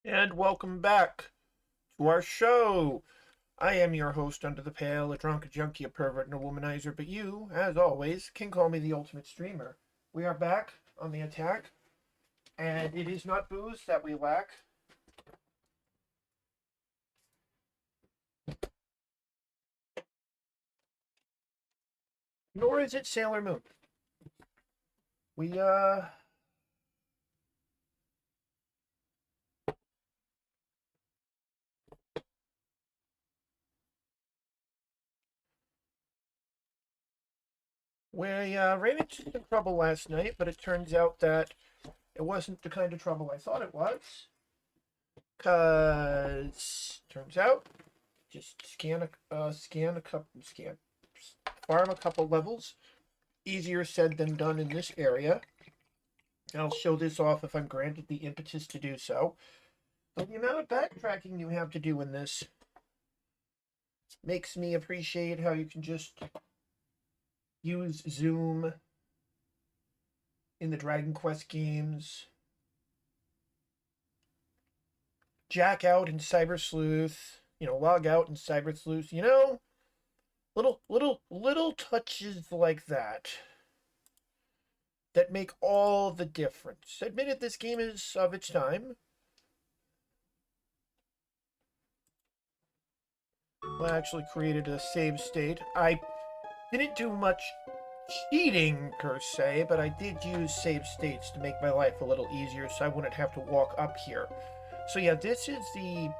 And welcome back to our show. I am your host, Under the Pale, a drunk, a junkie, a pervert, and a womanizer, but you, as always, can call me the ultimate streamer. We are back on the attack, and it is not booze that we lack. Nor is it Sailor Moon. We, ran into some trouble last night, but it turns out that it wasn't the kind of trouble I thought it was. Cause turns out, just farm a couple levels. Easier said than done in this area. I'll show this off if I'm granted the impetus to do so. But the amount of backtracking you have to do in this makes me appreciate how you can just use zoom in the Dragon Quest games, jack out in Cyber Sleuth, log out in Cyber Sleuth, little touches like that make all the difference. Admitted this game is of its time. Well, I actually created a save state. I didn't do much cheating per se, but I did use save states to make my life a little easier so I wouldn't have to walk up here. So yeah, this is the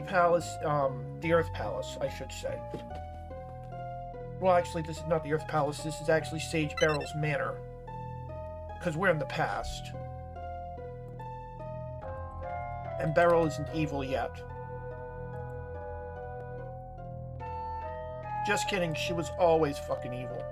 palace, the Earth Palace, I should say. Well, actually, this is not the Earth Palace. This is actually Sage Barrel's manor. Because we're in the past. And Beryl isn't evil yet. Just kidding, she was always fucking evil.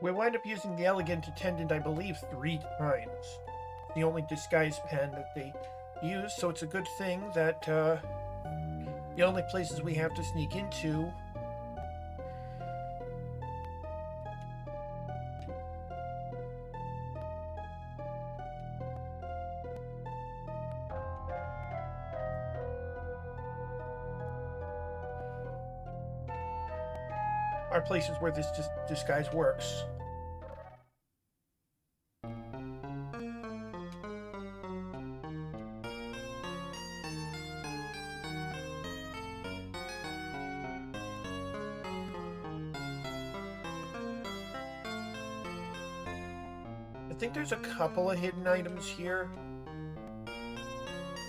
We wind up using the elegant attendant, I believe, 3 times. The only disguise pen that they use, so it's a good thing that the only places we have to sneak into are places where this disguise works. I think there's a couple of hidden items here.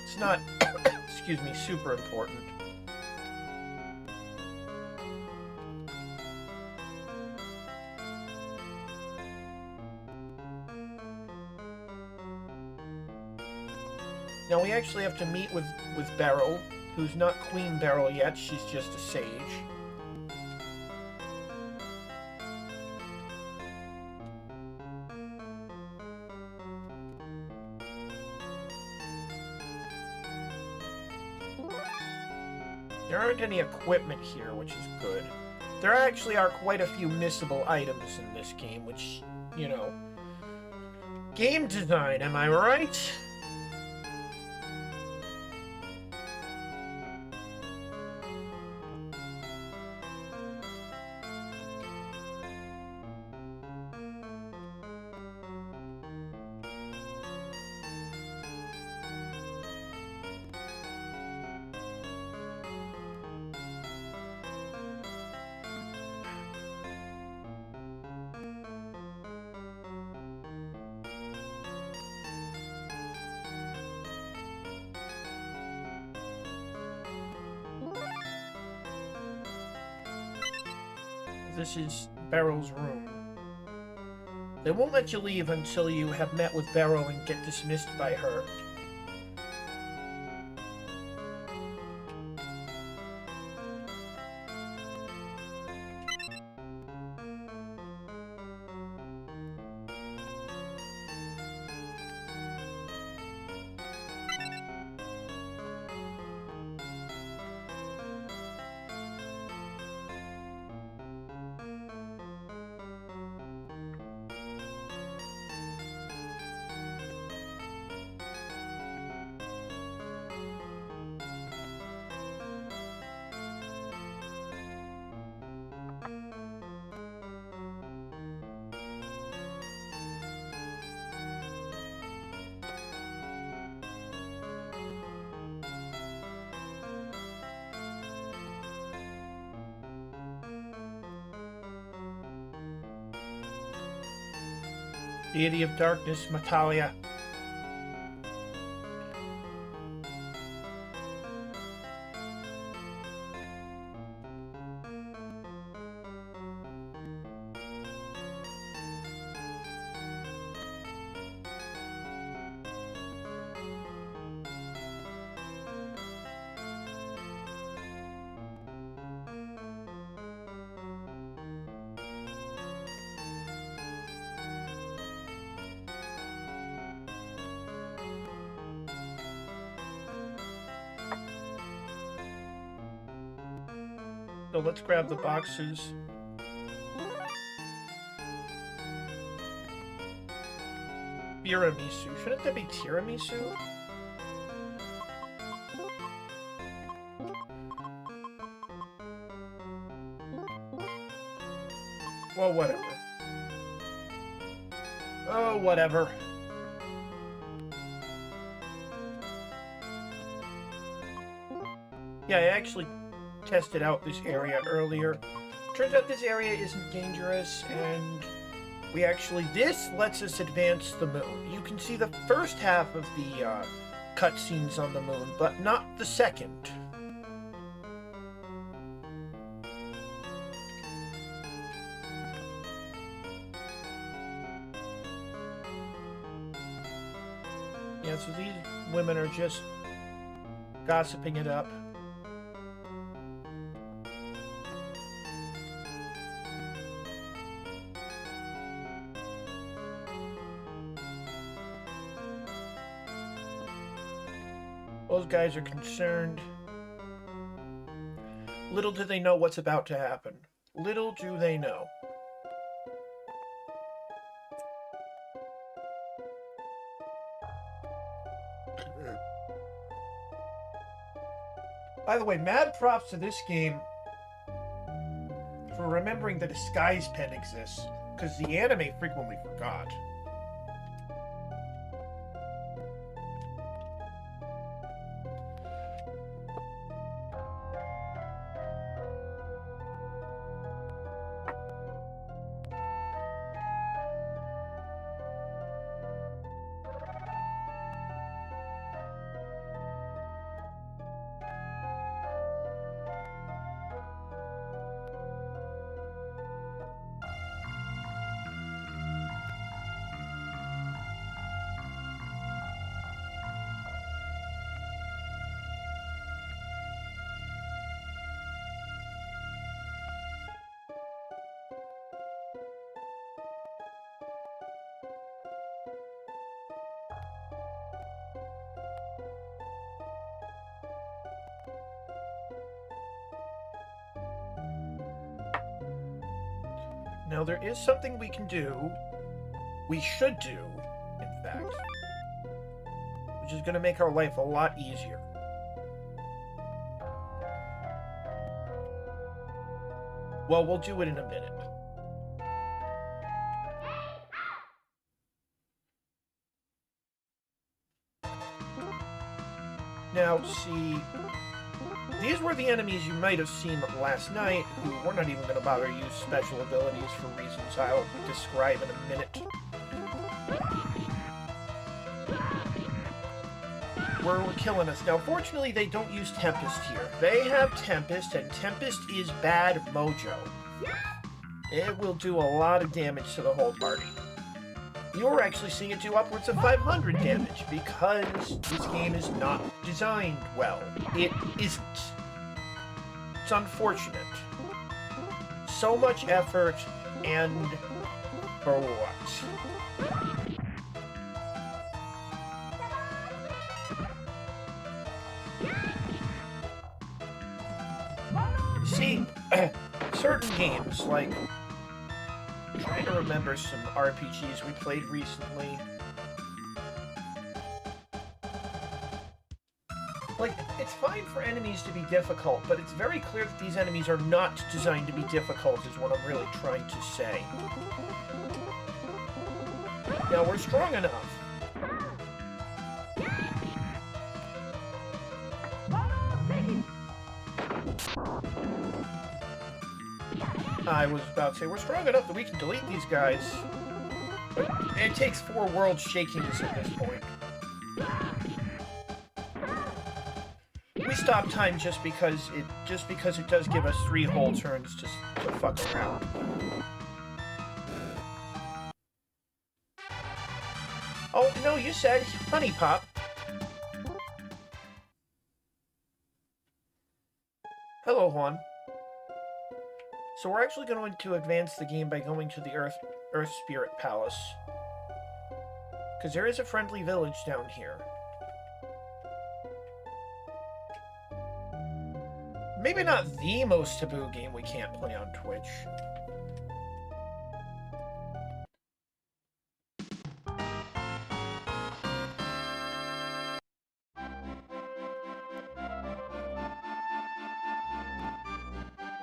It's not, excuse me, super important. Now we actually have to meet with Beryl, who's not Queen Beryl yet, she's just a sage. There aren't any equipment here, which is good. There actually are quite a few missable items in this game, which, game design, am I right? This is Beryl's room. They won't let you leave until you have met with Beryl and get dismissed by her. Deity of Darkness, Matalia. So let's grab the boxes. Tiramisu. Shouldn't that be tiramisu? Well, whatever. Oh, whatever. Yeah, I actually tested out this area earlier. Turns out this area isn't dangerous, and this lets us advance the moon. You can see the first half of the cutscenes on the moon, but not the second. Yeah, so these women are just gossiping it up. Those guys are concerned. Little do they know what's about to happen. Little do they know. By the way, mad props to this game for remembering that a disguise pen exists, because the anime frequently forgot. Now, there is something we can do, we should do, in fact, which is going to make our life a lot easier. Well, we'll do it in a minute. Now, see, these were the enemies you might have seen last night, who we're not even going to bother to use special abilities for reasons I'll describe in a minute. We're killing us. Now, fortunately, they don't use Tempest here. They have Tempest, and Tempest is bad mojo. It will do a lot of damage to the whole party. You're actually seeing it do upwards of 500 damage, because this game is not designed well. It isn't. It's unfortunate. So much effort, and for what? See, certain games, like, I'm trying to remember some RPGs we played recently. Like, it's fine for enemies to be difficult, but it's very clear that these enemies are not designed to be difficult, is what I'm really trying to say. Now, we're strong enough. I was about to say, we're strong enough that we can delete these guys. But It takes 4 world shakings at this point. We stop time just because it does give us 3 whole turns to fuck around. Oh no, you said Honey Pop. Hello, Juan. So we're actually going to advance the game by going to the Earth Spirit Palace. Because there is a friendly village down here. Maybe not the most taboo game we can't play on Twitch.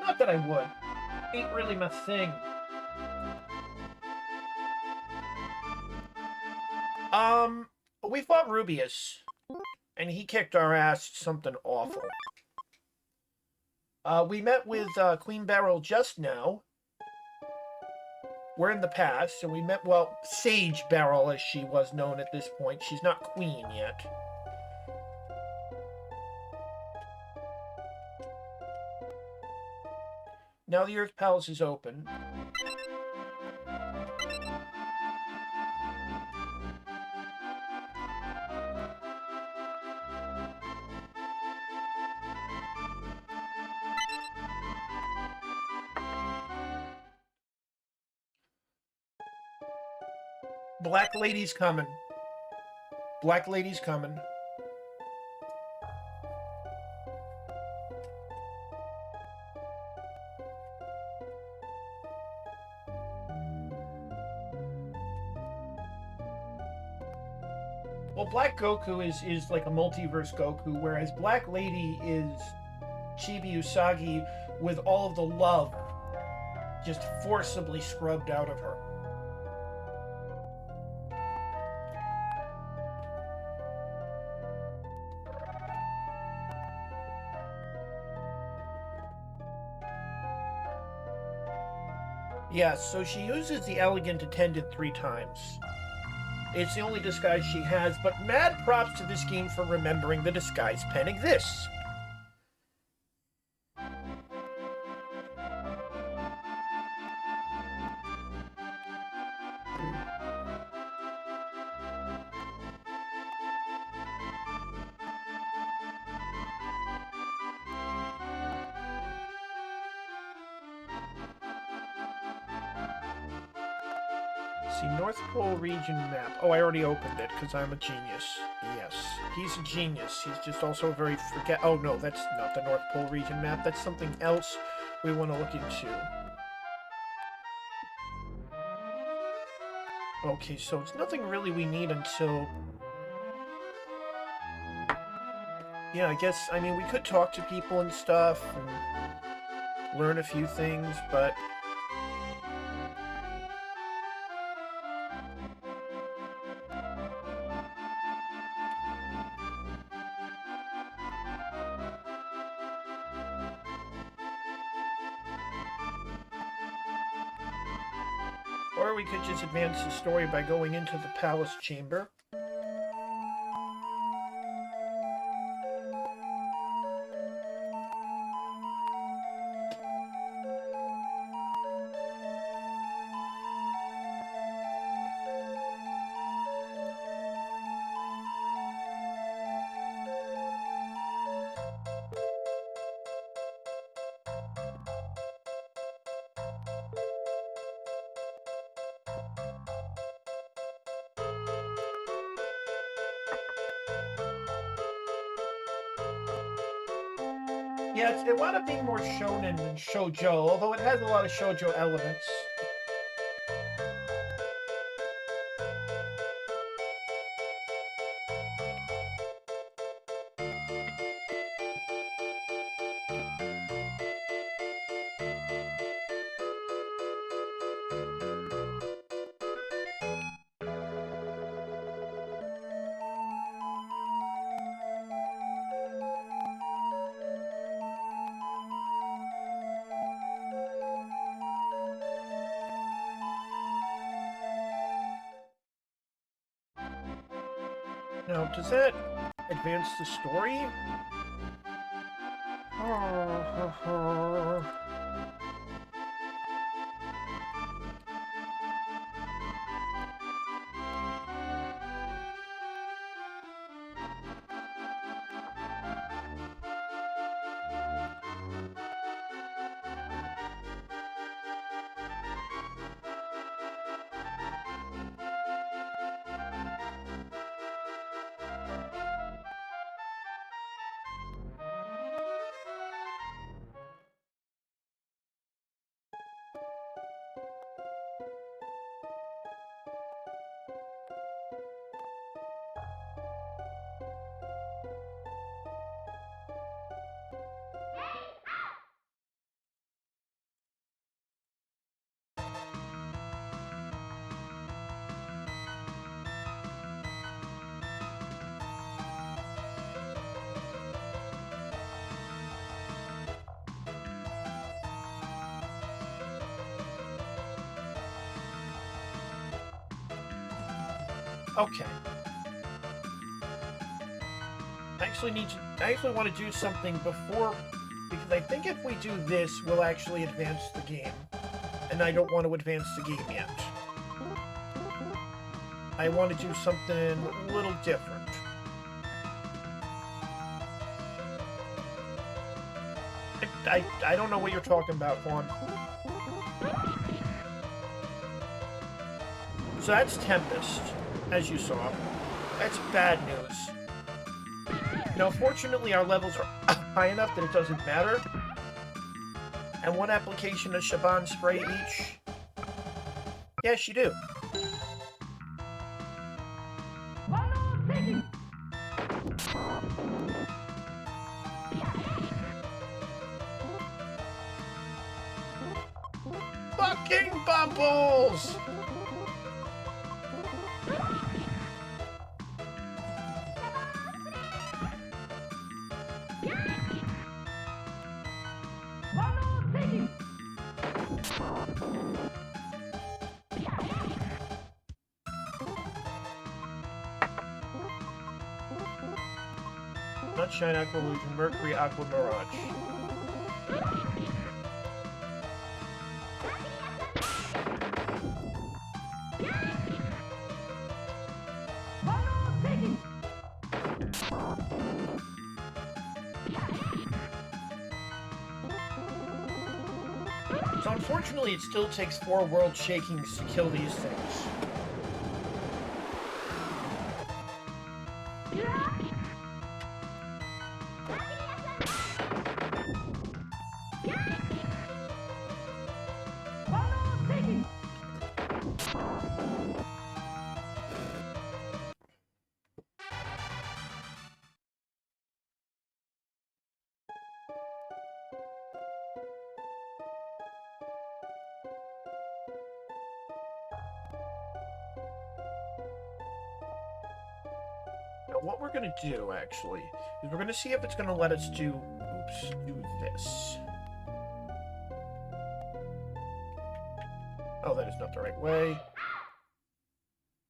Not that I would. Ain't really my thing. We fought Rubius. And he kicked our ass something awful. We met with Queen Beryl just now. We're in the past, and we met, well, Sage Beryl, as she was known at this point. She's not queen yet. Now the Earth Palace is open. Black Lady's coming. Black Lady's coming. Well, Black Goku is like a multiverse Goku, whereas Black Lady is Chibi Usagi with all of the love just forcibly scrubbed out of her. Yes, so she uses the Elegant Attendant 3 times. It's the only disguise she has, but mad props to this game for remembering the disguise pen exists. See, North Pole region map. Oh, I already opened it because I'm a genius. Yes, he's a genius. He's just also very Oh no, that's not the North Pole region map. That's something else we want to look into. Okay, so it's nothing really we need until... Yeah, I guess, I mean, we could talk to people and stuff and learn a few things, but... Or we could just advance the story by going into the palace chamber. Yeah, it wound up being more shonen than shoujo, although it has a lot of shoujo elements. Now, does that advance the story? Okay. I actually want to do something before, because I think if we do this, we'll actually advance the game. And I don't want to advance the game yet. I want to do something a little different. I don't know what you're talking about, Juan. So that's Tempest, as you saw. That's bad news. Now, fortunately, our levels are high enough that it doesn't matter. And one application of Shaban spray each? Yes, you do. Fucking bubbles! Sunshine, Aqua Illusion, Mercury, Aqua Mirage. So unfortunately, it still takes 4 world shakings to kill these things. What we're going to do, actually, is we're going to see if it's going to let us do this. Oh, that is not the right way.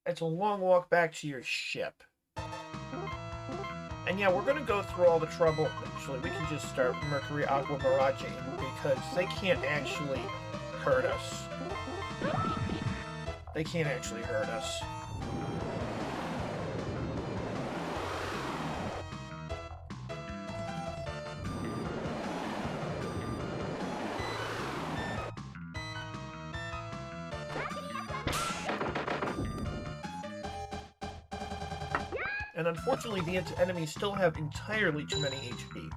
It's a long walk back to your ship. And yeah, we're going to go through all the trouble. Actually, we can just start Mercury Aqua Miraging, because they can't actually hurt us. They can't actually hurt us. And unfortunately, the enemies still have entirely too many HP.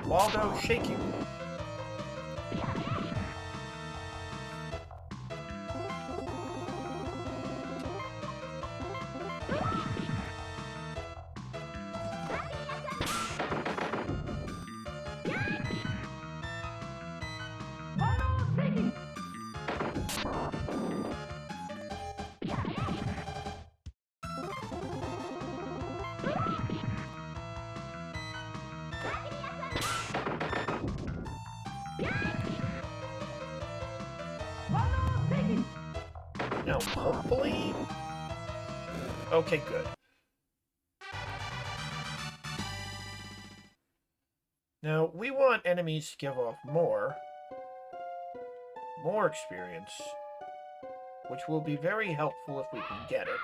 Waldo shaking. Now, hopefully, Okay, good. Now, we want enemies to give off more experience, which will be very helpful if we can get it.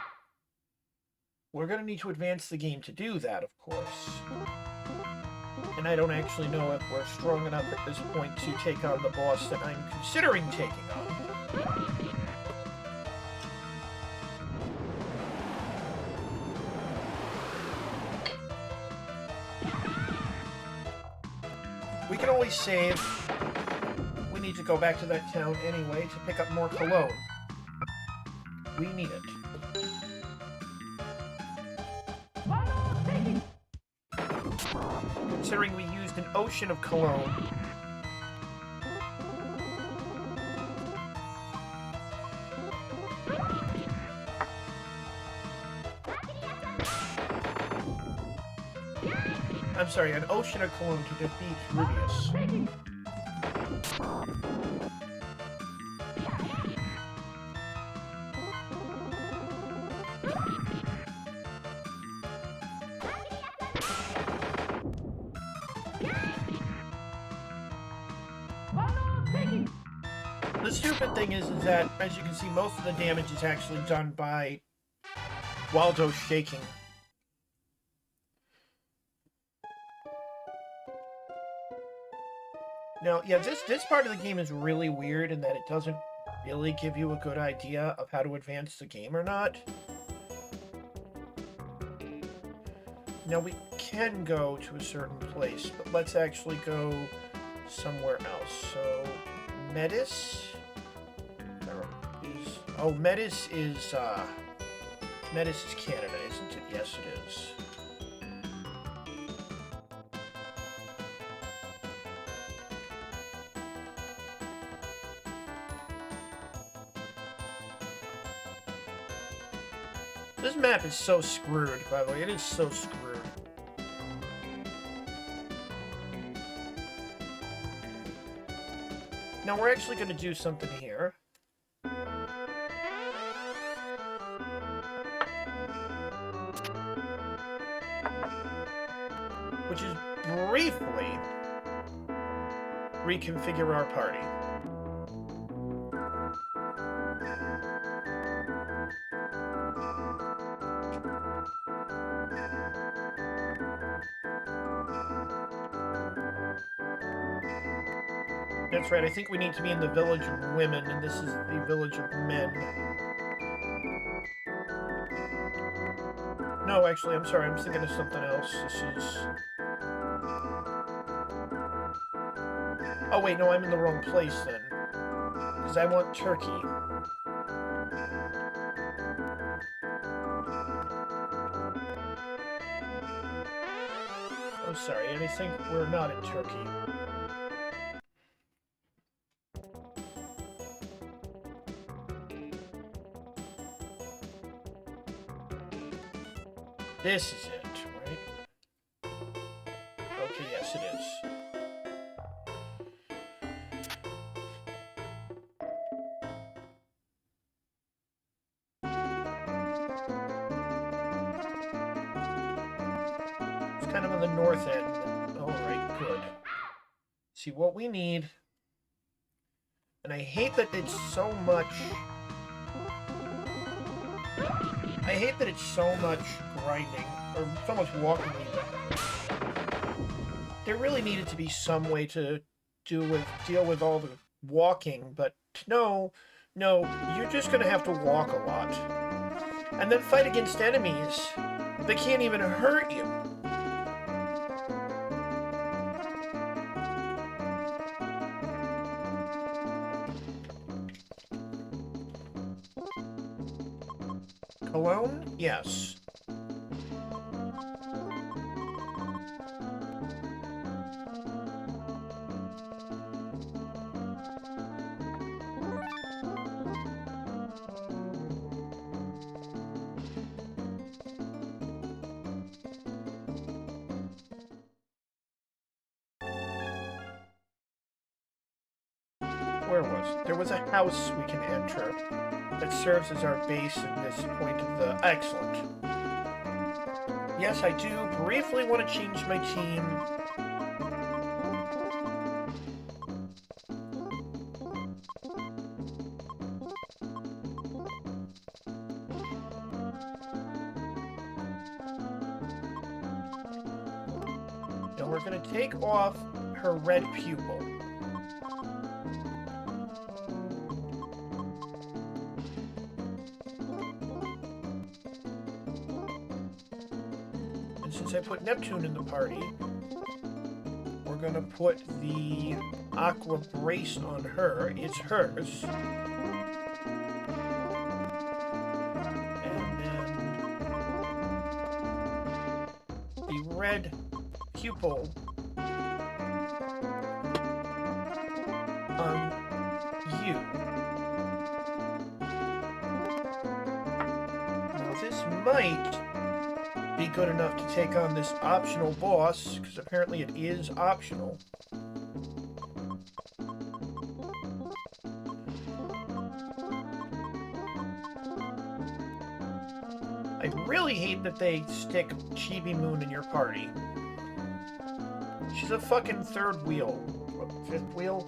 We're going to need to advance the game to do that, of course. And I don't actually know if we're strong enough at this point to take on the boss that I'm considering taking on. We can always save. We need to go back to that town anyway to pick up more cologne. We need it. Considering we used an ocean of cologne. I'm sorry, an ocean of cologne to defeat Rubius. The stupid thing is that, as you can see, most of the damage is actually done by Waldo shaking. Now, yeah, this part of the game is really weird in that it doesn't really give you a good idea of how to advance the game or not. Now, we can go to a certain place, but let's actually go somewhere else. So, Metis? Metis is Canada, isn't it? Yes, it is. This map is so screwed, by the way. It is so screwed. Now, we're actually going to do something here. Which is briefly reconfigure our party. That's right, I think we need to be in the village of women, and this is the village of men. No, actually, I'm sorry, I'm thinking of something else. This is... Oh, wait, no, I'm in the wrong place, then. Because I want Turkey. I'm sorry, I think we're not in Turkey. This is it, right? Okay, yes, it is. It's kind of on the north end. Alright, good. See, what we need... And I hate that it's so much... I hate that it's so much grinding, or so much walking even. There really needed to be some way to deal with all the walking, but no, you're just gonna have to walk a lot. And then fight against enemies that can't even hurt you. Cologne? Yes. Where was it? There was a house we can enter. that serves as our base at this point of the... Excellent. Yes, I do briefly want to change my team. Now we're going to take off her red pupil. Since I put Neptune in the party, we're going to put the Aqua Brace on her. It's hers. And then the red pupil on you. Now this might be good enough to take on this optional boss, because apparently it is optional. I really hate that they stick Chibi Moon in your party. She's a fucking third wheel. What, fifth wheel?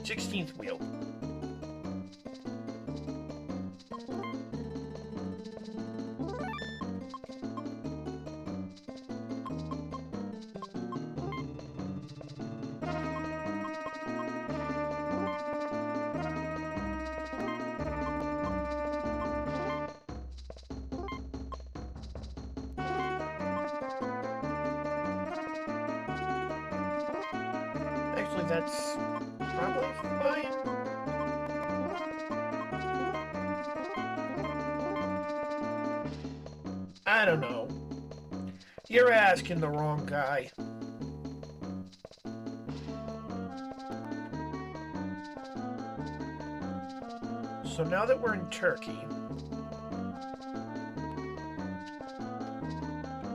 16th wheel. Actually, that's probably fine. I don't know. You're asking the wrong guy. So now that we're in Turkey...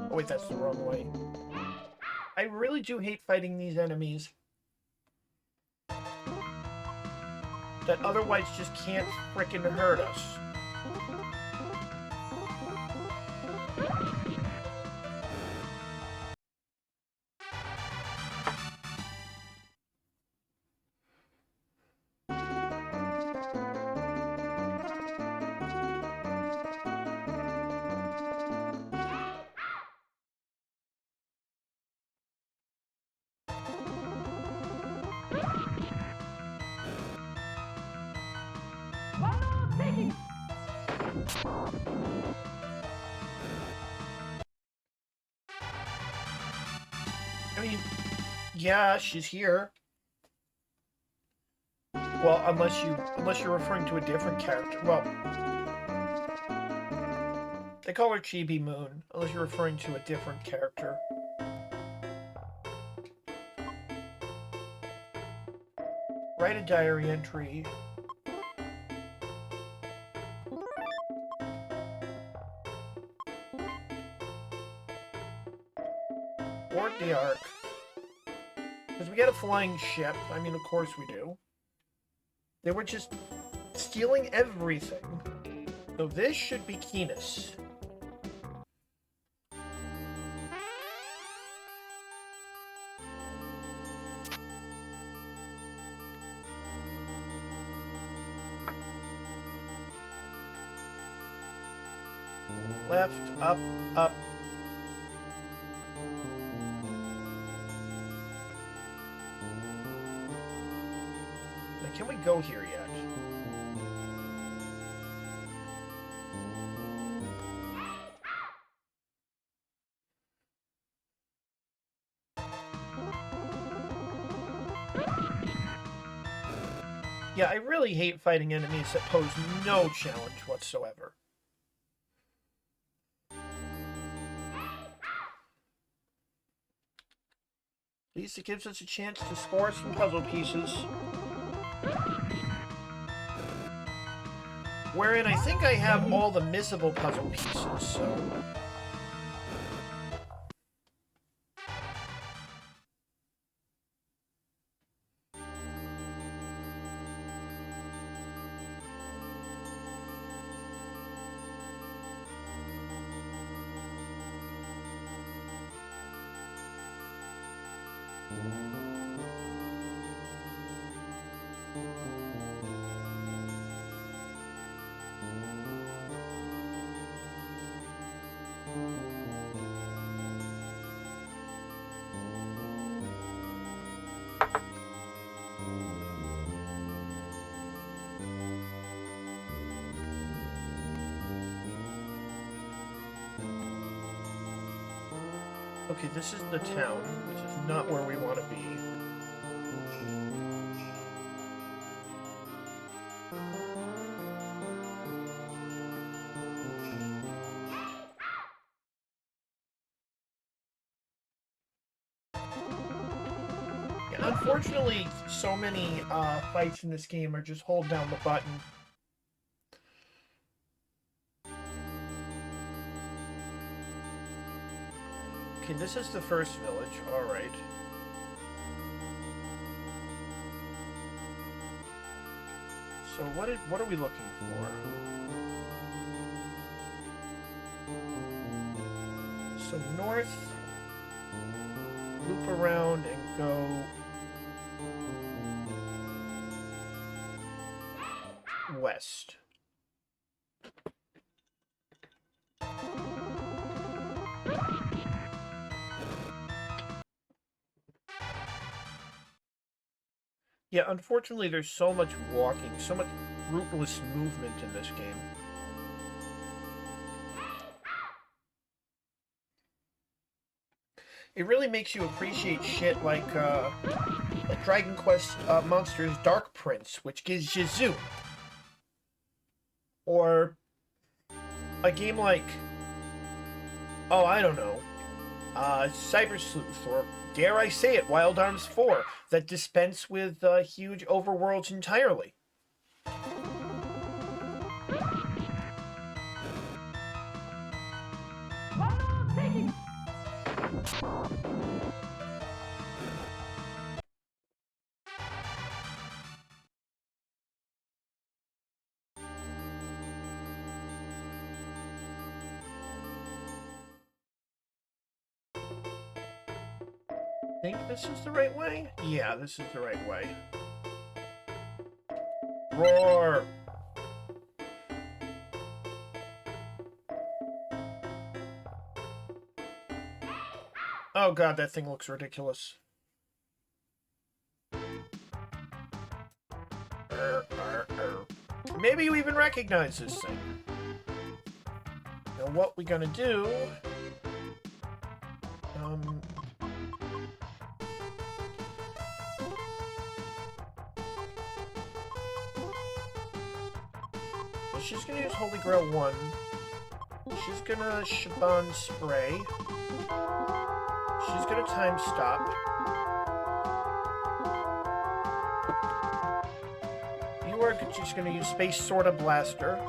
Oh wait, that's the wrong way. I really do hate fighting these enemies that otherwise just can't frickin' hurt us. I mean, yeah, she's here. Well, unless you're referring to a different character. Well, they call her Chibi Moon, unless you're referring to a different character. Write a diary entry. Board the Ark. Because we get a flying ship. I mean, of course we do. They were just stealing everything. So this should be Keenus. Left, up, up. Now, can we go here yet? Yeah, I really hate fighting enemies that pose no challenge whatsoever. At least it gives us a chance to score some puzzle pieces. Wherein I think I have all the missable puzzle pieces, so... Okay, this is the town, which is not where we want to be. Yeah, unfortunately, so many fights in this game are just hold down the button. Okay, this is the first village. Alright. So what are we looking for? So north, loop around and go west. Yeah, unfortunately there's so much walking, so much rootless movement in this game. It really makes you appreciate shit like Dragon Quest Monsters Dark Prince, which gives you zoom. Or a game like, oh, I don't know, Cyber Sleuth, or dare I say it, Wild Arms 4, that dispense with huge overworlds entirely. Think this is the right way? Yeah, this is the right way. Roar! Oh god, that thing looks ridiculous. Maybe you even recognize this thing. Now what we gonna do... she's gonna use Holy Grail 1. She's gonna Shaban Spray. She's gonna Time Stop. You are just gonna use Space Sorta Blaster.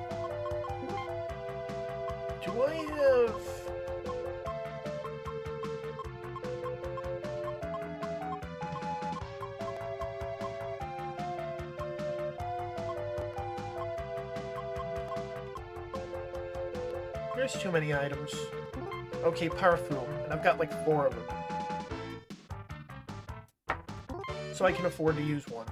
Do I have... There's too many items. Okay, Parfum, and I've got like 4 of them. So I can afford to use one.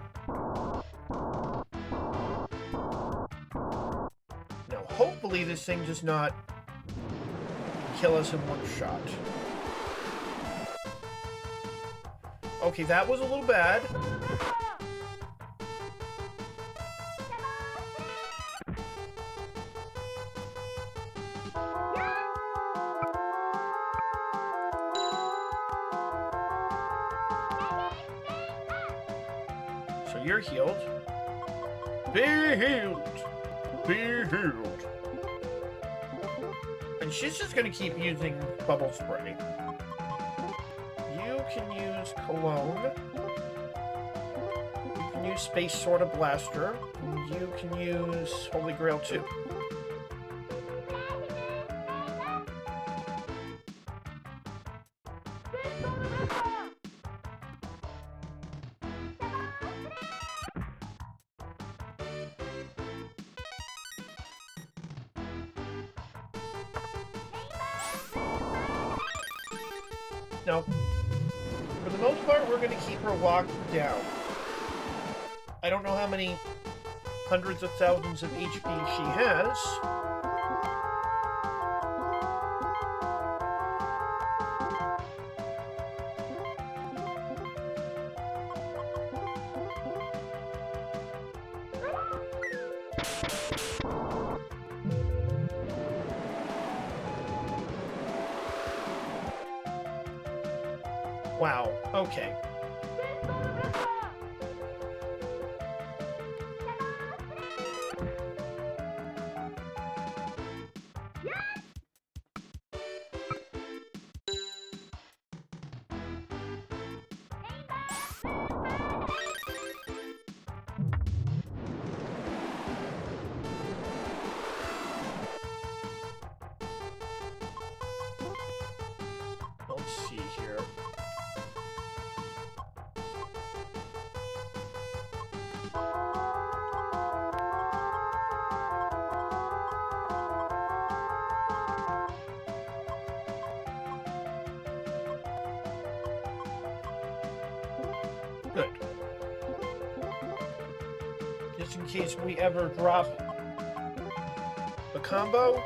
Now, hopefully this thing does not kill us in one shot. Okay, that was a little bad. So you're healed. Be healed! Be healed! And she's just gonna keep using Bubble Spray. You can use Cologne. You can use Space Sorta Blaster. And you can use Holy Grail 2. No. For the most part, we're going to keep her locked down. I don't know how many hundreds of thousands of HP she has. Wow, okay. Let's see here. Good. Just in case we ever drop a combo.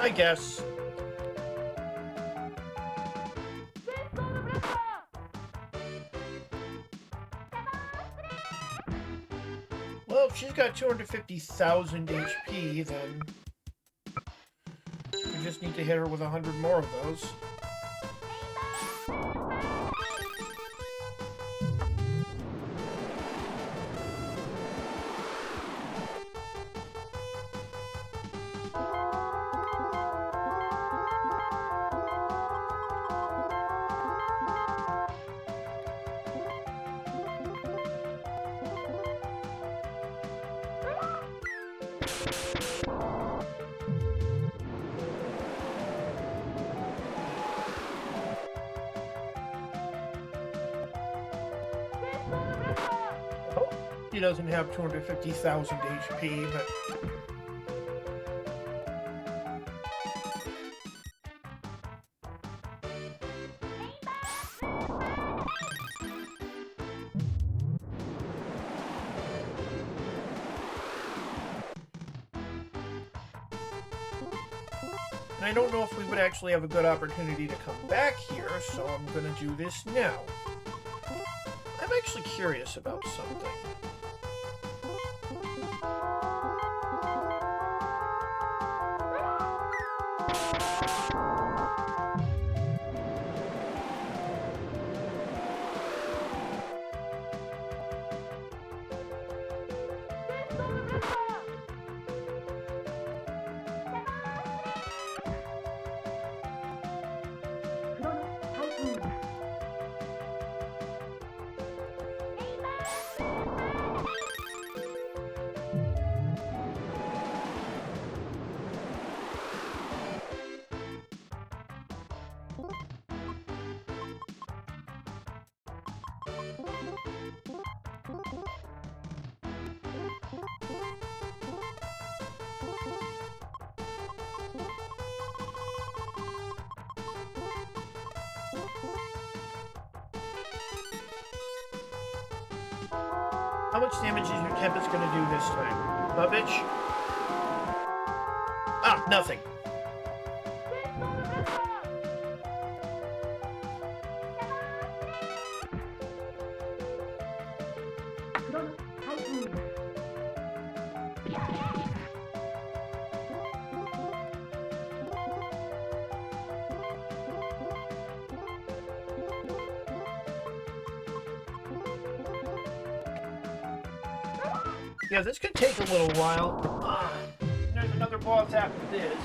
I guess. Well, if she's got 250,000 HP, then we just need to hit her with 100 more of those. He doesn't have 250,000 HP, but... And I don't know if we would actually have a good opportunity to come back here, so I'm gonna do this now. I'm actually curious about something. How much damage is your Tempest gonna do this time? Huh, bitch? Ah, nothing. Yeah, this could take a little while. There's another boss after this.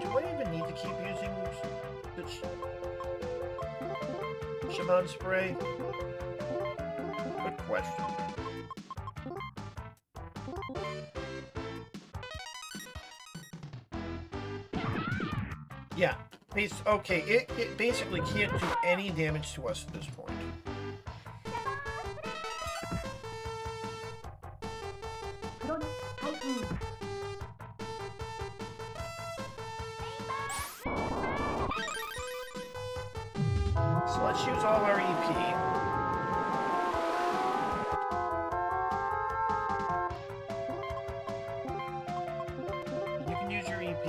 Do I even need to keep using the Shaman spray? Good question. Yeah. Okay, it basically can't do any damage to us at this point. So let's use all our EP. You can use your EP.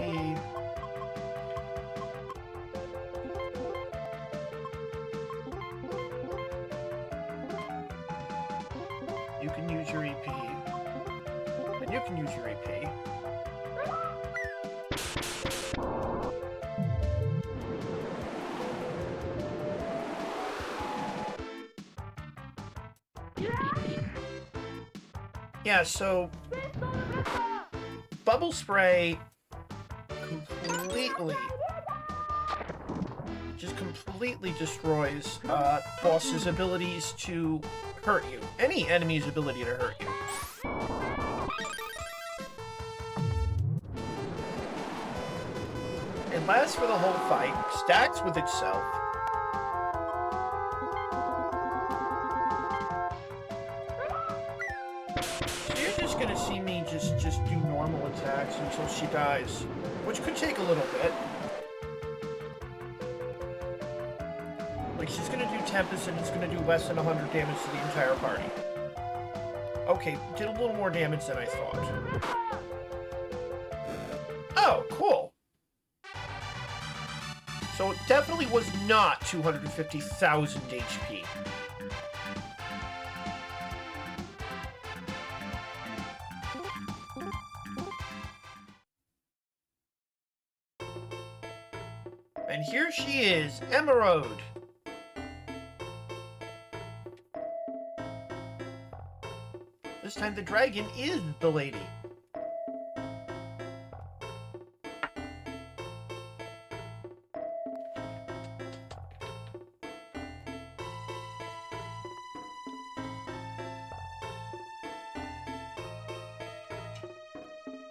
You can use your EP. And you can use your EP. Yeah, so bubble spray completely destroys boss's abilities to hurt you. Any enemy's ability to hurt you. It lasts for the whole fight, stacks with itself. Gonna see me just do normal attacks until she dies, which could take a little bit. Like, she's gonna do Tempest and it's gonna do less than 100 damage to the entire party. Okay, did a little more damage than I thought. Oh, cool. So it definitely was not 250,000 HP. And here she is, Emerald. This time the dragon is the lady.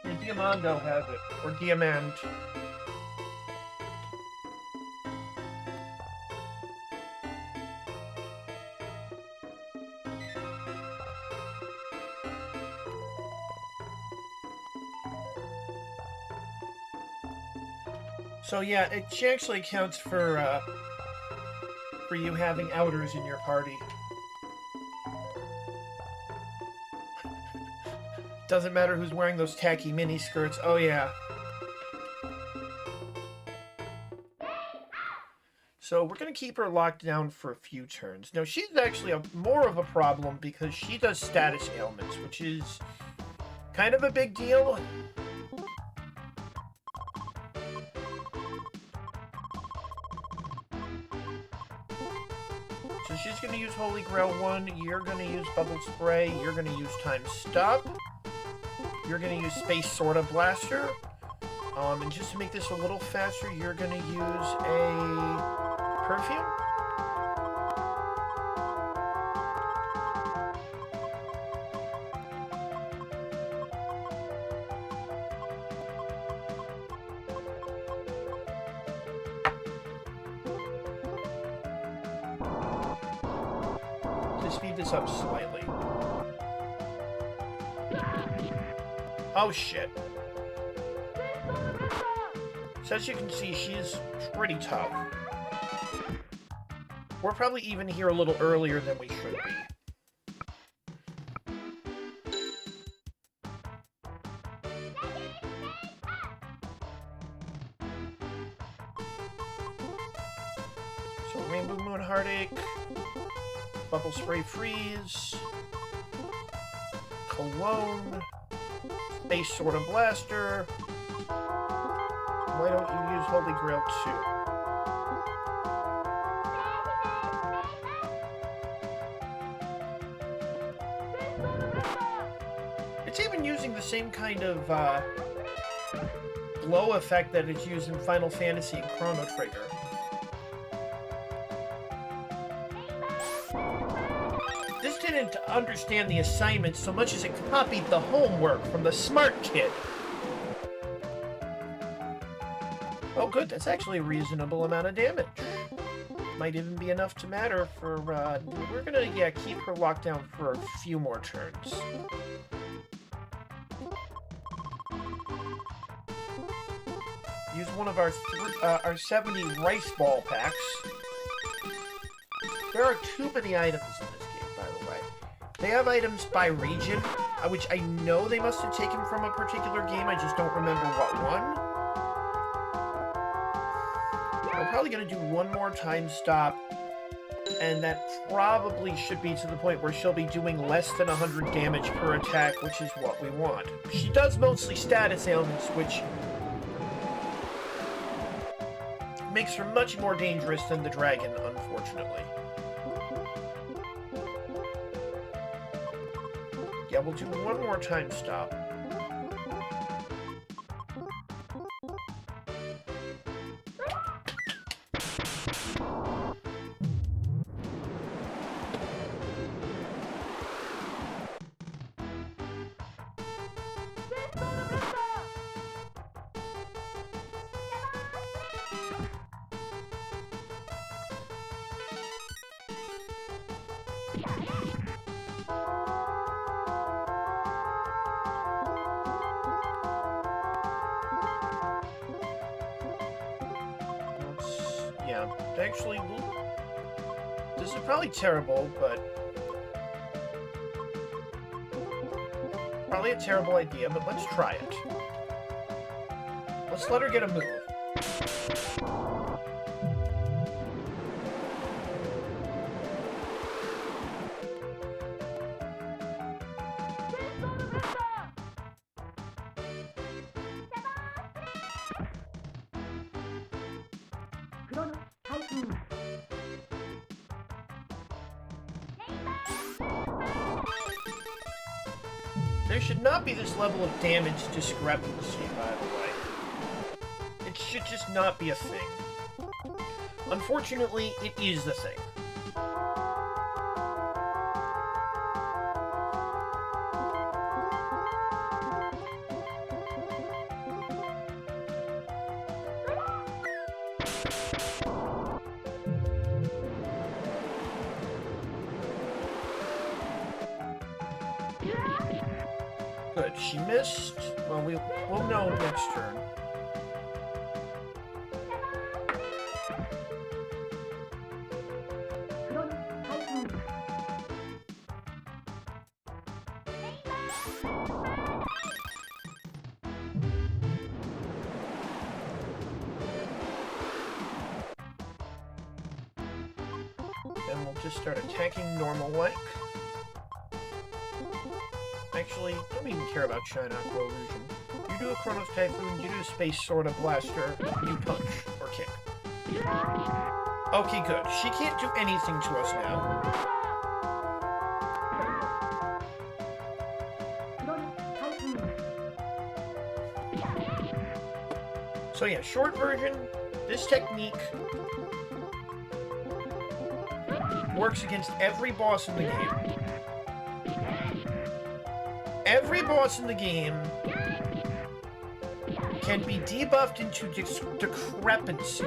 And Diamando has it, or Diamant. So yeah, she actually counts for you having outers in your party. Doesn't matter who's wearing those tacky mini skirts. Oh yeah. So we're gonna keep her locked down for a few turns. Now she's actually more of a problem because she does status ailments, which is kind of a big deal. So she's going to use Holy Grail 1, you're going to use Bubble Spray, you're going to use Time Stop, you're going to use Space Sorta Blaster, and just to make this a little faster, you're going to use a Perfume. To speed this up slightly. Oh, shit. So as you can see, she's pretty tough. We're probably even here a little earlier than we should be. So Rainbow Moon Heartache, Bubble Spray Freeze, Cologne, Space Sword and Blaster. Why don't you use Holy Grail too? It's even using the same kind of glow effect that it's used in Final Fantasy and Chrono Trigger. This didn't understand the assignment so much as it copied the homework from the smart kid. Oh good, that's actually a reasonable amount of damage. Might even be enough to matter for, we're gonna, yeah, keep her locked down for a few more turns. Use one of our 70 rice ball packs. There are too many items in this game, by the way. They have items by region, which I know they must have taken from a particular game, I just don't remember what one. We're probably going to do one more time stop, and that probably should be to the point where she'll be doing less than 100 damage per attack, which is what we want. She does mostly status ailments, which makes her much more dangerous than the dragon, unfortunately. Yeah, we'll do one more time stop. Yeah, actually, this is probably terrible, but probably a terrible idea, but let's try it. Let's let her get a move. There should not be this level of damage discrepancy, by the way. It should just not be a thing. Unfortunately, it is the thing. Good, she missed. Well, we'll know next turn. Then we'll just start attacking normal like. Actually, don't even care about Shine Aqua Illusion. You do a Chronos Typhoon, you do a Space Sword of Blaster, you punch, or kick. Okay, good. She can't do anything to us now. So yeah, short version, this technique works against every boss in the game. Every boss in the game can be debuffed into decrepancy.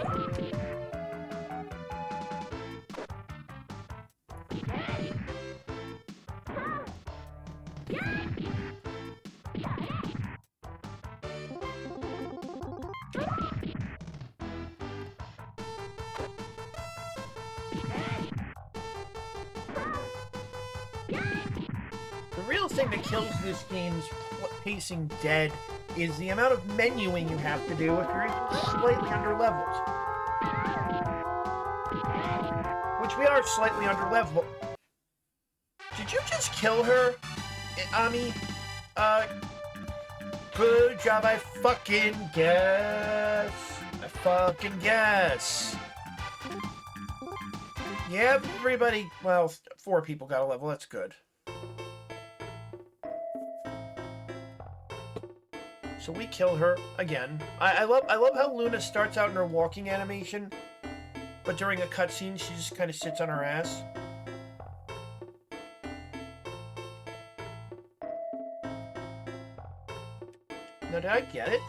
thing that kills this game's pacing dead is the amount of menuing you have to do if you're even slightly under leveled. Which we are slightly under leveled. Did you just kill her, Ami? Good job, I fucking guess. Yeah, everybody, well, 4 people got a level, that's good. So we kill her again. I love how Luna starts out in her walking animation, but during a cutscene she just kind of sits on her ass. Now, did I get it?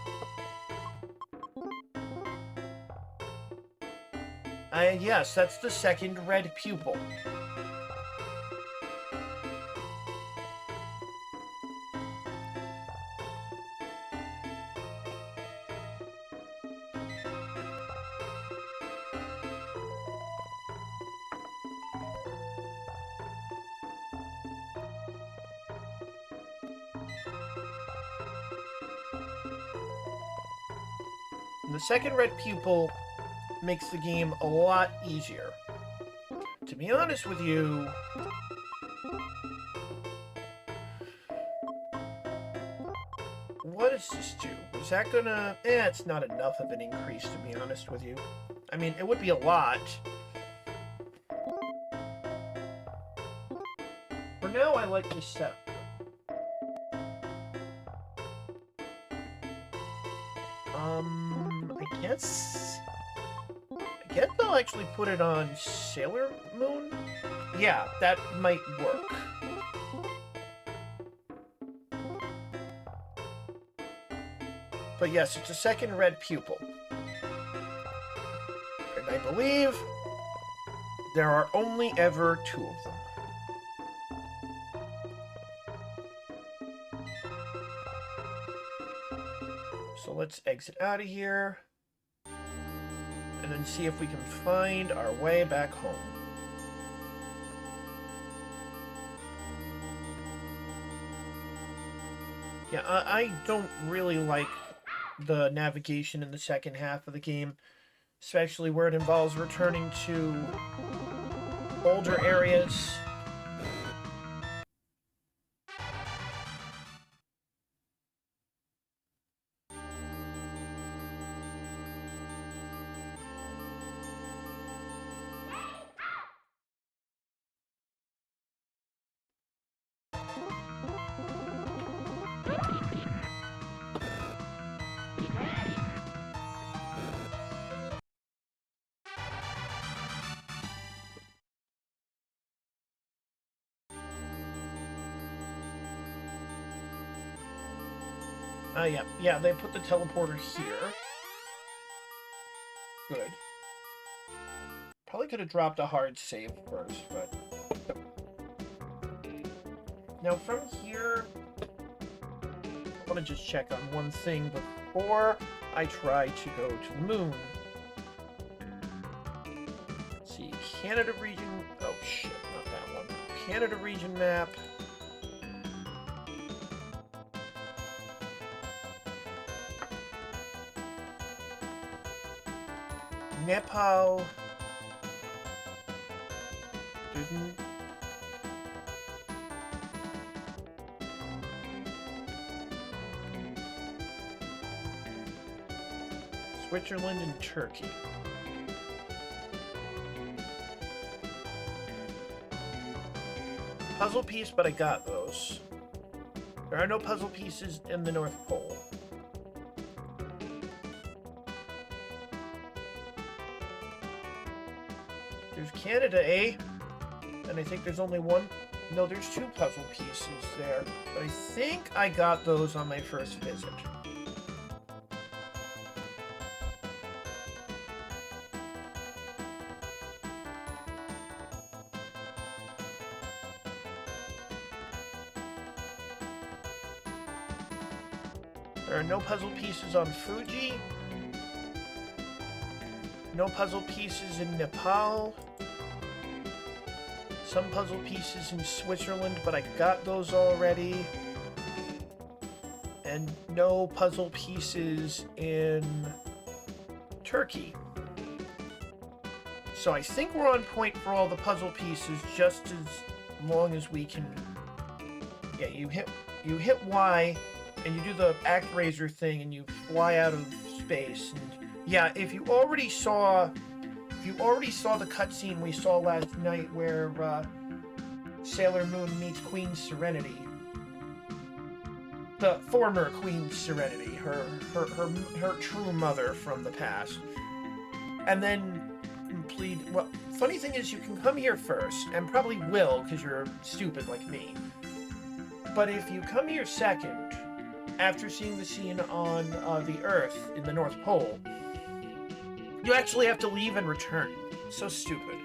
Yes, that's the second red pupil. And the second red pupil makes the game a lot easier. To be honest with you, what does this do? Is that gonna... it's not enough of an increase, to be honest with you. I mean, it would be a lot. For now, I like this setup. I guess I'll actually put it on Sailor Moon? Yeah, that might work. But yes, it's a second red pupil. And I believe there are only ever 2 of them. So let's exit out of here. And then see if we can find our way back home. Yeah, I don't really like the navigation in the second half of the game, especially where it involves returning to older areas. Yeah, they put the teleporter here. Good. Probably could have dropped a hard save first, but... Now, from here... I want to just check on one thing before I try to go to the moon. Let's see, Canada region... Oh, shit, not that one. Canada region map... Nepal. Switzerland and Turkey. Puzzle piece, but I got those. There are no puzzle pieces in the North Pole. There's Canada, eh? And I think there's only one. No, there's 2 puzzle pieces there. But I think I got those on my first visit. There are no puzzle pieces on Fuji. No puzzle pieces in Nepal. some puzzle pieces in Switzerland, but I got those already. And no puzzle pieces in Turkey. So I think we're on point for all the puzzle pieces, just as long as we can. Yeah, you hit Y, and you do the ActRaiser thing, and you fly out of space. And yeah, if you already saw the cutscene we saw last night where Sailor Moon meets Queen Serenity, the former Queen Serenity, her true mother from the past, and then complete. Well, funny thing is, you can come here first, and probably will because you're stupid like me. But if you come here second, after seeing the scene on the Earth in the North Pole, you actually have to leave and return. So stupid.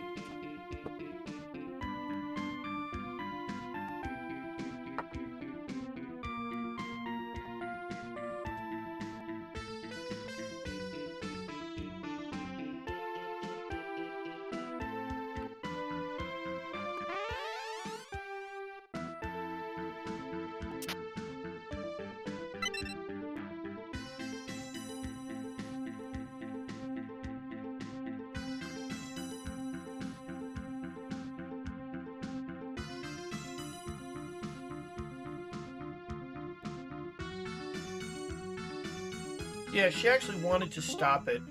Yeah, she actually wanted to stop it,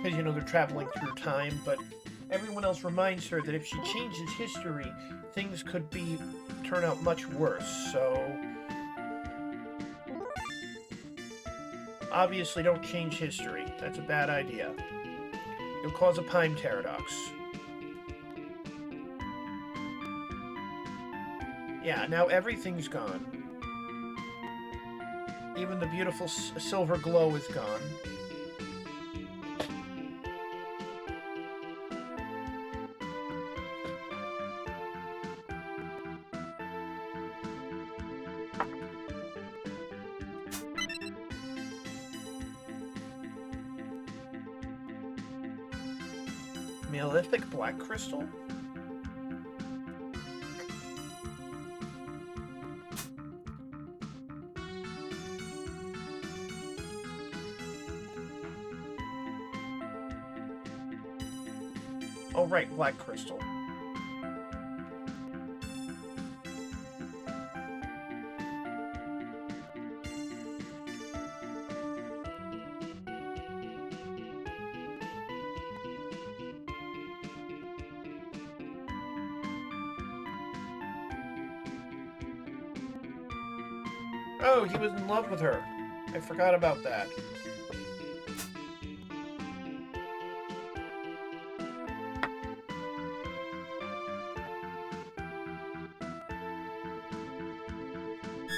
because, they're traveling through time, but everyone else reminds her that if she changes history, things could turn out much worse, so obviously don't change history. That's a bad idea. You'll cause a time paradox. Yeah, now everything's gone. Even the beautiful silver glow is gone. Malefic black crystal? Oh, right, black crystal. Oh, he was in love with her. I forgot about that.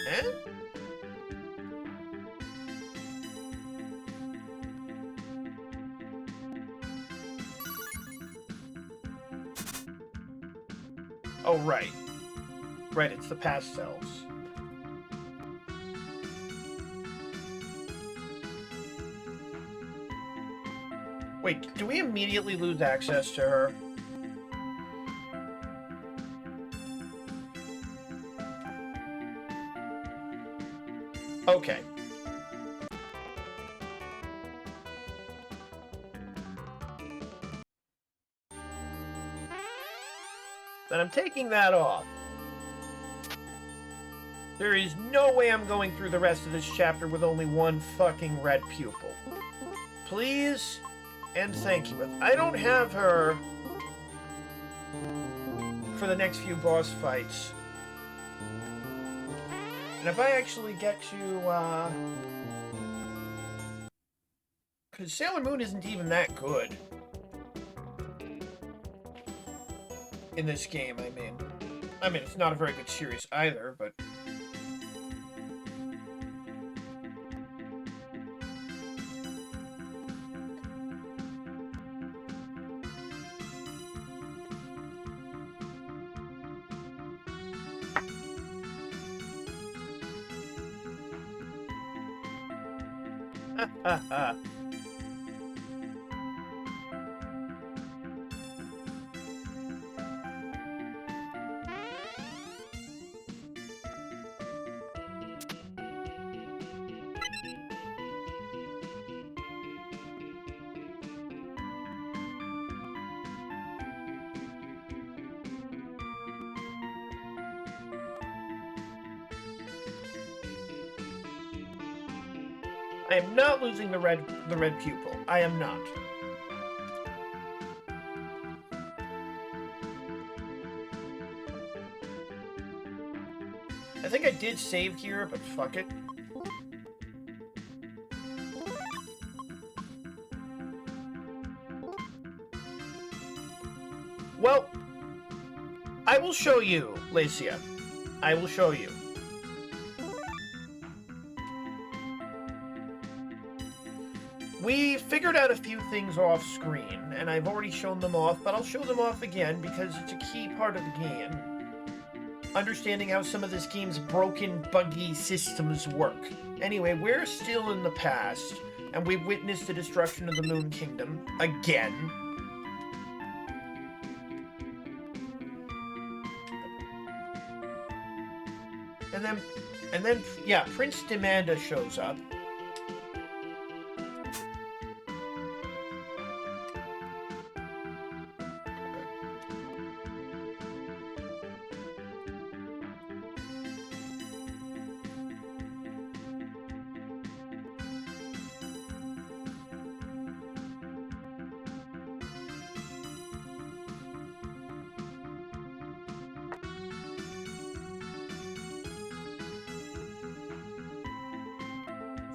Eh? Oh, right. Right, it's the pastels. Wait, do we immediately lose access to her? Okay. Then I'm taking that off. There is no way I'm going through the rest of this chapter with only one fucking red pupil. Please and thank you. If I don't have her for the next few boss fights, and if I actually get to, because Sailor Moon isn't even that good in this game, I mean, it's not a very good series either, but I am not losing the red pupil. I am not. I think I did save here, but fuck it. Well, I will show you, Lacia. I will show you. We figured out a few things off screen, and I've already shown them off, but I'll show them off again because it's a key part of the game. Understanding how some of this game's broken, buggy systems work. Anyway, we're still in the past, and we've witnessed the destruction of the Moon Kingdom again. And then, yeah, Prince Demanda shows up.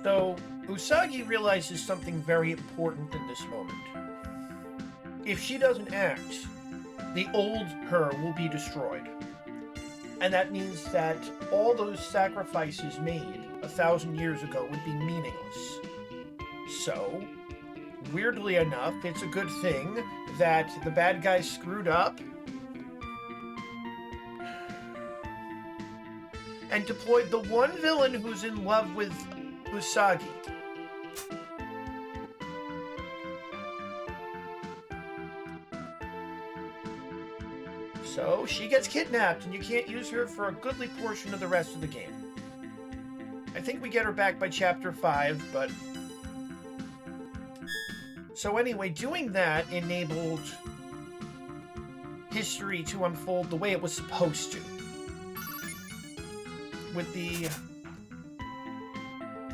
So, Usagi realizes something very important in this moment. If she doesn't act, the old her will be destroyed. And that means that all those sacrifices made 1,000 years ago would be meaningless. So, weirdly enough, it's a good thing that the bad guy screwed up and deployed the one villain who's in love with Usagi. So, she gets kidnapped, and you can't use her for a goodly portion of the rest of the game. I think we get her back by Chapter 5, but... So anyway, doing that enabled history to unfold the way it was supposed to. With the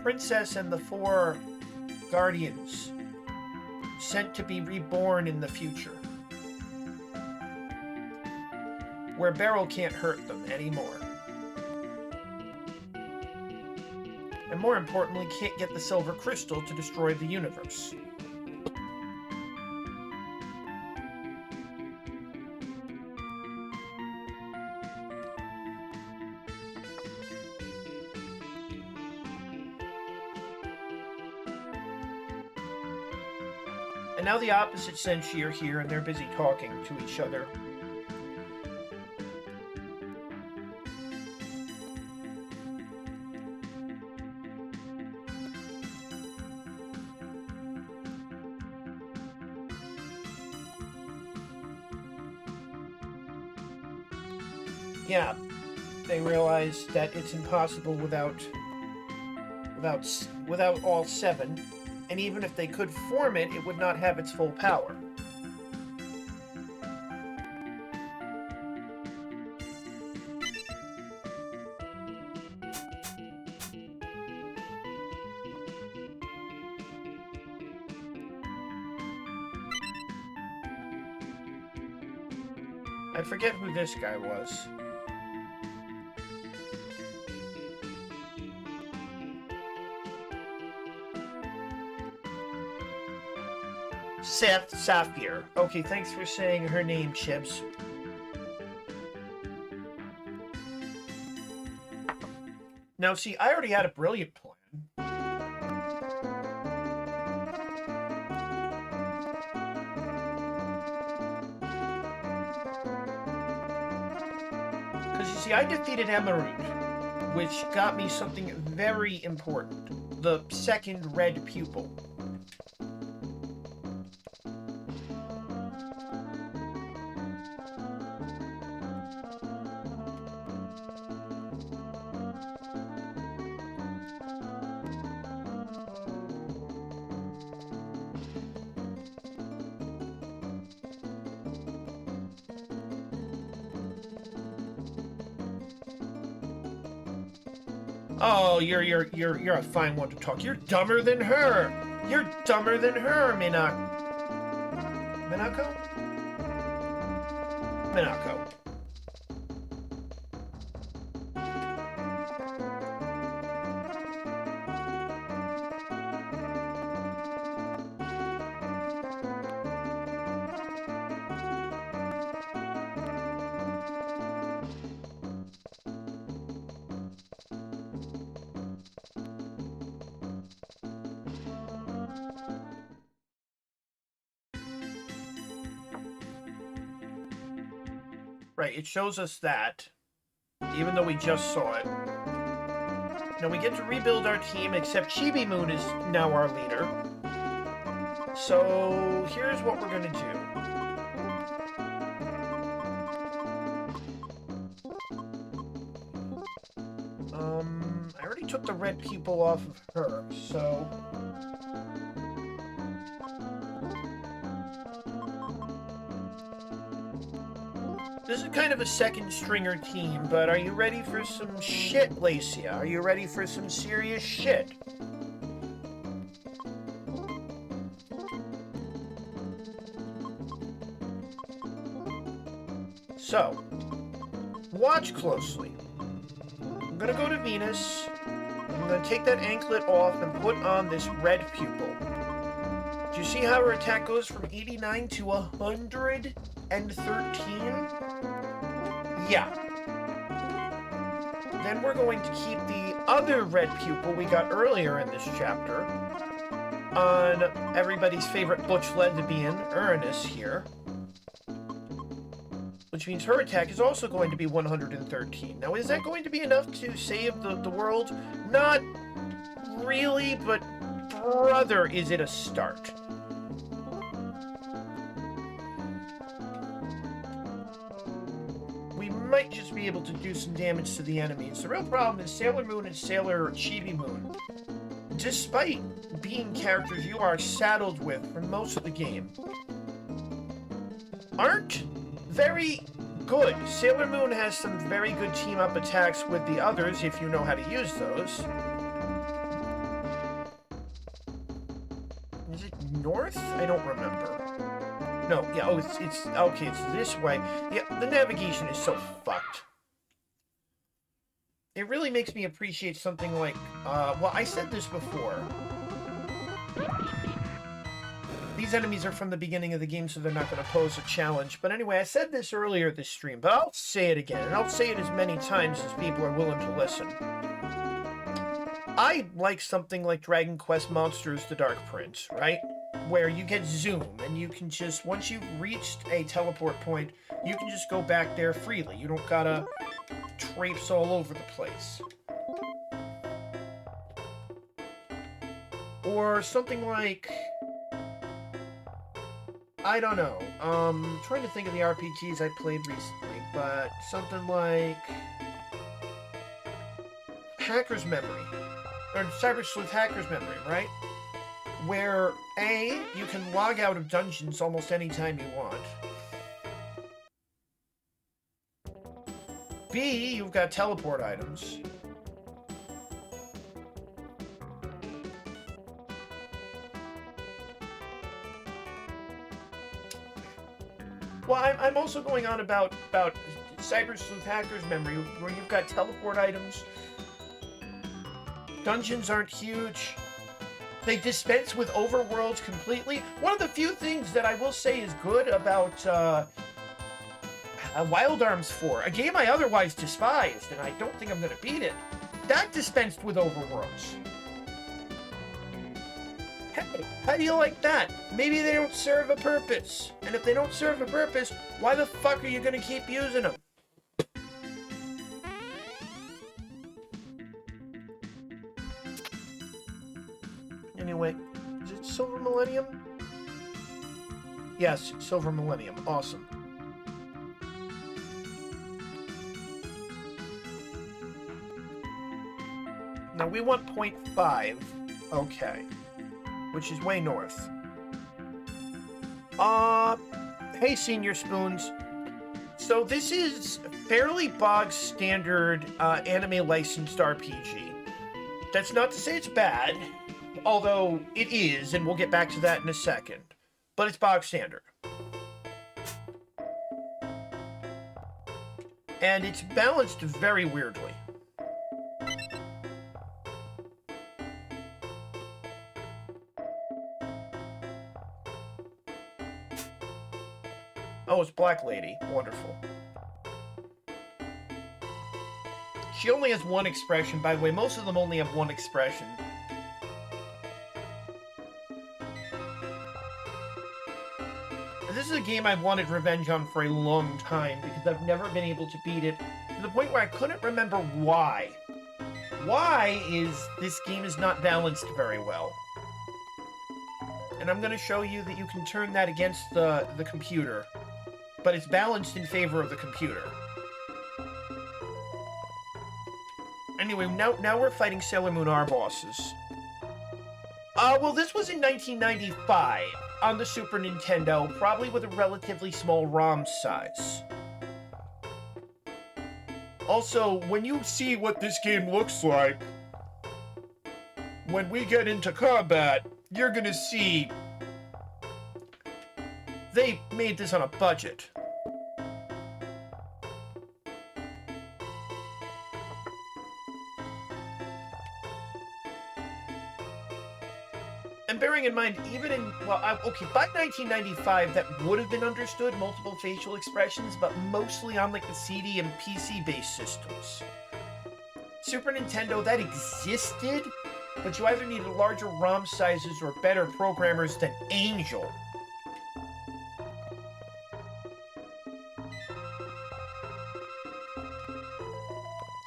princess and the 4 guardians sent to be reborn in the future, where Beryl can't hurt them anymore. And more importantly, can't get the silver crystal to destroy the universe. And now the opposite senshi are here, and they're busy talking to each other. Yeah, they realize that it's impossible without all 7. And even if they could form it, it would not have its full power. I forget who this guy was. Sapphire. Okay, thanks for saying her name, Chips. Now, see, I already had a brilliant plan. Because, you see, I defeated Emerald, which got me something very important. The second red pupil. Oh, you're a fine one to talk. You're dumber than her. You're dumber than her, Minako? Minako. Right, it shows us that, even though we just saw it. Now we get to rebuild our team, except Chibi Moon is now our leader. So here's what we're gonna do. I already took the red people off of her, so... This is kind of a second stringer team, but are you ready for some shit, Lacia? Are you ready for some serious shit? So, watch closely. I'm gonna go to Venus. I'm gonna take that anklet off and put on this red pupil. Do you see how her attack goes from 89 to 113? Yeah. Then we're going to keep the other red pupil we got earlier in this chapter on everybody's favorite butch lesbian, Uranus here. Which means her attack is also going to be 113. Now, is that going to be enough to save the world? Not really, but brother, is it a start. We might just be able to do some damage to the enemies. The real problem is Sailor Moon and Sailor Chibi Moon, despite being characters you are saddled with for most of the game, aren't very good. Sailor Moon has some very good team-up attacks with the others, if you know how to use those. Is it north? I don't remember. No, yeah, oh, it's okay, it's this way. Yeah, the navigation is so fucked. It really makes me appreciate something like, well, I said this before. These enemies are from the beginning of the game, so they're not going to pose a challenge. But anyway, I said this earlier this stream, but I'll say it again, and I'll say it as many times as people are willing to listen. I like something like Dragon Quest Monsters: The Dark Prince, right? Where you get Zoom, and you can just, once you've reached a teleport point, you can just go back there freely. You don't gotta traipse all over the place. Or something like... I don't know. I'm trying to think of the RPGs I played recently, but something like Hacker's Memory, or Cyber Sleuth Hacker's Memory, right? Where A, you can log out of dungeons almost any time you want. B, you've got teleport items. Well, I'm also going on about Cyber Sleuth Hacker's Memory, where you've got teleport items. Dungeons aren't huge. They dispense with overworlds completely. One of the few things that I will say is good about Wild Arms 4, a game I otherwise despised, and I don't think I'm going to beat it, that dispensed with overworlds. Hey, how do you like that? Maybe they don't serve a purpose. And if they don't serve a purpose, why the fuck are you going to keep using them? Anyway, is it Silver Millennium? Yes, Silver Millennium. Awesome. Now we want 0.5. Okay. Which is way north. Hey, Senior Spoons. So this is fairly bog standard anime licensed RPG. That's not to say it's bad, although it is, and we'll get back to that in a second. But it's bog standard. And it's balanced very weirdly. Oh, it's Black Lady. Wonderful. She only has one expression. By the way, most of them only have one expression. This is a game I've wanted revenge on for a long time because I've never been able to beat it to the point where I couldn't remember why. Why is this game is not balanced very well? And I'm going to show you that you can turn that against the computer. But it's balanced in favor of the computer. Anyway, now we're fighting Sailor Moon R bosses. Well, this was in 1995 on the Super Nintendo, probably with a relatively small ROM size. Also, when you see what this game looks like, when we get into combat, you're gonna see they made this on a budget. And bearing in mind, even in, well, okay, by 1995, that would have been understood, multiple facial expressions, but mostly on, like, the CD and PC-based systems. Super Nintendo, that existed, but you either needed larger ROM sizes or better programmers than Angel.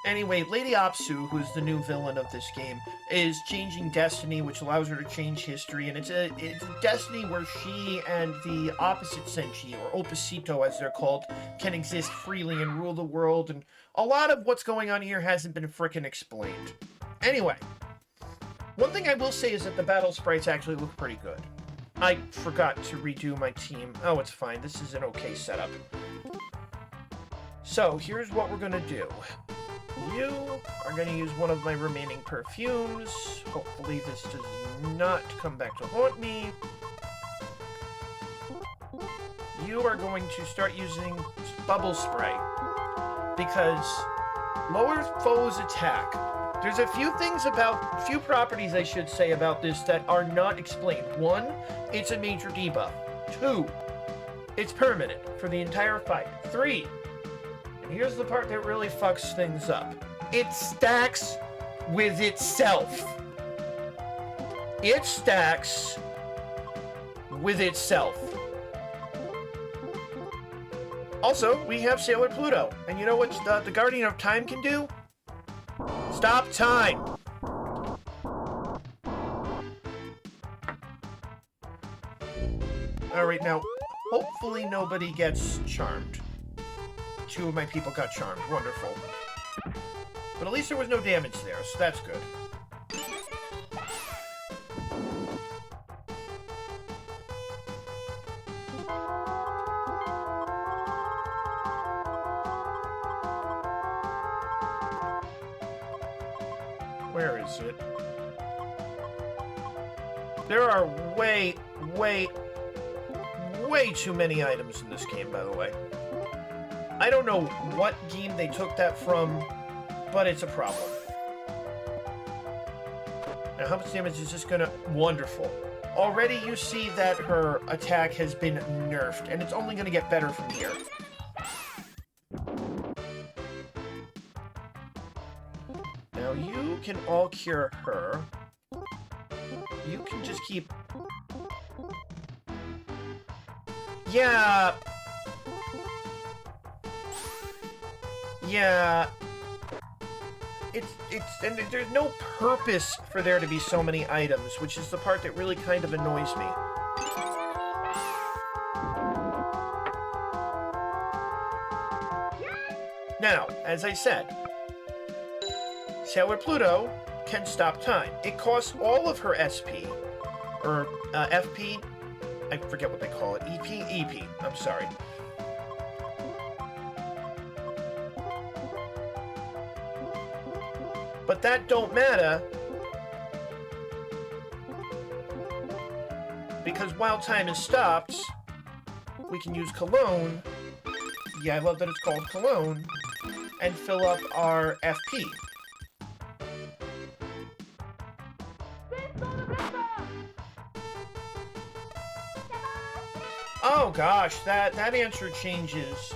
Anyway, Lady Apsu, who's the new villain of this game, is changing destiny, which allows her to change history, and it's a destiny where she and the opposite Senshi, or Opposito as they're called, can exist freely and rule the world, and a lot of what's going on here hasn't been frickin' explained. Anyway, one thing I will say is that the battle sprites actually look pretty good. I forgot to redo my team. Oh, it's fine. This is an okay setup. So, here's what we're gonna do. You are going to use one of my remaining perfumes. Hopefully this does not come back to haunt me. You are going to start using bubble spray, because lower foes attack. There's a few properties I should say about this that are not explained. One, it's a major debuff. Two, it's permanent for the entire fight. Three, here's the part that really fucks things up. It stacks with itself. It stacks with itself. Also, we have Sailor Pluto. And you know what the Guardian of Time can do? Stop time! Alright, now, hopefully nobody gets charmed. 2 of my people got charmed. Wonderful. But at least there was no damage there, so that's good. Where is it? There are way too many items in this game, by the way. I don't know what game they took that from, but it's a problem. Now, how much damage is this gonna... Wonderful. Already you see that her attack has been nerfed, and it's only gonna get better from here. Now, you can all cure her. You can just keep... Yeah... Yeah, and there's no purpose for there to be so many items, which is the part that really kind of annoys me. Now, as I said, Sailor Pluto can stop time. It costs all of her SP, or FP, I forget what they call it, EP, I'm sorry. But that don't matter, because while time is stopped, we can use cologne. Yeah, I love that it's called cologne. And fill up our FP. Oh gosh, that answer changes.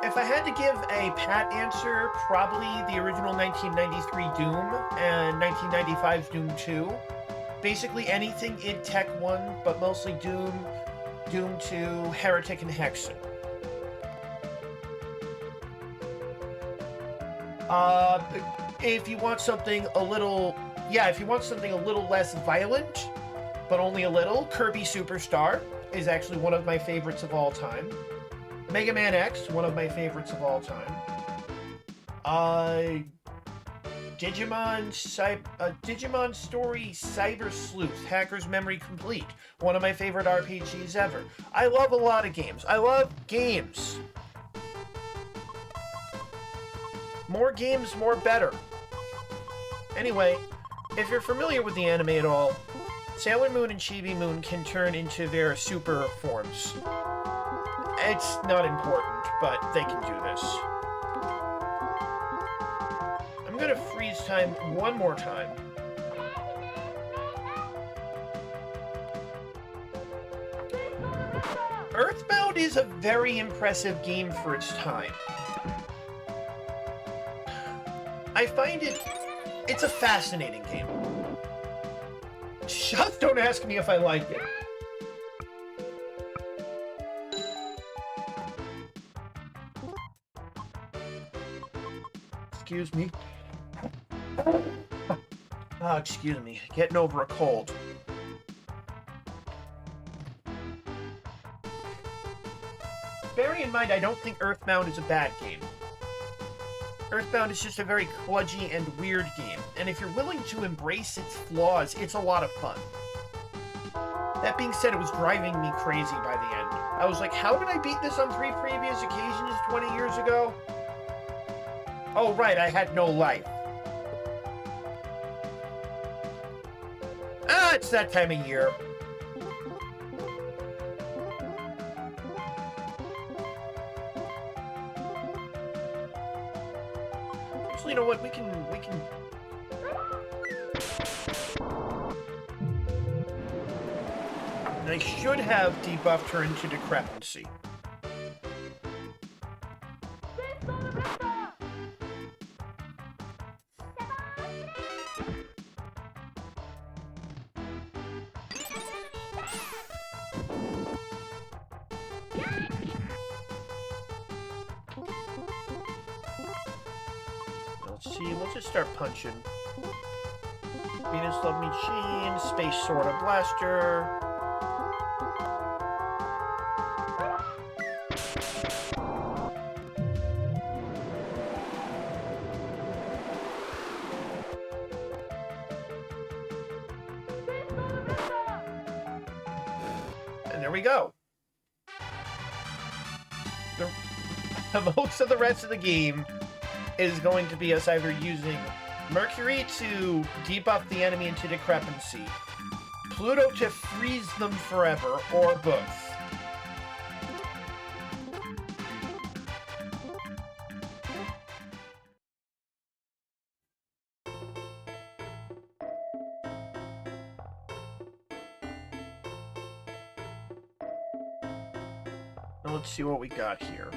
If I had to give a pat answer, probably the original 1993 Doom and 1995's Doom 2. Basically anything id Tech 1, but mostly Doom, Doom 2, Heretic, and Hexen. If you want something a little... Yeah, if you want something a little less violent, but only a little, Kirby Superstar is actually one of my favorites of all time. Mega Man X, one of my favorites of all time. Digimon Story Cyber Sleuth, Hacker's Memory Complete, one of my favorite RPGs ever. I love a lot of games. I love games. More games, more better. Anyway, if you're familiar with the anime at all, Sailor Moon and Chibi Moon can turn into their super forms. It's not important, but they can do this. I'm gonna freeze time one more time. Earthbound is a very impressive game for its time. I find it's a fascinating game. Just don't ask me if I like it. Excuse me. Oh, excuse me. Getting over a cold. Bearing in mind, I don't think Earthbound is a bad game. Earthbound is just a very kludgy and weird game, and if you're willing to embrace its flaws, it's a lot of fun. That being said, it was driving me crazy by the end. I was like, how did I beat this on 3 previous occasions 20 years ago? Oh, right, I had no life. Ah, it's that time of year. Actually, you know what? We can... I should have debuffed her into decrepency. Let's see, we'll just start punching. Venus Love Machine, Space Sword of Blaster. And there we go. Most of the rest of the game is going to be us either using Mercury to debuff the enemy into decrepency, Pluto to freeze them forever, or both. Now let's see what we got here.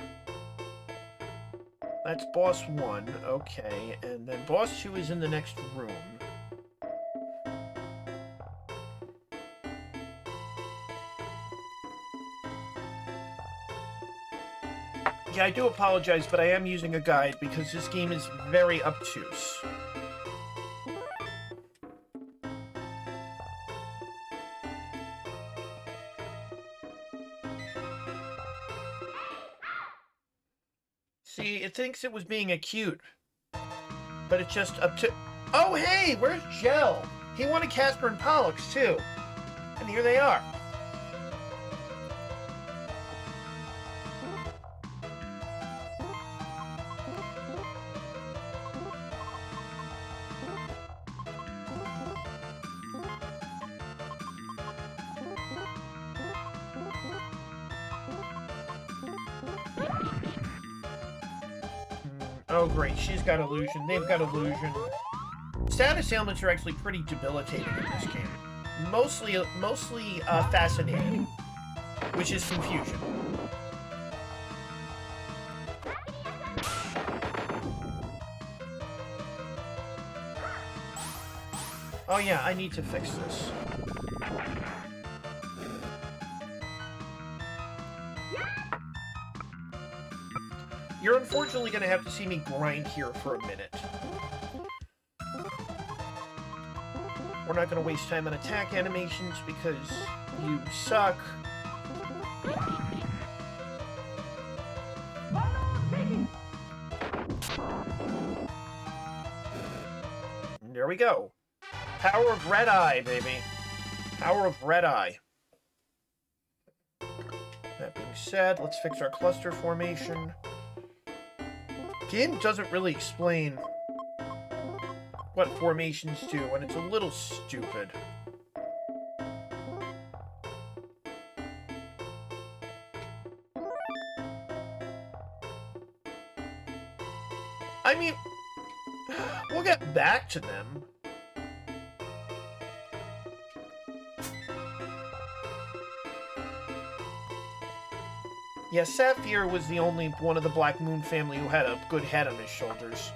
That's boss 1, okay, and then boss 2 is in the next room. Yeah, I do apologize, but I am using a guide because this game is very obtuse. See, it thinks it was being a cute, but it's just up to... Oh, hey, where's Gel? He wanted Casper and Pollux, too. And here they are. Oh, great. She's got illusion. They've got illusion. Status ailments are actually pretty debilitating in this game. Mostly fascinating, which is confusion. Oh yeah, I need to fix this. You're unfortunately going to have to see me grind here for a minute. We're not going to waste time on attack animations because you suck. There we go. Power of Red Eye, baby. Power of Red Eye. That being said, let's fix our cluster formation. Game doesn't really explain what formations do, and it's a little stupid. I mean, we'll get back to them. Yeah, Sapphire was the only one of the Black Moon family who had a good head on his shoulders.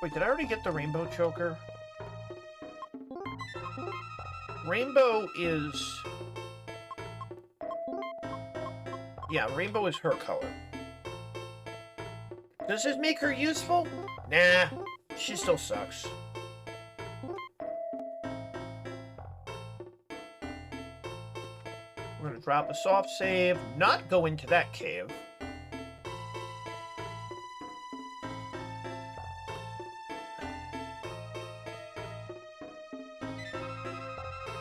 Wait, did I already get the Rainbow Choker? Rainbow is... Yeah, Rainbow is her color. Does this make her useful? Nah, she still sucks. We're gonna drop a soft save, not go into that cave.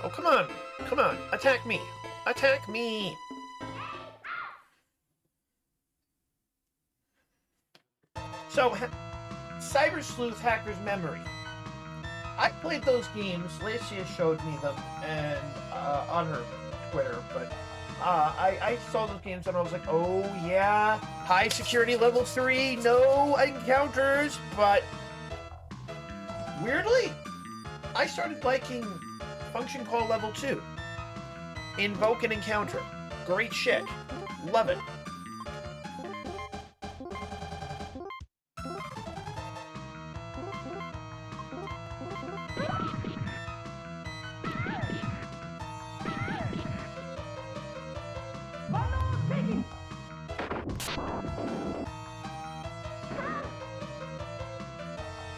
Oh, come on! Come on! Attack me! Attack me! So, Cyber Sleuth Hacker's Memory. I played those games. Lacia showed me them and on her Twitter, but I saw those games and I was like, oh yeah, high security level 3, no encounters, but weirdly, I started liking Function Call level 2. Invoke an encounter. Great shit. Love it.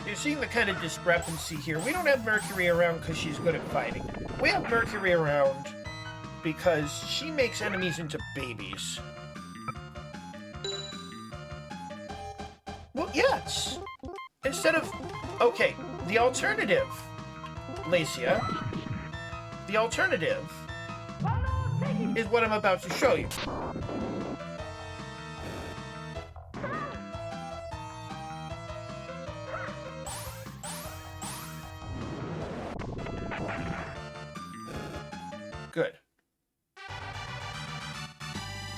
You're seeing the kind of discrepancy here. We don't have Mercury around because she's good at fighting. We have Mercury around because she makes enemies into babies. Well, yes. Instead of... Okay, the alternative, Lacia, the alternative is what I'm about to show you. Good.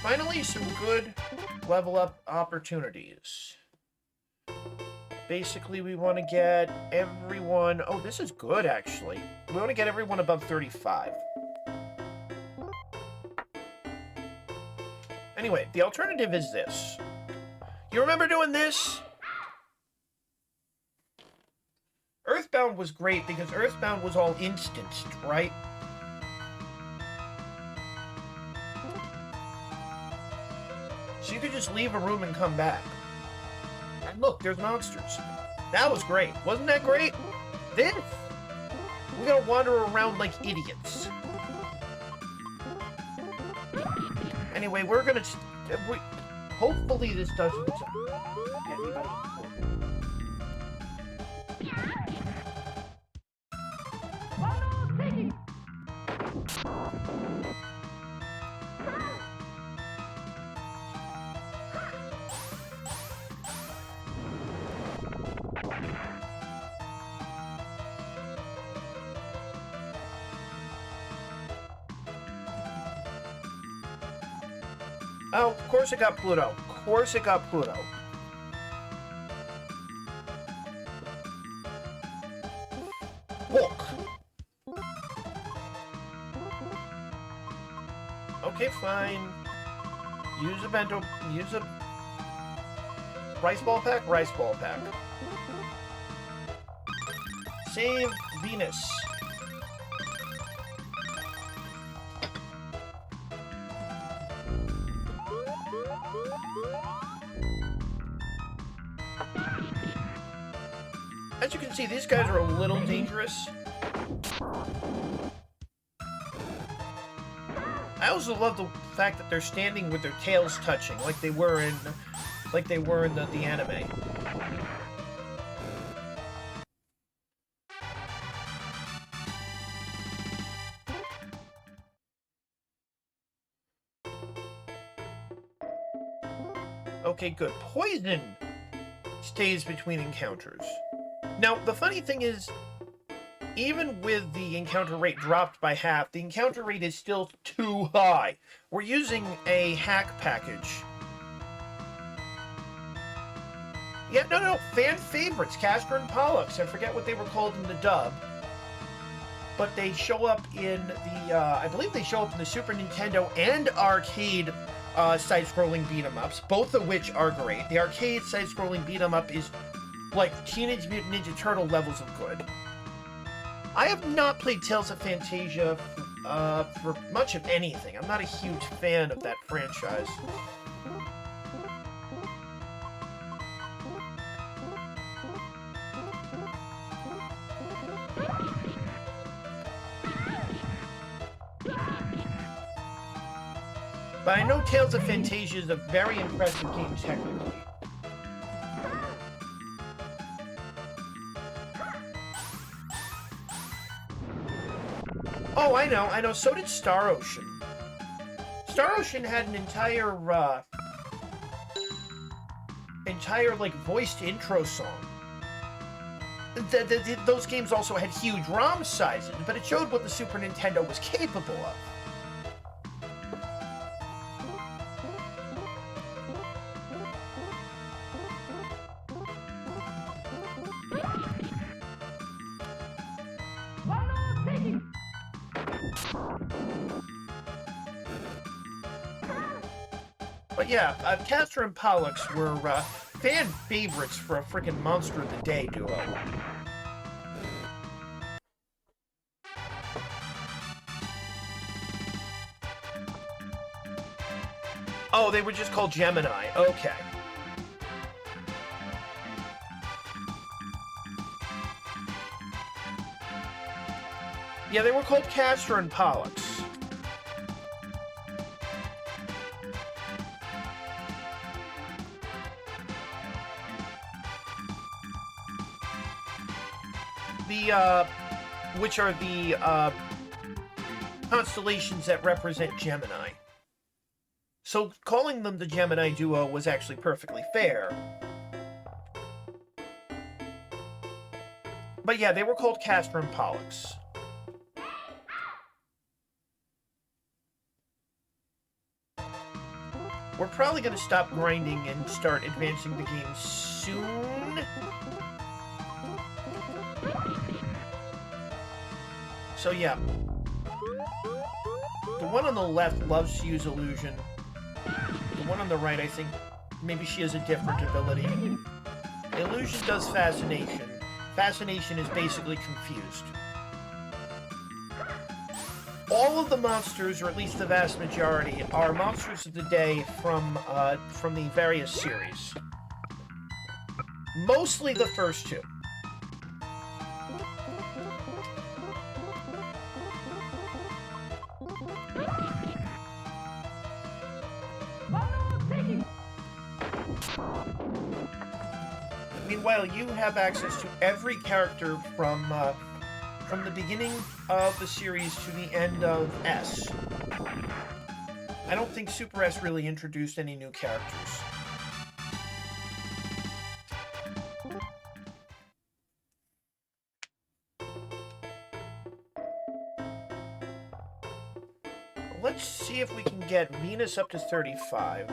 Finally, some good level up opportunities. Basically, we want to get everyone... Oh, this is good, actually. We want to get everyone above 35. Anyway, the alternative is this. You remember doing this? Earthbound was great because Earthbound was all instanced, right? So you could just leave a room and come back. And look, there's monsters. That was great. Wasn't that great? This, we gotta wander around like idiots. Anyway, we're gonna... hopefully this doesn't... Oh, of course it got Pluto. Of course it got Pluto. Book. Okay, fine. Use a bento. Use a rice ball pack. Rice ball pack. Save Venus. As you can see, these guys are a little dangerous. I also love the fact that they're standing with their tails touching, like they were in the anime. Okay, good. Poison stays between encounters. Now, the funny thing is, even with the encounter rate dropped by half, the encounter rate is still too high. We're using a hack package. Yeah, no, fan favorites, Castor and Pollux. I forget what they were called in the dub. But they show up in the, I believe they show up in the Super Nintendo and arcade side-scrolling beat-em-ups, both of which are great. The arcade side-scrolling beat-em-up is like Teenage Mutant Ninja Turtle levels of good. I have not played Tales of Phantasia for much of anything. I'm not a huge fan of that franchise. But I know Tales of Phantasia is a very impressive game technically. Oh, I know. So did Star Ocean. Star Ocean had an entire like voiced intro song. Those games also had huge ROM sizes, but it showed what the Super Nintendo was capable of. But yeah, Castor and Pollux were fan favorites for a freaking Monster of the Day duo. Oh, they were just called Gemini. Okay. Yeah, they were called Castor and Pollux. Which are the constellations that represent Gemini. So calling them the Gemini duo was actually perfectly fair. But yeah, they were called Castor and Pollux. We're probably going to stop grinding and start advancing the game soon. So yeah, the one on the left loves to use illusion. The one on the right, I think, maybe she has a different ability. Illusion does fascination. Fascination is basically confused. All of the monsters, or at least the vast majority, are monsters of the day from the various series. Mostly the first two. Meanwhile, you have access to every character from the beginning of the series to the end of S. I don't think Super S really introduced any new characters. let's see if we can get Venus up to 35.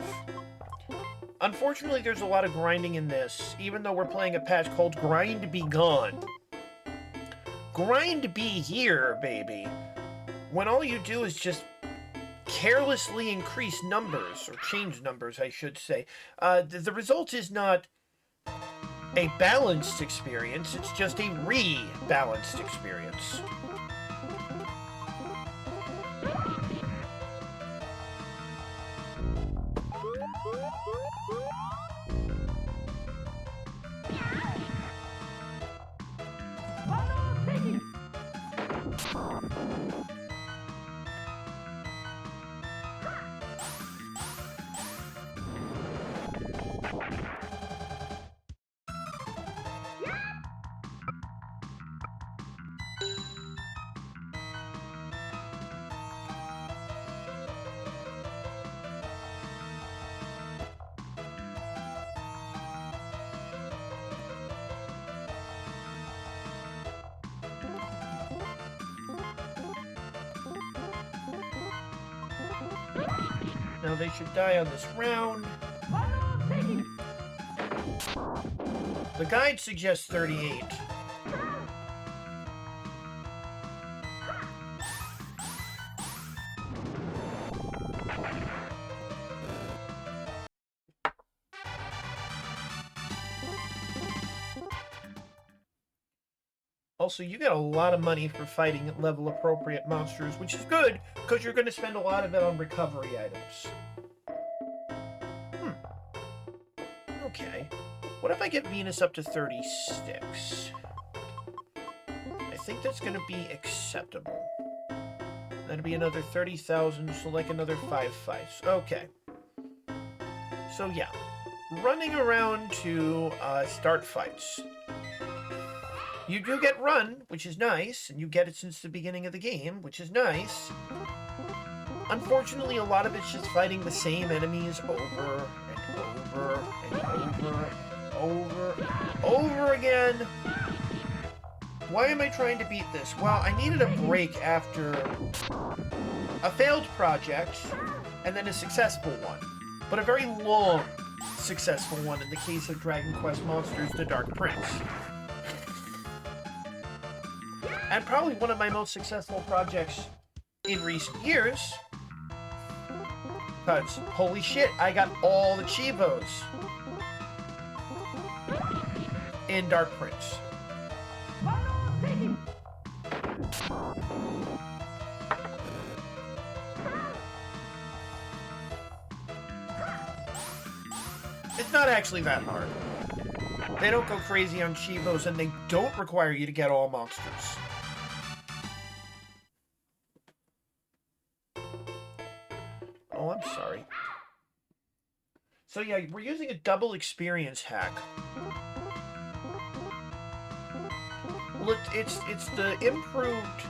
Unfortunately, there's a lot of grinding in this, even though we're playing a patch called Grind Be Gone. Grind be here, baby. When all you do is just carelessly increase numbers, or change numbers, I should say. The result is not a balanced experience, it's just a rebalanced experience. Now they should die on this round. The guide suggests 38. Also, you get a lot of money for fighting level-appropriate monsters, which is good, because you're going to spend a lot of it on recovery items. Okay. What if I get Venus up to 36? I think that's going to be acceptable. That'll be another 30,000, so like another 5 fights. Okay. So yeah. Running around to start fights. You do get run, which is nice, and you get it since the beginning of the game, which is nice. Unfortunately, a lot of it's just fighting the same enemies over and over and over again. Why am I trying to beat this? Well, I needed a break after a failed project and then a successful one, but a very long successful one in the case of Dragon Quest Monsters: The Dark Prince. And probably one of my most successful projects in recent years. Because, holy shit, I got all the Chivos in Dark Prince. It's not actually that hard. They don't go crazy on Chivos, and they don't require you to get all monsters. Oh, I'm sorry. So yeah, we're using a double experience hack. Well, it's the improved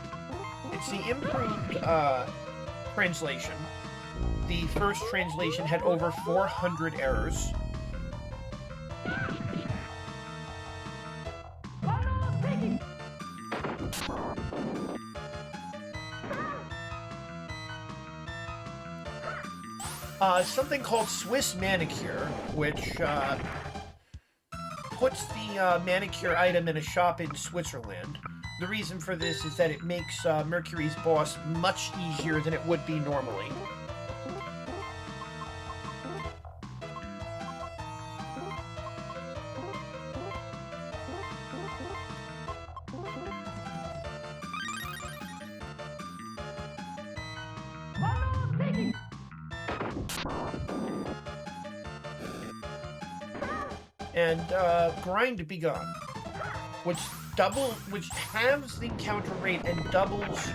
translation. The first translation had over 400 errors. Something called Swiss Manicure, which puts the manicure item in a shop in Switzerland. The reason for this is that it makes Mercury's boss much easier than it would be normally. And Grind Be Gone, which halves the encounter rate and doubles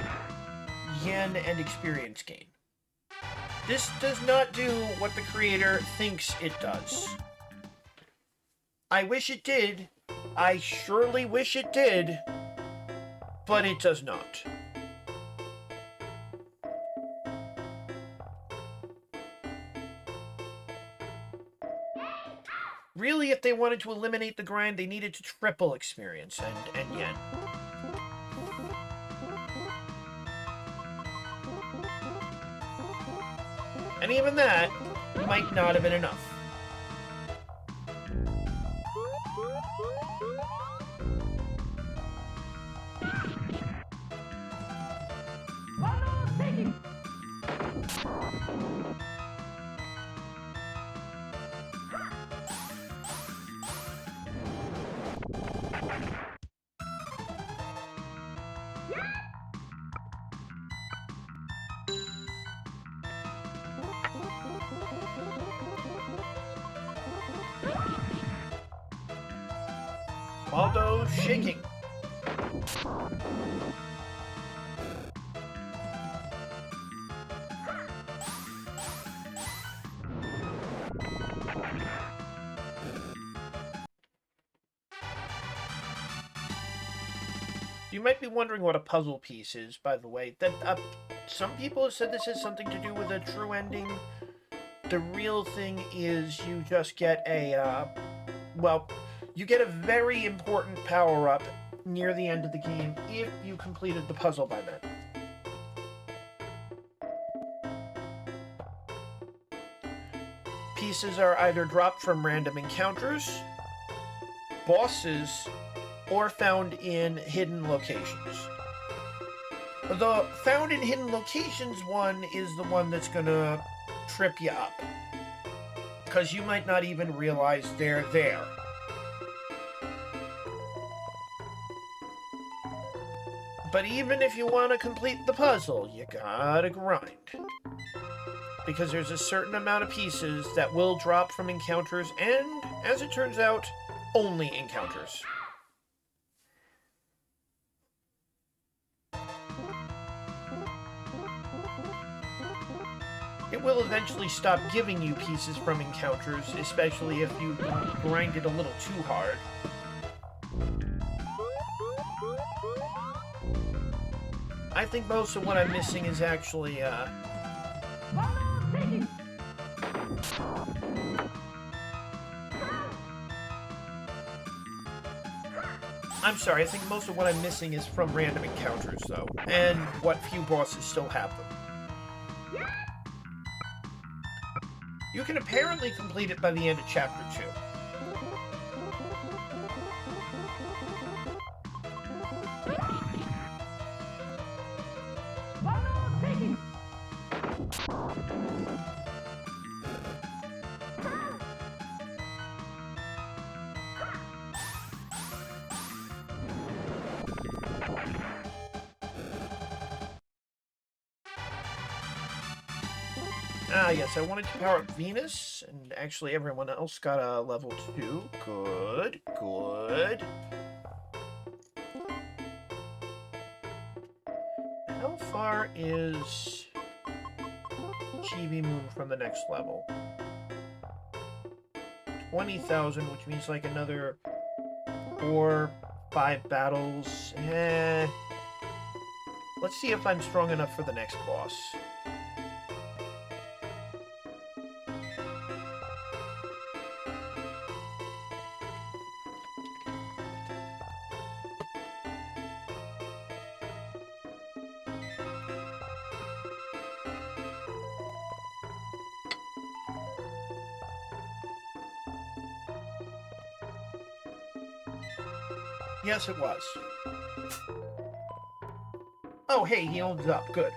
yen and experience gain. This does not do what the creator thinks it does. I wish it did. I surely wish it did, but it does not. Really, if they wanted to eliminate the grind, they needed to triple experience and yen. And even that might not have been enough. Waldo shaking. You might be wondering what a puzzle piece is, by the way. That some people have said this has something to do with a true ending. The real thing is you just get a, well, you get a very important power-up near the end of the game if you completed the puzzle by then. Pieces are either dropped from random encounters, bosses, or found in hidden locations. The found in hidden locations one is the one that's gonna trip you up, because you might not even realize they're there. But even if you want to complete the puzzle, you gotta grind. Because there's a certain amount of pieces that will drop from encounters, and, as it turns out, only encounters. It will eventually stop giving you pieces from encounters, especially if you grind it a little too hard. I think most of what I'm missing is actually, I'm sorry, I think most of what I'm missing is from random encounters, though, and what few bosses still have them. You can apparently complete it by the end of Chapter 2. Ah, yes, I wanted to power up Venus, and actually everyone else got a level 2. Good, good. How far is Chibi Moon from the next level? 20,000, which means like another 4, 5 battles. Let's see if I'm strong enough for the next boss. Yes, it was. Oh, hey, he owned it up. Good.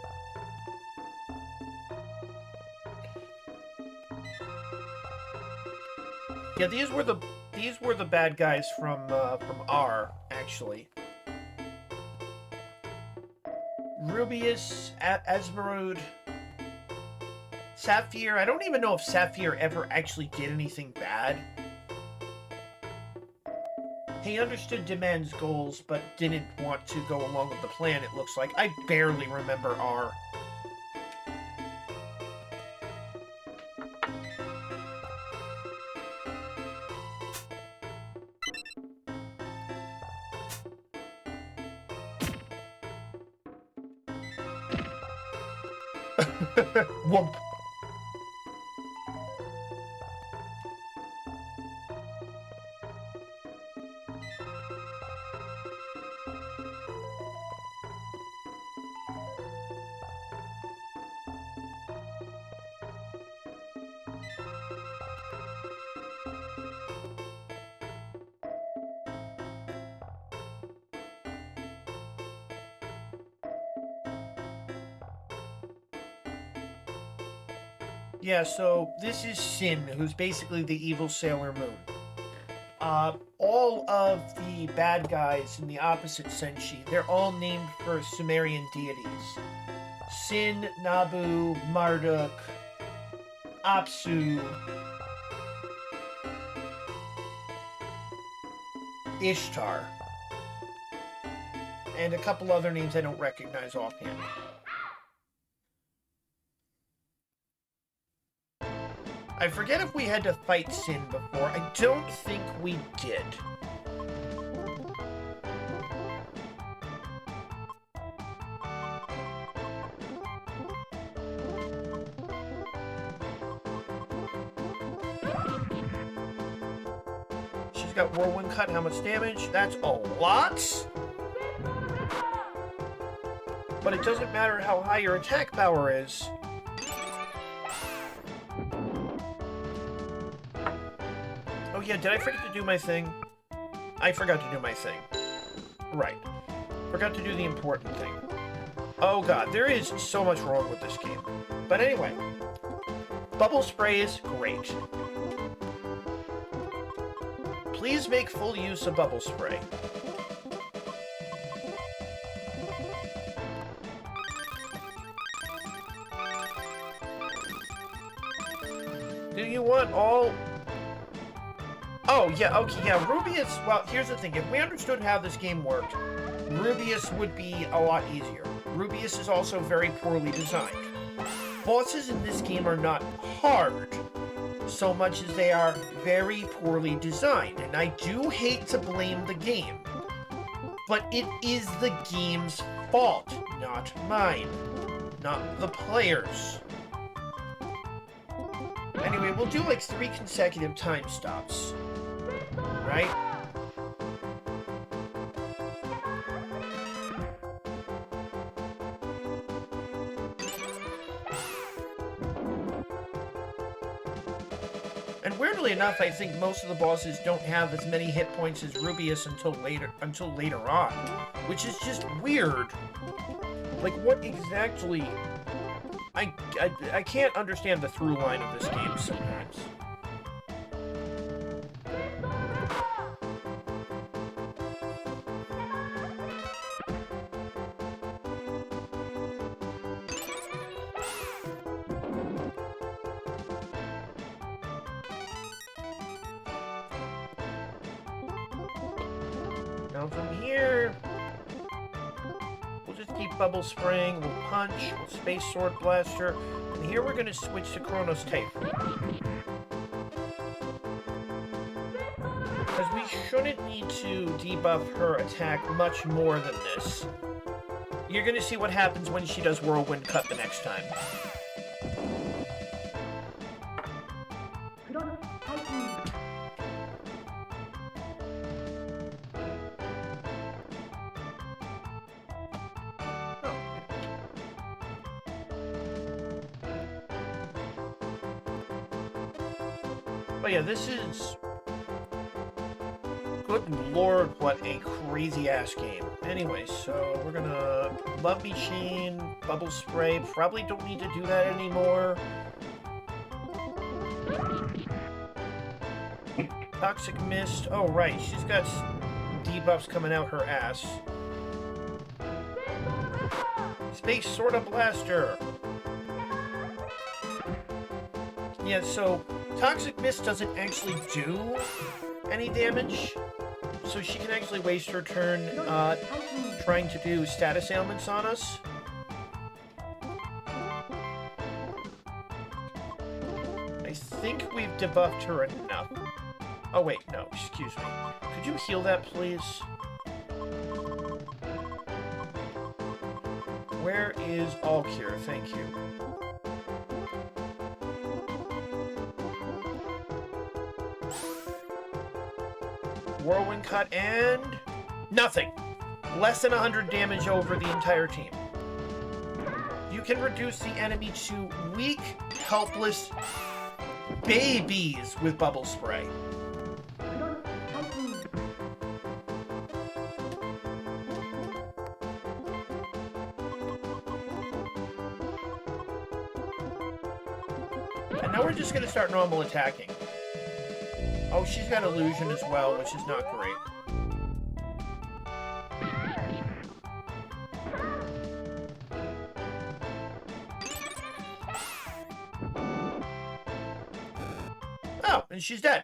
Yeah, these were the bad guys from R, actually. Rubius, Esmeralda, Sapphire. I don't even know if Sapphire ever actually did anything bad. He understood Demand's goals, but didn't want to go along with the plan, it looks like. I barely remember R. Whoop. Yeah, so this is Sin, who's basically the evil Sailor Moon. All of the bad guys in the opposite Senshi, they're all named for Sumerian deities. Sin, Nabu, Marduk, Apsu, Ishtar, and a couple other names I don't recognize offhand. I forget if we had to fight Sin before. I don't think we did. She's got Whirlwind Cut. How much damage? That's a lot. But it doesn't matter how high your attack power is. Oh yeah, did I forget to do my thing? I forgot to do my thing. Right. Forgot to do the important thing. Oh god, there is so much wrong with this game. But anyway, Bubble Spray is great. Please make full use of Bubble Spray. Do you want all... Oh, yeah, okay, yeah, Rubius... Well, here's the thing. If we understood how this game worked, Rubius would be a lot easier. Rubius is also very poorly designed. Bosses in this game are not hard, so much as they are very poorly designed. And I do hate to blame the game, but it is the game's fault, not mine. Not the players. Anyway, we'll do like 3 consecutive time stops. Right? And weirdly enough, I think most of the bosses don't have as many hit points as Rubius until later on, which is just weird. Like, what exactly... I can't understand the through line of this game sometimes. Now from here, we'll just keep Bubble Spraying, we'll punch, we'll Space Sword Blaster, and here we're going to switch to Chronos Tape. Because we shouldn't need to debuff her attack much more than this. You're going to see what happens when she does Whirlwind Cut the next time. But yeah, this is... Good lord, what a crazy-ass game. Anyway, so we're gonna... Love Me Chain, Bubble Spray. Probably don't need to do that anymore. Toxic Mist. Oh, right. She's got debuffs coming out her ass. Space Sword of Blaster. Yeah, so... Toxic Mist doesn't actually do any damage, so she can actually waste her turn trying to do status ailments on us. I think we've debuffed her enough. Oh wait, no, excuse me. Could you heal that, please? Where is All Cure? Thank you. Whirlwind Cut, and... nothing! Less than 100 damage over the entire team. You can reduce the enemy to weak, helpless babies with Bubble Spray. And now we're just going to start normal attacking. Oh, she's got illusion as well, which is not great. Oh, and she's dead.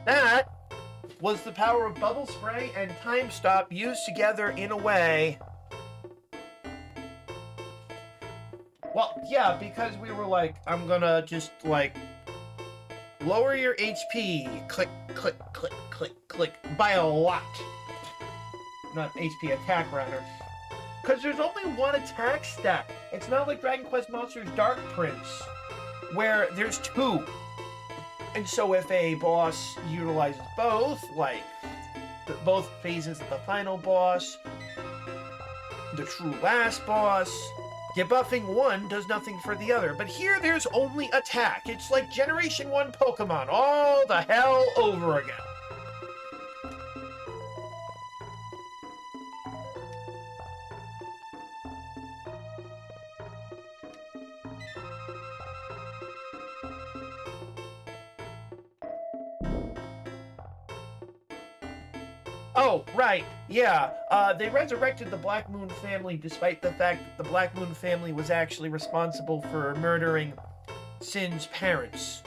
That was the power of Bubble Spray and Time Stop used together in a way. Well, yeah, because we were like, I'm gonna just, like, lower your HP. Click, click, click, click, click. By a lot. Not HP attack, rather. Because there's only one attack stack. It's not like Dragon Quest Monsters Dark Prince, where there's two. And so if a boss utilizes both, like both phases of the final boss, the true last boss, debuffing one does nothing for the other. But here there's only attack. It's like Generation 1 Pokemon all the hell over again. Oh, right, yeah. They resurrected the Black Moon family despite the fact that the Black Moon family was actually responsible for murdering Sin's parents.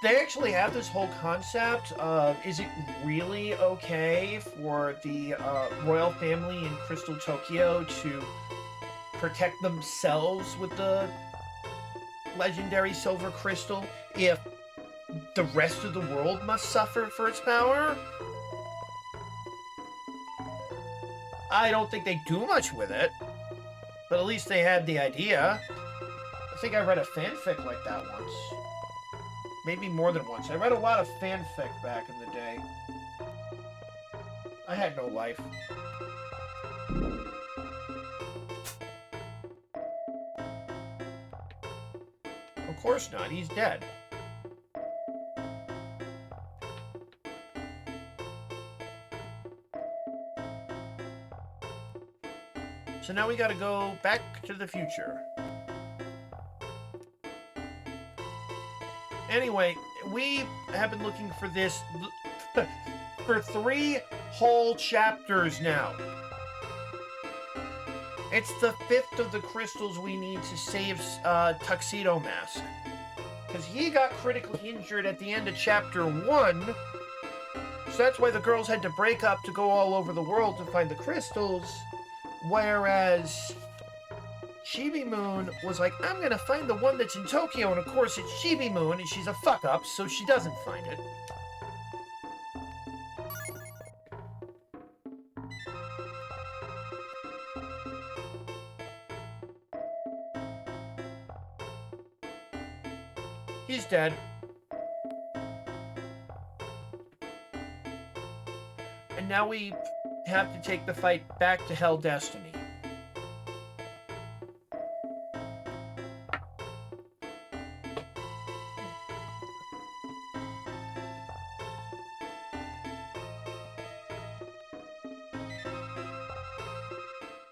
They actually have this whole concept of, is it really okay for the royal family in Crystal Tokyo to protect themselves with the legendary silver crystal if the rest of the world must suffer for its power? I don't think they do much with it, but at least they had the idea. I think I read a fanfic like that once. Maybe more than once. I read a lot of fanfic back in the day. I had no life. Of course not, he's dead. So now we gotta go back to the future. Anyway, we have been looking for this for 3 whole chapters now. It's the 5th of the crystals we need to save Tuxedo Mask. Because he got critically injured at the end of chapter 1. So that's why the girls had to break up to go all over the world to find the crystals. Whereas Chibi Moon was like, I'm gonna find the one that's in Tokyo, and of course it's Chibi Moon, and she's a fuck-up, so she doesn't find it. He's dead. And now we have to take the fight back to Hell Destiny.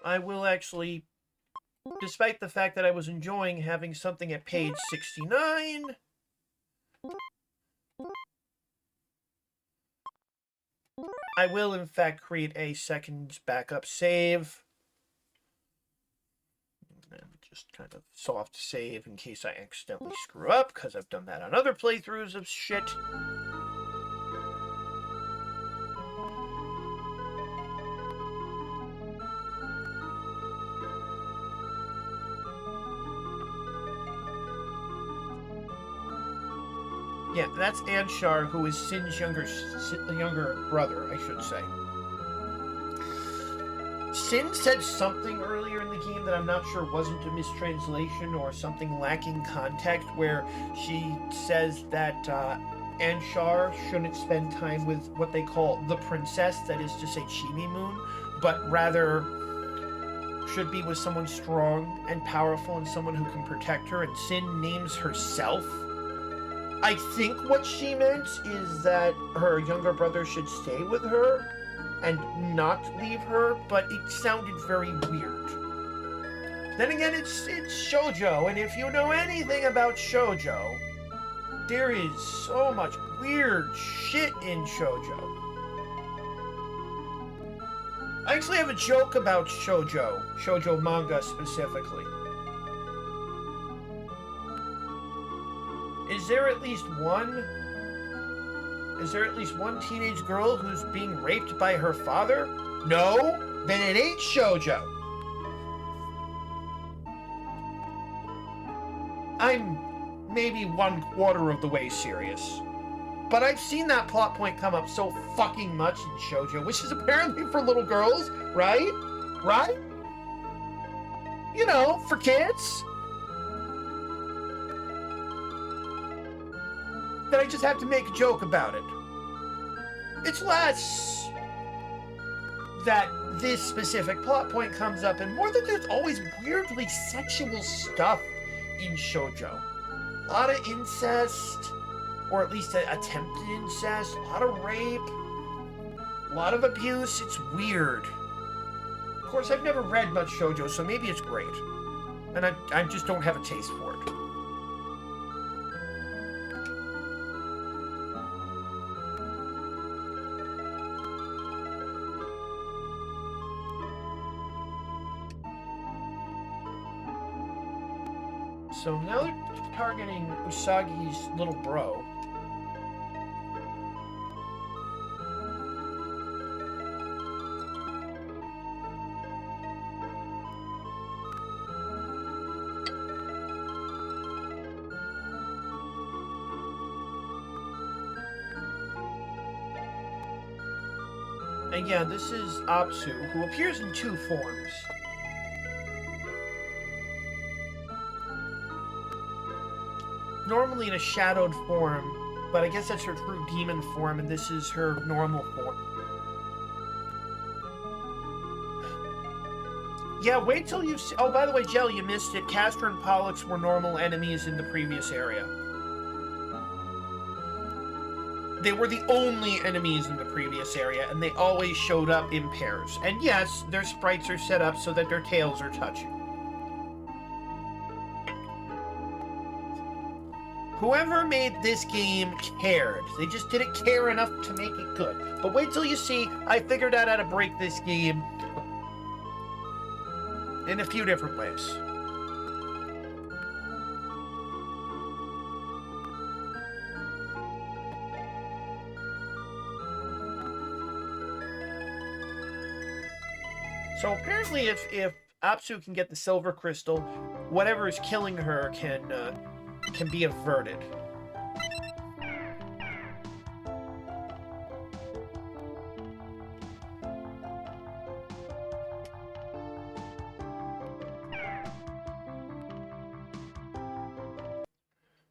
I will actually, despite the fact that I was enjoying having something at page 69, I will in fact create a second backup save. And just kind of soft save in case I accidentally screw up, because I've done that on other playthroughs of shit. Yeah, that's Anshar, who is Sin's younger brother, I should say. Sin said something earlier in the game that I'm not sure wasn't a mistranslation or something lacking context, where she says that and Char shouldn't spend time with what they call the princess, that is to say Chibi Moon, but rather should be with someone strong and powerful and someone who can protect her, and Sin names herself. I think what she meant is that her younger brother should stay with her and not leave her, but it sounded very weird. Then again, it's shoujo, and if you know anything about shoujo, there is so much weird shit in shoujo. I actually have a joke about shoujo manga specifically. Is there at least one teenage girl who's being raped by her father? No? Then it ain't shoujo. I'm maybe 1/4 of the way serious. But I've seen that plot point come up so fucking much in shoujo, which is apparently for little girls, right? Right? You know, for kids. That I just have to make a joke about it. It's less that this specific plot point comes up, and more that there's always weirdly sexual stuff in shoujo. A lot of incest, or at least attempted incest, a lot of rape, a lot of abuse. It's weird. Of course, I've never read much shoujo, so maybe it's great. And I just don't have a taste for it. So now they're targeting Usagi's little bro. And yeah, this is Apsu, who appears in 2 forms. Normally in a shadowed form, but I guess that's her true demon form, and this is her normal form. Yeah, wait till you see... Oh, by the way, Jell, you missed it. Castor and Pollux were normal enemies in the previous area. They were the only enemies in the previous area, and they always showed up in pairs. And yes, their sprites are set up so that their tails are touching. Whoever made this game cared. They just didn't care enough to make it good. But wait till you see, I figured out how to break this game in a few different ways. So apparently if Apsu can get the silver crystal, whatever is killing her can be averted.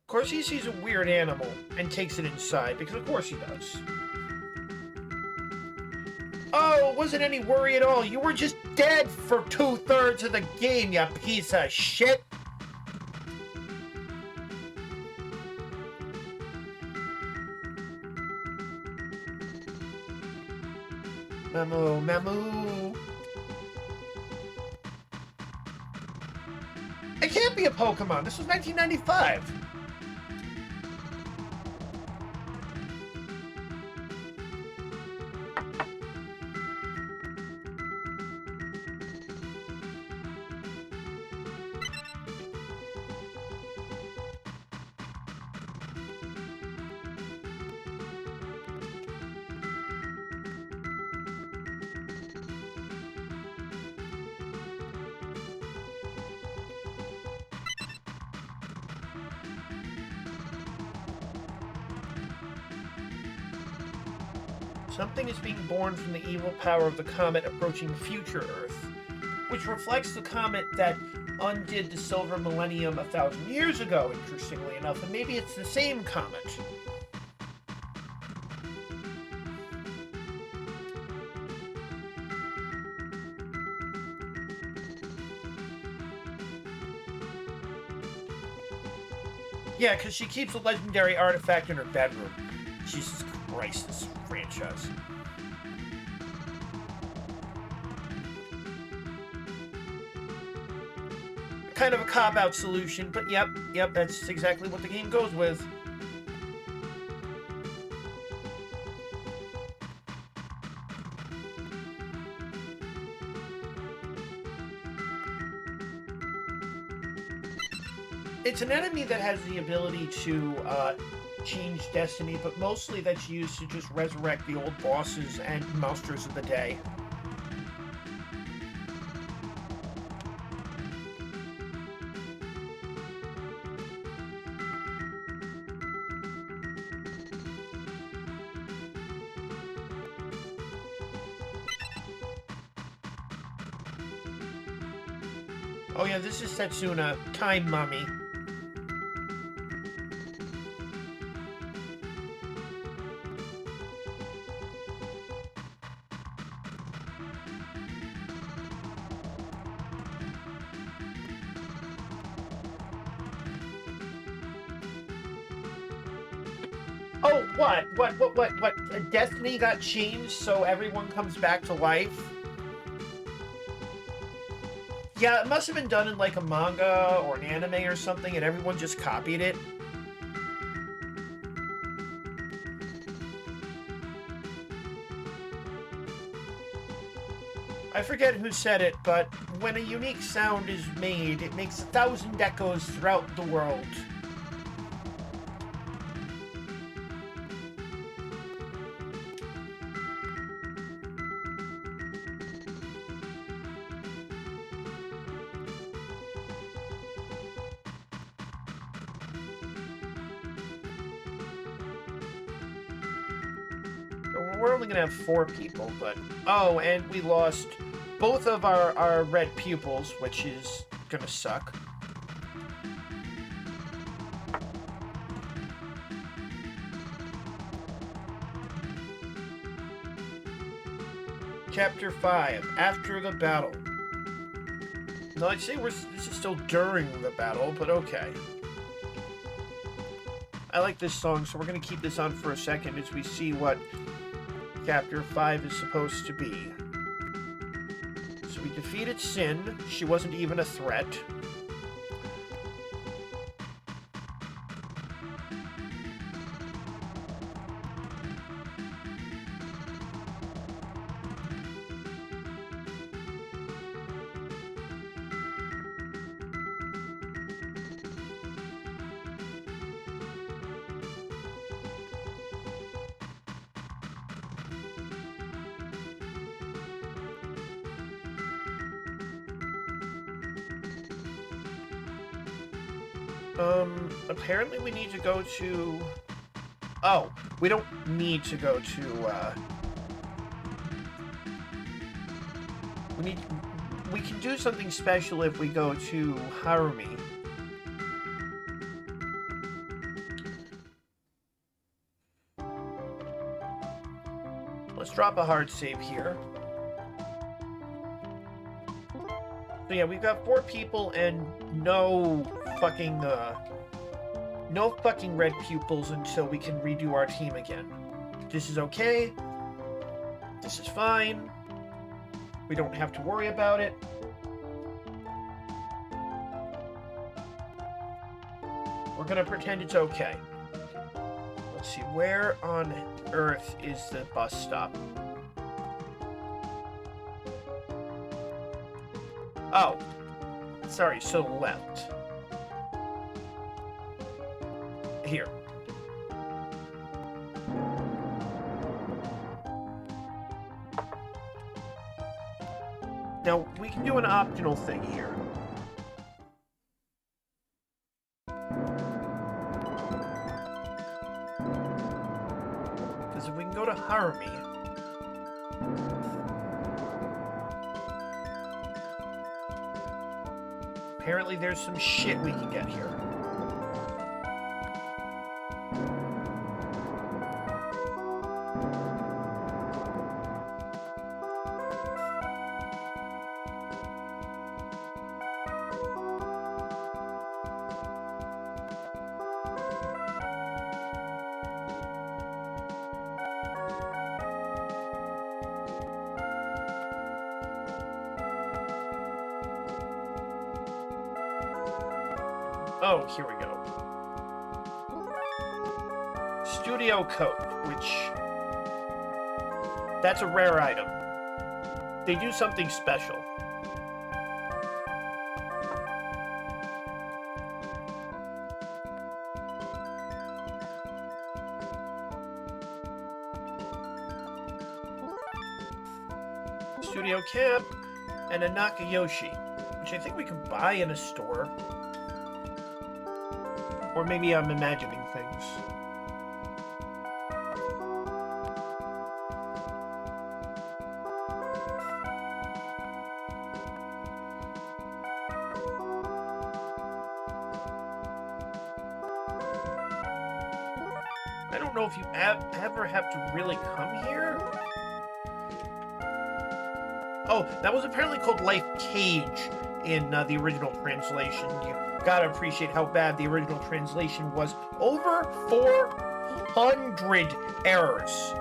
Of course he sees a weird animal and takes it inside, because of course he does. Oh, it wasn't any worry at all. You were just dead for 2/3 of the game, you piece of shit. Mamu. It can't be a Pokemon. This was 1995. Something is being born from the evil power of the comet approaching future Earth, which reflects the comet that undid the Silver Millennium 1,000 years ago, interestingly enough, and maybe it's the same comet. Yeah, because she keeps a legendary artifact in her bedroom. Jesus Christ, this franchise. Kind of a cop-out solution, but yep, that's exactly what the game goes with. It's an enemy that has the ability to change destiny, but mostly that's used to just resurrect the old bosses and monsters of the day. Oh yeah, this is Setsuna, Time Mummy. Oh, what? What? Destiny got changed so everyone comes back to life? Yeah, it must have been done in like a manga or an anime or something, and everyone just copied it. I forget who said it, but when a unique sound is made, it makes 1,000 echoes throughout the world. We're only gonna have 4 people, but... Oh, and we lost both of our red pupils, which is gonna suck. Chapter 5, After the Battle. No, I'd say this is still during the battle, but okay. I like this song, so we're gonna keep this on for a second as we see what Chapter 5 is supposed to be. So we defeated Sin. She wasn't even a threat. Apparently we need to go to... Oh, we don't need to go to, We can do something special if we go to Harumi. Let's drop a hard save here. So yeah, we've got 4 people and no fucking red pupils until we can redo our team again. This is okay. This is fine. We don't have to worry about it. We're gonna pretend it's okay. Let's see, where on Earth is the bus stop? Oh. Sorry, so left. Here. Now, we can do an optional thing here. Because if we can go to Harumi... Apparently there's some shit we can get here. Oh, here we go. Studio coat, which... That's a rare item. They do something special. Studio cap and a Nakayoshi, which I think we can buy in a store. Or maybe I'm imagining things. I don't know if you ever have to really come here. Oh, that was apparently called Life Cage in the original translation. You gotta appreciate how bad the original translation was. Over 400 errors.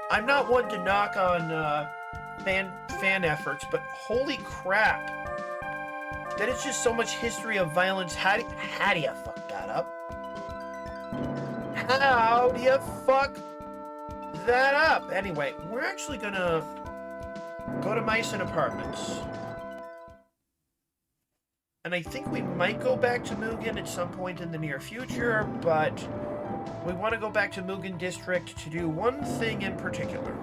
I'm not one to knock on fan efforts, but holy crap. That is just so much history of violence. How do you fuck that up? How do you fuck that up? Anyway, we're actually gonna go to Meissen Apartments. And I think we might go back to Mugen at some point in the near future, but we want to go back to Mugen District to do one thing in particular.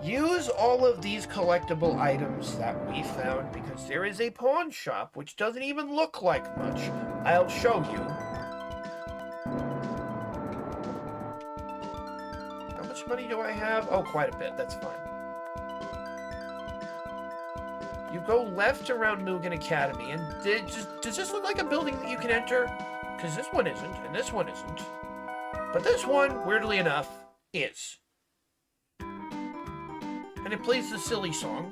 Use all of these collectible items that we found, because there is a pawn shop which doesn't even look like much. I'll show you. How much money do I have? Oh, quite a bit. That's fine. You go left around Mugen Academy, and does this look like a building that you can enter? Because this one isn't, and this one isn't. But this one, weirdly enough, is. And it plays the silly song.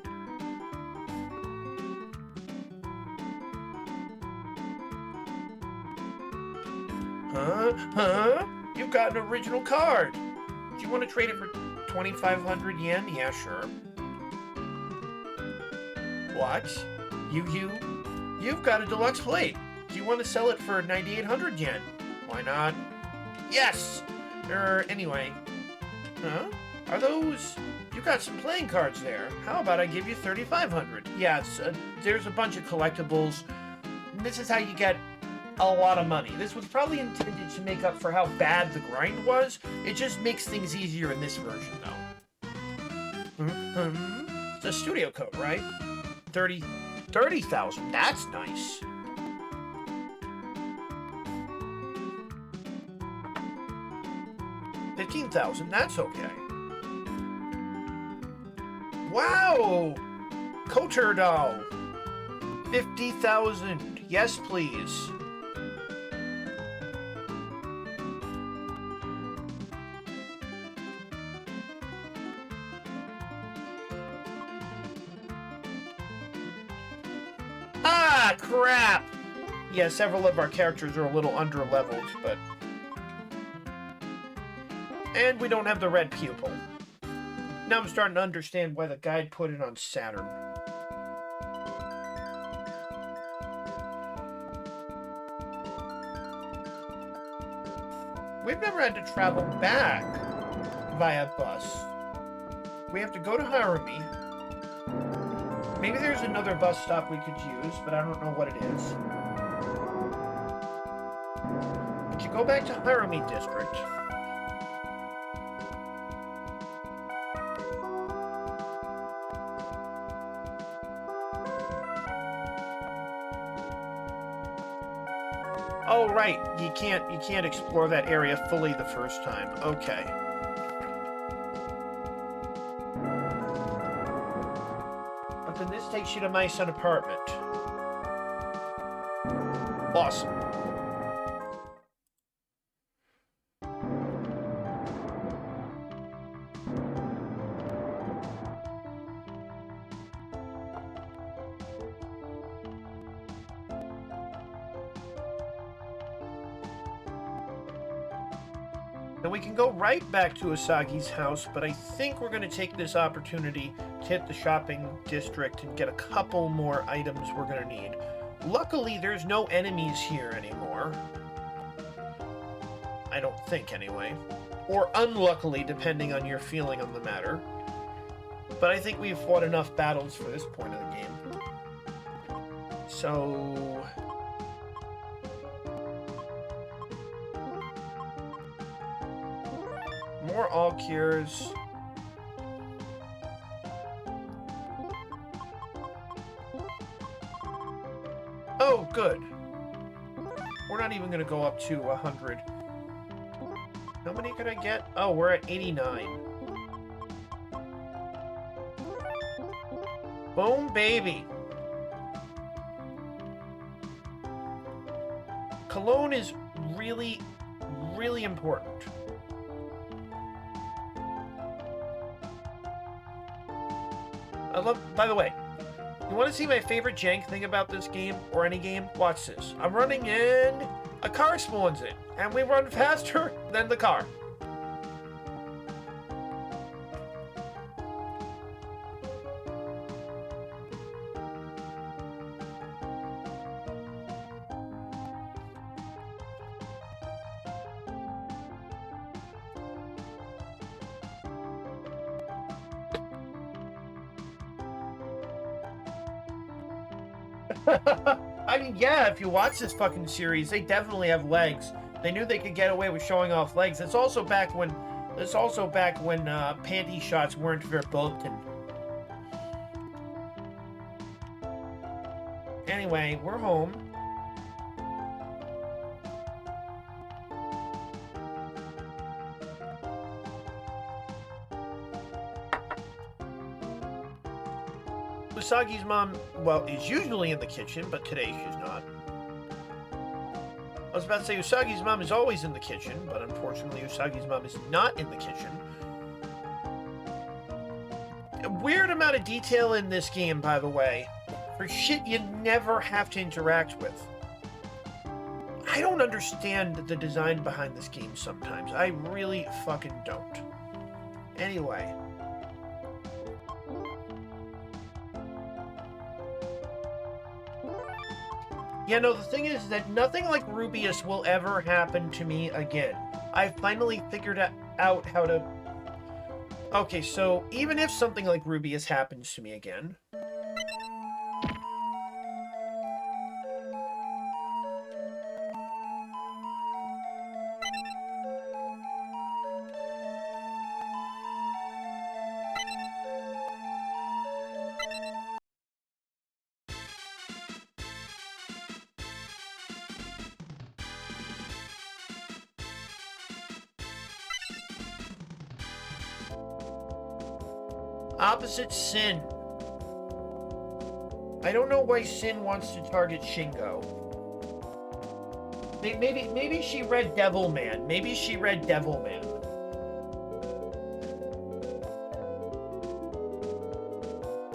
Huh? You've got an original card. Do you want to trade it for 2,500 yen? Yeah, sure. What? You've got a deluxe plate. Do you want to sell it for 9,800 yen? Why not? Yes! Anyway. Huh? Are those... You got some playing cards there. How about I give you 3,500? Yes, there's a bunch of collectibles. This is how you get a lot of money. This was probably intended to make up for how bad the grind was. It just makes things easier in this version, though. It's a studio code, right? 30,000. That's nice. $15,000. That's okay. Wow! Koter doll. 50,000. Yes, please. Ah, crap! Yeah, several of our characters are a little under-leveled, but... And we don't have the red pupil. Now I'm starting to understand why the guide put it on Saturn. We've never had to travel back via bus. We have to go to Harumi. Maybe there's another bus stop we could use, but I don't know what it is. But you go back to Harumi District. Oh, right. You can't explore that area fully the first time. Okay. But then this takes you to my son apartment. Awesome. Now we can go right back to Usagi's house, but I think we're going to take this opportunity to hit the shopping district and get a couple more items we're going to need. Luckily, there's no enemies here anymore. I don't think, anyway. Or unluckily, depending on your feeling on the matter. But I think we've fought enough battles for this point of the game. So... more all cures. Oh, good. We're not even going to go up to 100. How many could I get? Oh, we're at 89. Boom, baby. Cologne is really, really important. I love, by the way, you want to see my favorite jank thing about this game, or any game? Watch this. I'm running in, a car spawns in, and we run faster than the car. I mean, yeah, if you watch this fucking series, they definitely have legs. They knew they could get away with showing off legs. It's also back when panty shots weren't verboten. Anyway, we're home. Usagi's mom, well, is usually in the kitchen, but today she's not. I was about to say Usagi's mom is always in the kitchen, but unfortunately Usagi's mom is not in the kitchen. A weird amount of detail in this game, by the way, for shit you never have to interact with. I don't understand the design behind this game sometimes. I really fucking don't. Anyway. Yeah, no, the thing is that nothing like Rubius will ever happen to me again. I've finally figured out how to... Okay, so even if something like Rubius happens to me again... Opposite Sin. I don't know why Sin wants to target Shingo. Maybe she read Devilman. Maybe she read Devilman.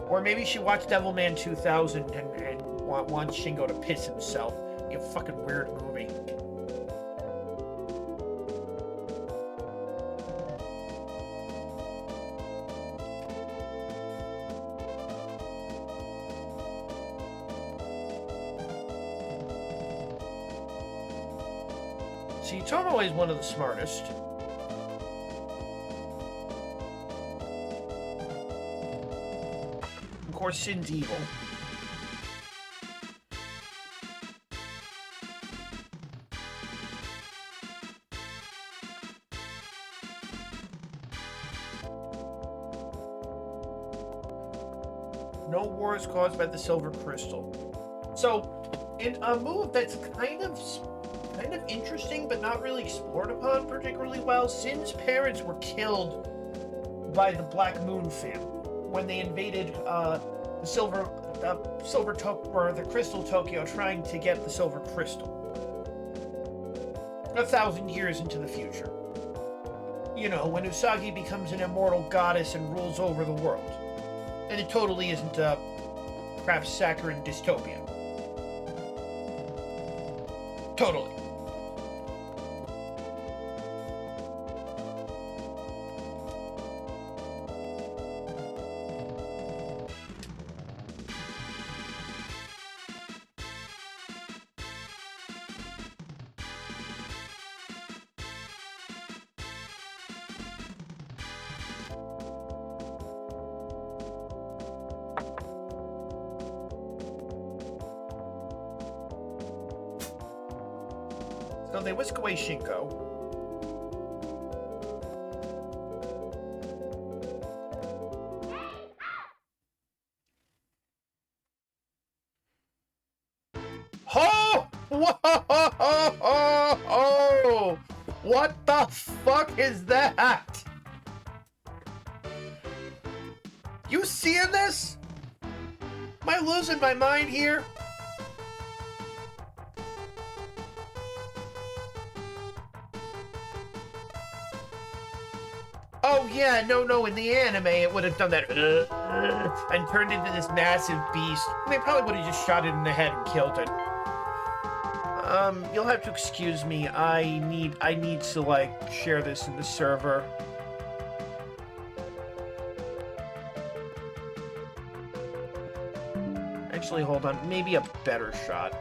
Or maybe she watched Devilman 2000 and wants Shingo to piss himself. You fucking weird movie. See, Tomo is one of the smartest. Of course, Sin's evil. No wars caused by the Silver Crystal. So, in a move that's kind of interesting, but not really explored upon particularly well, Sin's parents were killed by the Black Moon fam when they invaded the Crystal Tokyo, trying to get the Silver Crystal 1,000 years into the future. You know, when Usagi becomes an immortal goddess and rules over the world. And it totally isn't a crap saccharine dystopia. Totally. So they whisk away Shinko. Oh! Whoa! What the fuck is that? You seeing this? Am I losing my mind here? Oh yeah, no, in the anime it would have done that and turned into this massive beast. They probably would have just shot it in the head and killed it. You'll have to excuse me. I need to, like, share this in the server. Actually, hold on. Maybe a better shot.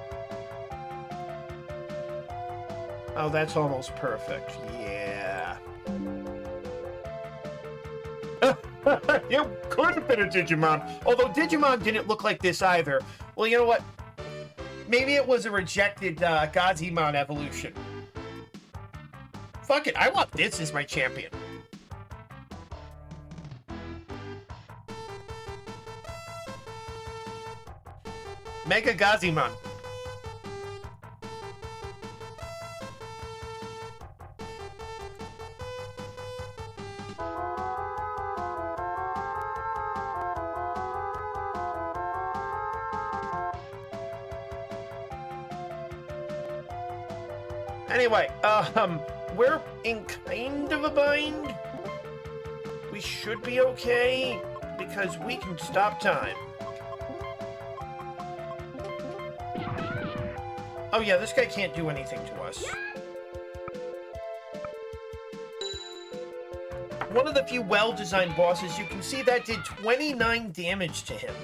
Oh, that's almost perfect. Yeah. You could have been a Digimon. Although Digimon didn't look like this either. Well, you know what? Maybe it was a rejected Gazimon evolution. Fuck it, I want this as my champion. Mega Gazimon. Anyway, we're in kind of a bind. We should be okay, because we can stop time. Oh yeah, this guy can't do anything to us. One of the few well-designed bosses, you can see that did 29 damage to him.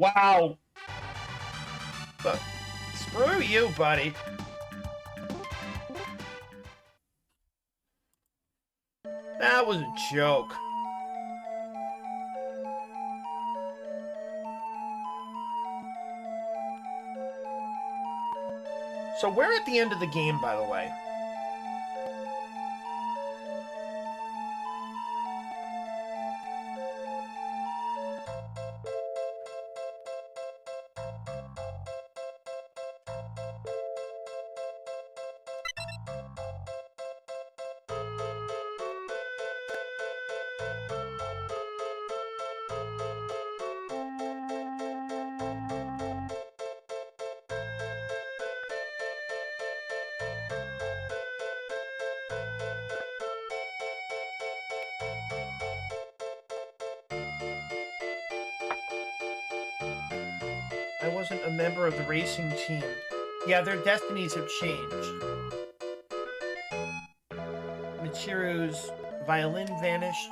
Wow. But screw you, buddy. That was a joke. So we're at the end of the game, by the way. I wasn't a member of the racing team. Yeah, their destinies have changed. Michiru's violin vanished.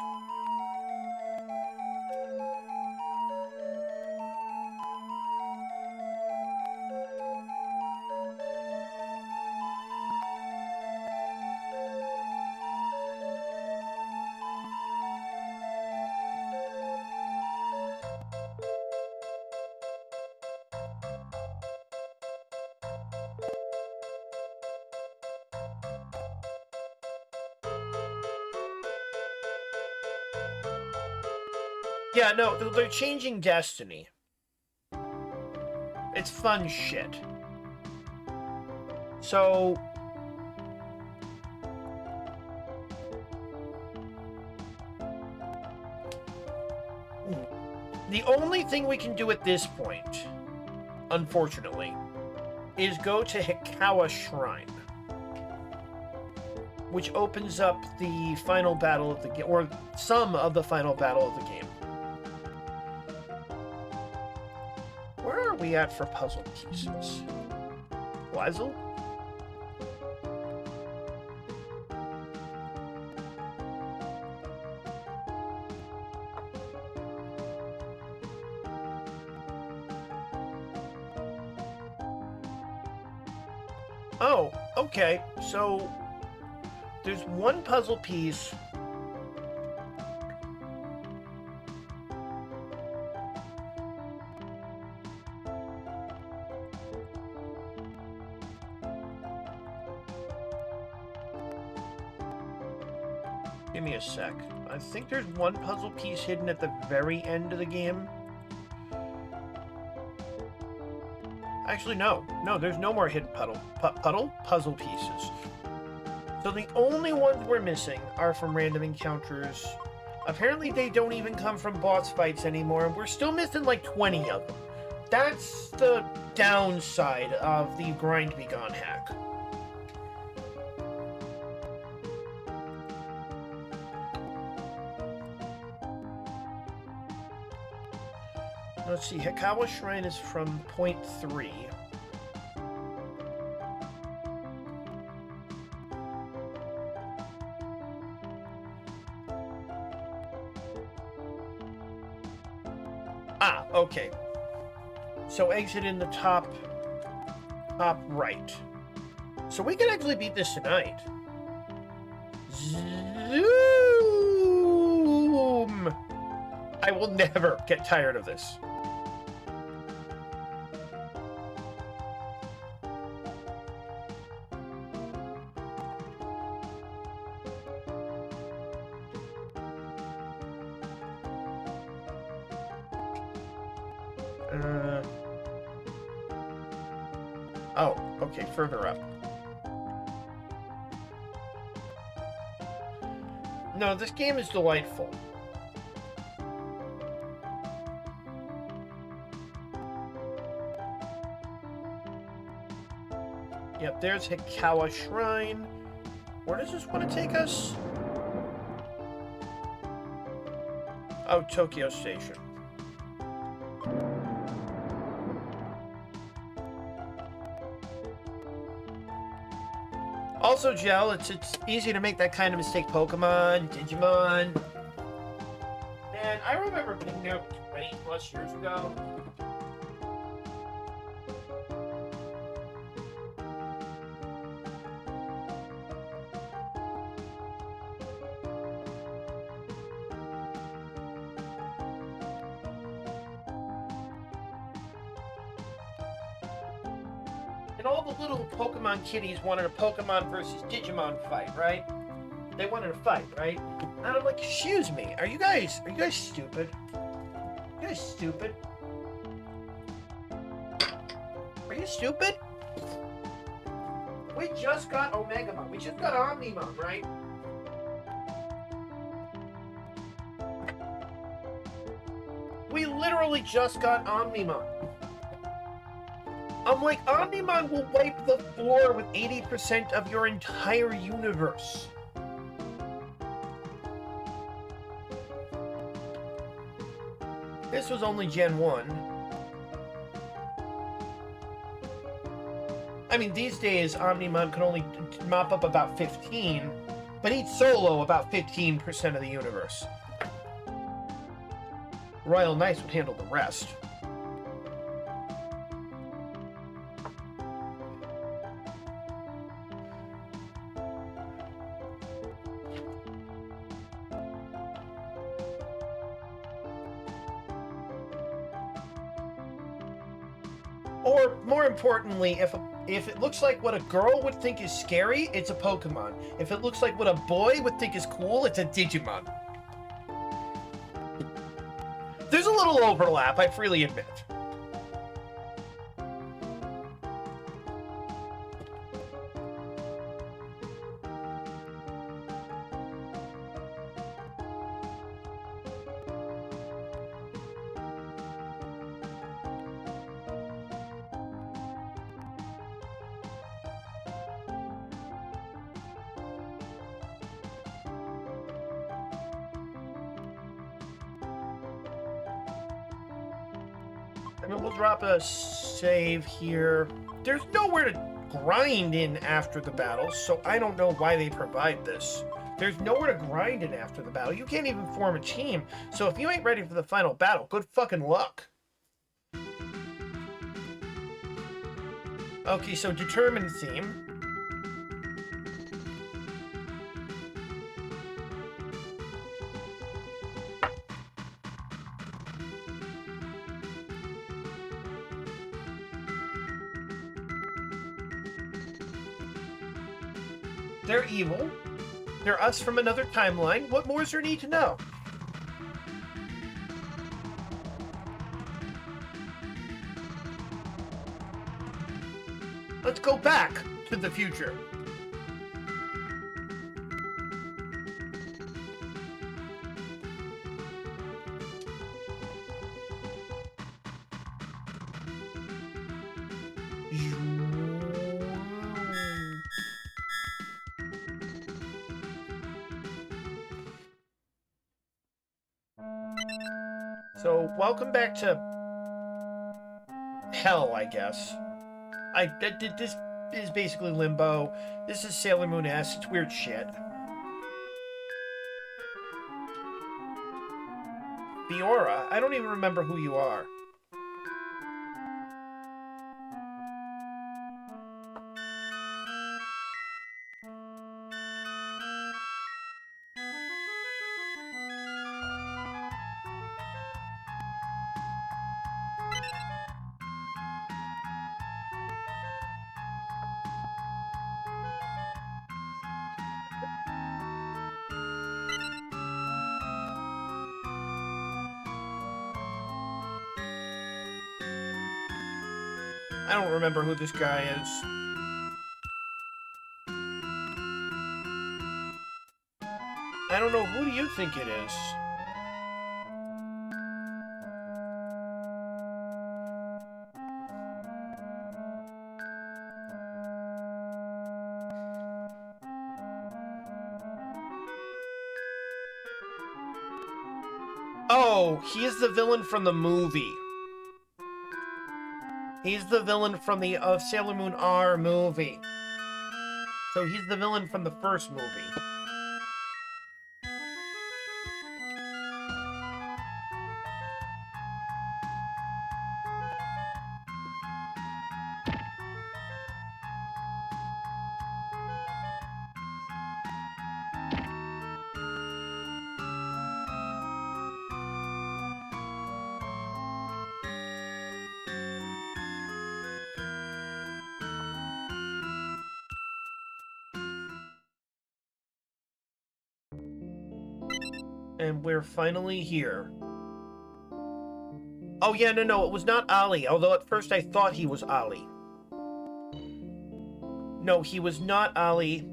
Yeah, no, they're changing destiny. It's fun shit. So... the only thing we can do at this point, unfortunately, is go to Hikawa Shrine, which opens up the final battle of the game, or some of the final battle of the game. Where are we at for puzzle pieces? Weisel? Oh, okay. So there's one puzzle piece. Give me a sec. I think there's one puzzle piece hidden at the very end of the game. Actually, no. No, there's no more hidden puzzle pieces. So the only ones we're missing are from random encounters. Apparently they don't even come from boss fights anymore, and we're still missing like 20 of them. That's the downside of the Grind Be Gone hack. Let's see, Hikawa Shrine is from point 3. Ah, okay. So exit in the top right. So we can actually beat this tonight. Zoom! I will never get tired of this. Oh, okay, further up. No, this game is delightful. Yep, there's Hikawa Shrine. Where does this want to take us? Oh, Tokyo Station. Also, Gel, it's easy to make that kind of mistake. Pokemon, Digimon. Man, I remember being there 20 plus years ago. And all the little Pokemon kiddies wanted a Pokemon versus Digimon fight, right? They wanted a fight, right? And I'm like, excuse me, are you guys stupid? Are you guys stupid? Are you stupid? We just got Omegamon. We just got Omnimon, right? We literally just got Omnimon. I'm like, Omnimon will wipe the floor with 80% of your entire universe. This was only Gen 1. I mean, these days, Omnimon can only mop up about 15, but he'd solo about 15% of the universe. Royal Knights would handle the rest. Or, more importantly, if it looks like what a girl would think is scary, it's a Pokemon. If it looks like what a boy would think is cool, it's a Digimon. There's a little overlap, I freely admit. I mean, we'll drop a save here. There's nowhere to grind in after the battle, so I don't know why they provide this. There's nowhere to grind in after the battle. You can't even form a team. So if you ain't ready for the final battle, good fucking luck. Okay, so determined theme. They're evil. They're us from another timeline. What more is there need to know? Let's go back to the future. So, welcome back to hell, I guess. This is basically Limbo. This is Sailor Moon S. It's weird shit. Fiora? I don't even remember who you are. I don't remember who this guy is. I don't know. Who do you think it is? Oh, he is the villain from the movie. He's the villain from the Sailor Moon R movie. So he's the villain from the first movie. And we're finally here. Oh yeah, no, it was not Ali, although at first I thought he was Ali. No, he was not Ali.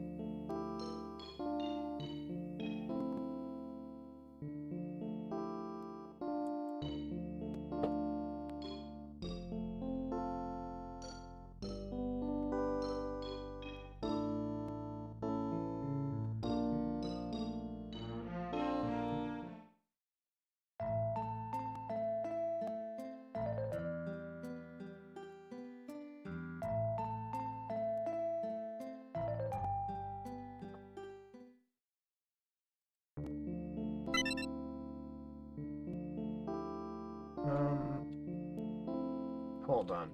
Hold on.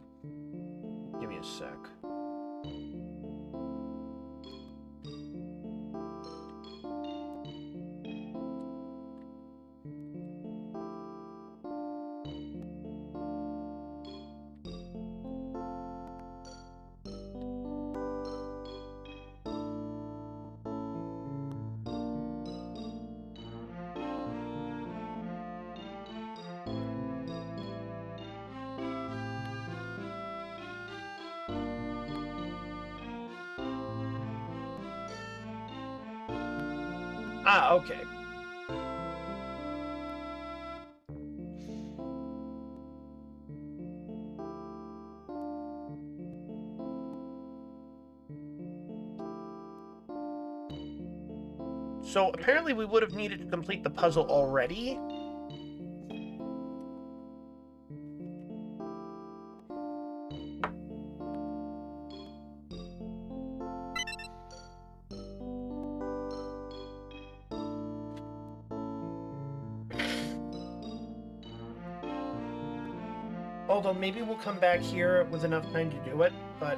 Give me a sec. Ah, okay. So apparently we would have needed to complete the puzzle already. Although maybe we'll come back here with enough time to do it, but...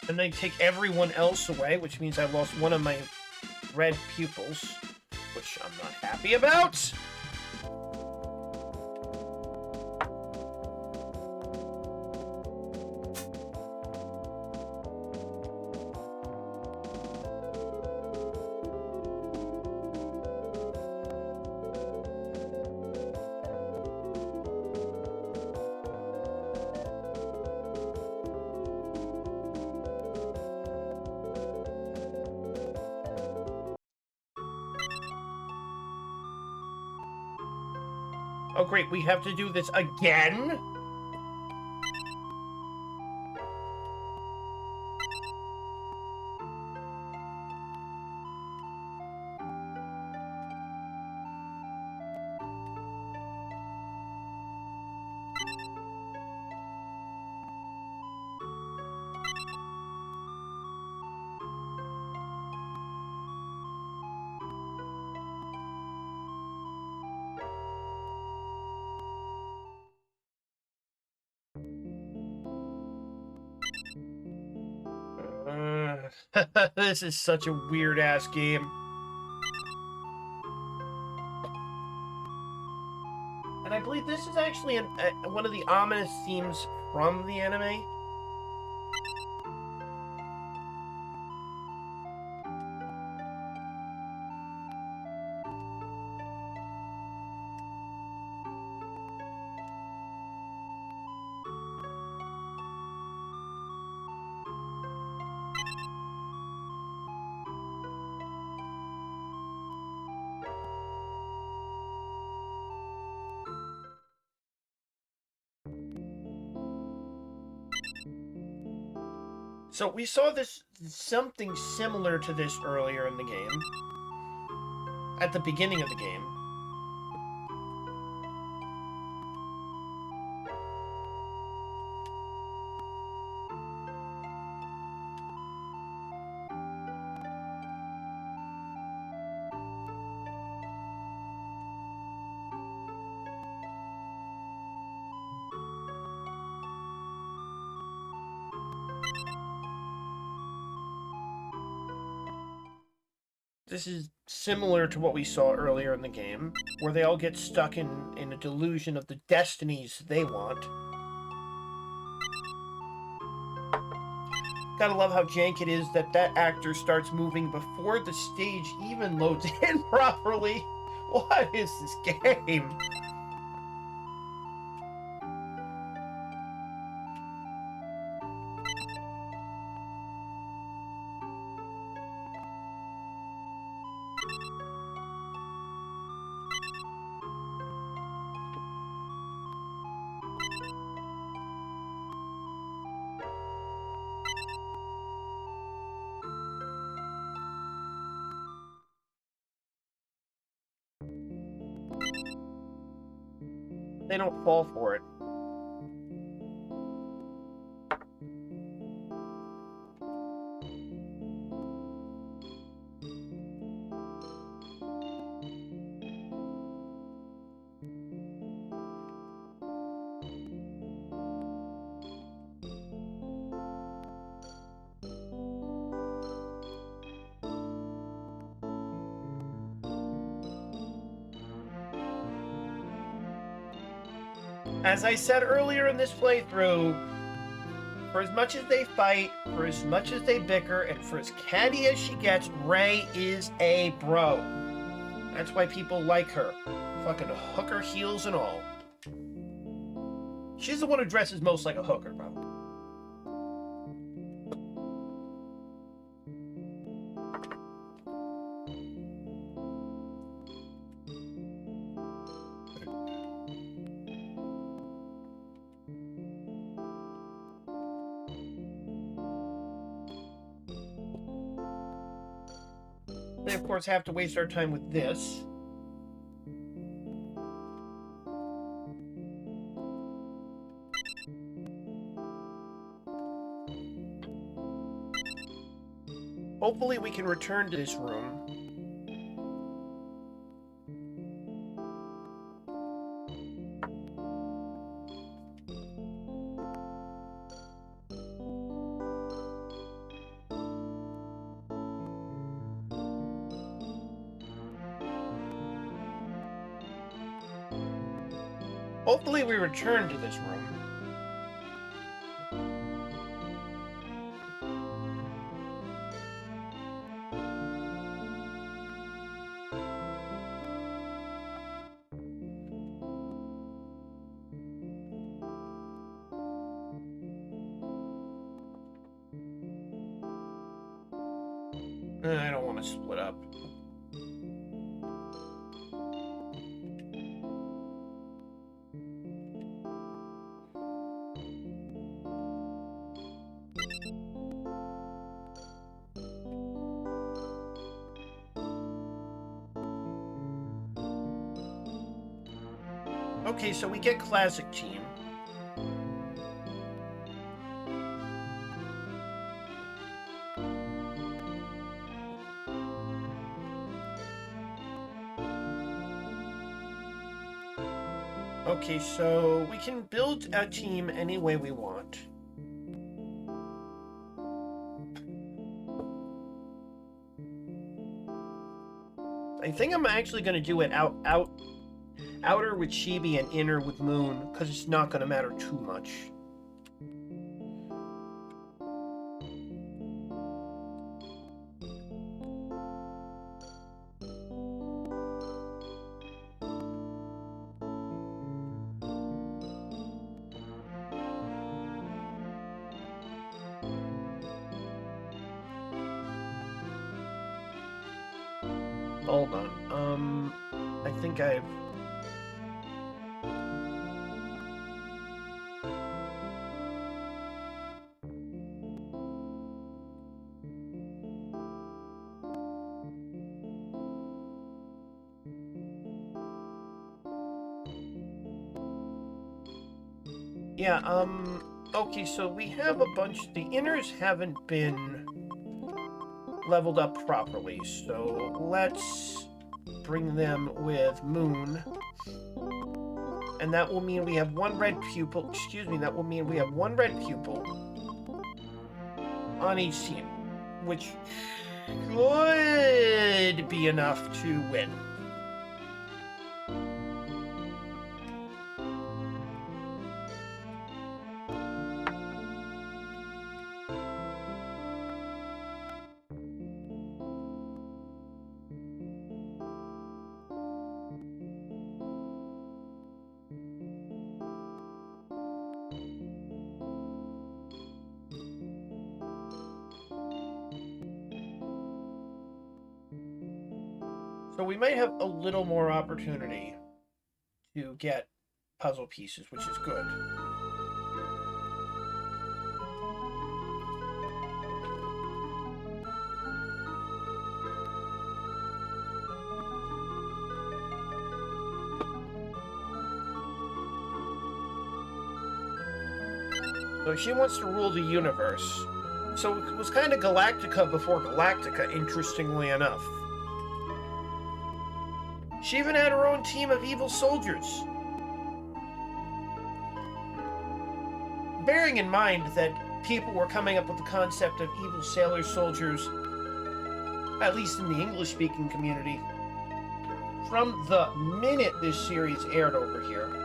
And they take everyone else away, which means I lost one of my red pupils, which I'm not happy about. Oh, great, we have to do this again? This is such a weird-ass game. And I believe this is actually one of the ominous themes from the anime. So we saw something similar to this earlier in the game. At the beginning of the game. This is similar to what we saw earlier in the game, where they all get stuck in a delusion of the destinies they want. Gotta love how jank it is that actor starts moving before the stage even loads in properly. What is this game? They don't fall for it. As I said earlier in this playthrough, for as much as they fight, for as much as they bicker, and for as catty as she gets, Ray is a bro. That's why people like her. Fucking hooker heels and all. She's the one who dresses most like a hooker, probably. They, of course, have to waste our time with this. Hopefully we can return to this room. Hopefully we return to this room. I don't want to split up. Okay, so we get classic team. Okay, so we can build a team any way we want. I think I'm actually going to do it outer with Chibi and inner with Moon, because it's not going to matter too much. Hold on. I think I've... Yeah, okay, so we have a bunch... The inners haven't been leveled up properly, so let's bring them with Moon. And that will mean we have one red pupil... Excuse me, that will mean we have one red pupil on each team, which should be enough to win. So we might have a little more opportunity to get puzzle pieces, which is good. So she wants to rule the universe. So it was kind of Galactica before Galactica, interestingly enough. She even had her own team of evil soldiers. Bearing in mind that people were coming up with the concept of evil sailor soldiers, at least in the English-speaking community, from the minute this series aired over here.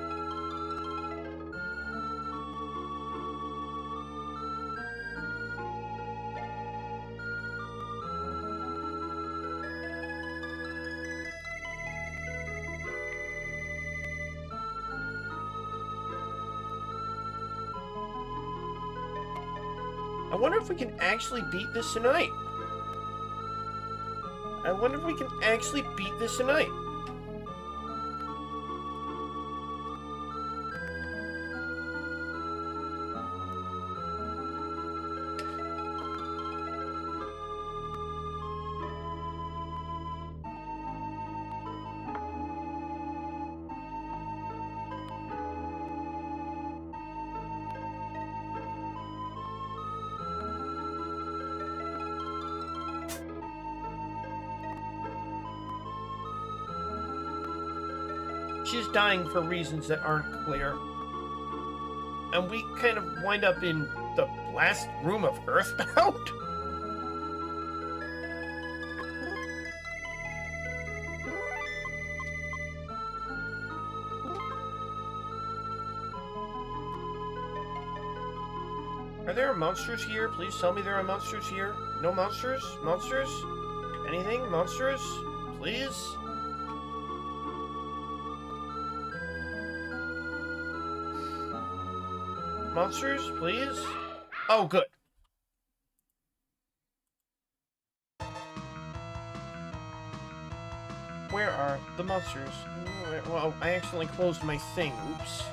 I wonder if we can actually beat this tonight. I wonder if we can actually beat this tonight. She's dying for reasons that aren't clear. And we kind of wind up in the last room of Earthbound? Are there monsters here? Please tell me there are monsters here. No monsters? Monsters? Anything? Monsters? Please? Monsters? Please? Oh, good. Where are the monsters? Well, I accidentally closed my thing. Oops.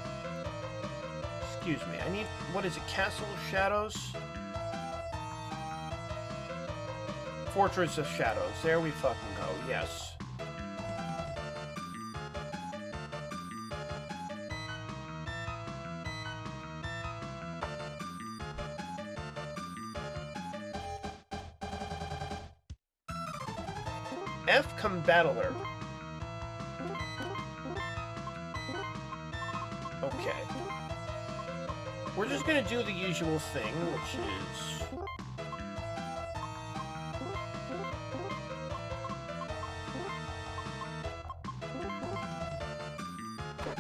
Excuse me. I need... What is it? Castle of Shadows? Fortress of Shadows. There we fucking go. Yes. F. Combattler. Okay. We're just gonna do the usual thing, which is...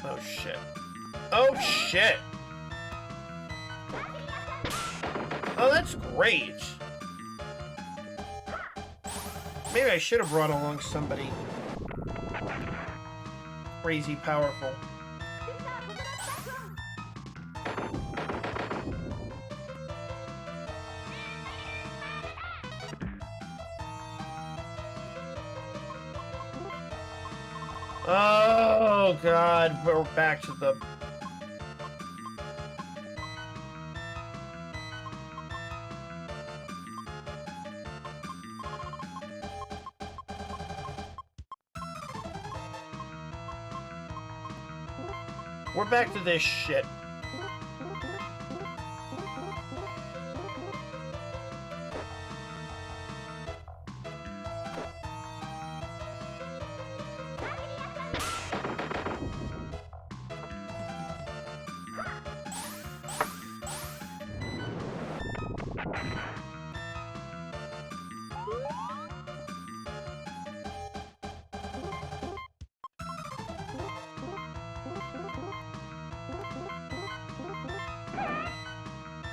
Oh, shit. Oh, shit! Oh, that's great! Maybe I should have brought along somebody crazy powerful. Oh, God, we're back to the... We're back to this shit.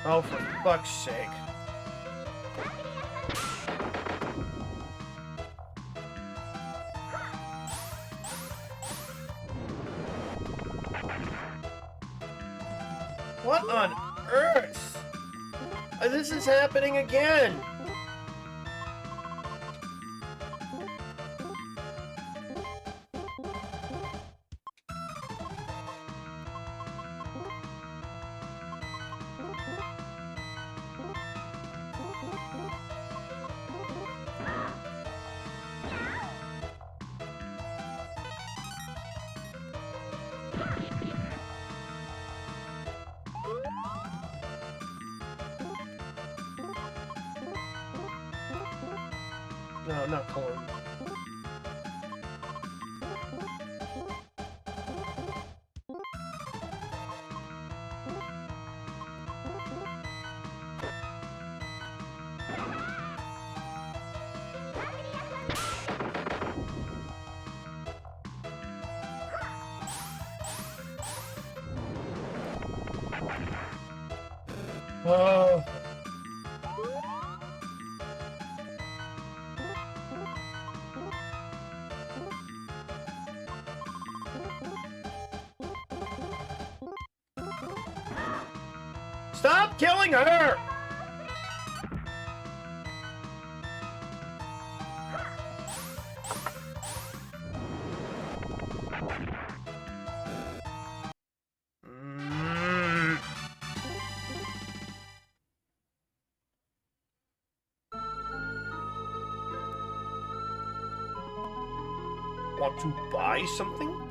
Oh, for fuck's sake. What on earth? This is happening again! No, not corn. Oh. Stop killing her! Want to buy something?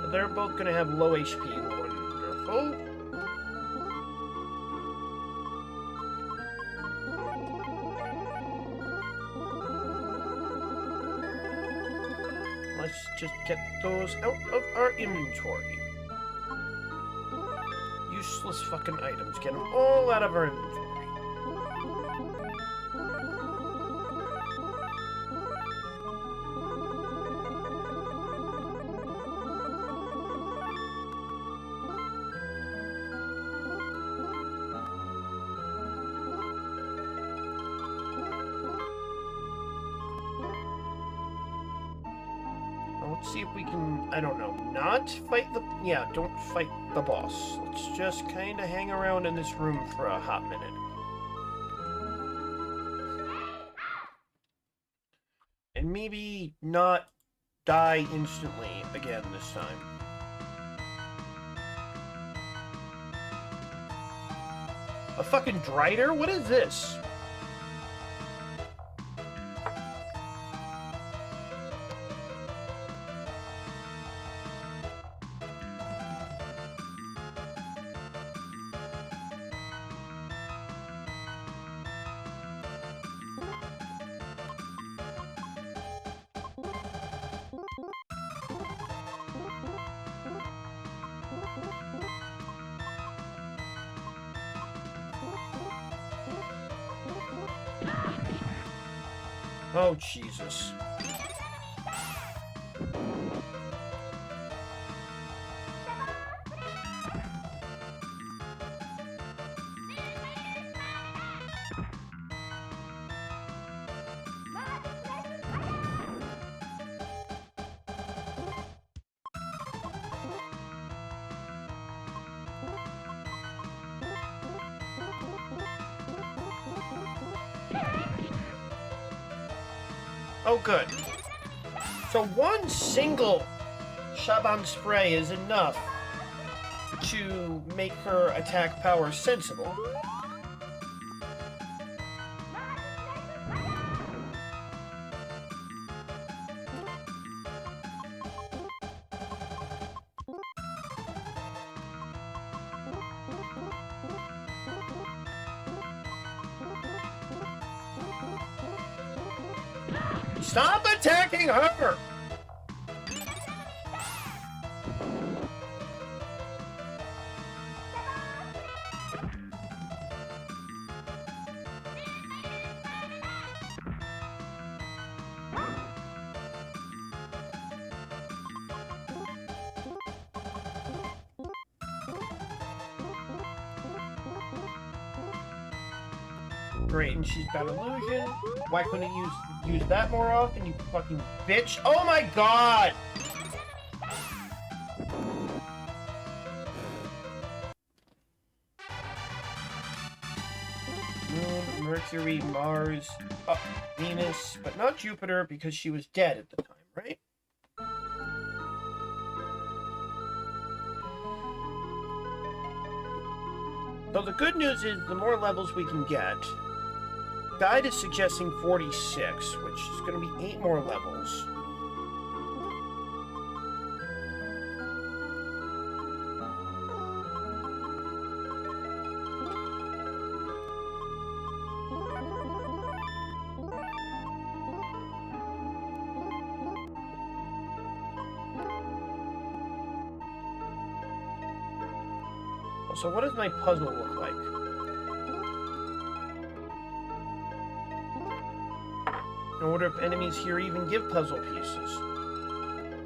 So they're both going to have low HP. Wonderful. Let's just get those out of our inventory. Useless fucking items. Get them all out of our inventory. Let's see if we can, I don't know, not fight the... Yeah, don't fight the boss. Let's just kind of hang around in this room for a hot minute. And maybe not die instantly again this time. A fucking Drider? What is this? Oh, Jesus. Oh, good. So one single Shaban spray is enough to make her attack power sensible. Stop attacking her! Great, and she's got illusion. Why couldn't you use that more often, you fucking bitch? Oh my god! Moon, Mercury, Mars, Venus, but not Jupiter because she was dead at the time, right? So the good news is the more levels we can get. Guide is suggesting 46, which is going to be 8 more levels. So what does my puzzle look like? I wonder if enemies here even give puzzle pieces.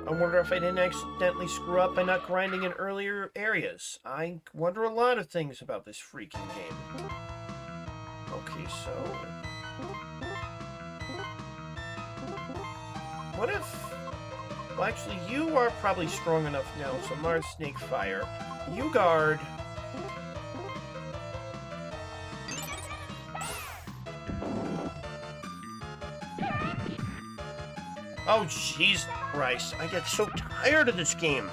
I wonder if I didn't accidentally screw up by not grinding in earlier areas. I wonder a lot of things about this freaking game. Okay, so... what if... well, actually, you are probably strong enough now, so Mars, Snake, Fire. You guard... oh, jeez Christ. I get so tired of this game.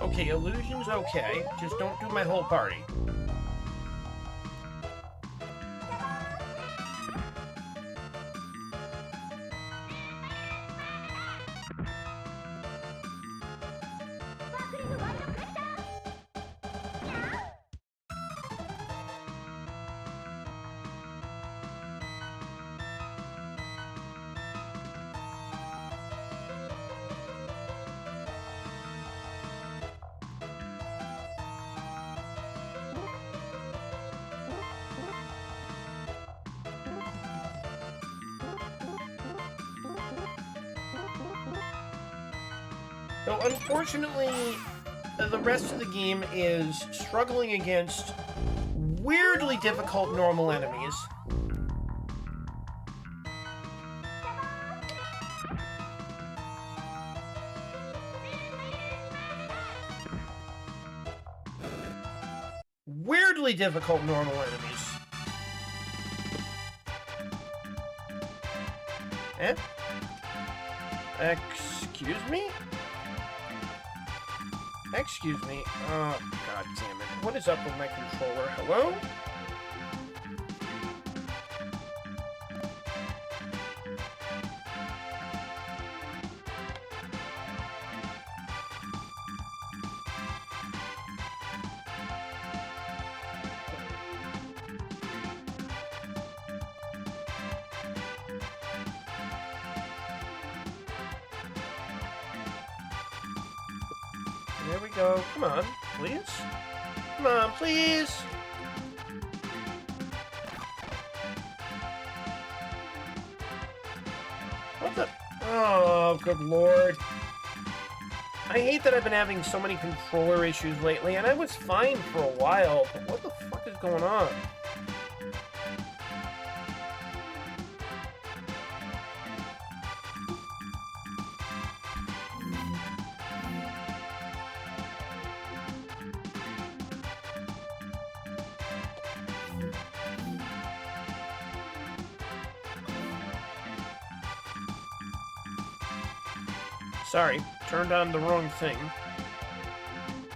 Okay, illusion's okay. Just don't do my whole party. So unfortunately, the rest of the game is struggling against weirdly difficult normal enemies. Weirdly difficult normal enemies. Eh? Excuse me? Excuse me. Oh, god damn it. What is up with my controller? Hello? There we go. Come on, please. Come on, please. What the? Oh, good lord. I hate that I've been having so many controller issues lately, and I was fine for a while, but what the fuck is going on? Sorry, turned on the wrong thing.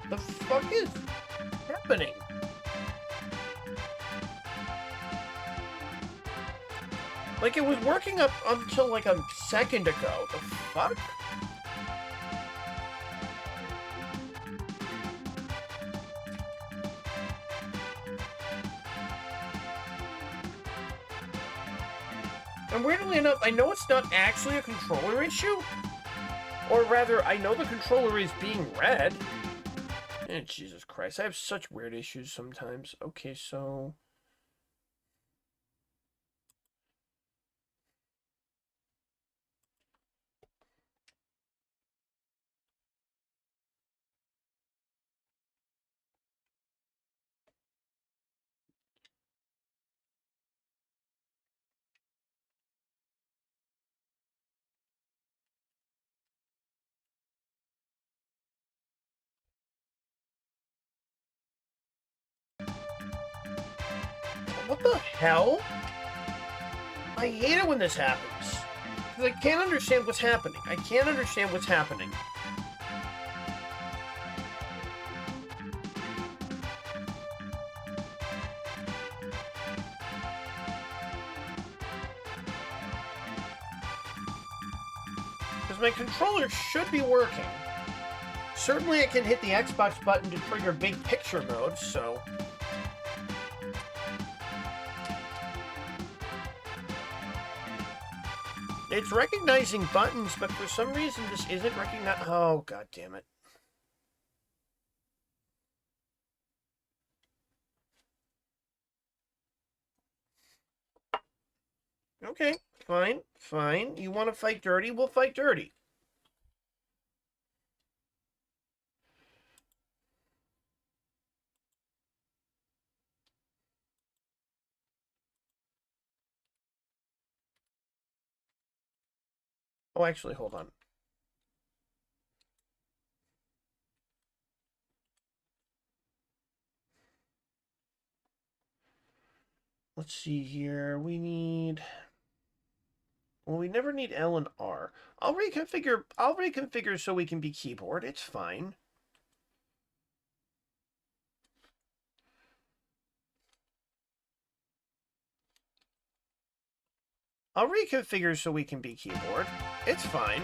The fuck is happening? Like, it was working up until like a second ago. The fuck? And weirdly enough, I know it's not actually a controller issue. Or rather, I know the controller is being read. And Jesus Christ, I have such weird issues sometimes. Okay, so... What the hell? I hate it when this happens. Because I can't understand what's happening. I can't understand what's happening. Because my controller should be working. Certainly I can hit the Xbox button to trigger big picture mode, so... It's recognizing buttons, but for some reason this isn't recognizing... Oh, god damn it. Okay, fine, fine. You want to fight dirty? We'll fight dirty. Oh, actually, hold on. let's see here. We need... Well, we never need L and R. I'll reconfigure so we can be keyboard. It's fine. I'll reconfigure so we can be keyboard. It's fine.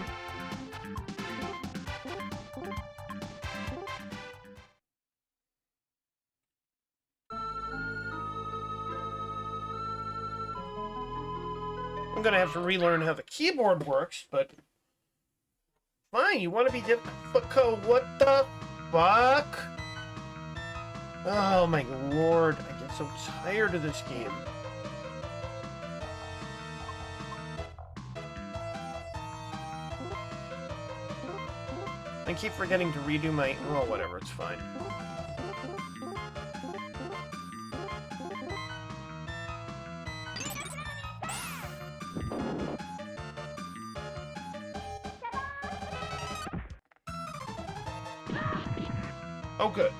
I'm gonna have to relearn how the keyboard works, but... Fine, you want to be difficult? What the fuck? Oh my lord, I get so tired of this game. I keep forgetting to redo my... Oh, whatever, it's fine. Oh, good.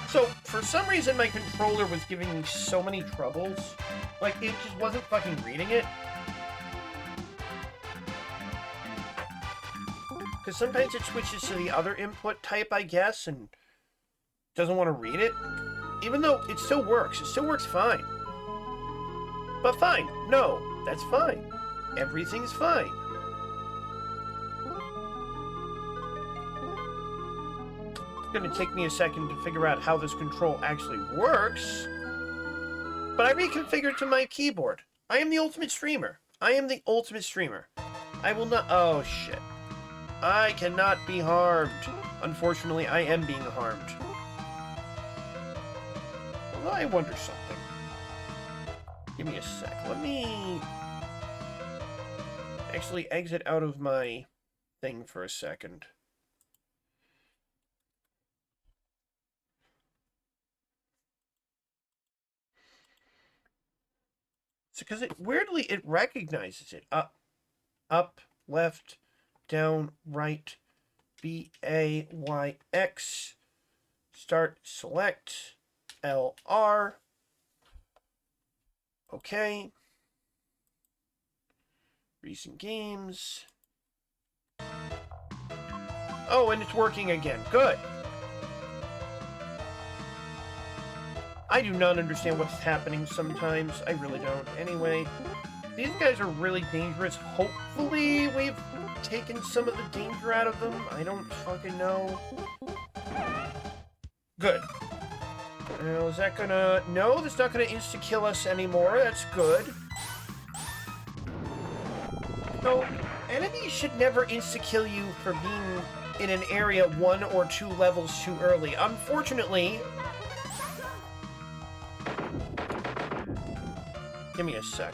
So, for some reason, my controller was giving me so many troubles. Like, it just wasn't fucking reading it. Because sometimes it switches to the other input type, I guess, and doesn't want to read it. Even though it still works. It still works fine. But fine. No, that's fine. Everything's fine. It's going to take me a second to figure out how this control actually works. But I reconfigured to my keyboard. I am the ultimate streamer. I am the ultimate streamer. I will not... Oh, shit. I cannot be harmed. Unfortunately, I am being harmed. Well, I wonder something. Give me a sec. Let me... actually exit out of my thing for a second. So, because it weirdly it recognizes it. Up, left, down, right, B, A, Y, X, start, select, L, R. Okay. Recent games. Oh, and it's working again. Good. I do not understand what's happening sometimes. I really don't. Anyway, these guys are really dangerous. Hopefully we've taken some of the danger out of them. I don't fucking know. Good. Now, is that gonna... No, that's not gonna insta-kill us anymore. That's good. So, enemies should never insta-kill you for being in an area 1 or 2 levels too early. Unfortunately... Give me a sec.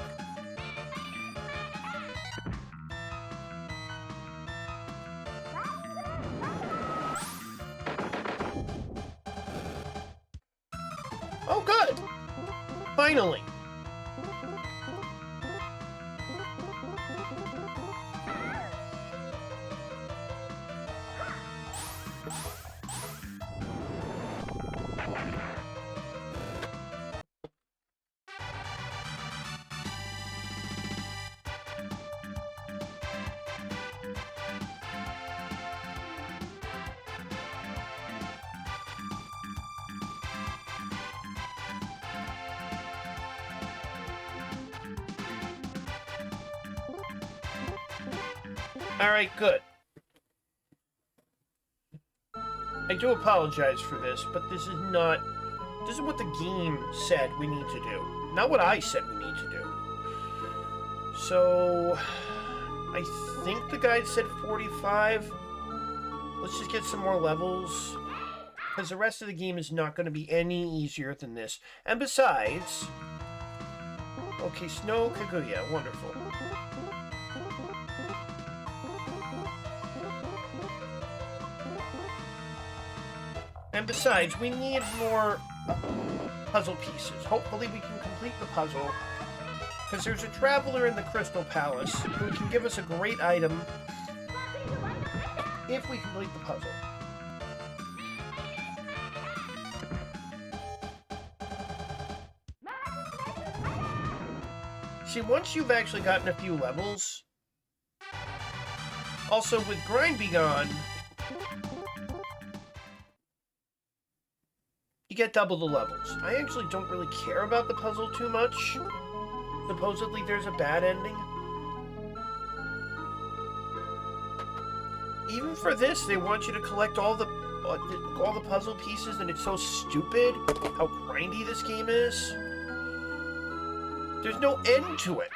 Oh, good! Finally! Alright, good. I do apologize for this, but this is not... This is what the game said we need to do. Not what I said we need to do. So... I think the guide said 45. Let's just get some more levels. Because the rest of the game is not going to be any easier than this. And besides... Okay, Snow Kaguya, wonderful. And besides, we need more... puzzle pieces. Hopefully we can complete the puzzle. Because there's a traveler in the Crystal Palace who can give us a great item if we complete the puzzle. See, once you've actually gotten a few levels... Also, with Grind Be Gone, you get double the levels. I actually don't really care about the puzzle too much. Supposedly there's a bad ending. Even for this, they want you to collect all the puzzle pieces, and it's so stupid how grindy this game is. There's no end to it.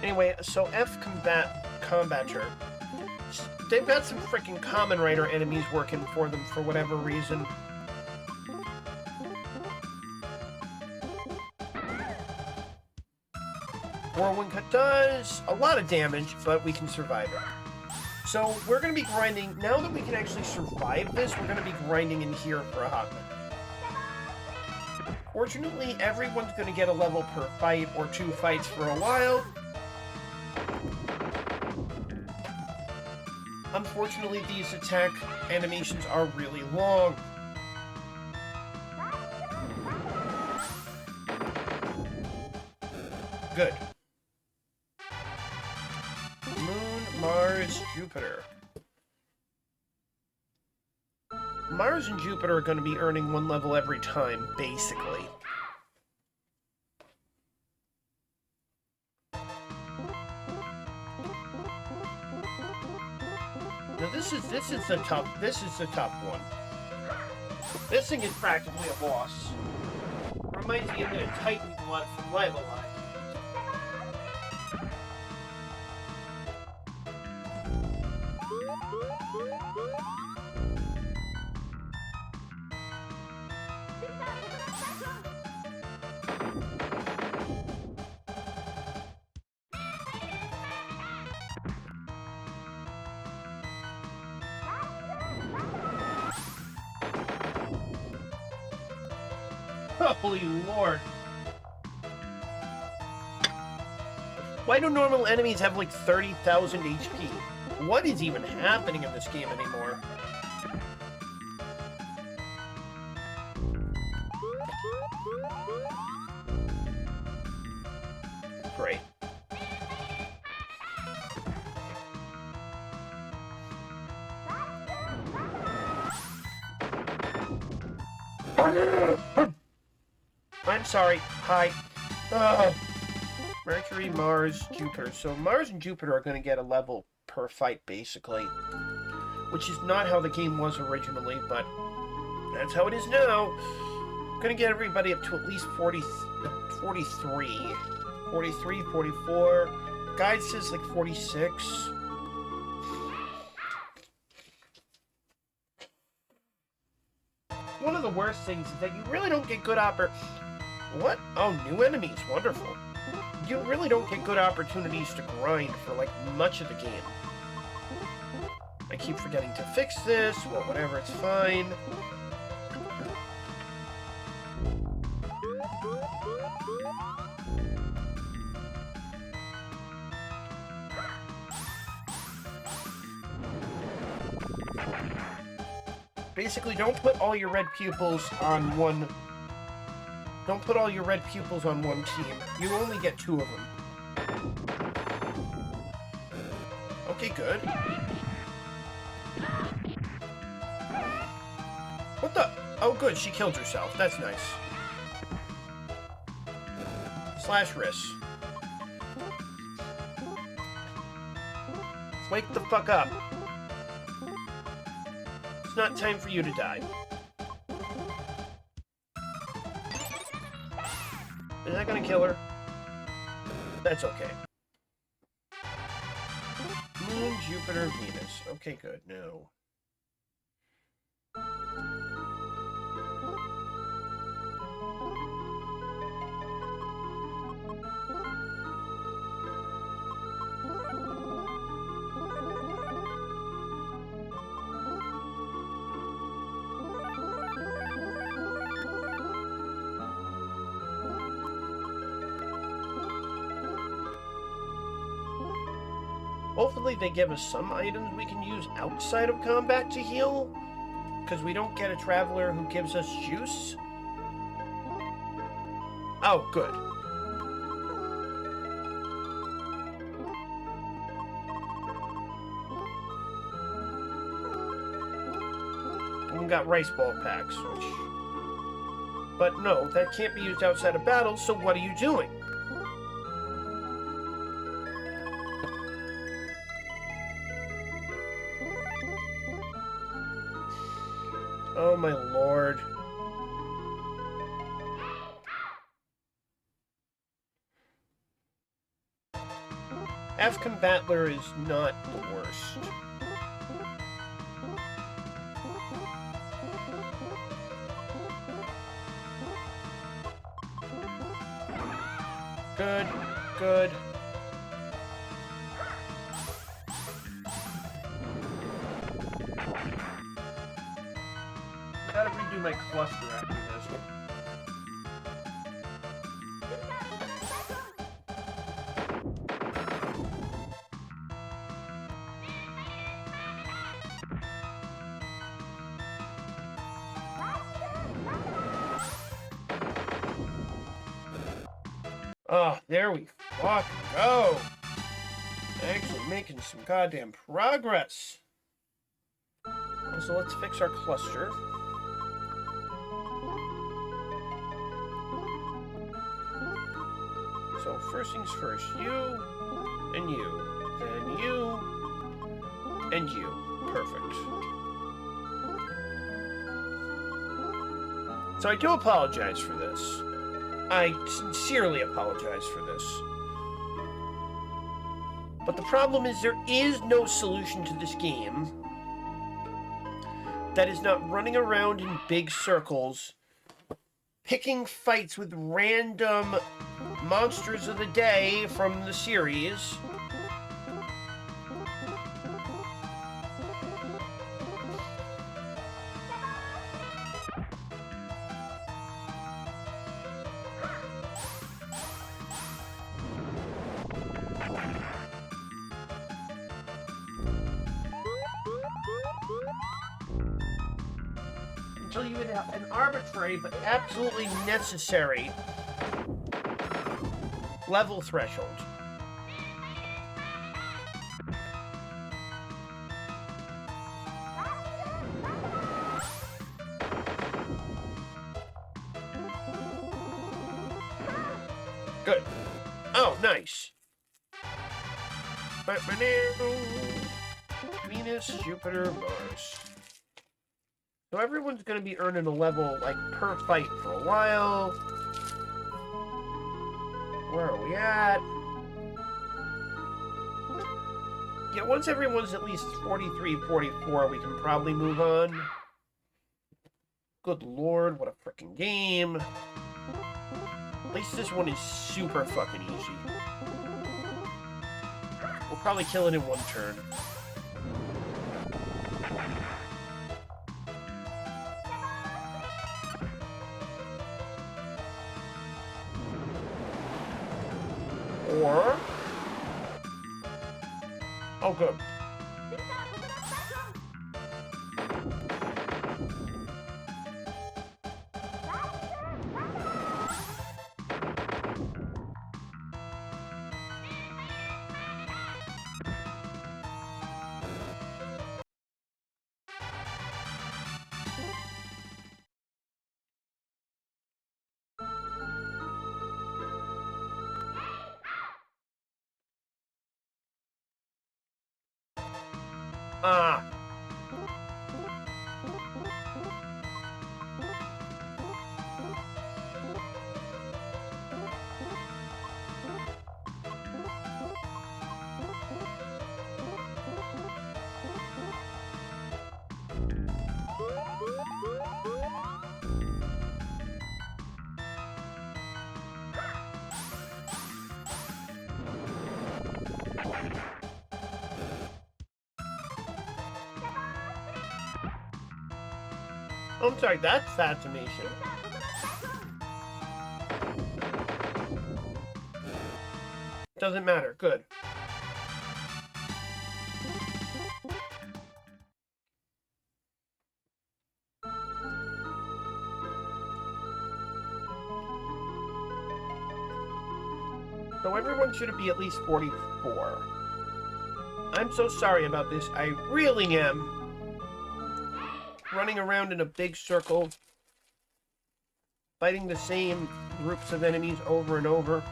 Anyway, so Combatter. They've got some freaking Kamen Rider enemies working for them for whatever reason. Whirlwind Cut does a lot of damage, but we can survive it. So we're going to be grinding, now that we can actually survive this, we're going to be grinding in here for a hot minute. Fortunately, everyone's going to get a level per fight or 2 fights for a while. Unfortunately, these attack animations are really long. Good. Moon, Mars, Jupiter. Mars and Jupiter are going to be earning 1 level every time, basically. Now this is the tough one. This thing is practically a boss. Reminds me of the Titan one from Live Alive. Holy Lord. Why do normal enemies have like 30,000 HP? What is even happening in this game anymore? Great. I'm sorry. Hi. Mercury, Mars, Jupiter. So Mars and Jupiter are going to get a level per fight, basically. Which is not how the game was originally, but that's how it is now. Going to get everybody up to at least 43. 43, 44. Guide says like 46. One of the worst things is that you really don't get good What? Oh, new enemies. Wonderful. You really don't get good opportunities to grind for, like, much of the game. I keep forgetting to fix this. Well, whatever, it's fine. Basically, don't put all your red pupils on one... Don't put all your red pupils on one team. You only get 2 of them. What the? Oh, good. She killed herself. That's nice. Slash wrist. Wake the fuck up. It's not time for you to die. Is that gonna kill her? That's okay. Moon, Jupiter, Venus. Okay, good. No. Hopefully they give us some items we can use outside of combat to heal, because we don't get a traveler who gives us juice. Oh, good. We got rice ball packs, which... But no, that can't be used outside of battle, so what are you doing? Oh my lord. F-Combatler is not the worst. Good, good. Gotta redo my cluster after this. Oh, there we fucking go. Actually making some goddamn progress. So let's fix our cluster. So first things first, you, and you, then you, and you. Perfect. So I do apologize for this. I sincerely apologize for this. But the problem is there is no solution to this game that is not running around in big circles, picking fights with random monsters of the day from the series. Until you hit an arbitrary but absolutely necessary level threshold. Good. Oh, nice. Venus, Jupiter, Mars. So everyone's going to be earning a level, like, per fight for a while. Where are we at? Yeah, once everyone's at least 43, 44, we can probably move on. Good lord, what a frickin' game. At least this one is super fucking easy. We'll probably kill it in one turn. Or... Oh, good. Ah. I'm sorry, that's fascination. Doesn't matter. Good. So everyone should be at least 44. I'm so sorry about this. I really am. Running around in a big circle, fighting the same groups of enemies over and over.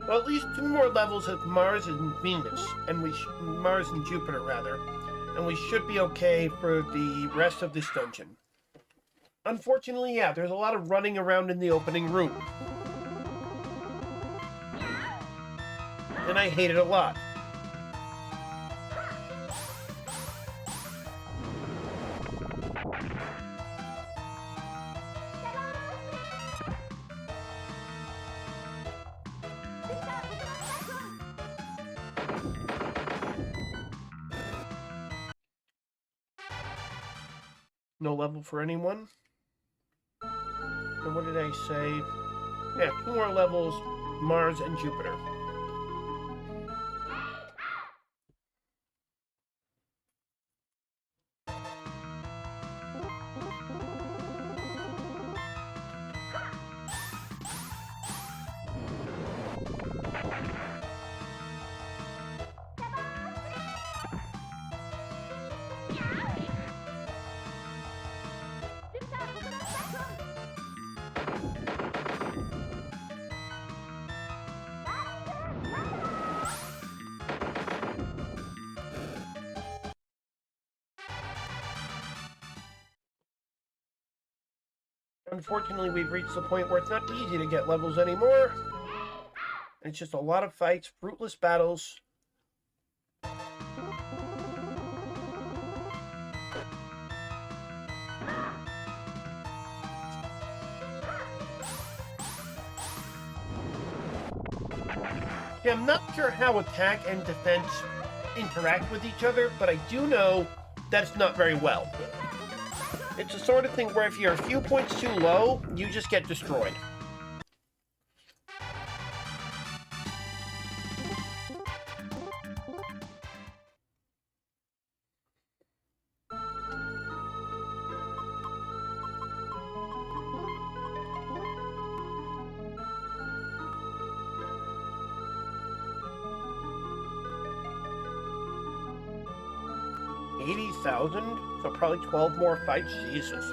Well, at least 2 more levels of Mars and Venus, and Mars and Jupiter rather, and we should be okay for the rest of this dungeon. Unfortunately, yeah, there's a lot of running around in the opening room, and I hate it a lot. No level for anyone. And what did I say? Yeah, 2 more levels, Mars and Jupiter. Unfortunately, we've reached the point where it's not easy to get levels anymore. It's just a lot of fights, fruitless battles. Yeah, I'm not sure how attack and defense interact with each other, but I do know that's not very well. It's the sort of thing where if you're a few points too low, you just get destroyed. 80,000? So probably 12 more fights? Jesus.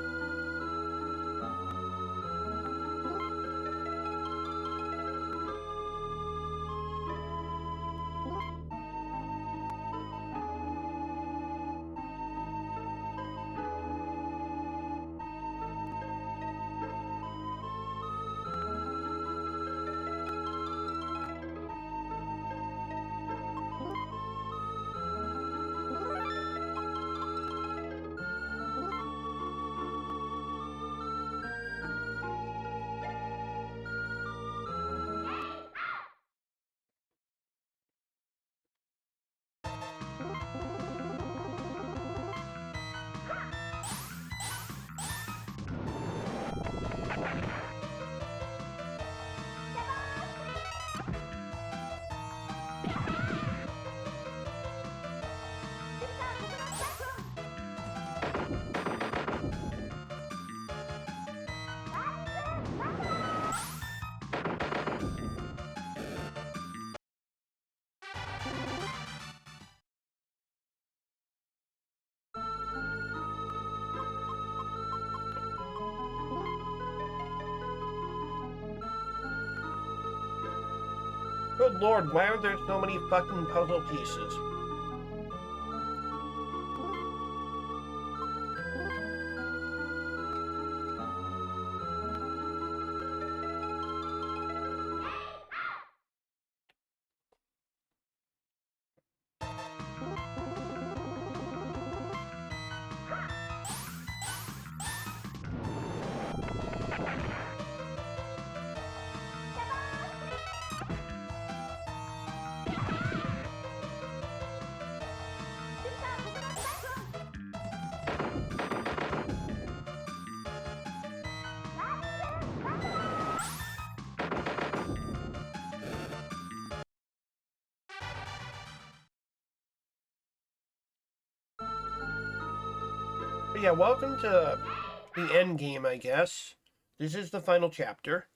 Good lord, why are there so many fucking puzzle pieces? But yeah, welcome to the end game, I guess. This is the final chapter.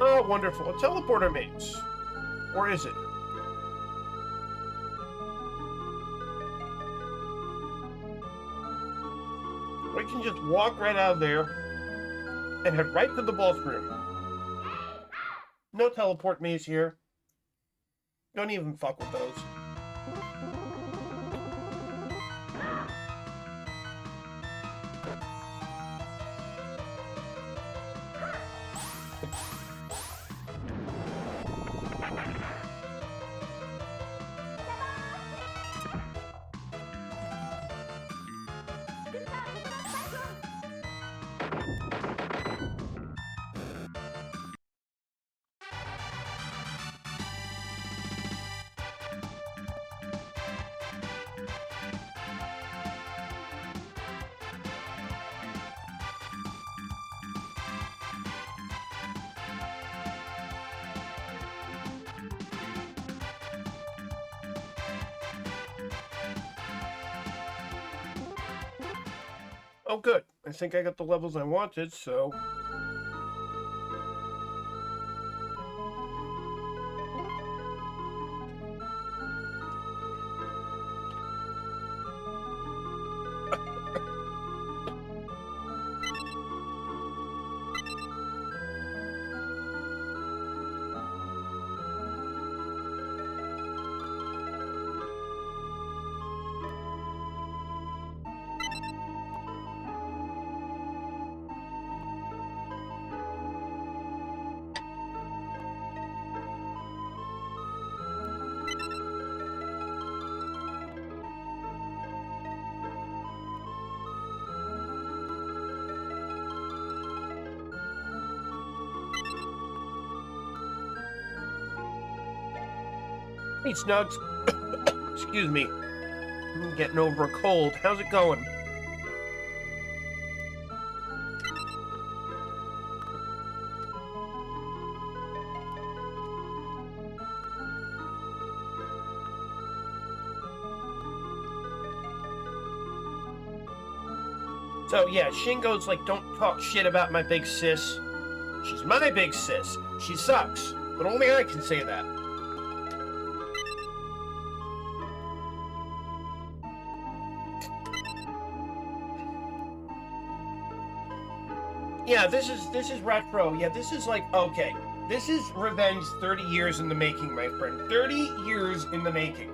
Oh, wonderful. A teleporter maze. Or is it? We can just walk right out of there and head right to the boss room. No teleport maze here. Don't even fuck with those. Oh, good. I think I got the levels I wanted, so... Hey, Snugs. Excuse me. I'm getting over a cold. How's it going? So, yeah, Shingo's like, don't talk shit about my big sis. She's my big sis. She sucks. But only I can say that. Yeah, this is retro. Yeah, this is like, okay. This is revenge 30 years in the making, my friend. 30 years in the making.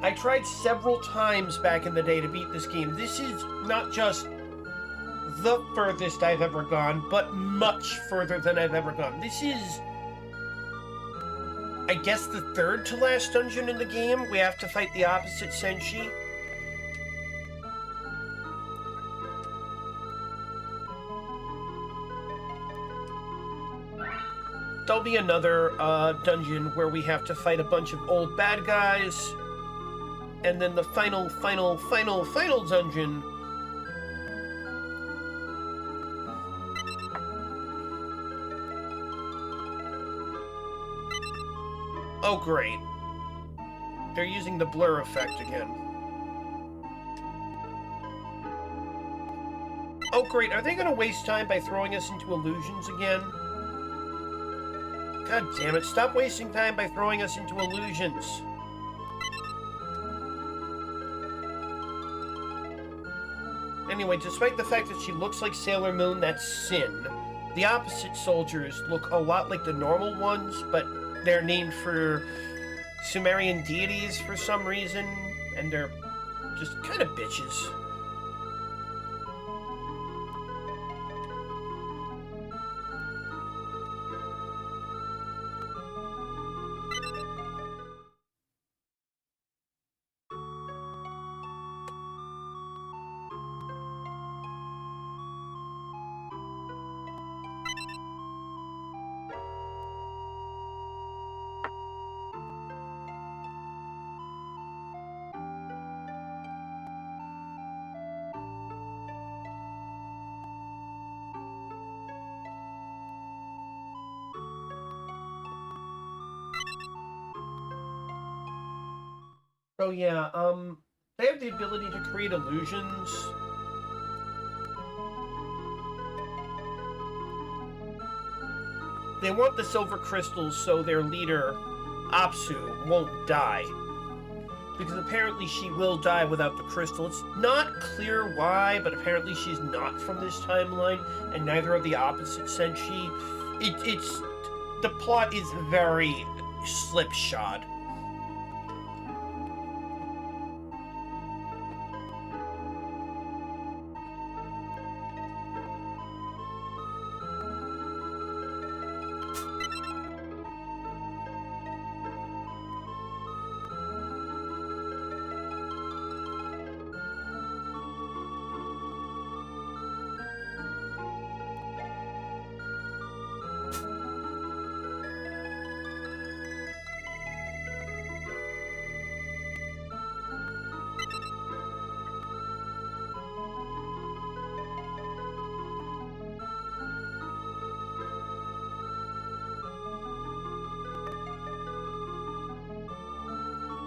I tried several times back in the day to beat this game. This is not just the furthest I've ever gone, but much further than I've ever gone. This is, I guess, the third to last dungeon in the game. We have to fight the opposite Senshi. There'll be another dungeon where we have to fight a bunch of old bad guys. And then the final dungeon. Oh, great. They're using the blur effect again. Oh, great. Are they going to waste time by throwing us into illusions again? God damn it. Stop wasting time by throwing us into illusions. Anyway, despite the fact that she looks like Sailor Moon, that's Sin. The opposite soldiers look a lot like the normal ones, but they're named for Sumerian deities for some reason, and they're just kind of bitches. Oh yeah, they have the ability to create illusions. They want the silver crystals so their leader, Apsu, won't die. Because apparently she will die without the crystal. It's not clear why, but apparently she's not from this timeline, and neither are the opposite Senshi. It's... The plot is very slipshod.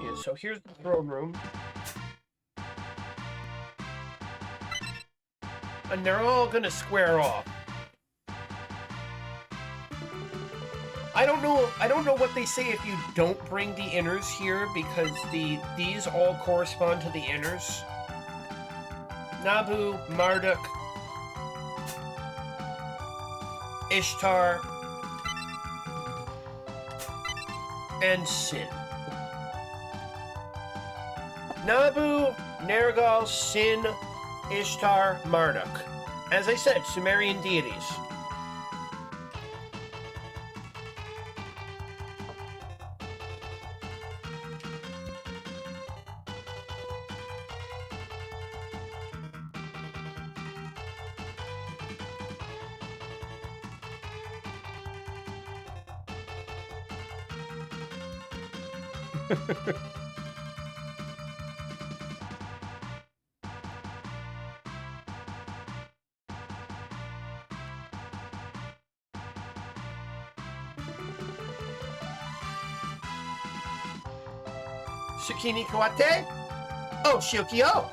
Yeah, so here's the throne room. And they're all gonna square off. I don't know what they say if you don't bring the inners here, because these all correspond to the inners. Nabu, Marduk, Ishtar, and Sin. Nabu, Nergal, Sin, Ishtar, Marduk. As I said, Sumerian deities. Tsukini Kawate? Oh, Shiokio!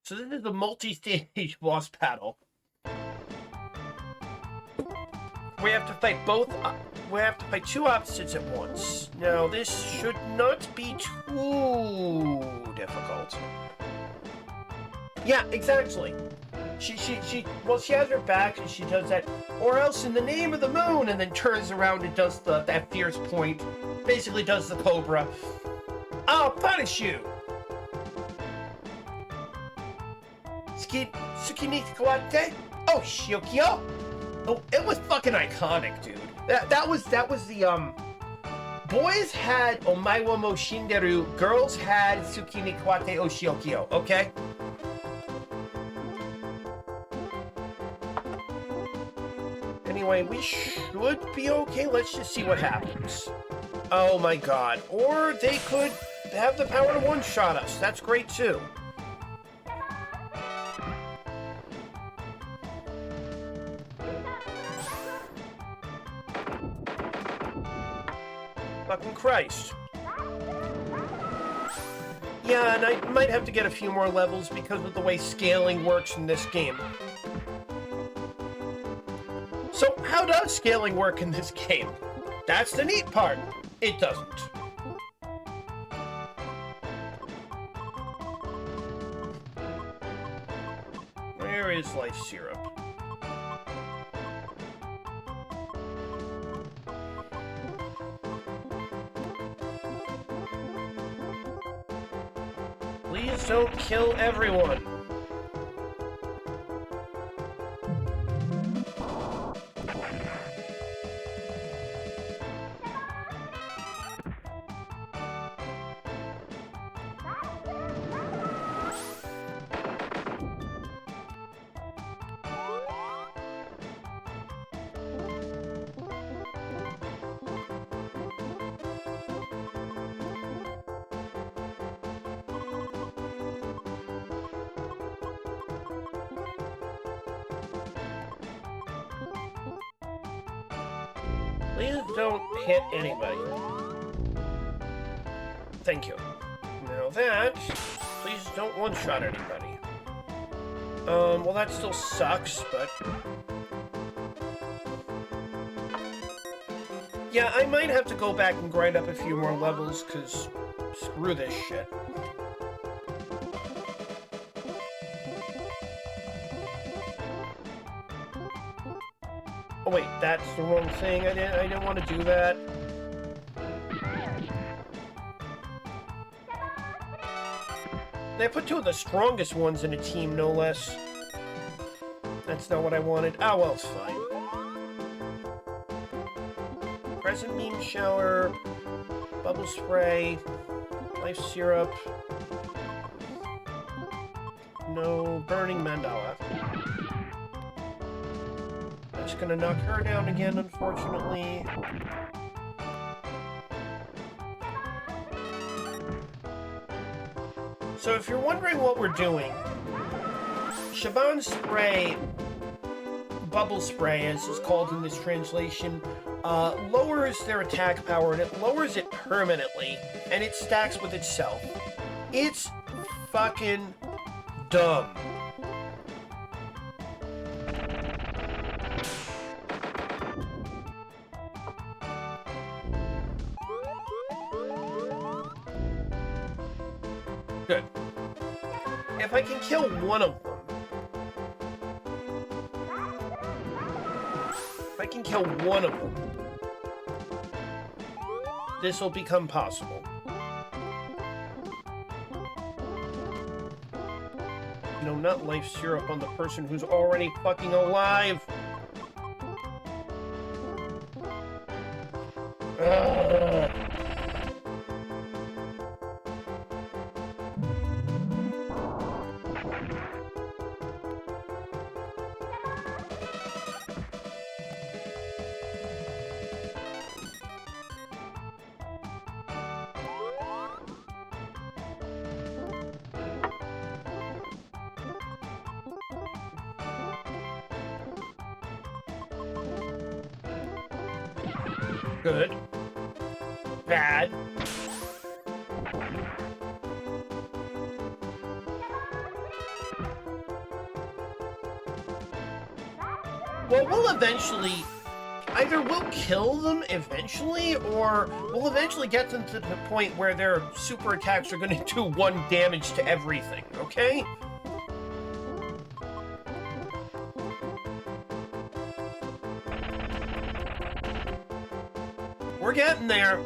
So this is a multi-stage boss battle. We have to fight we have to fight two opposites at once. Now, this should not be too difficult. Yeah, exactly. She has her back and she does that, or else in the name of the moon, and then turns around and does that fierce point. Basically does the cobra. I'll punish you! Tsukini Kawate? Oh, Shiokio? Oh, it was fucking iconic, dude. That was the, boys had Omae wa mo shinderu, girls had Tsukini Kawate o Shiokio, okay? Anyway, we should be okay. Let's just see what happens. Oh my god. Or they could have the power to one-shot us. That's great, too. Fucking Christ. Yeah, and I might have to get a few more levels because of the way scaling works in this game. So, how does scaling work in this game? That's the neat part. It doesn't. Where is life syrup? Please don't kill everyone. Please don't hit anybody. Thank you. Now that, please don't one-shot anybody. Well that still sucks, but... Yeah, I might have to go back and grind up a few more levels, because screw this shit. Oh wait, that's the wrong thing. I didn't want to do that. They put two of the strongest ones in a team, no less. That's not what I wanted. Oh well, it's fine. Present beam shower, bubble spray, life syrup. No burning mandala. That's gonna knock her down again, unfortunately. So if you're wondering what we're doing, Shaban Spray, Bubble Spray as it's called in this translation, lowers their attack power, and it lowers it permanently, and it stacks with itself. It's fucking dumb. Good. If I can kill one of them... If I can kill one of them, this will become possible. You know, not life syrup on the person who's already fucking alive. Ugh. Good. Bad. Well, we'll eventually... Either we'll kill them eventually, or we'll eventually get them to the point where their super attacks are going to do 1 damage to everything, okay? We're getting there.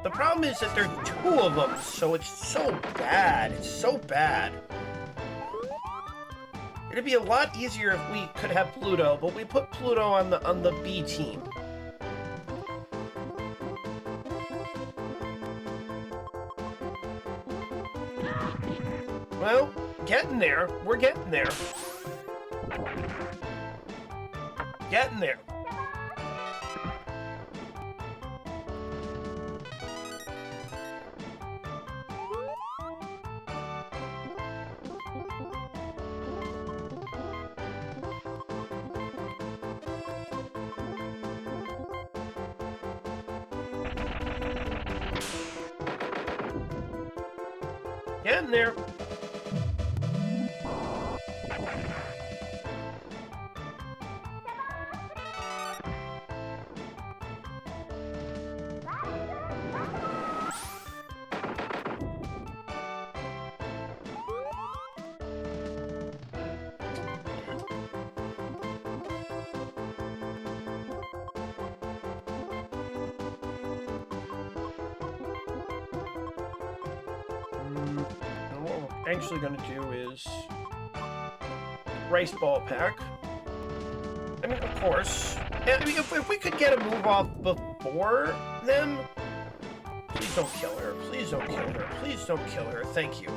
The problem is that there are 2 of them, so it's so bad. It's so bad. It'd be a lot easier if we could have Pluto, but we put Pluto on the B team. Well, getting there. We're getting there. Getting there. Getting there. What we're actually going to do is Rice Ball Pack. I mean, of course. I mean, if we could get a move off before them... Please don't kill her. Please don't kill her. Please don't kill her. Thank you.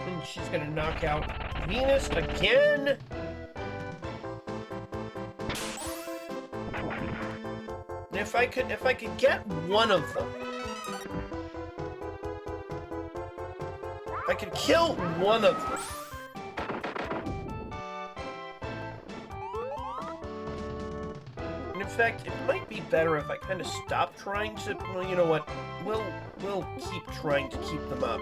And she's gonna knock out Venus again. And if I could get one of them, if I could kill one of them, and in fact, it might be better if I kind of stop trying to. Well, you know what? We'll keep trying to keep them up.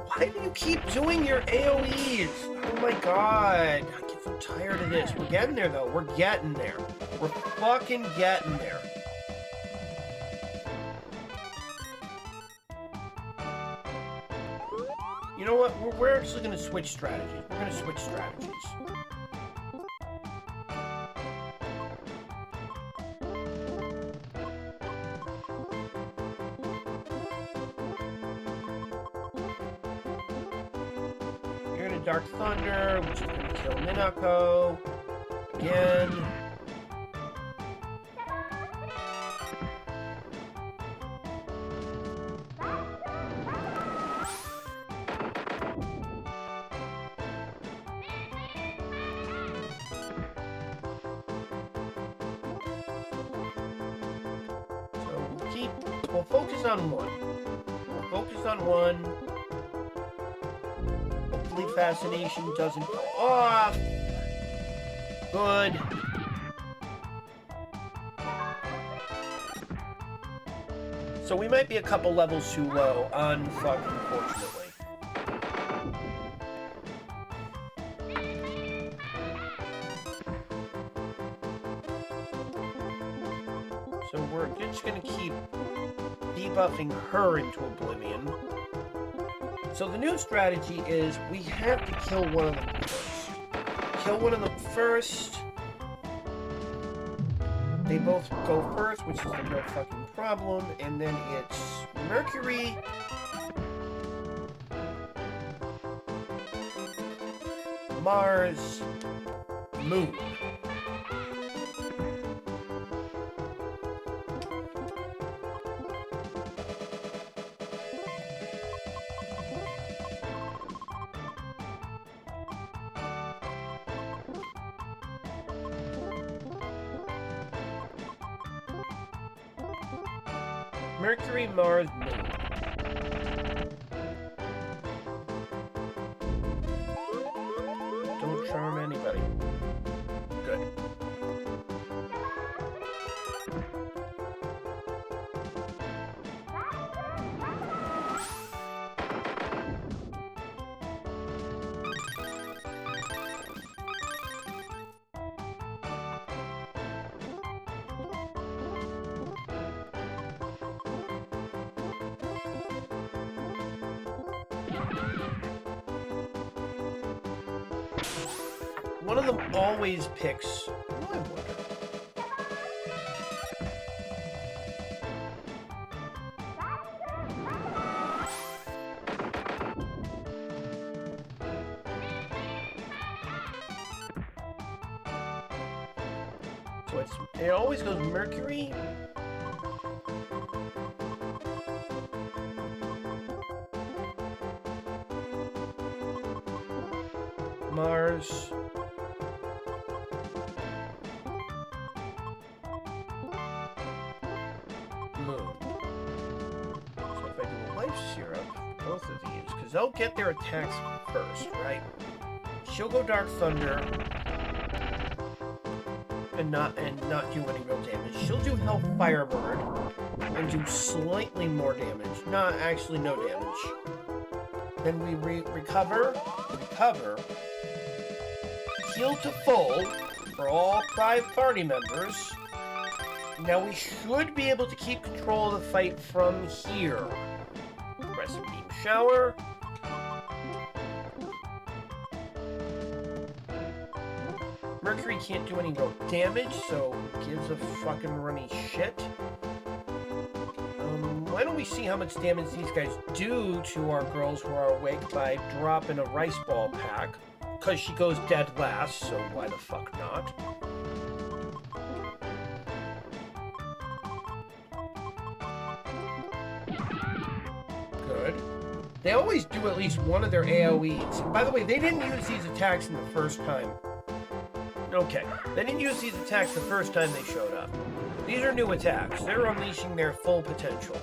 Why do you keep doing your AoEs? Oh my god. I get so tired of this. We're getting there, though. We're getting there. We're fucking getting there. You know what? We're actually going to switch strategies. We're going to switch strategies. Dark Thunder, which is going to kill Minako. Again. So we'll focus on one. We'll focus on one. Fascination doesn't go off. Good. So we might be a couple levels too low, unfortunately. So we're just gonna keep debuffing her into oblivion. So the new strategy is we have to kill one of them first. Kill one of them first. They both go first, which is the no fucking problem. And then it's Mercury. Mars, Moon. Mercury, Mars, Moon. Don't charm anybody. Good. One of them always picks. Oh, I wonder. So it always goes Mercury. Mars. Moon. So if I do a life syrup, both of these, because they'll get their attacks first, right? She'll go Dark Thunder and not do any real damage. She'll do Hell Firebird and do slightly more damage. Not actually no damage. Then we recover, heal to full for all 5 party members. Now we should be able to keep control of the fight from here. Crescent Beam Shower. Mercury can't do any real damage, so gives a fucking runny shit. Why don't we see how much damage these guys do to our girls who are awake by dropping a rice ball pack? Because she goes dead last, so why the fuck not? Good. They always do at least one of their AoEs. And by the way, they didn't use these attacks in the first time. Okay, they didn't use these attacks the first time they showed up. These are new attacks. They're unleashing their full potential.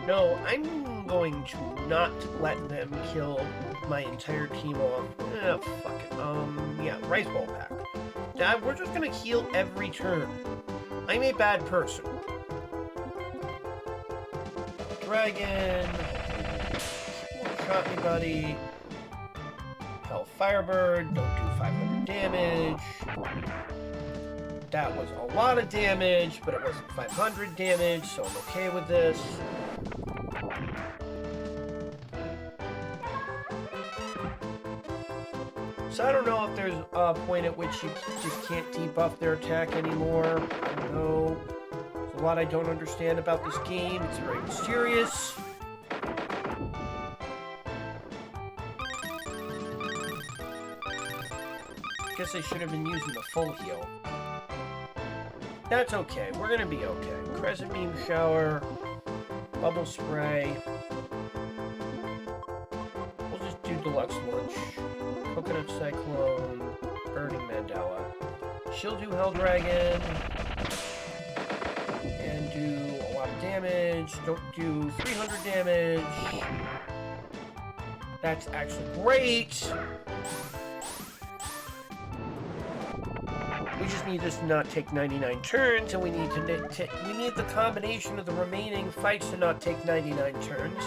No, I'm going to not let them kill my entire team off. Fuck it. Yeah, Rice Ball Pack. Dad, we're just gonna heal every turn. I'm a bad person. Dragon. Shot anybody. Hell Firebird. Don't do 500 damage. That was a lot of damage, but it wasn't 500 damage, so I'm okay with this. So I don't know if there's a point at which you just can't debuff their attack anymore. I don't know. There's a lot I don't understand about this game. It's very mysterious. Guess I should have been using the full heal. That's okay. We're gonna be okay. Crescent Beam Shower. Bubble Spray. We'll just do Deluxe Lunch. Coconut Cyclone, Burning Mandala. She'll do Hell Dragon, and do a lot of damage. Don't do 300 damage. That's actually great. We just need this to not take 99 turns, and we need we need the combination of the remaining fights to not take 99 turns.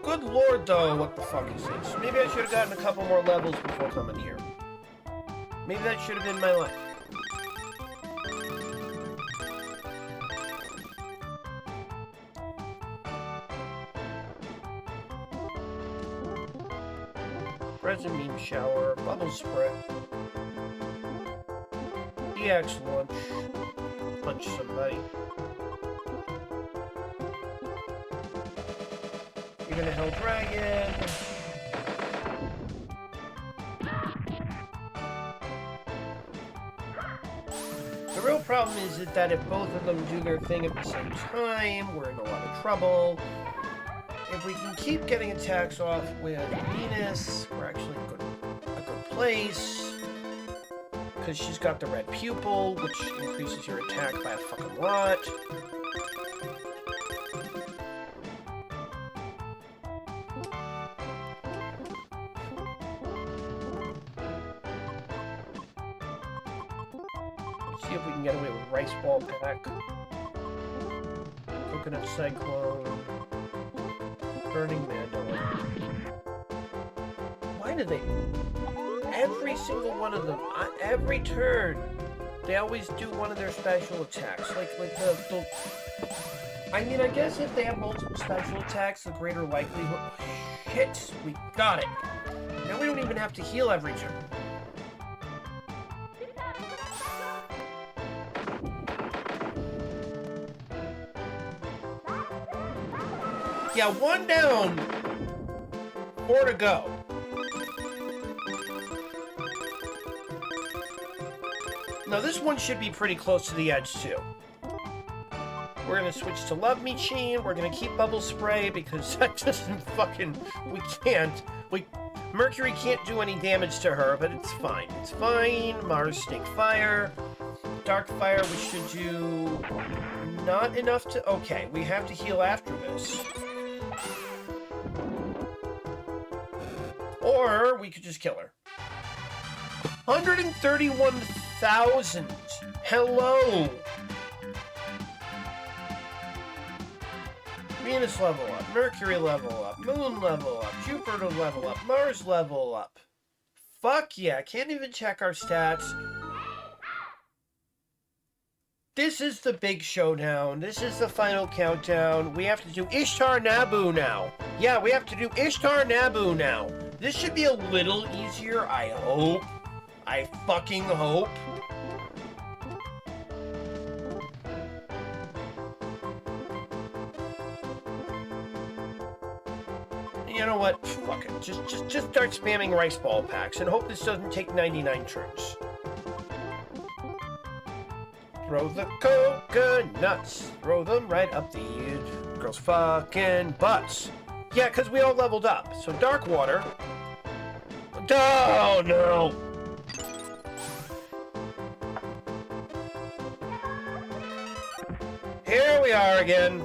Good lord, though, what the fuck is this? Maybe I should have gotten a couple more levels before coming here. Maybe that should have been my life. Present meme shower, bubble spray. EX lunch. Punch somebody. You're gonna hell dragon. The real problem is that if both of them do their thing at the same time, we're in a lot of trouble. If we can keep getting attacks off with Venus, we're actually in a good place. Because she's got the red pupil, which increases your attack by a fucking lot. Let's see if we can get away with Rice Ball Pack. Coconut Cyclone. Burning Mandala. Why do they... Every single one of them, every turn, they always do one of their special attacks. Like the... I mean, I guess if they have multiple special attacks, the greater likelihood... Shit! We got it! Now we don't even have to heal every turn. Yeah, 1 down, 4 to go. Now this one should be pretty close to the edge too. We're gonna switch to Love Me Chain. We're gonna keep Bubble Spray because that doesn't fucking... We can't. Mercury can't do any damage to her, but it's fine. It's fine. Mars Snake Fire. Dark Fire, we should do... Not enough to... Okay, we have to heal after this. Or we could just kill her. 131,000. Hello. Venus level up, Mercury level up, Moon level up, Jupiter level up, Mars level up. Fuck yeah, can't even check our stats. This is the big showdown. This is the final countdown. We have to do Ishtar Nabu now. Yeah, we have to do Ishtar Nabu now. This should be a little easier, I hope. I fucking hope. You know what? Fuck it. Just start spamming rice ball packs and hope this doesn't take 99 turns. Throw the coconuts. Throw them right up the girls' fucking butts. Yeah, because we all leveled up. So Dark Water. Oh, no. Here we are again.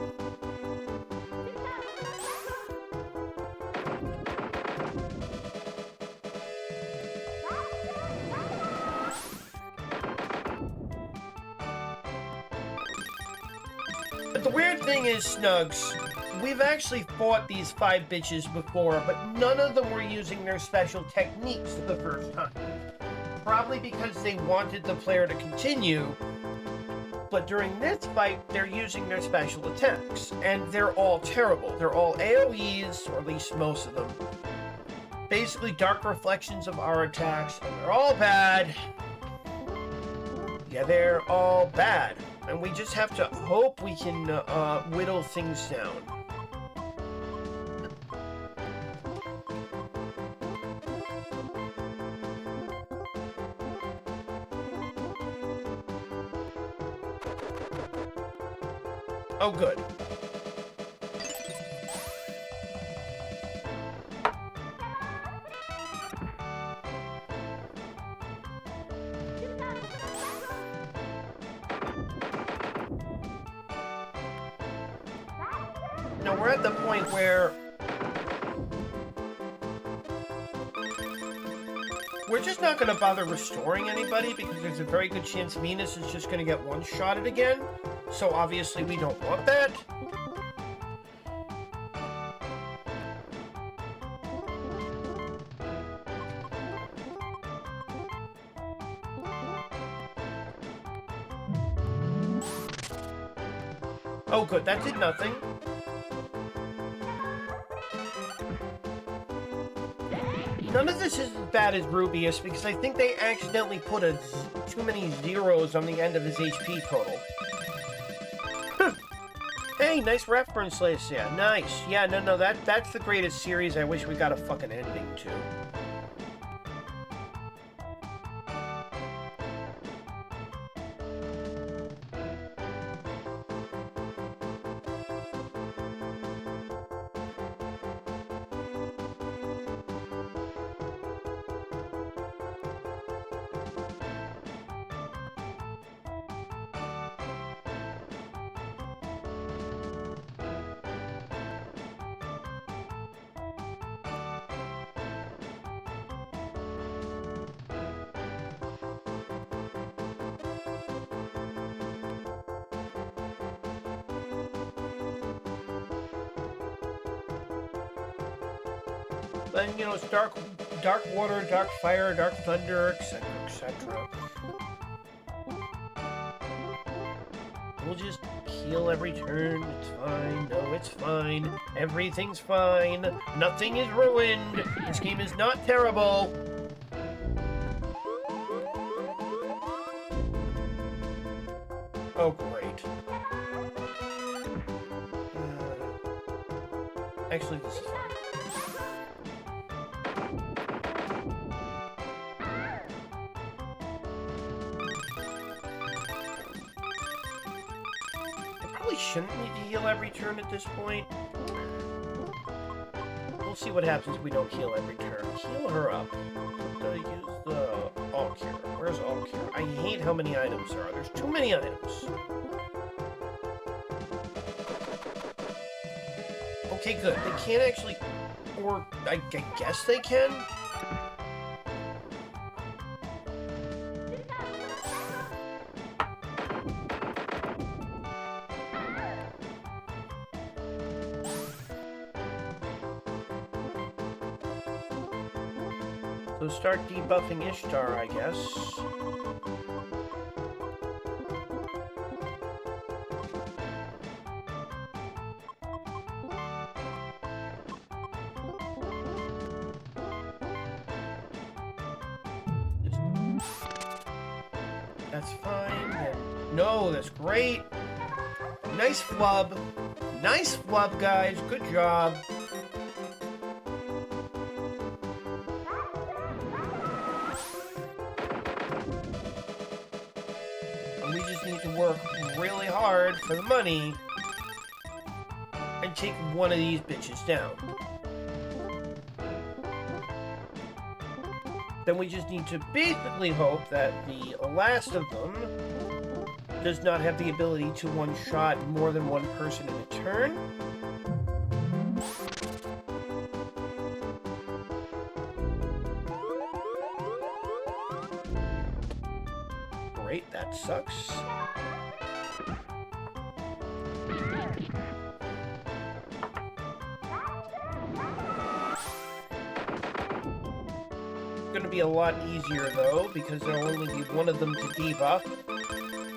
But the weird thing is, Snugs, we've actually fought these 5 bitches before, but none of them were using their special techniques the first time. Probably because they wanted the player to continue, but during this fight, they're using their special attacks, and they're all terrible. They're all AoEs, or at least most of them. Basically dark reflections of our attacks, and they're all bad. Yeah, they're all bad. And we just have to hope we can whittle things down. Oh, good. Now we're at the point where We're just not going to bother restoring anybody because there's a very good chance Venus is just going to get one-shotted again. So obviously we don't want that. Oh good, that did nothing. None of this is as bad as Rubius because I think they accidentally put too many zeros on the end of his HP total. Hey, nice reference, Lacia. Nice. Yeah, no, that's the greatest series I wish we got a fucking ending to. Then, you know, it's dark water, dark fire, dark thunder, etc., etc. We'll just heal every turn. It's fine. No, it's fine. Everything's fine. Nothing is ruined. This game is not terrible. Oh, great. Actually, this is fine. Shouldn't need to heal every turn at this point. We'll see what happens if we don't heal every turn. Heal her up. Use the all cure. Where's all cure? I hate how many items there are. There's too many items. Okay, good. They can't actually... Or, I guess they can? So start debuffing Ishtar, I guess. That's fine. No, that's great. Nice flub. Nice flub, guys. Good job. We just need to work really hard for the money and take one of these bitches down. Then we just need to basically hope that the last of them does not have the ability to one-shot more than one person in a turn. Great, that sucks. It's gonna be a lot easier though, because there'll only be one of them to debuff.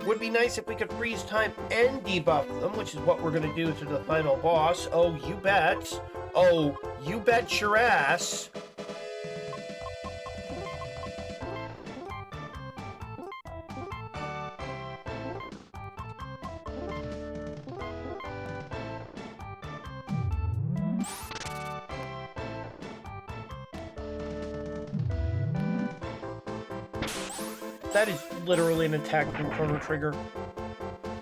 Would be nice if we could freeze time and debuff them, which is what we're gonna do to the final boss. Oh, you bet. Oh, you bet your ass. That is literally an attack from Chrono Trigger.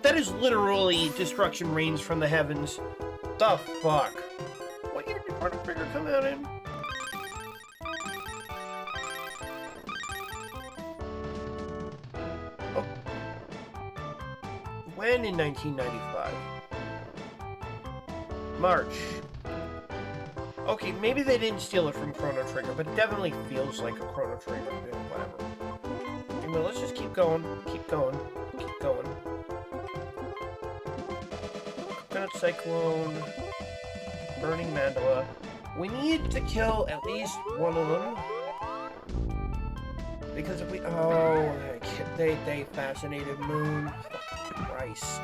That is literally destruction rains from the heavens. The fuck? What year did Chrono Trigger come out in? Oh. When in 1995? March. Okay, maybe they didn't steal it from Chrono Trigger, but it definitely feels like a Chrono Trigger. Whatever. Anyway, let's just keep going. Keep going. Keep going. Coconut Cyclone. Burning Mandala. We need to kill at least one of them. Because if we... Oh, they fascinated Moon. Christ.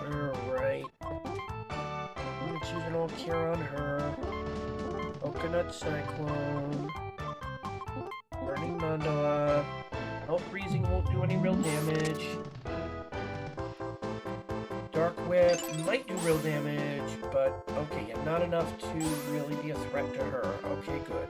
Alright. Let's use an old cure on her. Coconut Cyclone. Burning Mandala. Health Freezing won't do any real damage. Dark Whip might do real damage, but okay, yeah, not enough to really be a threat to her. Okay, good.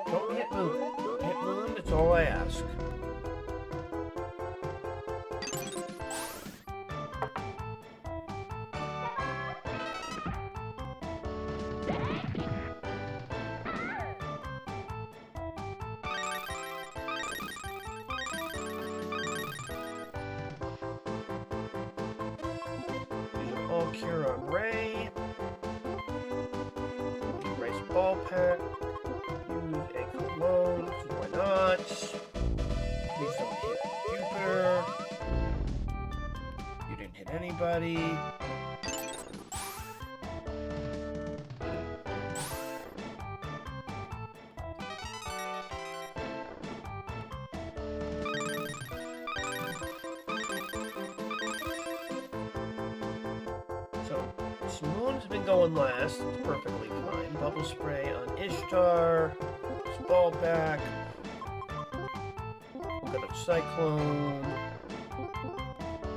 Don't hit Moon. Hit Moon, that's all I ask. Use an all cure on Ray. Erase ball pack. Use a cologne, why not? Please don't hit Jupiter. You didn't hit anybody. So, Moon's been going last. It's perfectly fine. Bubble spray on Ishtar. Ball back. We've got a Cyclone.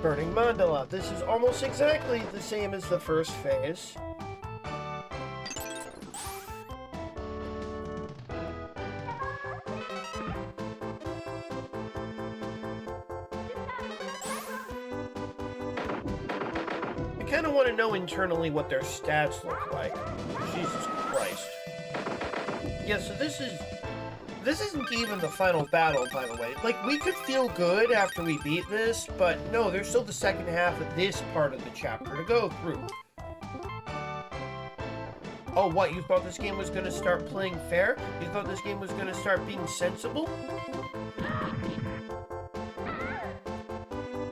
Burning Mandala. This is almost exactly the same as the first phase. I kind of want to know internally what their stats look like. Jesus Christ. Yeah, so this isn't even the final battle, by the way. Like, we could feel good after we beat this, but no, there's still the second half of this part of the chapter to go through. Oh, what? You thought this game was going to start playing fair? You thought this game was going to start being sensible?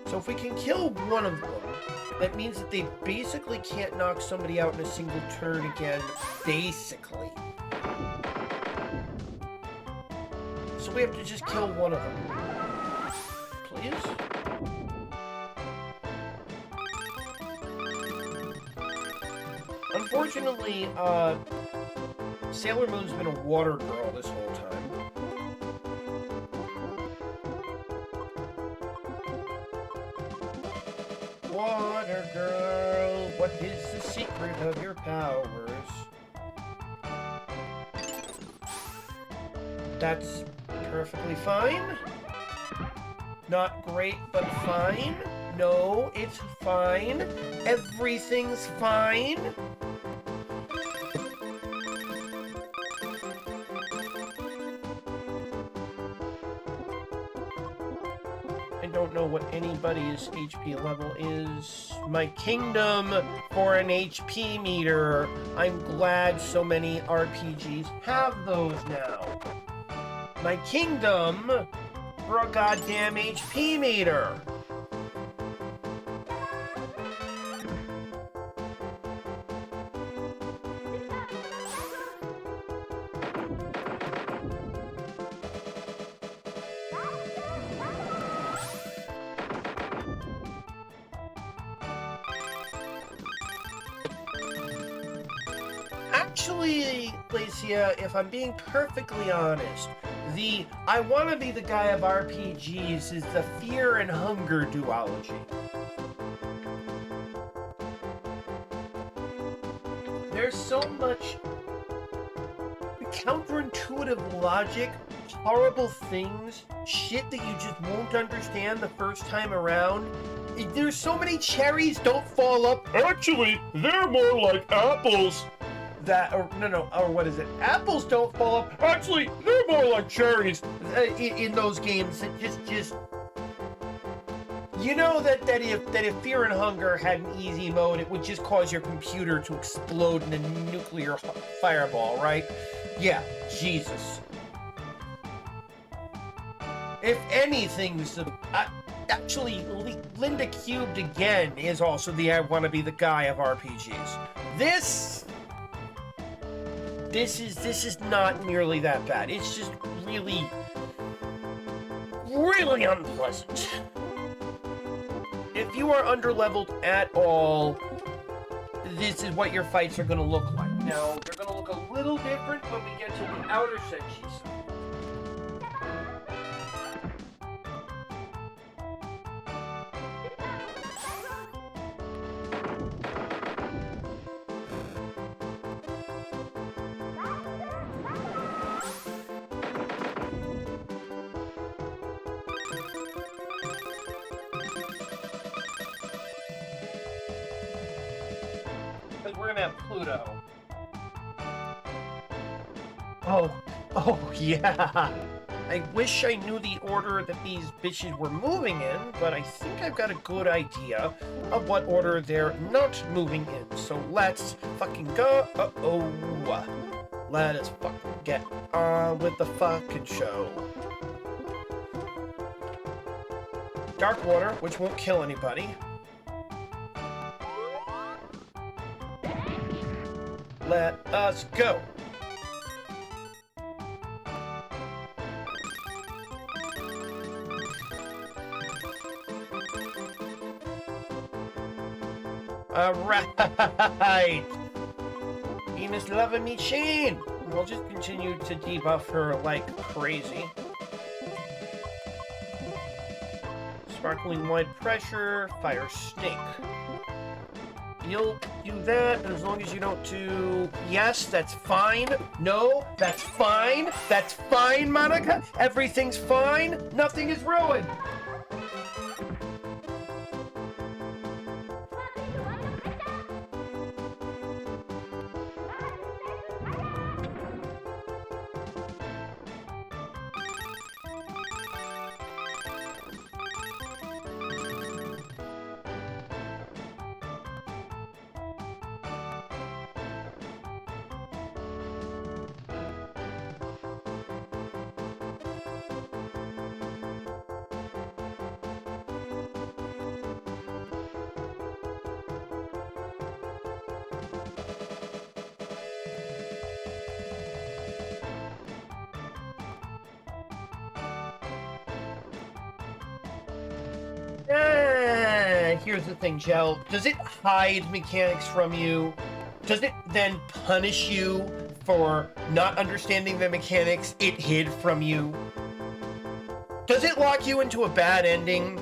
So if we can kill one of them, that means that they basically can't knock somebody out in a single turn again, basically. So we have to just kill one of them. Please? Unfortunately, Sailor Moon's been a water girl this whole time. Water girl, what is the secret of your powers? That's perfectly fine. Not great, but fine. No, it's fine. Everything's fine. I don't know what anybody's HP level is. My kingdom for an HP meter. I'm glad so many RPGs have those now. My kingdom for a goddamn HP meter. Actually, Lacia, if I'm being perfectly honest, the I want to be the guy of RPGs is the fear and hunger duology. There's so much counterintuitive logic, horrible things, shit that you just won't understand the first time around. There's so many cherries don't fall up. Actually, they're more like apples. Or what is it? Apples don't fall up. Actually, they're more like cherries. In those games, it just you know that if Fear and Hunger had an easy mode, it would just cause your computer to explode in a nuclear fireball, right? Yeah, Jesus. If anything, actually, Linda Cubed again is also the I want to be the guy of RPGs. This is not nearly that bad. It's just really unpleasant. If you are underleveled at all, this is what your fights are going to look like. Now, they're going to look a little different when we get to the outer Senshi side. We're gonna have Pluto. Oh yeah. I wish I knew the order that these bitches were moving in, but I think I've got a good idea of what order they're not moving in. So let's fucking go. Let us fucking get on with the fucking show. Dark water, which won't kill anybody. Let us go. Alright. Venus loving me chain. We'll just continue to debuff her like crazy. Sparkling wide pressure, fire snake. You'll do that as long as you don't do... Yes, that's fine. No, that's fine. That's fine, Monica. Everything's fine. Nothing is ruined. Here's the thing, Gel. Does it hide mechanics from you? Does it then punish you for not understanding the mechanics it hid from you? Does it lock you into a bad ending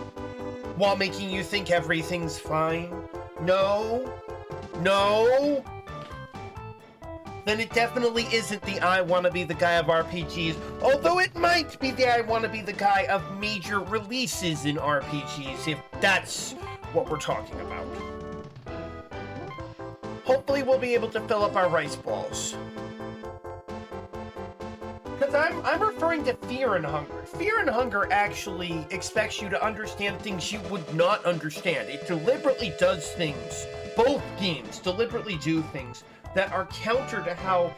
while making you think everything's fine? No? No? Then it definitely isn't the I want to be the guy of RPGs, although it might be the I want to be the guy of major releases in RPGs, if that's what we're talking about. Hopefully we'll be able to fill up our rice balls. Because I'm referring to Fear and Hunger. Fear and Hunger actually expects you to understand things you would not understand. It deliberately does things. Both games deliberately do things that are counter to how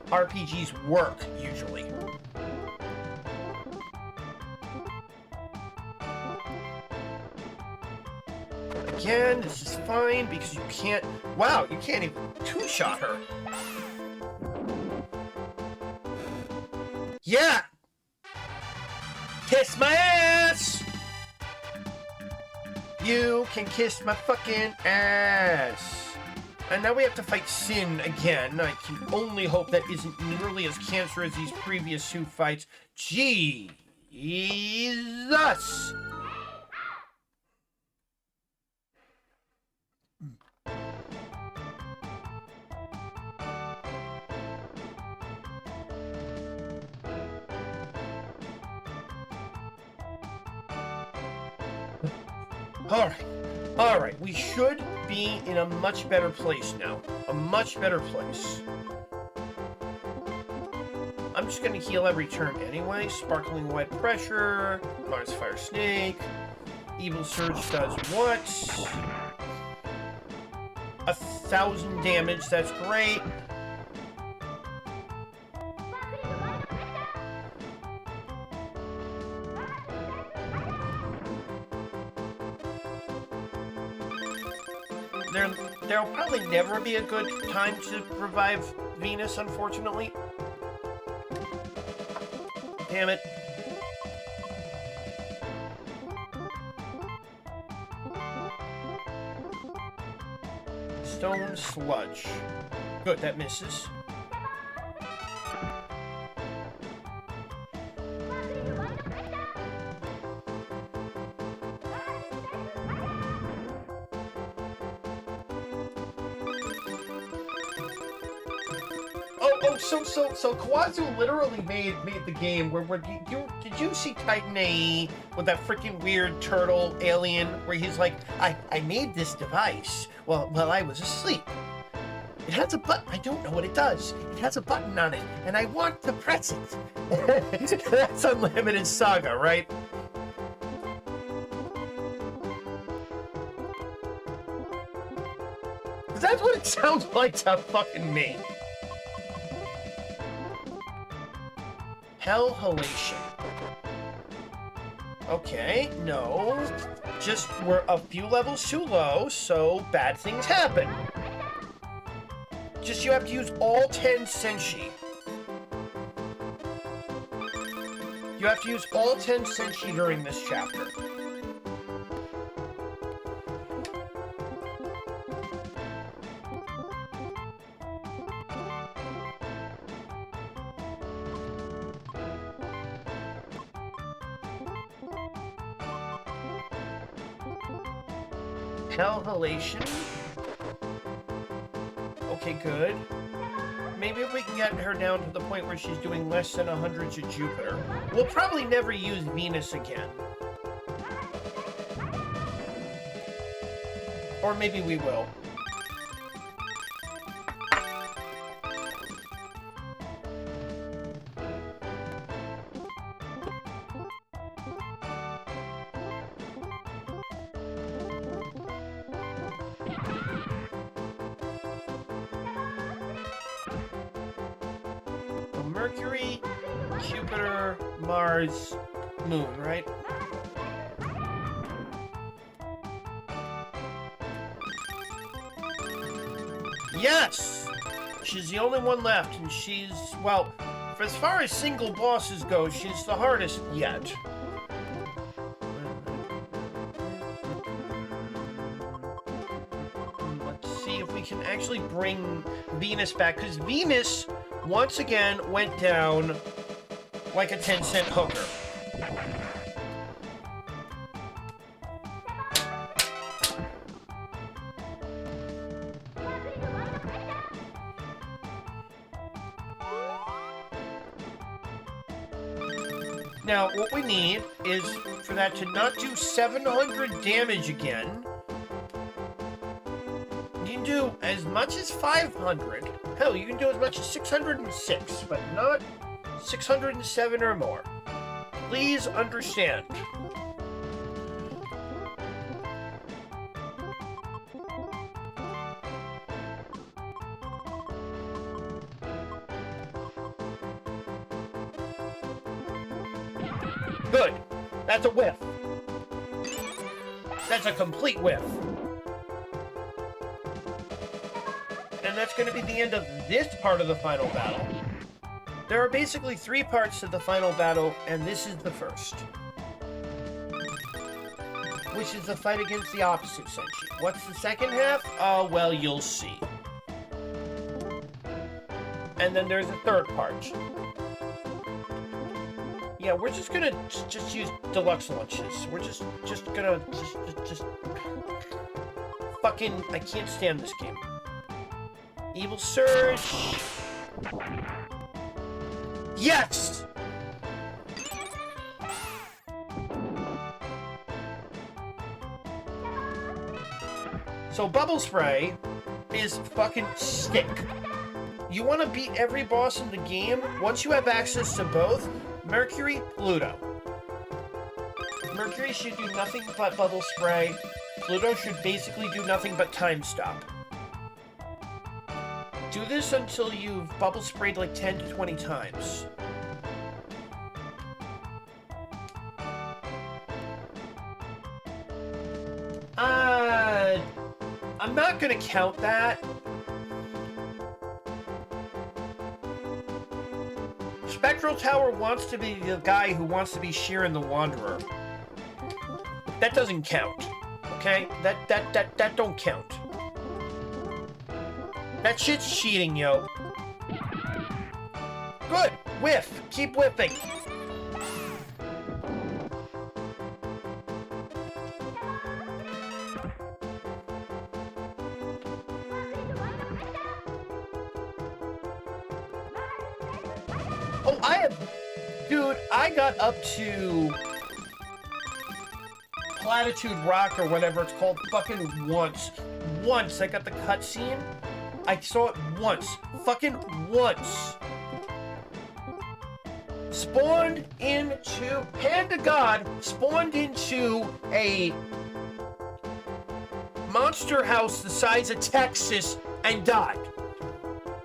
RPGs work, usually. Again, this is fine because you can't... Wow, you can't even two-shot her. Yeah! Kiss my ass! You can kiss my fucking ass. And now we have to fight Sin again. I can only hope that isn't nearly as cancerous as these previous 2 fights. Jesus! Alright, we should be in a much better place now. A much better place. I'm just gonna heal every turn anyway. Sparkling Wet Pressure, Mars Fire Snake, Evil Surge does what? 1,000 damage, that's great. There'll probably never be a good time to revive Venus, unfortunately. Damn it. Stone Sludge. Good, that misses. So Kawazu literally made the game where did you see Titan AE with that freaking weird turtle alien where he's like, I made this device while I was asleep. It has a button. I don't know what it does. It has a button on it, and I want to press it. That's Unlimited Saga, right? That's what it sounds like to fucking me. Hell Halation. Okay, no. Just we're a few levels too low, so bad things happen. Just you have to use all 10 Senshi. You have to use all 10 Senshi during this chapter. Hell Halation. Okay, good. Maybe if we can get her down to the point where she's doing less than 100 to Jupiter. We'll probably never use Venus again. Or maybe we will. Mercury, Jupiter, Mars, Moon, right? Yes! She's the only one left, and she's, well, for as far as single bosses go, she's the hardest yet. Let's see if we can actually bring Venus back, because Venus once again went down like a 10-cent hooker. Now, what we need is for that to not do 700 damage again. You can do as much as 500. Hell, you can do as much as 606, but not 607 or more. Please understand. Good. That's a whiff. That's a complete whiff. And that's going to be the end of this part of the final battle. There are basically 3 parts to the final battle, and this is the first. Which is the fight against the opposite Senshi. What's the second half? Oh, well, you'll see. And then there's a third part. Yeah, we're just gonna just use deluxe lunches. We're just gonna just fucking, I can't stand this game. Evil Surge. Yes! So Bubble Spray is fucking sick. You want to beat every boss in the game? Once you have access to both, Mercury, Pluto. Mercury should do nothing but Bubble Spray. Pluto should basically do nothing but Time Stop. Do this until you've Bubble Sprayed like 10 to 20 times. I'm not gonna count that. Spectral Tower wants to be the guy who wants to be Sheeran the Wanderer. That doesn't count. Okay? That don't count. That shit's cheating, yo. Good! Whiff! Keep whiffing! Oh, Dude, I got up to Platitude Rock or whatever it's called fucking once. Once I got the cutscene. I saw it once. Fucking once. Spawned into... Hand to God, spawned into a monster house the size of Texas and died.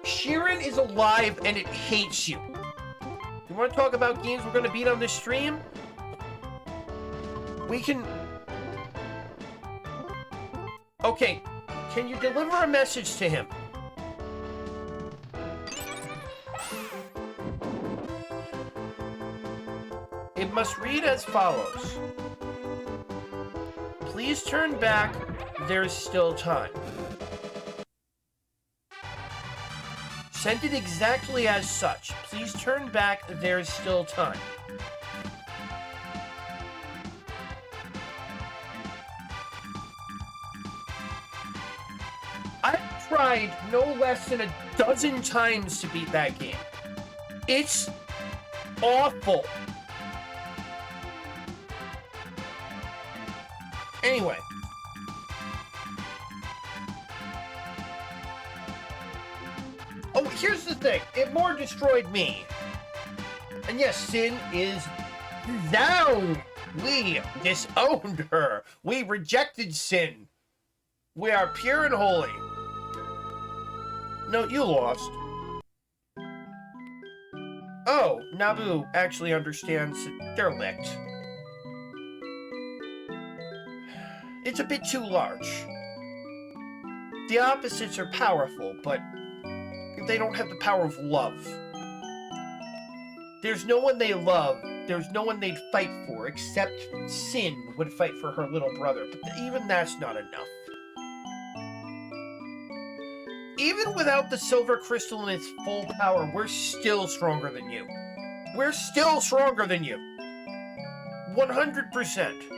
Sheeran is alive and it hates you. You want to talk about games we're going to beat on this stream? We can... Okay, can you deliver a message to him? It must read as follows. Please turn back, there's still time. Send it exactly as such. Please turn back, there's still time. I've tried no less than a dozen times to beat that game. It's awful. Anyway. Oh, here's the thing. It more destroyed me. And yes, Sin is down. We disowned her. We rejected Sin. We are pure and holy. No, you lost. Oh, Naboo actually understands derelict. It's a bit too large. The opposites are powerful, but they don't have the power of love. There's no one they love, there's no one they'd fight for, except Sin would fight for her little brother, but even that's not enough. Even without the silver crystal in its full power, we're still stronger than you. We're still stronger than you. 100%.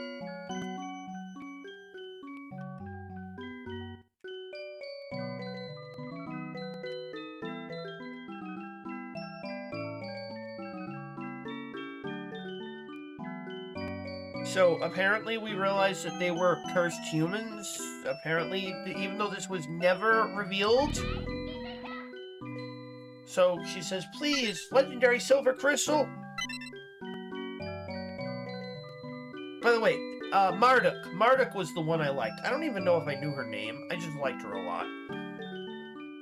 So, apparently we realized that they were cursed humans. Apparently, even though this was never revealed. So, she says, please, legendary silver crystal. By the way, Marduk. Marduk was the one I liked. I don't even know if I knew her name. I just liked her a lot.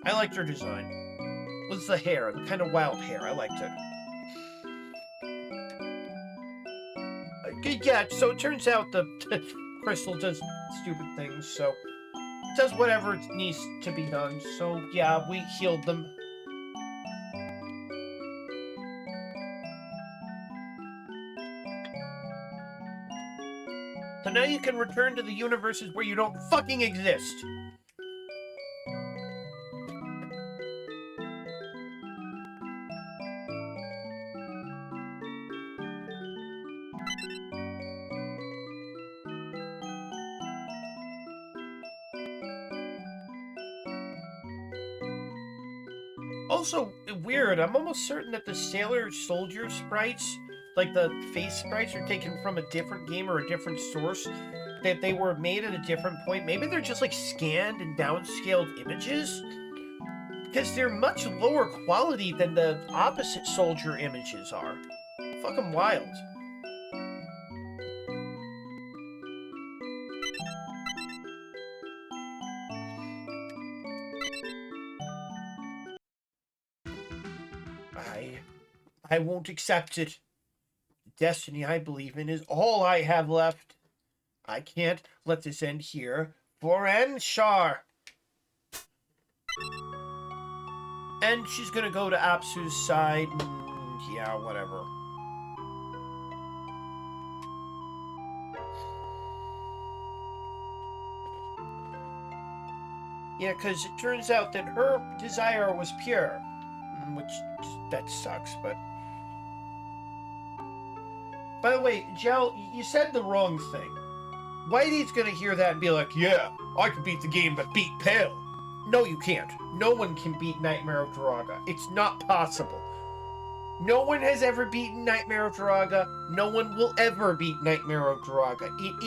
I liked her design. It was the hair, the kind of wild hair. I liked it. Yeah, so it turns out the crystal does stupid things, so it does whatever it needs to be done. So yeah, we healed them. So now you can return to the universes where you don't fucking exist. Also, weird, I'm almost certain that the Sailor Soldier sprites, like the face sprites, are taken from a different game or a different source, that they were made at a different point. Maybe they're just like scanned and downscaled images? Because they're much lower quality than the opposite soldier images are. Fucking wild. I won't accept it. The destiny I believe in is all I have left. I can't let this end here. For Anshar. And she's gonna go to Apsu's side and yeah, whatever. Yeah, because it turns out that her desire was pure. Which, that sucks, but... By the way, Jel, you said the wrong thing. Whitey's gonna hear that and be like, yeah, I can beat the game but beat Pale. No, you can't. No one can beat Nightmare of Duraga. It's not possible. No one has ever beaten Nightmare of Duraga. No one will ever beat Nightmare of Duraga. It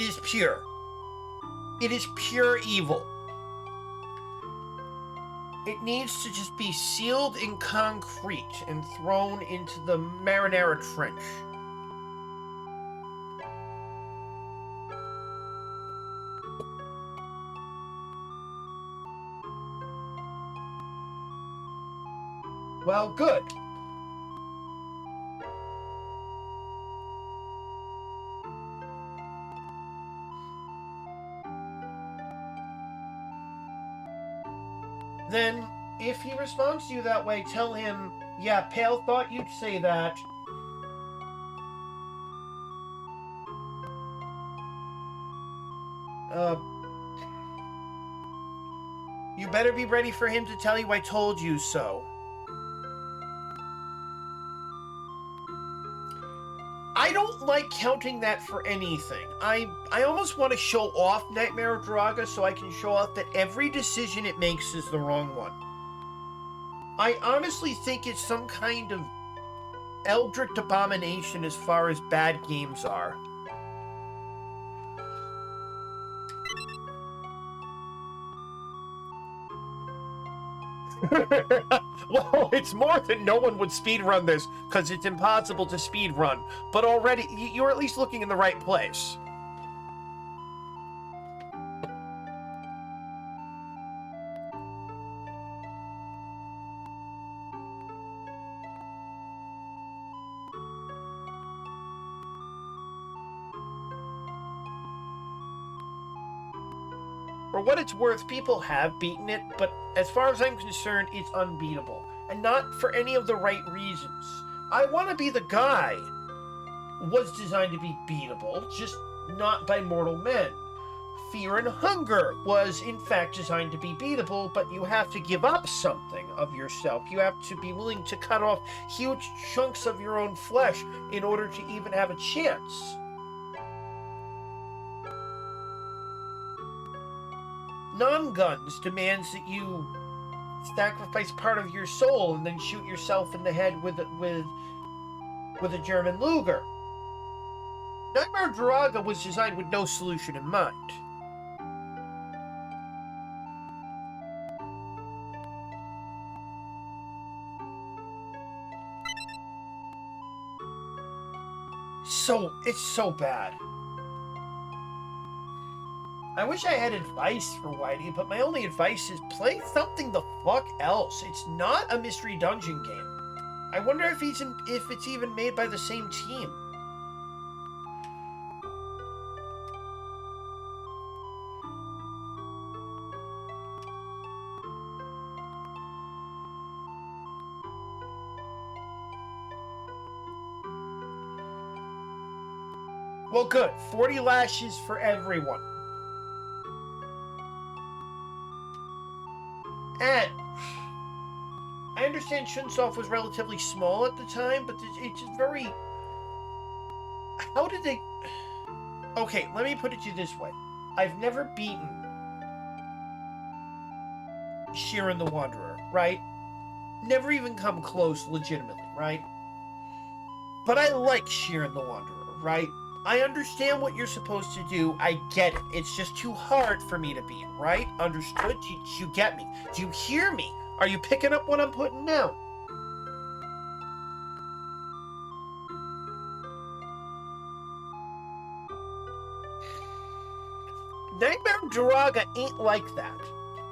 is pure. It is pure evil. It needs to just be sealed in concrete and thrown into the Marinara Trench. Well, good. Then, if he responds to you that way, tell him, yeah, Pale thought you'd say that. You better be ready for him to tell you I told you so. I don't like counting that for anything. I almost want to show off Nightmare of Duraga so I can show off that every decision it makes is the wrong one. I honestly think it's some kind of eldritch abomination as far as bad games are. Well, it's more than no one would speedrun this, because it's impossible to speedrun. But already, you're at least looking in the right place. For what it's worth, people have beaten it, but as far as I'm concerned, it's unbeatable. And not for any of the right reasons. I Want to Be the Guy was designed to be beatable, just not by mortal men. Fear and Hunger was, in fact, designed to be beatable, but you have to give up something of yourself. You have to be willing to cut off huge chunks of your own flesh in order to even have a chance. Non-Guns demands that you sacrifice part of your soul and then shoot yourself in the head with a German Luger. Nightmare Duraga was designed with no solution in mind. It's so bad. I wish I had advice for Whitey, but my only advice is play something the fuck else. It's not a mystery dungeon game. I wonder if it's even made by the same team. Well, good. 40 lashes for everyone. And I understand Shunsoft was relatively small at the time, but it's just very... How did they... Okay, let me put it to you this way. I've never beaten Sheeran the Wanderer, right? Never even come close, legitimately, right? But I like Sheeran the Wanderer, right? I understand what you're supposed to do. I get it. It's just too hard for me to beat, right? Understood? You get me? Do you hear me? Are you picking up what I'm putting down? Nightmare Duraga ain't like that.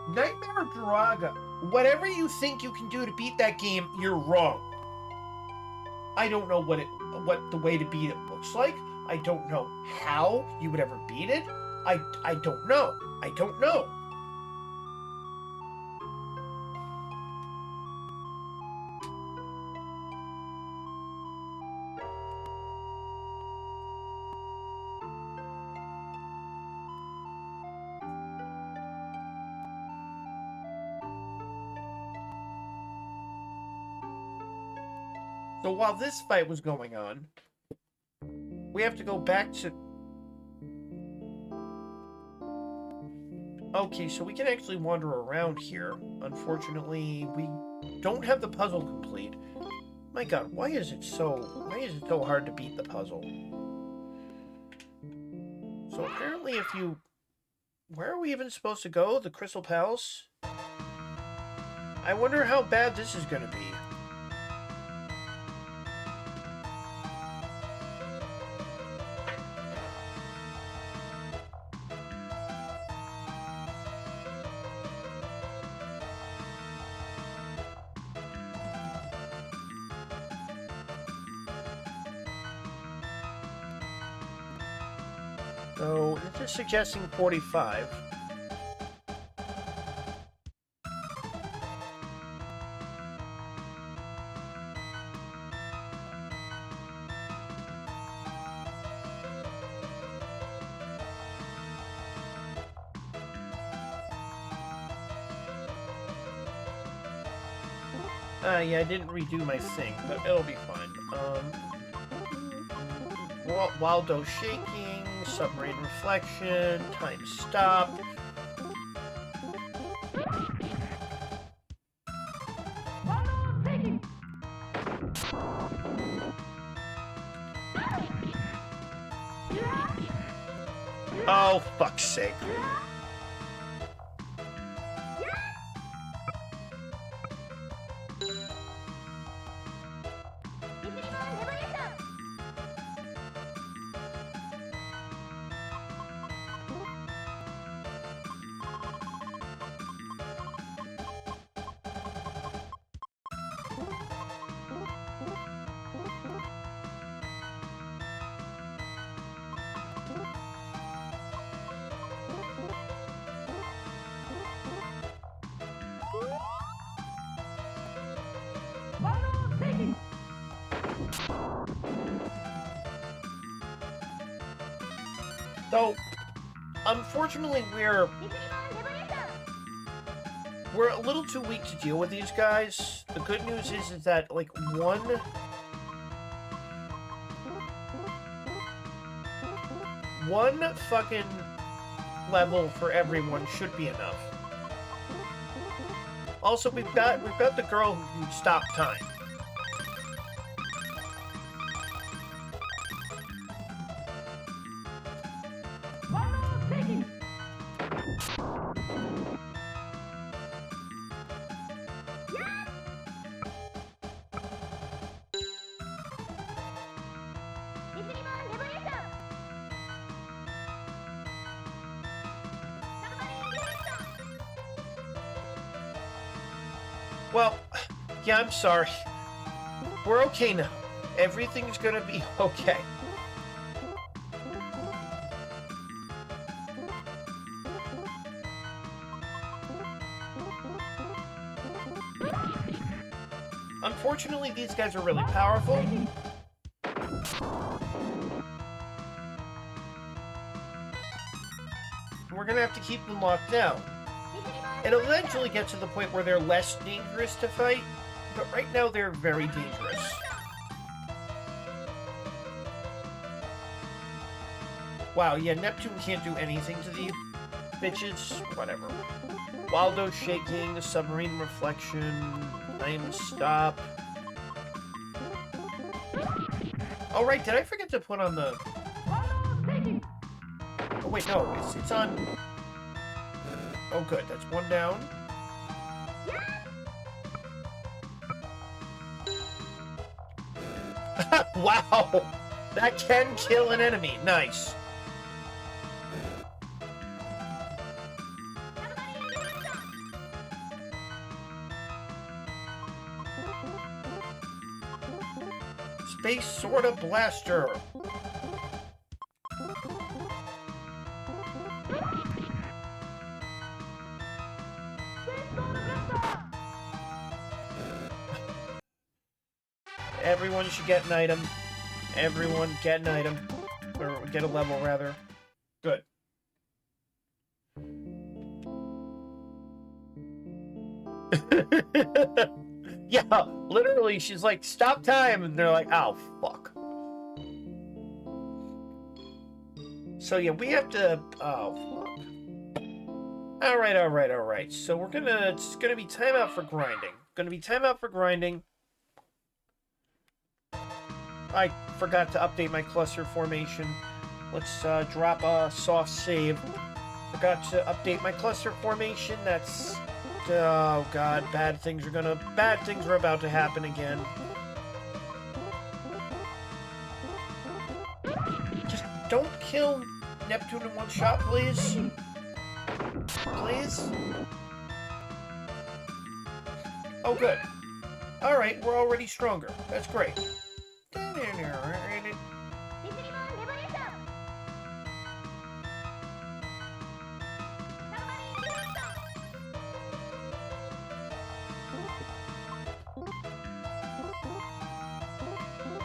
Nightmare Duraga, whatever you think you can do to beat that game, you're wrong. I don't know what the way to beat it looks like. I don't know how you would ever beat it. I don't know. I don't know. So while this fight was going on, we have to go back to... Okay, so we can actually wander around here. Unfortunately, we don't have the puzzle complete. My god, why is it so hard to beat the puzzle? So apparently if you... Where are we even supposed to go? The Crystal Palace? I wonder how bad this is going to be. So, this is suggesting 45. Yeah, I didn't redo my thing, but it'll be fine. Waldo shaking, submarine reflection, time stop. Oh, fuck's sake. So, unfortunately, we're a little too weak to deal with these guys. The good news is that, like, one fucking level for everyone should be enough. Also, we've got the girl who can stop time. Well, yeah, I'm sorry. We're okay now. Everything's gonna be okay. Unfortunately, these guys are really powerful. We're gonna have to keep them locked down. It'll eventually get to the point where they're less dangerous to fight, but right now they're very dangerous. Wow, yeah, Neptune can't do anything to these bitches. Whatever. Waldo shaking, submarine reflection, time stop. Oh right, did I forget to put on the... Oh wait, no, it's on... Oh good, that's one down. Wow! That can kill an enemy. Nice. Space Sorta Blaster. Everyone should get an item. Everyone get an item. Or get a level, rather. Good. Yeah, literally, she's like, stop time! And they're like, oh, fuck. So, yeah, we have to... Oh, fuck. Alright. So we're gonna... It's gonna be timeout for grinding. I forgot to update my cluster formation. Let's drop a soft save. Forgot to update my cluster formation. That's... Oh god, bad things are about to happen again. Just don't kill Neptune in one shot, please. Please? Oh good. Alright, we're already stronger. That's great.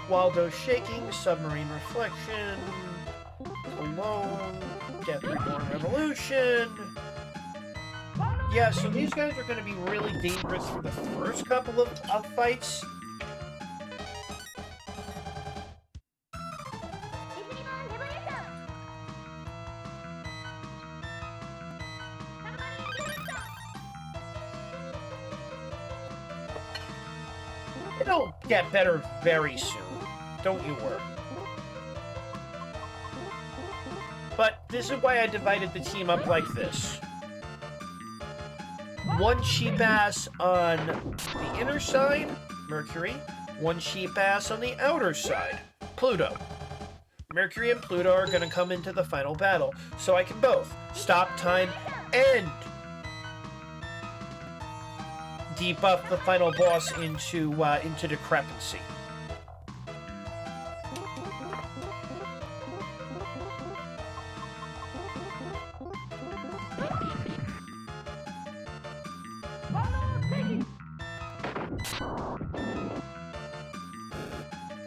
Waldo shaking, submarine reflection, cologne, Death Reborn Revolution. Yeah, so these guys are going to be really dangerous for the first couple of fights. It'll get better very soon. Don't you worry. But this is why I divided the team up like this. One sheep ass on the inner side, Mercury. One sheep ass on the outer side, Pluto. Mercury and Pluto are going to come into the final battle, so I can both stop time and debuff the final boss into decrepancy.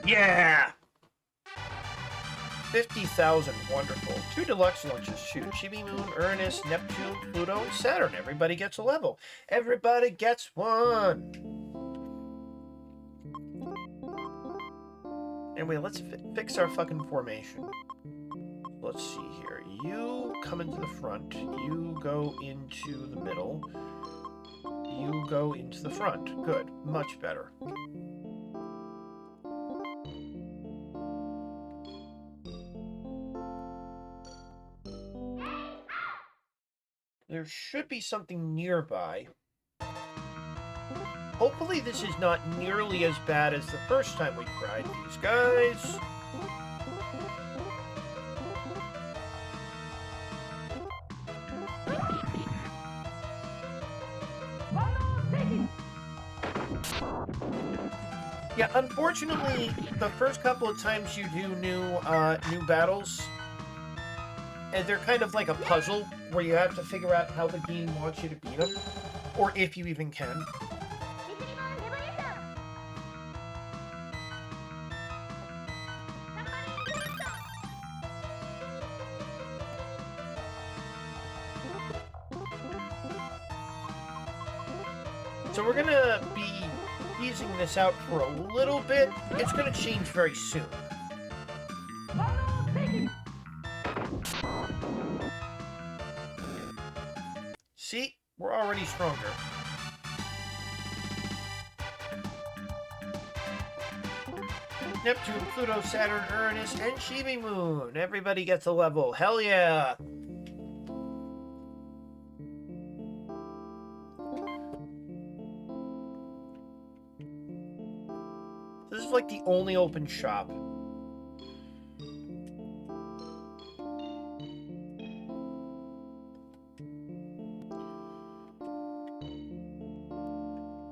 Yeah! 50,000, wonderful. 2 deluxe launches, shoot. Chibi Moon, Uranus, Neptune, Pluto, and Saturn. Everybody gets a level. Everybody gets one! Anyway, let's fix our fucking formation. Let's see here. You come into the front. You go into the middle. You go into the front. Good. Much better. There should be something nearby. Hopefully this is not nearly as bad as the first time we cried these guys. Yeah, unfortunately, the first couple of times you do new battles, and they're kind of like a puzzle where you have to figure out how the game wants you to beat them, or if you even can. So we're gonna be easing this out for a little bit. It's gonna change very soon. See? We're already stronger. Neptune, Pluto, Saturn, Uranus, and Chibi Moon. Everybody gets a level. Hell yeah! This is like the only open shop.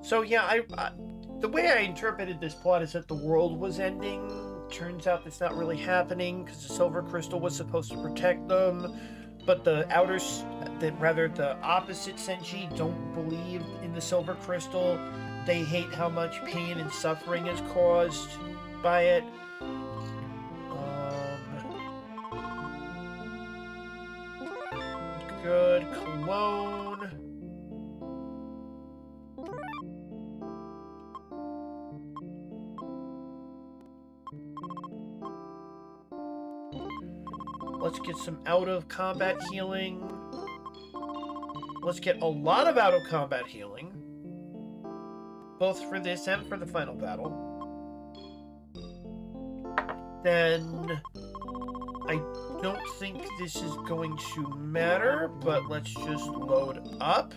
So yeah, the way I interpreted this plot is that the world was ending. Turns out that's not really happening because the silver crystal was supposed to protect them, but the the opposite Senshi don't believe in the silver crystal. They hate how much pain and suffering is caused by it. Good. Cologne. Let's get some out-of-combat healing. Let's get a lot of out-of-combat healing. Both for this and for the final battle. Then I don't think this is going to matter, but let's just load up.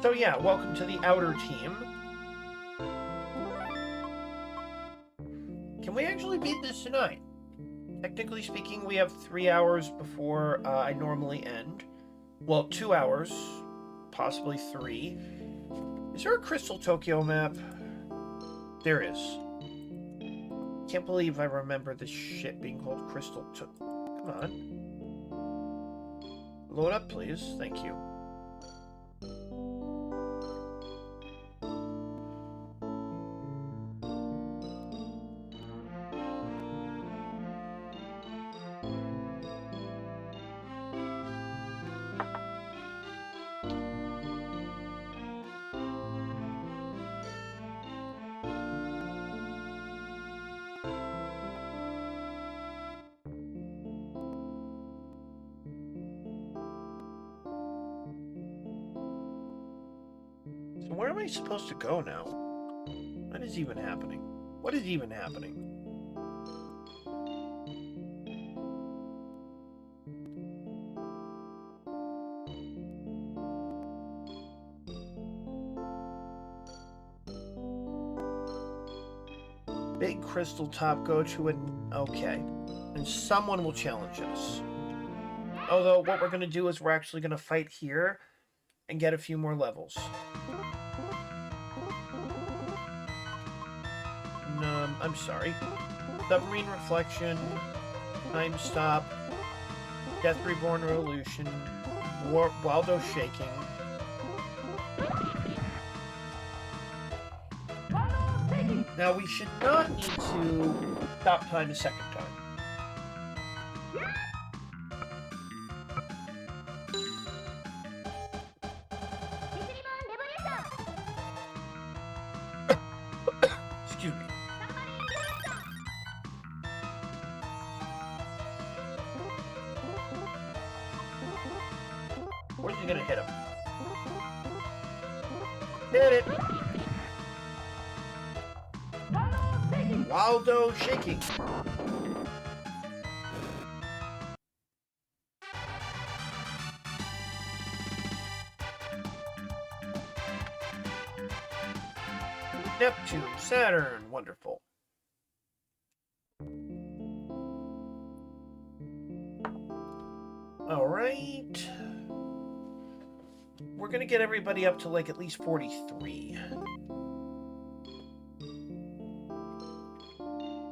So yeah, welcome to the outer team. Can we actually beat this tonight? Technically speaking, we have 3 hours before I normally end. Well, 2 hours, possibly 3. Is there a Crystal Tokyo map? There is. Can't believe I remember this shit being called Crystal Tokyo. Come on. Load up, please. Thank you. So where am I supposed to go now? What is even happening? What is even happening? Big crystal top, go to an... Okay. And someone will challenge us. Although, what we're going to do is we're actually going to fight here and get a few more levels. I'm sorry. Submarine Reflection, Time Stop, Death Reborn Revolution, Waldo Shaking. Now we should not need to stop time a second time. Excuse me. Where's he gonna hit him? Hit it! Waldo Shaking. Neptune, Saturn, wonderful. All right. We're gonna get everybody up to like at least 43.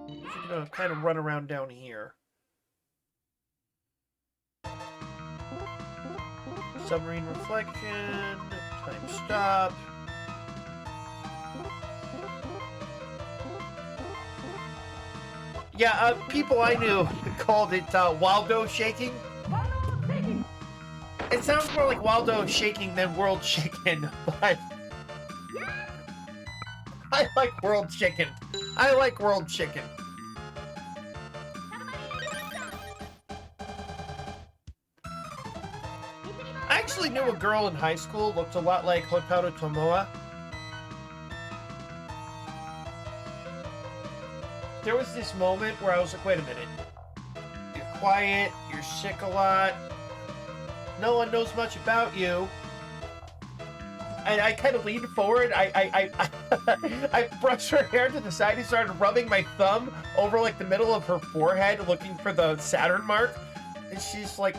We're gonna kind of run around down here. Submarine Reflection, Time Stop. Yeah, people I knew called it Waldo Shaking. It sounds more like Waldo Shaking than World Shaking, but... I like World Chicken. I like World Chicken. I actually knew a girl in high school looked a lot like Hotaru Tomoa. There was this moment where I was like, wait a minute. You're quiet, you're sick a lot. No one knows much about you. And I kind of leaned forward. I brushed her hair to the side and started rubbing my thumb over like the middle of her forehead, looking for the Saturn mark. And she's like,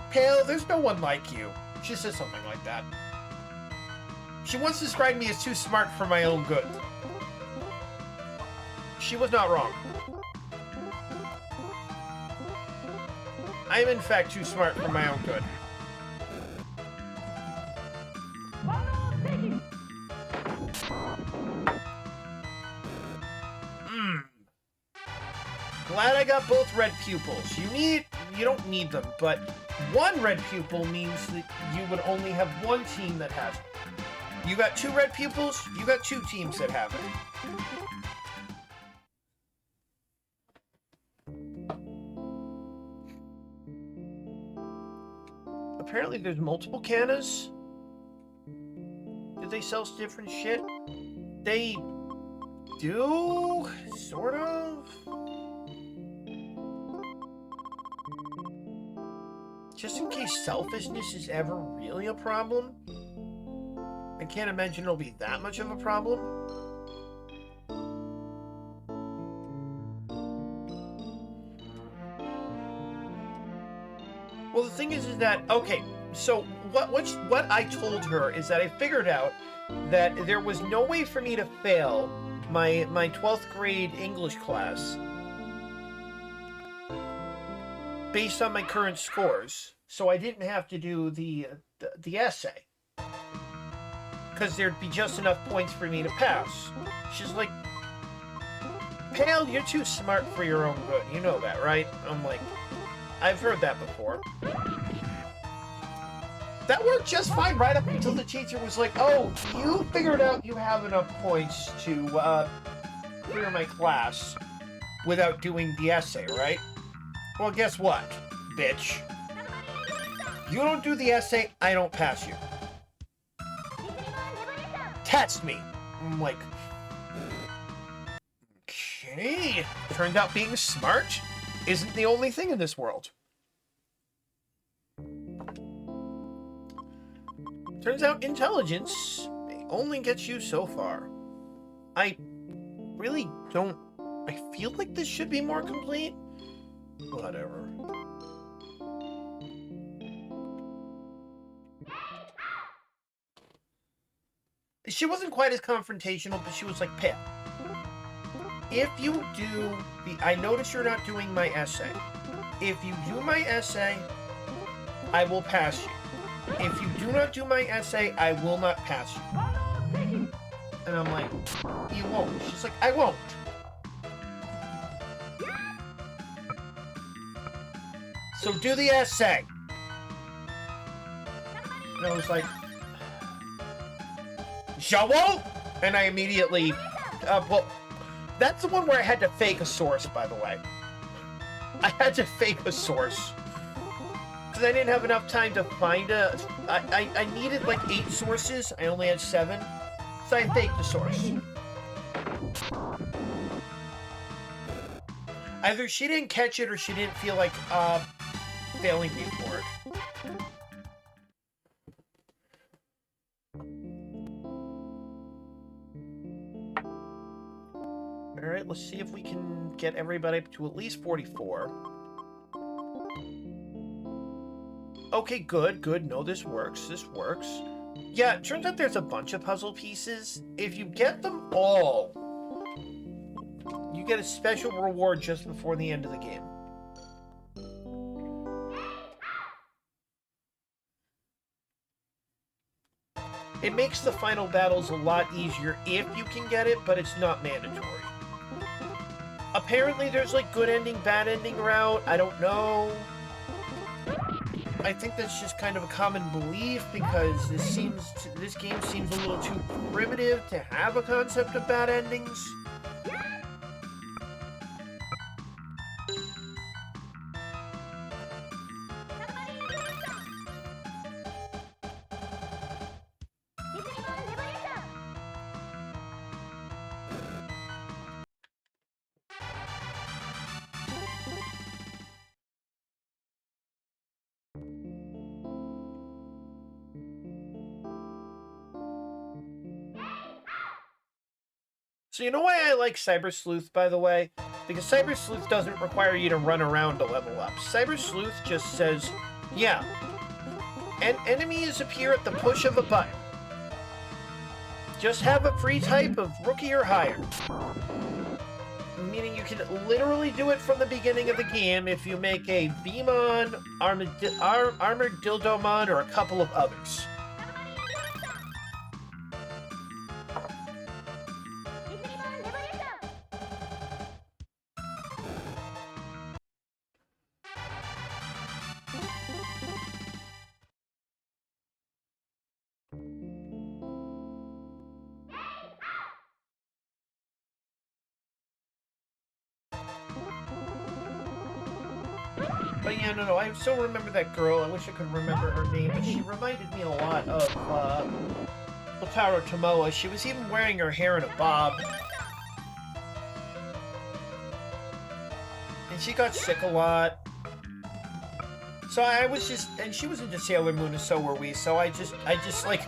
Pale, there's no one like you. She says something like that. She once described me as too smart for my own good. She was not wrong. I am in fact too smart for my own good. Glad I got both red pupils. You don't need them, but one red pupil means that you would only have one team that has it. You got 2 red pupils, you got 2 teams that have it. Apparently there's multiple cannas. Do they sell different shit? They do, sort of. Just in case selfishness is ever really a problem. I can't imagine it'll be that much of a problem. Well, the thing is that, okay, so what I told her is that I figured out that there was no way for me to fail my 12th grade English class based on my current scores, so I didn't have to do the essay. Because there'd be just enough points for me to pass. She's like, Pale, you're too smart for your own good. You know that, right? I'm like, I've heard that before. That worked just fine right up until the teacher was like, oh, you figured out you have enough points to clear my class without doing the essay, right? Well, guess what, bitch? You don't do the essay, I don't pass you. Test me. I'm like, okay. Turned out being smart isn't the only thing in this world. Turns out intelligence only gets you so far. I really don't... I feel like this should be more complete. Whatever. She wasn't quite as confrontational, but she was like, Pale, if you do the... I notice you're not doing my essay. If you do my essay, I will pass you. If you do not do my essay, I will not pass you. And I'm like, you won't. She's like, I won't. So do the essay. And I was like, you won't? And I immediately, well, that's the one where I had to fake a source, by the way. I had to fake a source. Because I didn't have enough time to find a... I needed like 8 sources. I only had 7. So I faked the source. Either she didn't catch it or she didn't feel like failing me for it. Alright, let's see if we can get everybody up to at least 44. Okay, good, good. No, this works. This works. Yeah, it turns out there's a bunch of puzzle pieces. If you get them all, you get a special reward just before the end of the game. It makes the final battles a lot easier if you can get it, but it's not mandatory. Apparently there's like good ending, bad ending route. I don't know. I think that's just kind of a common belief because this game seems a little too primitive to have a concept of bad endings. So you know why I like Cyber Sleuth, by the way? Because Cyber Sleuth doesn't require you to run around to level up. Cyber Sleuth just says, yeah, and enemies appear at the push of a button. Just have a free type of rookie or higher. Meaning you can literally do it from the beginning of the game if you make a Vmon, Armored Dildomon, or a couple of others. But yeah, no, I still remember that girl. I wish I could remember her name, but she reminded me a lot of Kotaro Tomoe. She was even wearing her hair in a bob. And she got sick a lot. So I was just, and she was into Sailor Moon, and so were we. So I just like,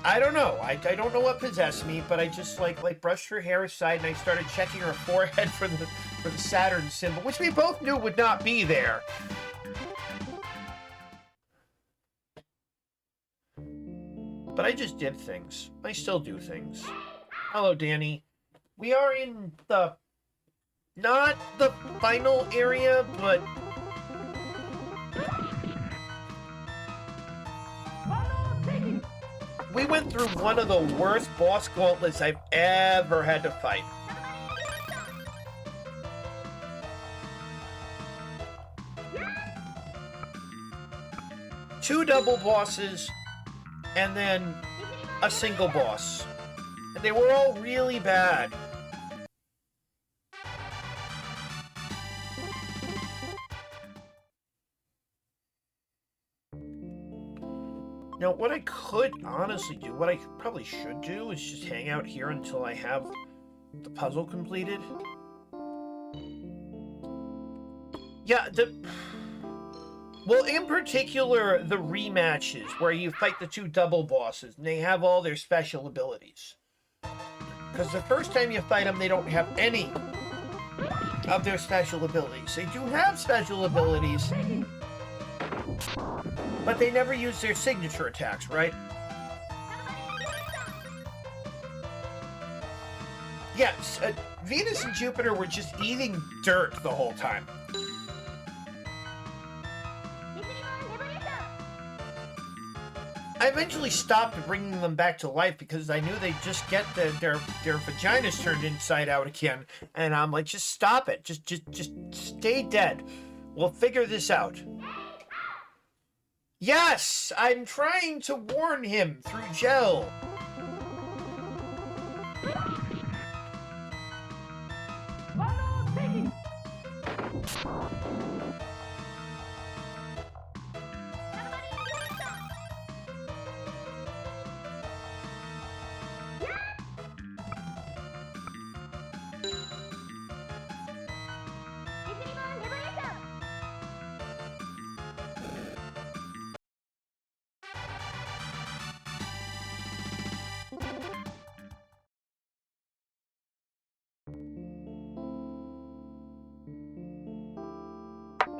I don't know. I don't know what possessed me, but I just like brushed her hair aside, and I started checking her forehead for the Saturn symbol, which we both knew would not be there. But I just did things. I still do things. Hello, Danny. We are in the... not the final area, but... we went through one of the worst boss gauntlets I've ever had to fight. Two double bosses, and then a single boss. And they were all really bad. Now, what I could honestly do, what I probably should do, is just hang out here until I have the puzzle completed. Yeah, well, in particular, the rematches, where you fight the two double bosses, and they have all their special abilities. Because the first time you fight them, they don't have any of their special abilities. They do have special abilities, but they never use their signature attacks, right? Yes, Venus and Jupiter were just eating dirt the whole time. I eventually stopped bringing them back to life because I knew they'd just get their vaginas turned inside out again. And I'm like, just stop it. Just stay dead. We'll figure this out. Yes! I'm trying to warn him through gel.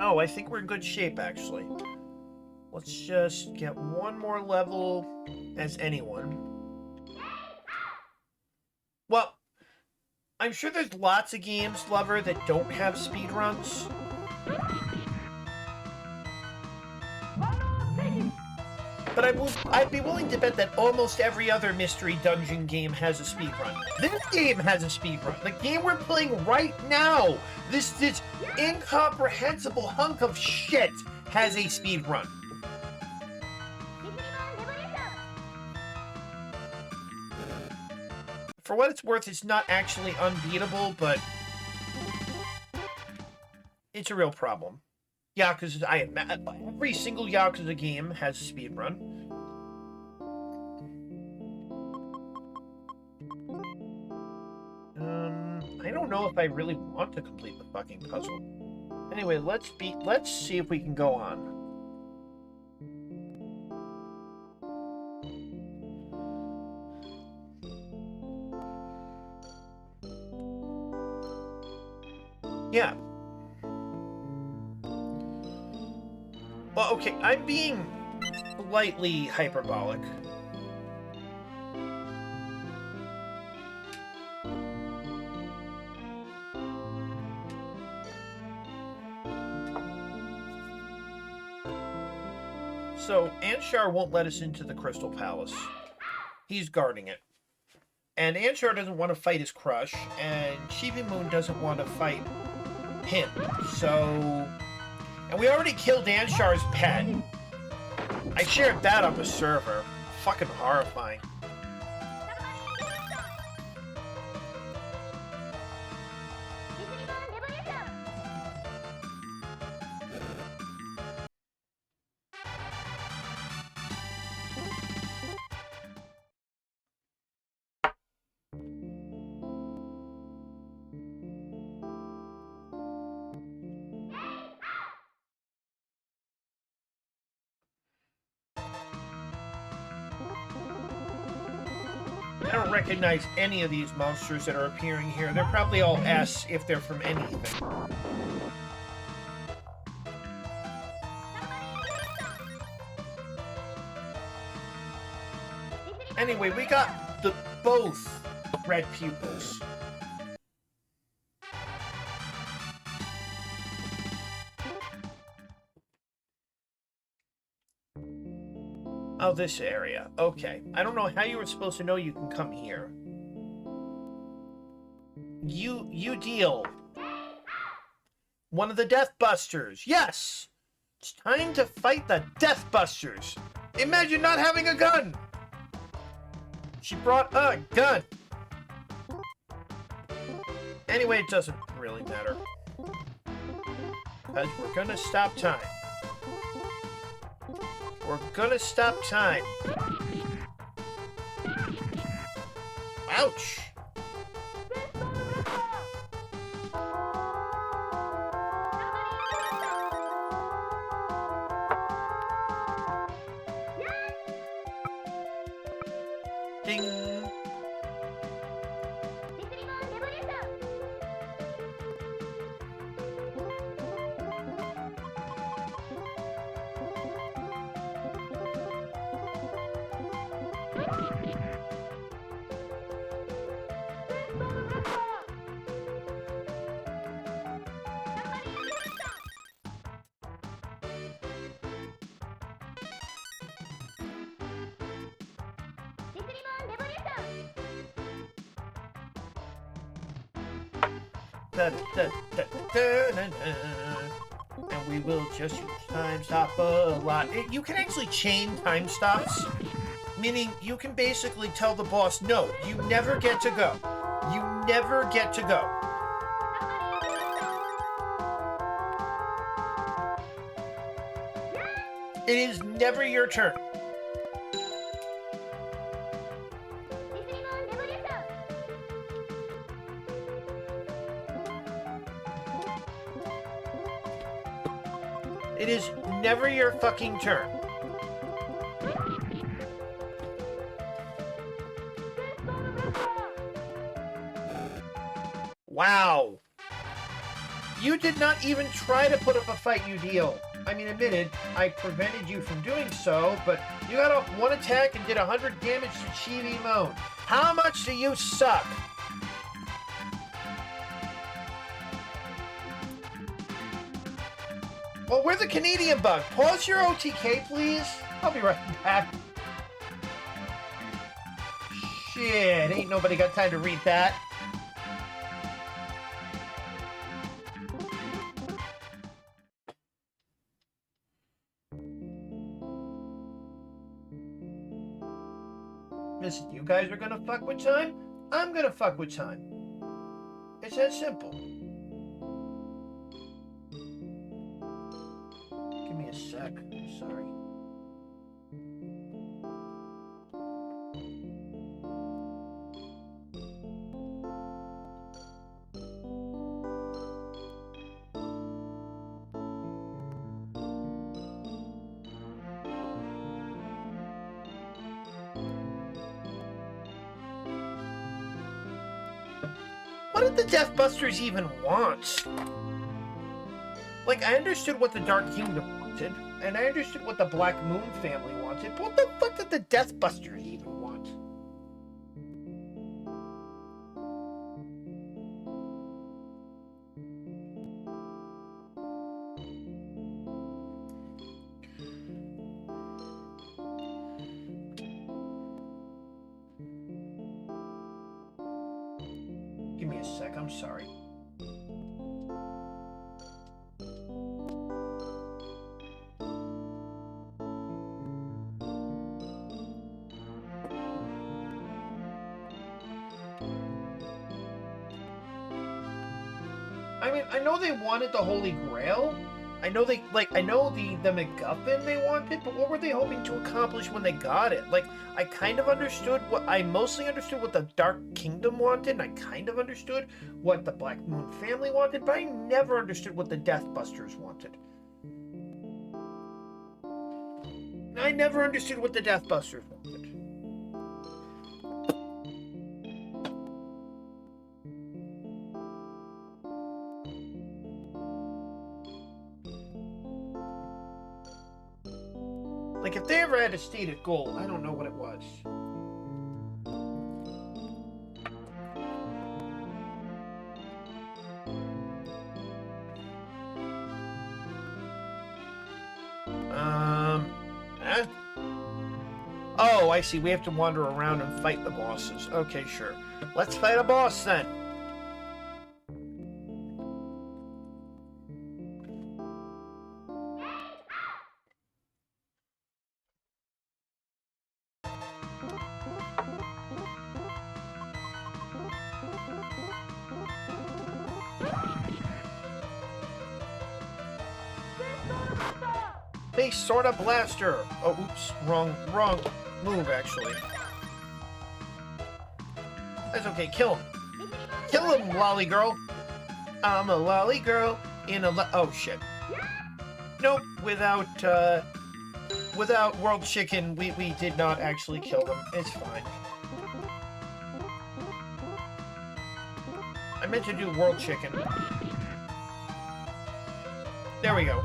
Oh, I think we're in good shape, actually. Let's just get one more level as anyone. Well, I'm sure there's lots of games, Lover, that don't have speedruns. But I'd be willing to bet that almost every other mystery dungeon game has a speedrun. This game has a speedrun. The game we're playing right now, this incomprehensible hunk of shit has a speedrun. For what it's worth, it's not actually unbeatable, but it's a real problem. Yakuza, every single Yakuza game has a speedrun. I don't know if I really want to complete the fucking puzzle. Anyway, let's see if we can go on. Yeah. Well, okay, I'm being slightly hyperbolic. So, Anshar won't let us into the Crystal Palace. He's guarding it. And Anshar doesn't want to fight his crush, and Chibi Moon doesn't want to fight him. So... And we already killed Anshar's pet. I shared that up a server. Fucking horrifying. I don't recognize any of these monsters that are appearing here. They're probably all S if they're from anything. Anyway, we got both red pupils. Oh, this area. Okay. I don't know how you were supposed to know you can come here. You deal. One of the Deathbusters. Yes! It's time to fight the Deathbusters. Imagine not having a gun. She brought a gun. Anyway, it doesn't really matter. Because we're gonna stop time. We're gonna stop time. Ouch! Ding! And we will just use time stop a lot. You can actually chain time stops, meaning you can basically tell the boss, no, you never get to go. You never get to go. It is never your turn. It is never your fucking turn. Wow. You did not even try to put up a fight, you deal. I mean, admitted, I prevented you from doing so, but you got off one attack and did 100 damage to Chibi Moon. How much do you suck? Well, we're the Canadian bug. Pause your OTK, please. I'll be right back. Shit, ain't nobody got time to read that. Listen, you guys are gonna fuck with time? I'm gonna fuck with time. It's that simple. Give me a sec. I'm sorry. What did the Death Busters even want? Like, I understood what the Dark Kingdom wanted, and I understood what the Black Moon family wanted, but what the fuck did the Death Busters even want? Give me a sec, I'm sorry. I mean, I know they wanted the Holy Grail. I know they, like, I know the MacGuffin they wanted, but what were they hoping to accomplish when they got it? Like, I kind of understood I mostly understood what the Dark Kingdom wanted, and I kind of understood what the Black Moon family wanted, but I never understood what the Death Busters wanted. I never understood what the Death Busters wanted. Like, if they ever had a stated goal, I don't know what it was. Eh? Oh, I see. We have to wander around and fight the bosses. Okay, sure. Let's fight a boss, then. Base Sorta Blaster! Oh, oops. Wrong move, actually. That's okay. Kill him. Kill him, lolly girl! I'm a lolly girl in a oh, shit. Nope. Without World Chicken, we did not actually kill them. It's fine. I meant to do World Chicken. There we go.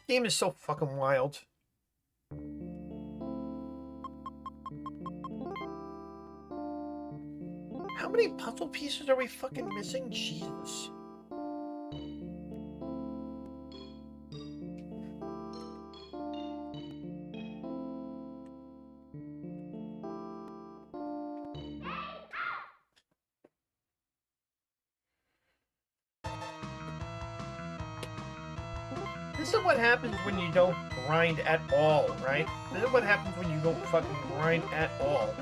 Game is so fucking wild. How many puzzle pieces are we fucking missing? Jesus. This is what happens when you don't grind at all, right? This is what happens when you don't fucking grind at all.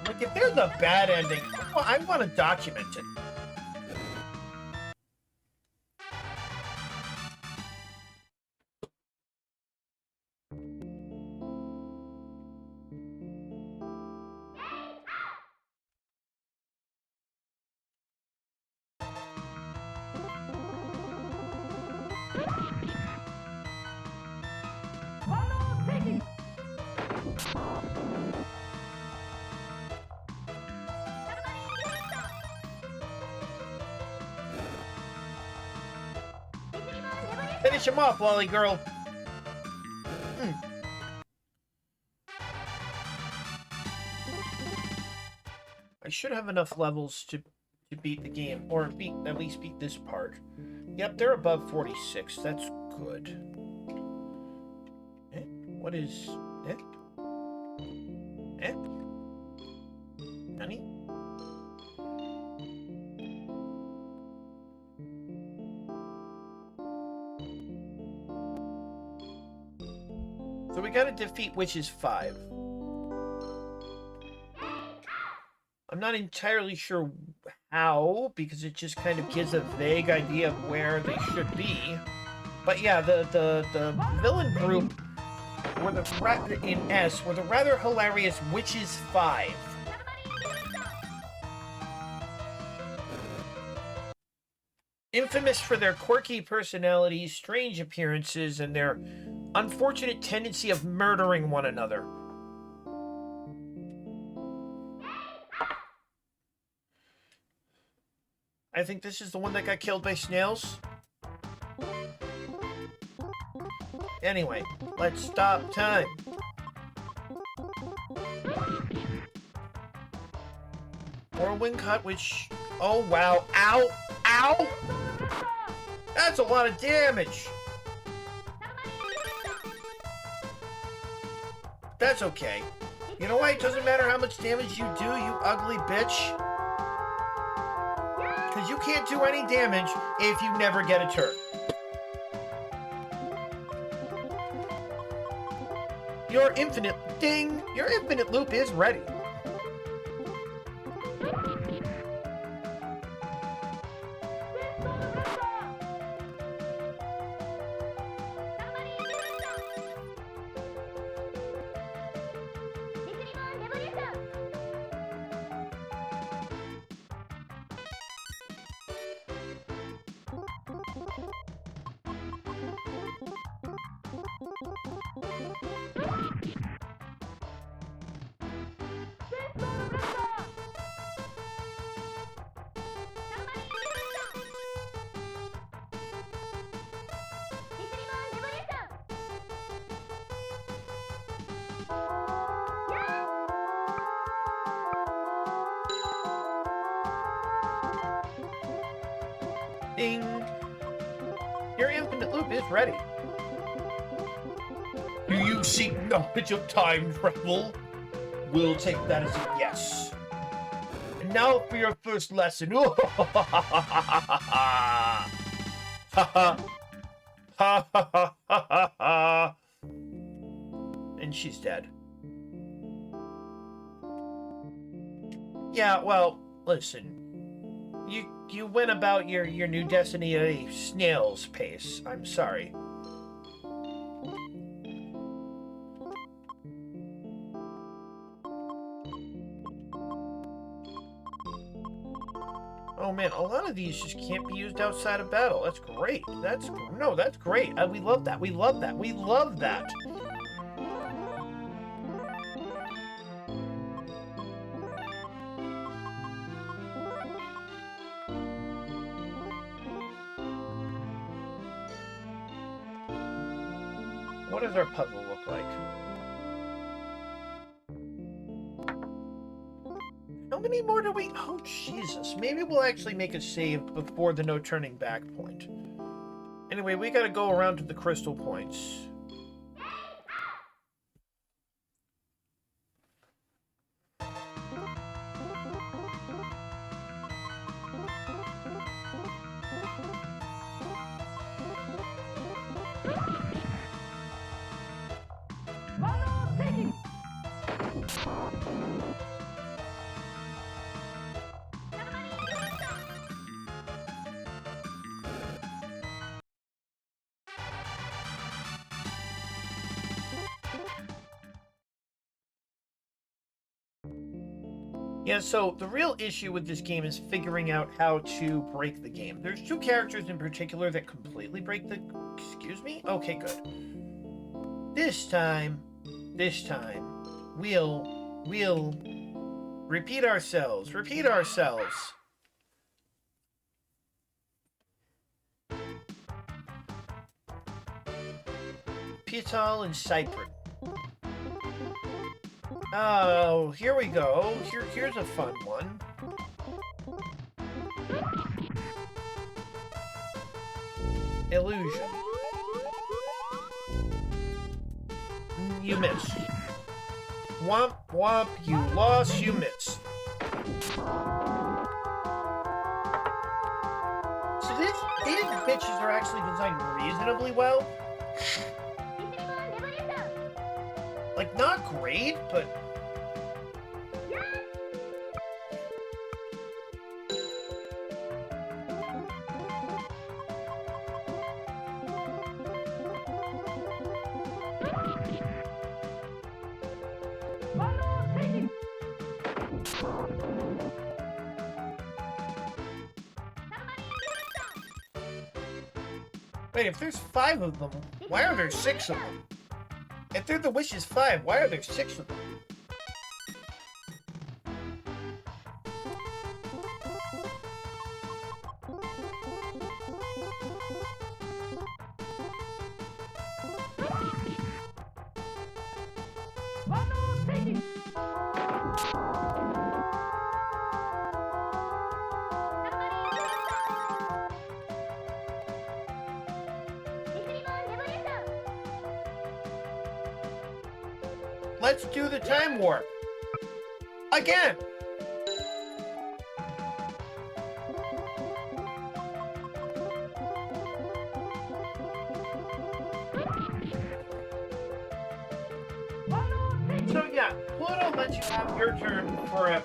Like, if there's a bad ending, I want to document it. Finish him off, lolly girl. I should have enough levels to beat the game, or at least beat this part. Yep, they're above 46. That's good. Eh? What is... Eh? Eh? Honey? So we gotta defeat Witches 5. I'm not entirely sure how, because it just kind of gives a vague idea of where they should be. But yeah, the villain group were in S were the rather hilarious Witches 5. Infamous for their quirky personalities, strange appearances, and their unfortunate tendency of murdering one another. I think this is the one that got killed by snails. Anyway, let's stop time. Whirlwind cut, which... Oh, wow. Ow! Ow! That's a lot of damage. That's okay. You know why it doesn't matter how much damage you do, you ugly bitch? Because you can't do any damage if you never get a turn. Your infinite... Ding! Your infinite loop is ready. Ding! Your infinite loop is ready. Do you seek knowledge of time travel? We'll take that as a yes. And now for your first lesson. Ha ha ha ha ha ha. And she's dead. Yeah, well, listen. You went about your new destiny at a snail's pace. I'm sorry. Oh man, a lot of these just can't be used outside of battle. That's great. That's great. We love that. We love that. We love that. What does our puzzle look like? How many more do we... Oh, Jesus. Maybe we'll actually make a save before the no turning back point. Anyway, we gotta go around to the crystal points. Yeah, so the real issue with this game is figuring out how to break the game. There's two characters in particular that completely break the... Excuse me? Okay, good. This time, we'll repeat ourselves. Pital and Cyprin. Oh, here we go. Here's a fun one. Illusion. You missed. Womp womp, you lost, you missed. So these bitches are actually designed reasonably well. Like, not great, but... Wait, if there's 5 of them, why are there 6 of them? If they're the wishes 5, why are there 6 of them? Let's do the time warp. Again! So yeah, Pluto lets you have your turn forever.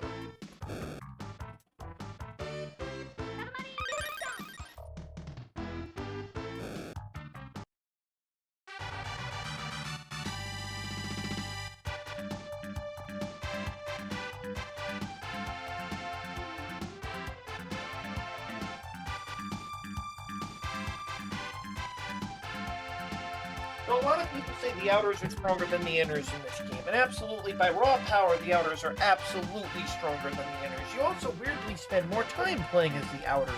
So a lot of people say the outers are stronger than the inners in this game, and absolutely, by raw power, the outers are absolutely stronger than the inners. You also weirdly spend more time playing as the outers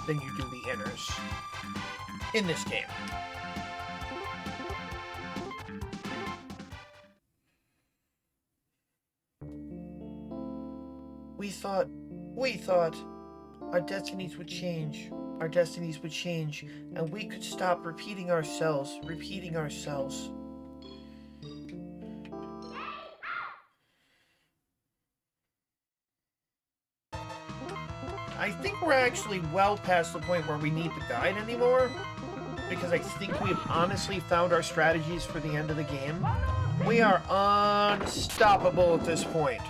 than you do the inners in this game. We thought our destinies would change. Our destinies would change, and we could stop repeating ourselves. I think we're actually well past the point where we need the guide anymore, because I think we've honestly found our strategies for the end of the game. We are unstoppable at this point.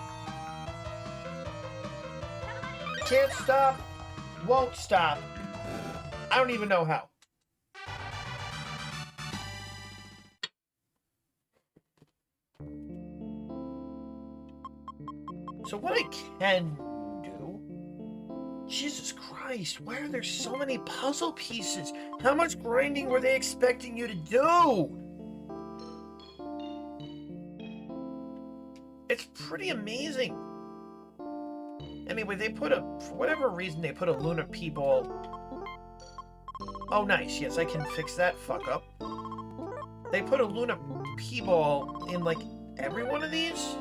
Can't stop, won't stop. I don't even know how. So what I can do... Jesus Christ, why are there so many puzzle pieces? How much grinding were they expecting you to do? It's pretty amazing. Anyway, they put a... For whatever reason, they put a Luna P-ball... Oh, nice. Yes, I can fix that fuck up. They put a Luna P-ball in, like, every one of these?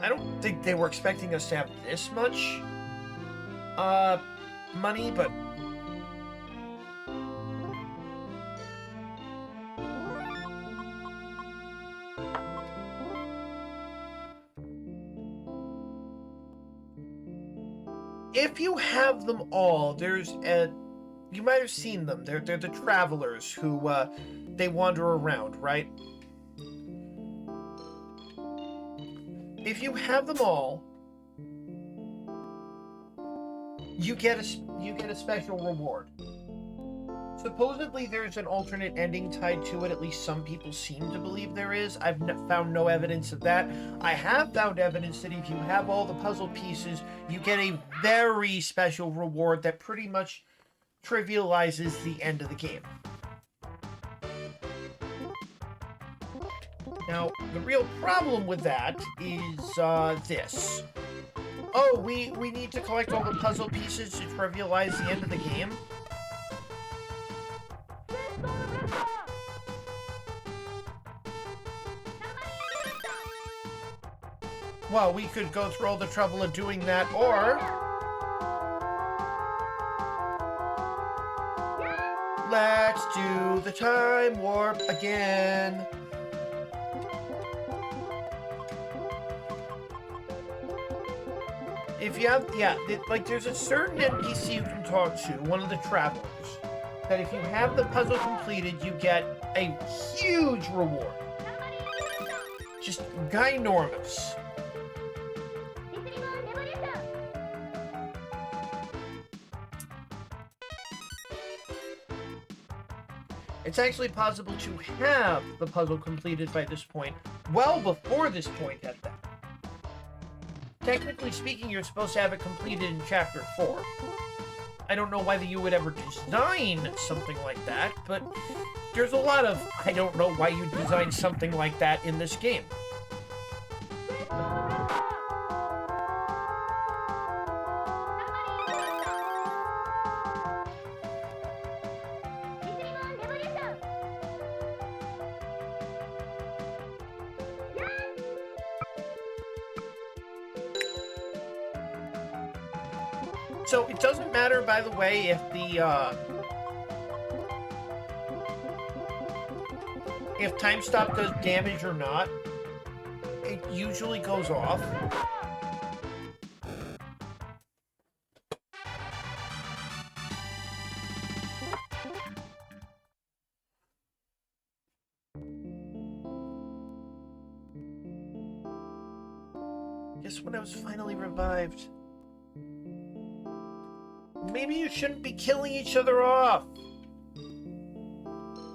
I don't think they were expecting us to have this much, money, but... If you have them all, there's a... You might have seen them. They're the travelers who, they wander around, right? If you have them all, you get a special reward. Supposedly there's an alternate ending tied to it, at least some people seem to believe there is. I've found no evidence of that. I have found evidence that if you have all the puzzle pieces, you get a very special reward that pretty much trivializes the end of the game. Now, the real problem with that is, this. Oh, we need to collect all the puzzle pieces to trivialize the end of the game? Well, we could go through all the trouble of doing that, or... Let's do the time warp again. If you have, yeah, like there's a certain NPC you can talk to, one of the travelers, that if you have the puzzle completed, you get a huge reward. Just ginormous. It's actually possible to have the puzzle completed by this point, well before this point at that. Technically speaking, you're supposed to have it completed in Chapter 4. I don't know whether you would ever design something like that, but there's a lot of, I don't know why you designed something like that in this game. So it doesn't matter, by the way, if time stop does damage or not. It usually goes off. Guess when I was finally revived. Maybe you shouldn't be killing each other off.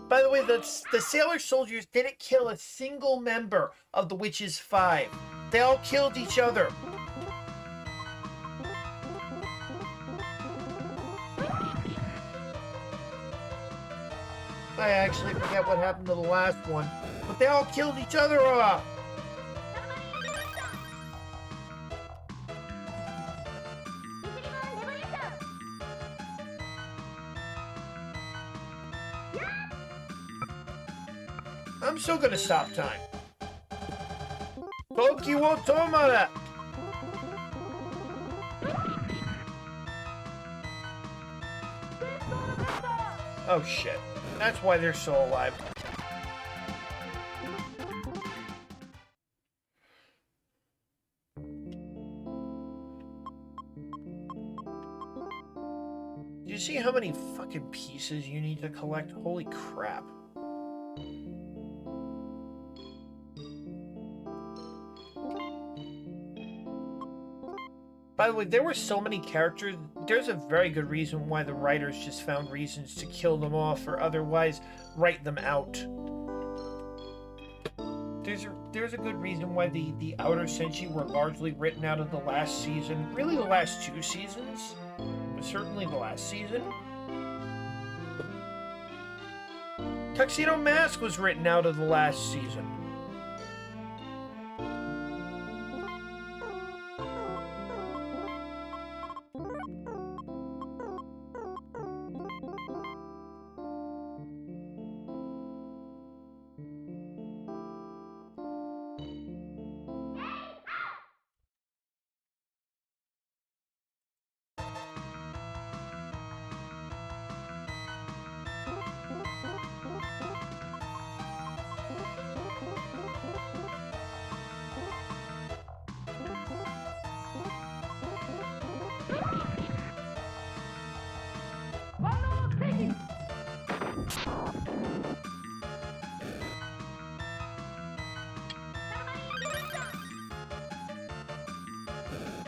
By the way, the Sailor Soldiers didn't kill a single member of the Witches 5. They all killed each other. I actually forget what happened to the last one, but they all killed each other off. I'm still gonna stop time. Toki wo tomara! Oh shit. That's why they're still alive. Do you see how many fucking pieces you need to collect? Holy crap. By the way, there were so many characters, there's a very good reason why the writers just found reasons to kill them off or otherwise write them out. There's a good reason why the Outer Senshi were largely written out of the last season. Really the last 2 seasons, but certainly the last season. Tuxedo Mask was written out of the last season.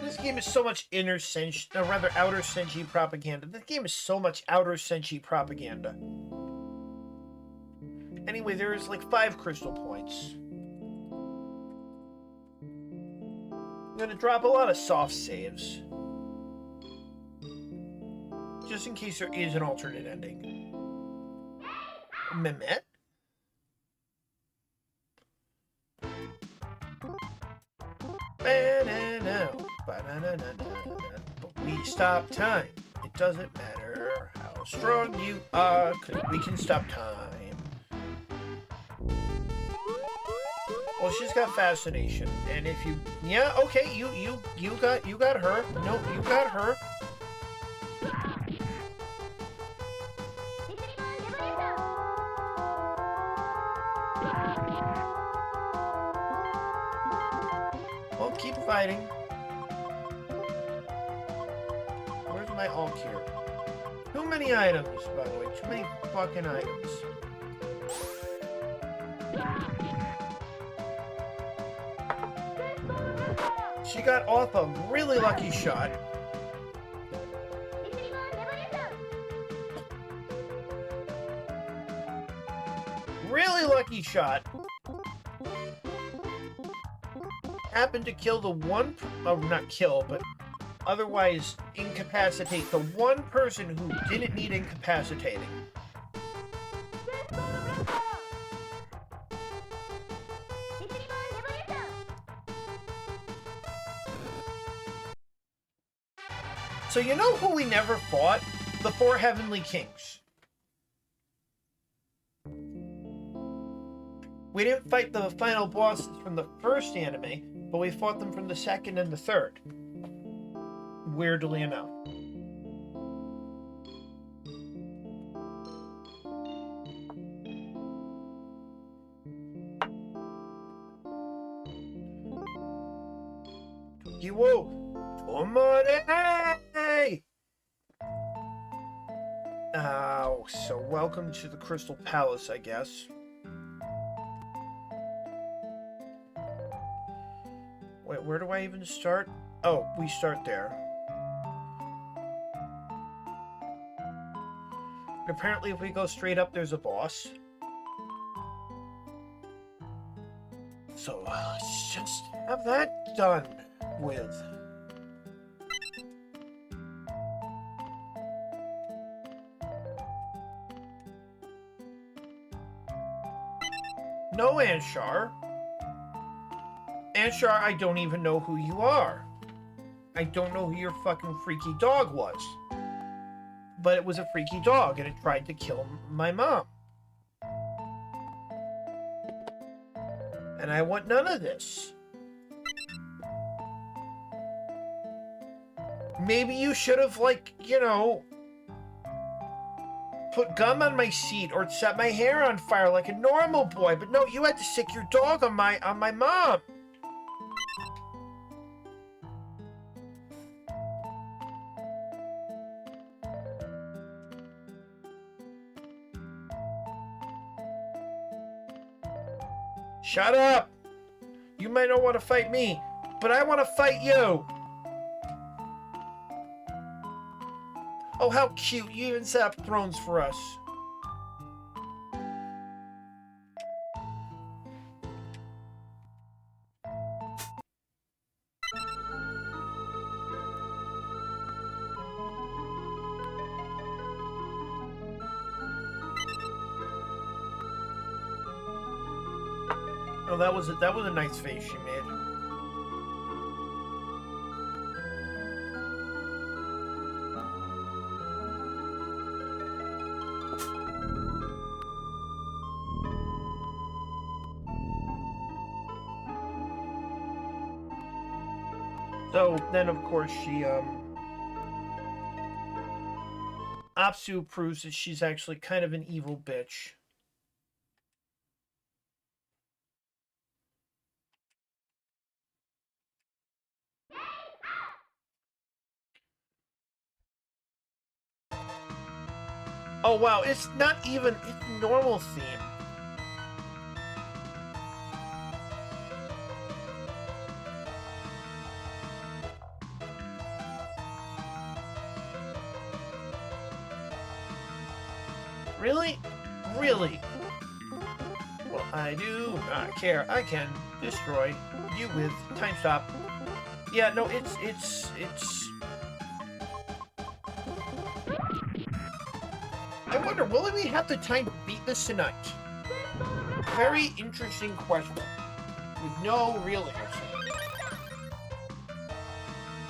This game is so much outer Senshi propaganda. This game is so much outer Senshi propaganda. Anyway, there's like 5 crystal points. I'm gonna drop a lot of soft saves. Just in case there is an alternate ending. Mehmet? But we stop time. It doesn't matter how strong you are, 'cause we can stop time. Well, she's got fascination, and if you, yeah, okay, you got her. Nope, you got her. Well, keep fighting. Where's my all cure? Too many items, by the way. Too many fucking items. She got off a really lucky shot. Really lucky shot. Happened to kill the one... Oh, not kill, but otherwise incapacitate the one person who didn't need incapacitating. So you know who we never fought? The four Heavenly Kings. We didn't fight the final bosses from the first anime, but we fought them from the second and the third. Weirdly enough. Tokiwo! Omare! Oh, so welcome to the Crystal Palace, I guess. Wait, where do I even start? Oh, we start there. Apparently, if we go straight up, there's a boss. So, let's just have that done with. No, Anshar. Anshar, I don't even know who you are. I don't know who your fucking freaky dog was. But it was a freaky dog, and it tried to kill my mom. And I want none of this. Maybe you should have, like, you know, put gum on my seat or set my hair on fire like a normal boy. But no, you had to sick your dog on my mom. Shut up! You might not want to fight me, but I want to fight you! Oh, how cute. You even set up thrones for us. Oh, that was a nice face she made. So then, of course, she Apsu proves that she's actually kind of an evil bitch. Oh wow, it's not even, it's normal theme. Really? Really? Well, I do not care. I can destroy you with time stop. Yeah, no, it's... I wonder, will we have the time to beat this tonight? Very interesting question. With no real answer.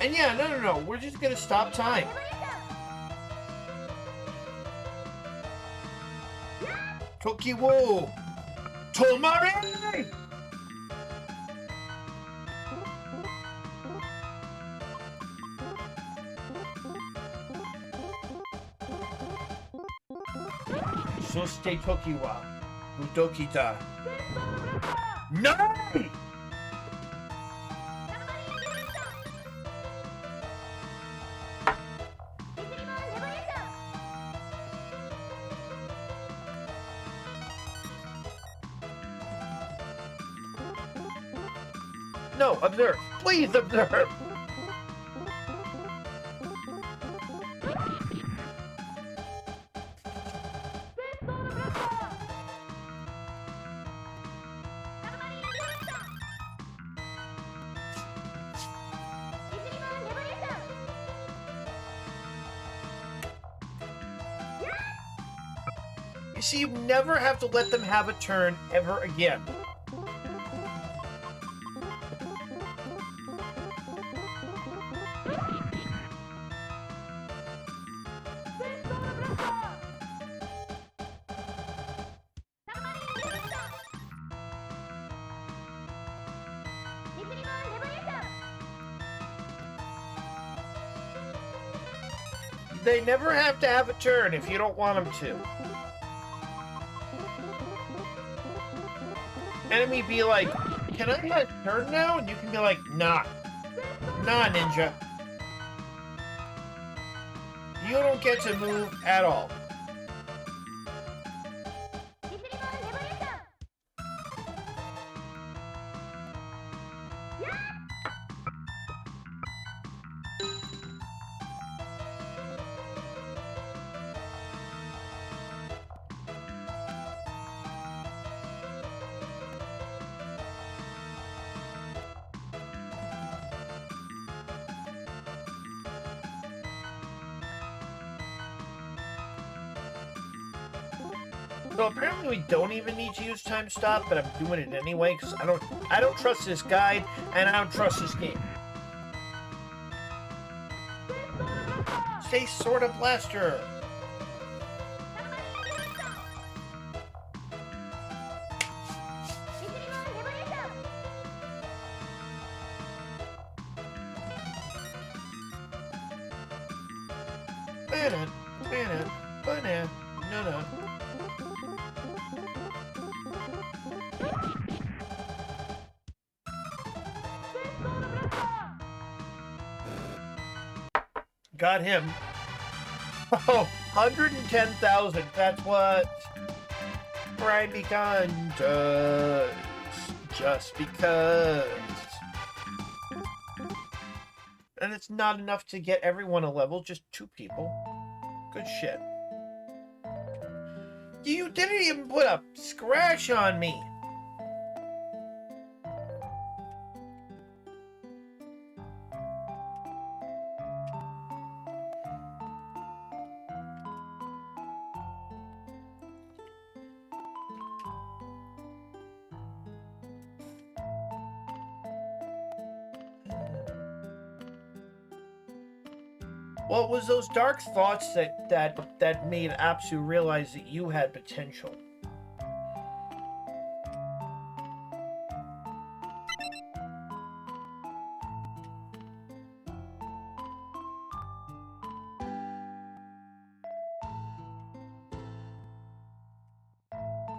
And yeah, no, we're just gonna stop time. Tokiwo! Tomare! Soste Tokiwa. Udokita. No! No, observe. Please observe. You see, you never have to let them have a turn ever again. They never have to have a turn if you don't want them to. Enemy be like, can I have a turn now? And you can be like, nah. Nah, ninja. You don't get to move at all. So apparently we don't even need to use time stop, but I'm doing it anyway because I don't trust this guide and I don't trust this game. Say Sword of Blaster. Banana, no. Got him. Oh, 110,000. That's what Rhybican does. Just because. And it's not enough to get everyone a level, just 2 people. Good shit. You didn't even put a scratch on me. Well, it was those dark thoughts that made Apsu realize that you had potential.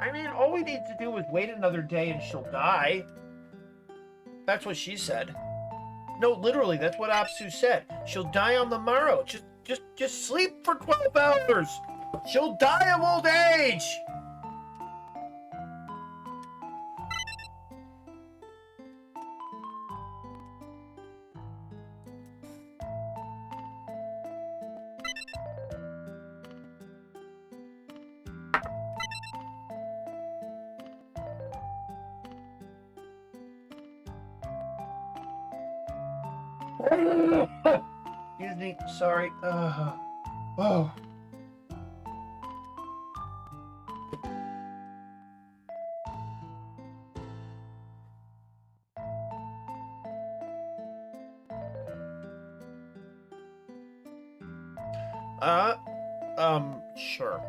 I mean, all we need to do is wait another day and she'll die. That's what she said. No, literally, that's what Apsu said. She'll die on the morrow. Just sleep for 12 hours. She'll die of old age. Excuse me, sorry. Oh. Sure.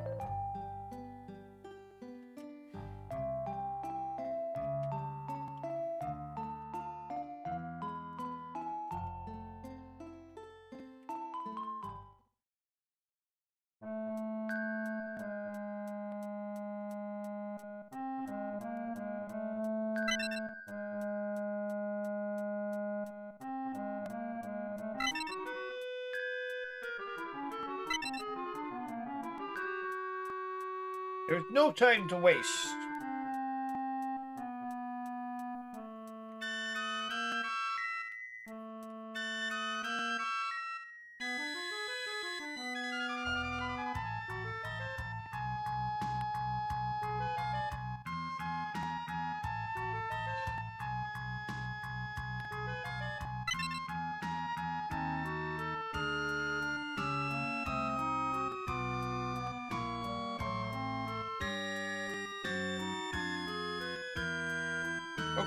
There's no time to waste.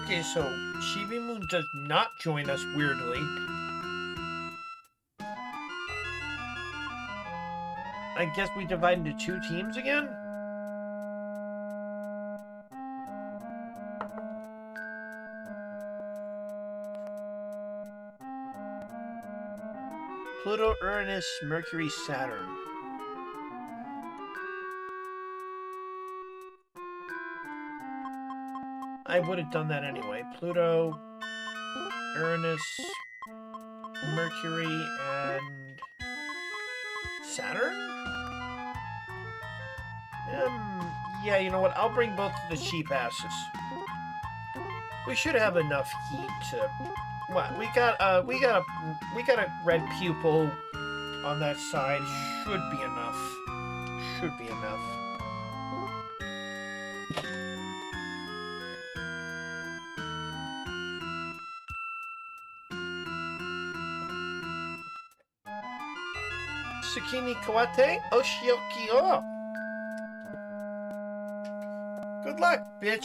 Okay, so Chibi Moon does not join us, weirdly. I guess we divide into 2 teams again? Pluto, Uranus, Mercury, Saturn. I would have done that anyway. Pluto, Uranus, Mercury, and Saturn? Yeah, you know what? I'll bring both of the cheap asses. We should have enough heat to... What? We got a red pupil on that side. Should be enough. Should be enough. Tsukimi Kawate Oshioki-o. Good luck, bitch.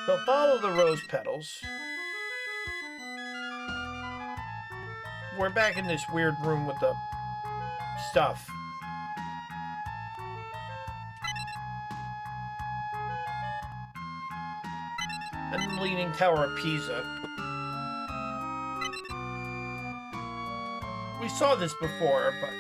So follow the rose petals. We're back in this weird room with the stuff. And the Leaning Tower of Pisa. We saw this before, but...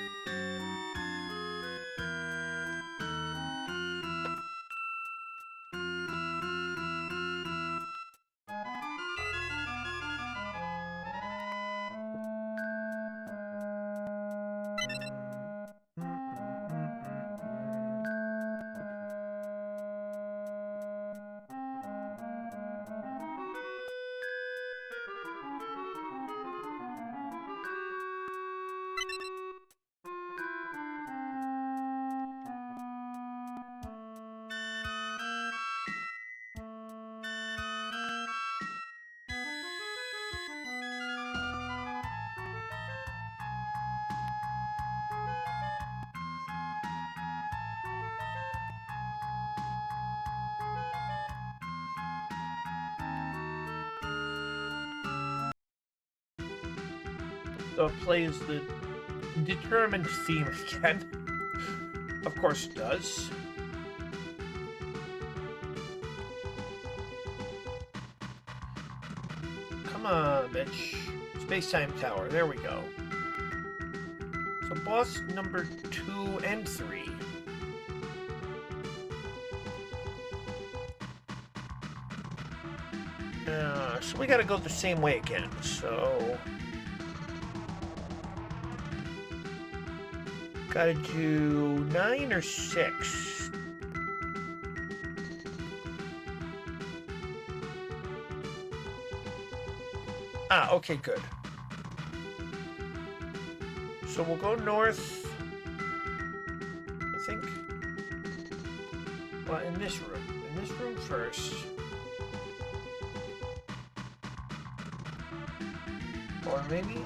So it plays the determined theme again. Of course it does. Come on, bitch. Space-time tower. There we go. So boss number 2 and 3. So we gotta go the same way again. So... Gotta do 9 or 6. Ah, okay, good. So we'll go north, I think. Well, in this room. In this room first. Or maybe,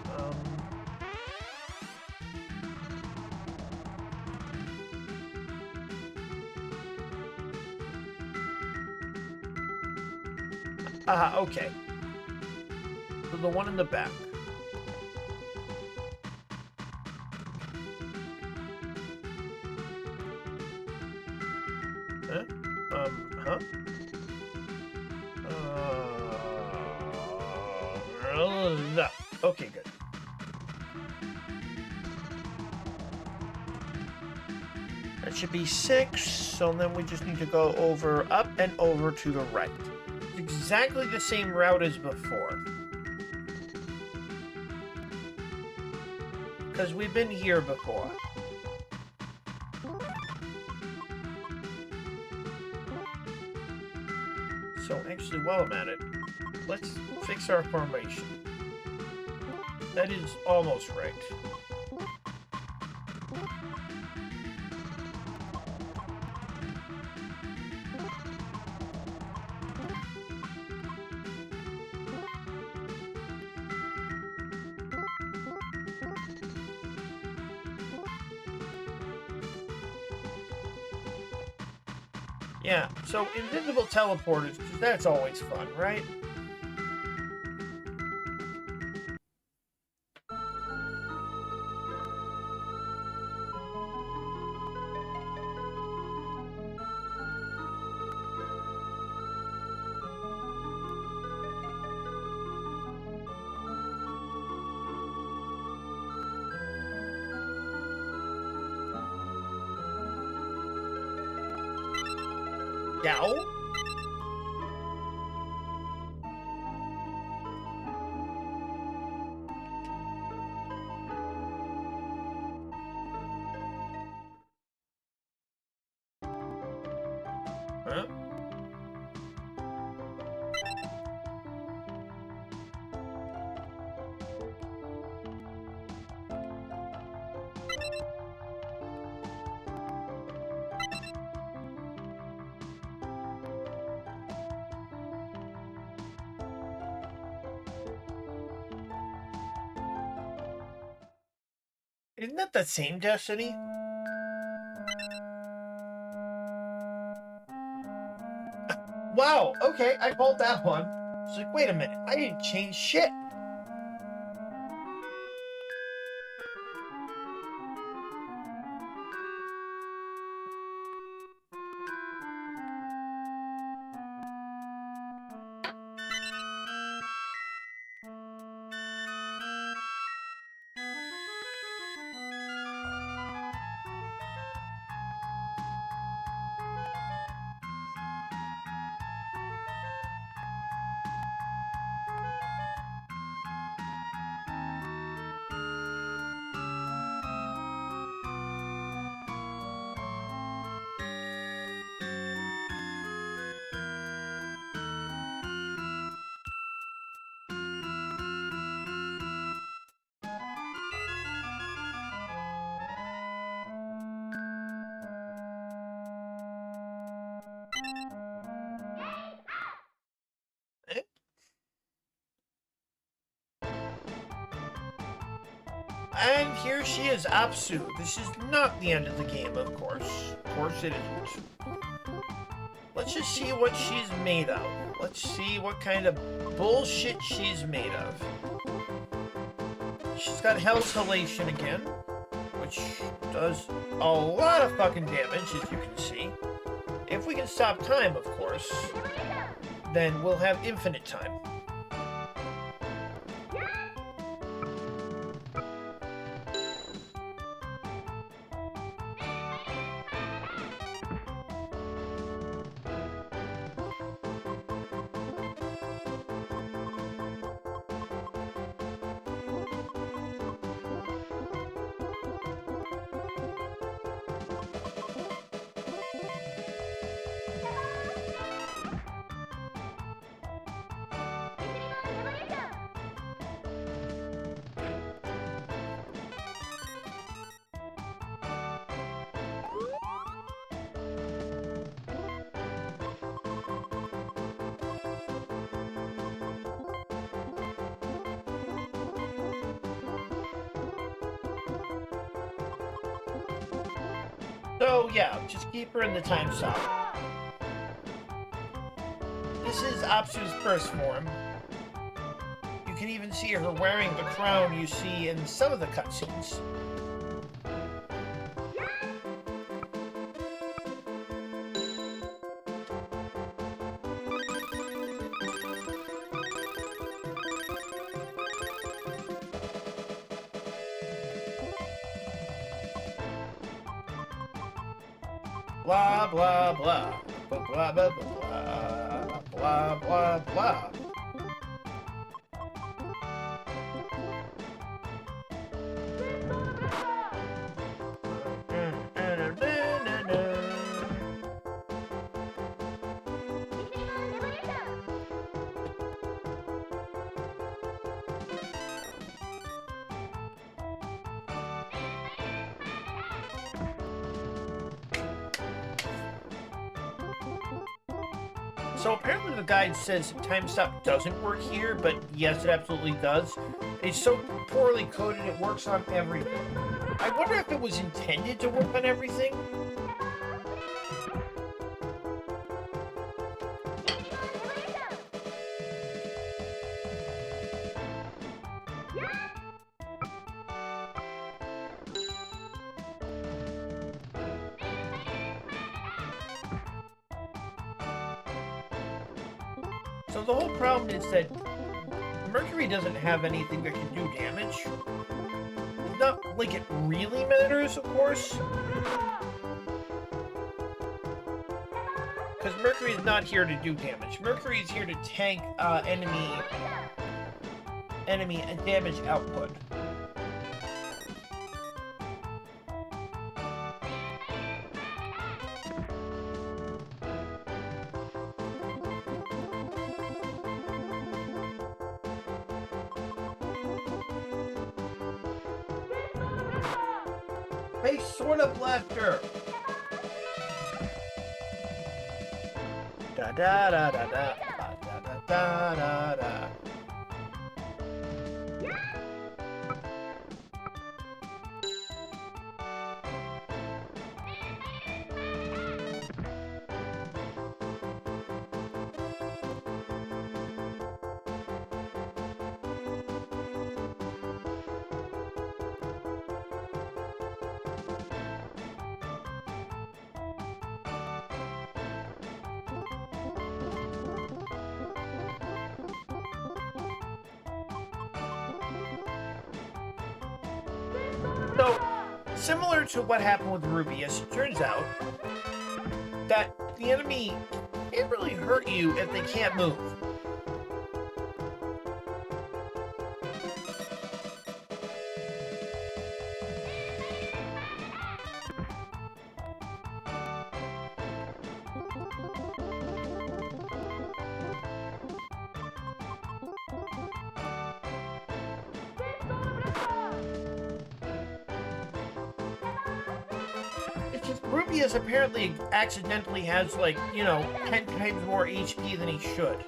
okay. So the one in the back. Huh? Huh? No. Okay, good. That should be 6, so then we just need to go over, up, and over to the right. Exactly the same route as before. Because we've been here before. So actually, while I'm at it, let's fix our formation. That is almost right. Yeah, so invisible teleporters, that's always fun, right? Yow? Huh? Isn't that the same Destiny? Wow, okay, I called that one. It's like, wait a minute, I didn't change shit. Eh? And here she is, Apsu. This is not the end of the game, of course. Of course it isn't. Let's just see what she's made of. Let's see what kind of bullshit she's made of. She's got Hell's Halation again, which does a lot of fucking damage, as you can see. If we can stop time, of course, then we'll have infinite time. So yeah, just keep her in the time stop. This is Apsu's first form. You can even see her wearing the crown you see in some of the cutscenes. Blah blah blah blah blah blah blah blah blah blah. So apparently the guide says time stop doesn't work here, but yes, it absolutely does. It's so poorly coded it works on everything. I wonder if it was intended to work on everything? So the whole problem is that Mercury doesn't have anything that can do damage. Not like it really matters, of course. Because Mercury is not here to do damage. Mercury is here to tank enemy damage output. Hey, Sword of Laughter! Da da da da da da da da da da. So, similar to what happened with Rubius, it turns out that the enemy can't really hurt you if they can't move. Rubius apparently accidentally has, like, 10 times more HP than he should.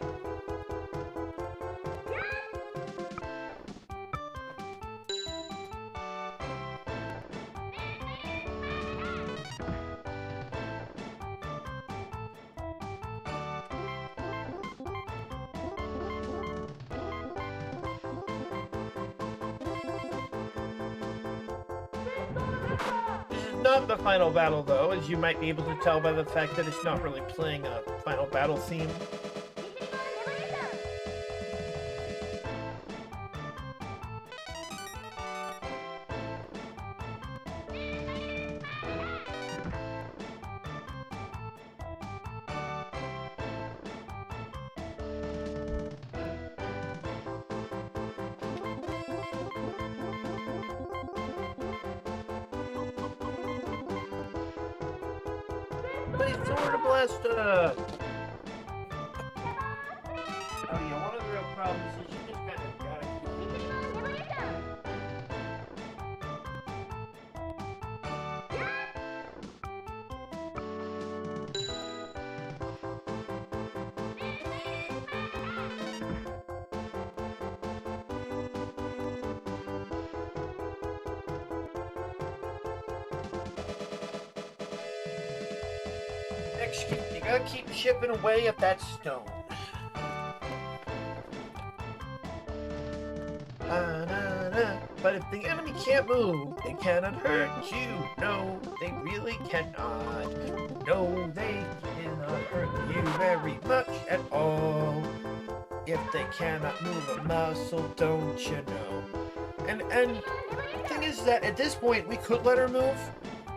Not the final battle, though, as you might be able to tell by the fact that it's not really playing a final battle theme. Play Sword Blaster! Oh yeah, one of the real problems is you just kind of gotta you gotta keep chipping away at that stone. But if the enemy can't move, they cannot hurt you. No, they really cannot. No, they cannot hurt you very much at all. If they cannot move a muscle, don't you know? And the thing is that at this point, we could let her move.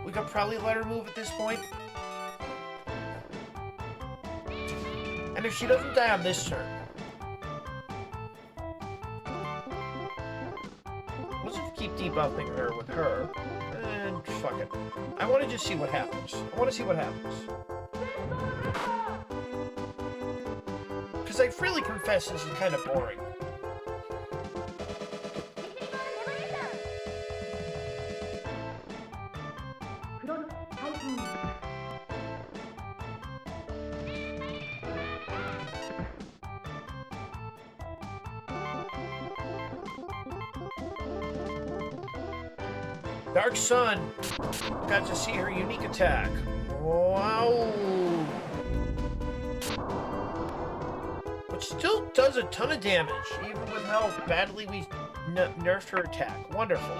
We could probably let her move at this point. And if she doesn't die on this turn, let's just keep debuffing her with her, and fuck it. I want to just see what happens. Because I freely confess this is kind of boring. Dark Sun got to see her unique attack. Wow. Which still does a ton of damage, even with how badly we nerfed her attack. Wonderful.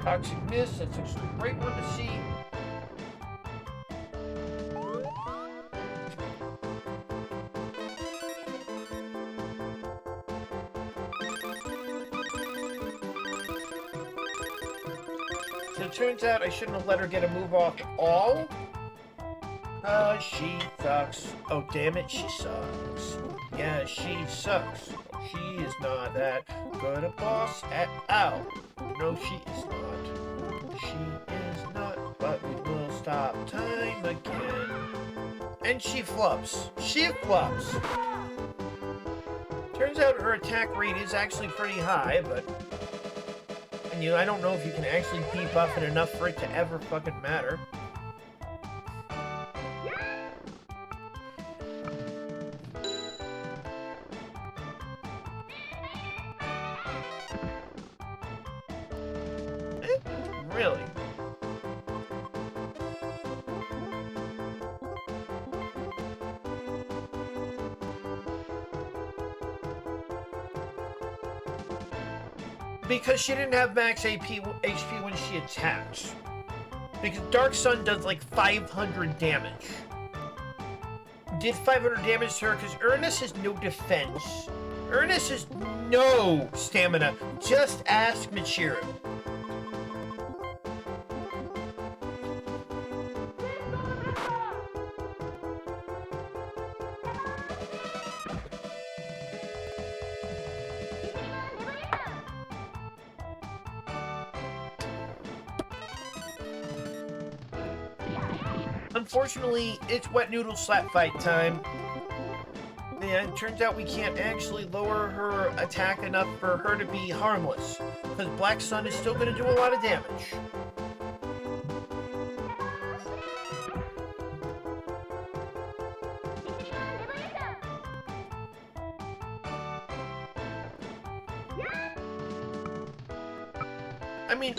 Toxic Mist, that's actually a great one to see. So it turns out I shouldn't have let her get a move off at all. She sucks. Oh, damn it, she sucks. Yeah, she sucks. She is not that good a boss at all. No, she is not. She is not, but we will stop time again. And she flubs. She flubs. Turns out her attack rate is actually pretty high, but... And I don't know if you can actually debuff it enough for it to ever fucking matter. Really? Because she didn't have max HP when she attacks. Because Dark Sun does like 500 damage. Did 500 damage to her because Ernest has no defense. Ernest has no stamina. Just ask Michiru. Unfortunately, it's Wet Noodle Slap Fight time. And it turns out we can't actually lower her attack enough for her to be harmless. Because Black Sun is still going to do a lot of damage. I mean,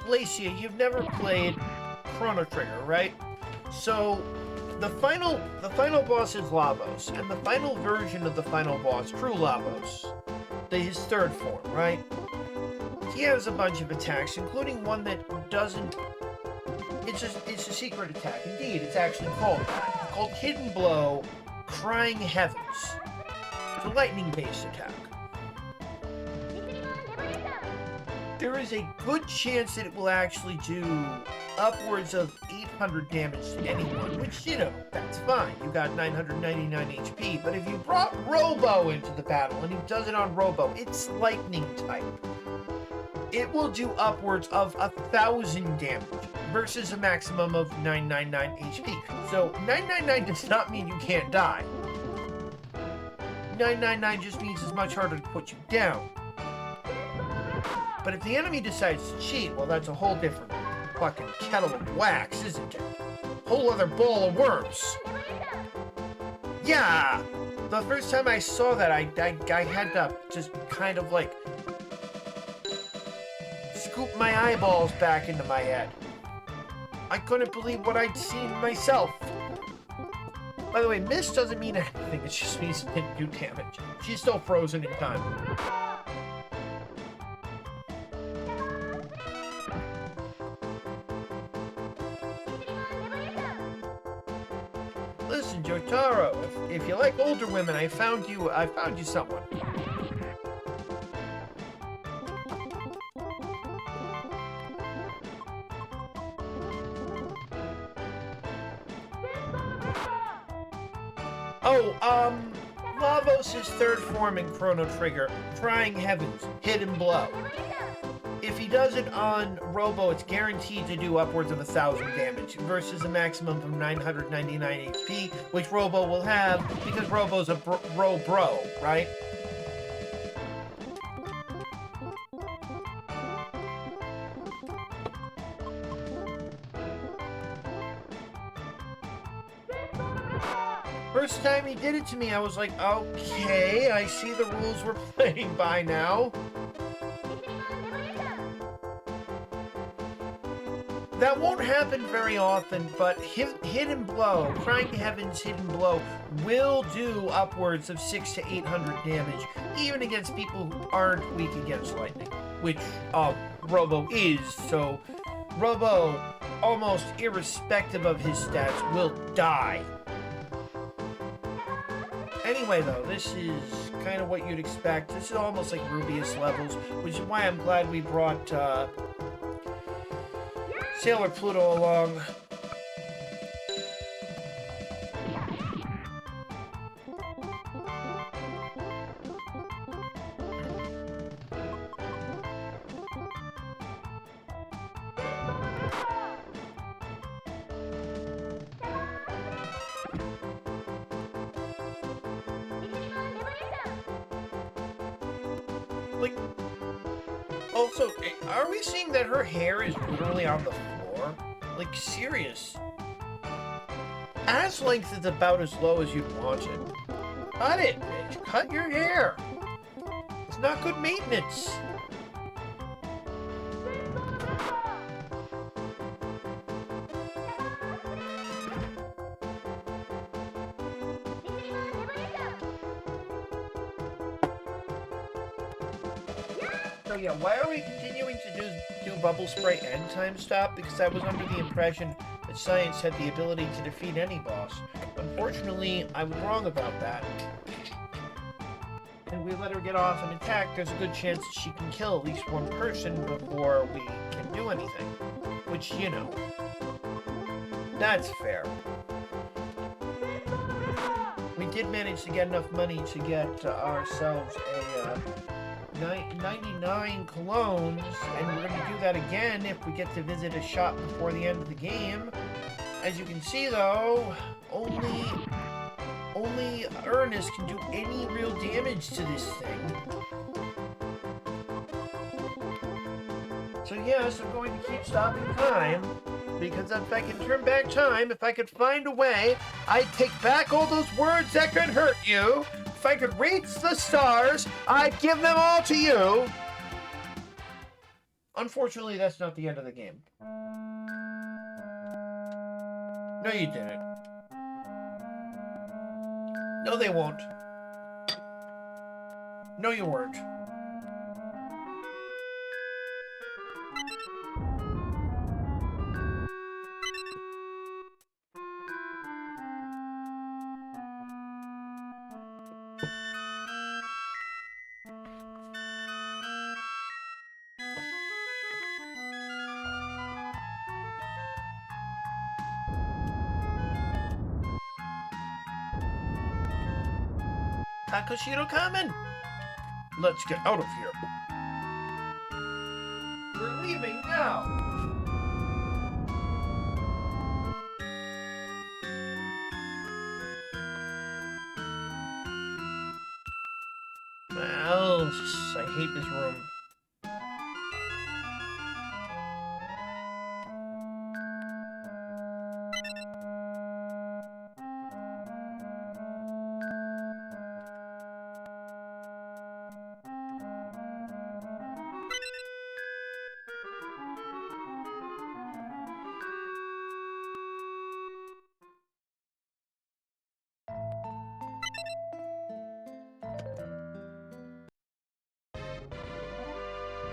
Lacia, you've never played Chrono Trigger, right? So, the final boss is Lavos, and the final version of the final boss, True Lavos, his third form, right? He has a bunch of attacks, including one that doesn't... It's a secret attack. Indeed, it's actually called Hidden Blow, Crying Heavens. It's a lightning-based attack. There is a good chance that it will actually do upwards of 800 damage to anyone, which, that's fine. You got 999 HP, but if you brought Robo into the battle, and he does it on Robo, it's lightning type. It will do upwards of 1,000 damage, versus a maximum of 999 HP. So, 999 does not mean you can't die. 999 just means it's much harder to put you down. But if the enemy decides to cheat, well, that's a whole different fucking kettle of wax, isn't it? Whole other ball of worms. Yeah! The first time I saw that, I had to just kind of like scoop my eyeballs back into my head. I couldn't believe what I'd seen myself. By the way, Mist doesn't mean anything, it just means it didn't do damage. She's still frozen in time. Listen, Jotaro, if you like older women, I found you someone. Oh, Lavos' third form in Chrono Trigger, Crying Heavens, Hidden Blow. If he does it on Robo, it's guaranteed to do upwards of 1,000 damage, versus a maximum of 999 HP, which Robo will have, because Robo's a bro, right? First time he did it to me, I was like, okay, I see the rules we're playing by now. That won't happen very often, but Hidden Blow, Crying Heavens Hidden Blow, will do upwards of 600 to 800 damage, even against people who aren't weak against lightning. Which, Robo is, so Robo, almost irrespective of his stats, will die. Anyway, though, this is kind of what you'd expect. This is almost like Rubius levels, which is why I'm glad we brought Sailor Pluto along. Like, also, are we seeing that her hair is literally on the floor? Like, serious. Ass length is about as low as you'd want it. Cut it, bitch. Cut your hair. It's not good maintenance. So yeah, why are we continuing to do bubble spray and time stop? Because I was under the impression that science had the ability to defeat any boss. Unfortunately, I was wrong about that. And we let her get off an attack, there's a good chance that she can kill at least one person before we can do anything. Which, you know, that's fair. We did manage to get enough money to get ourselves a 99 colognes, and we're going to do that again if we get to visit a shop before the end of the game. As you can see, though, only Ernest can do any real damage to this thing. So yes, I'm going to keep stopping time, because if I can turn back time, if I could find a way, I'd take back all those words that could hurt you. If I could reach the stars, I'd give them all to you. Unfortunately, that's not the end of the game. No, you didn't. No, they won't. No, you weren't. Takoshiro Kamen! Let's get out of here. We're leaving now! Well, I hate this room.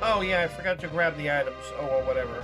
Oh yeah, I forgot to grab the items. Oh well, whatever.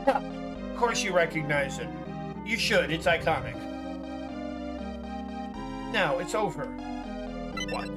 Of course you recognize it. You should, it's iconic. Now, it's over. What?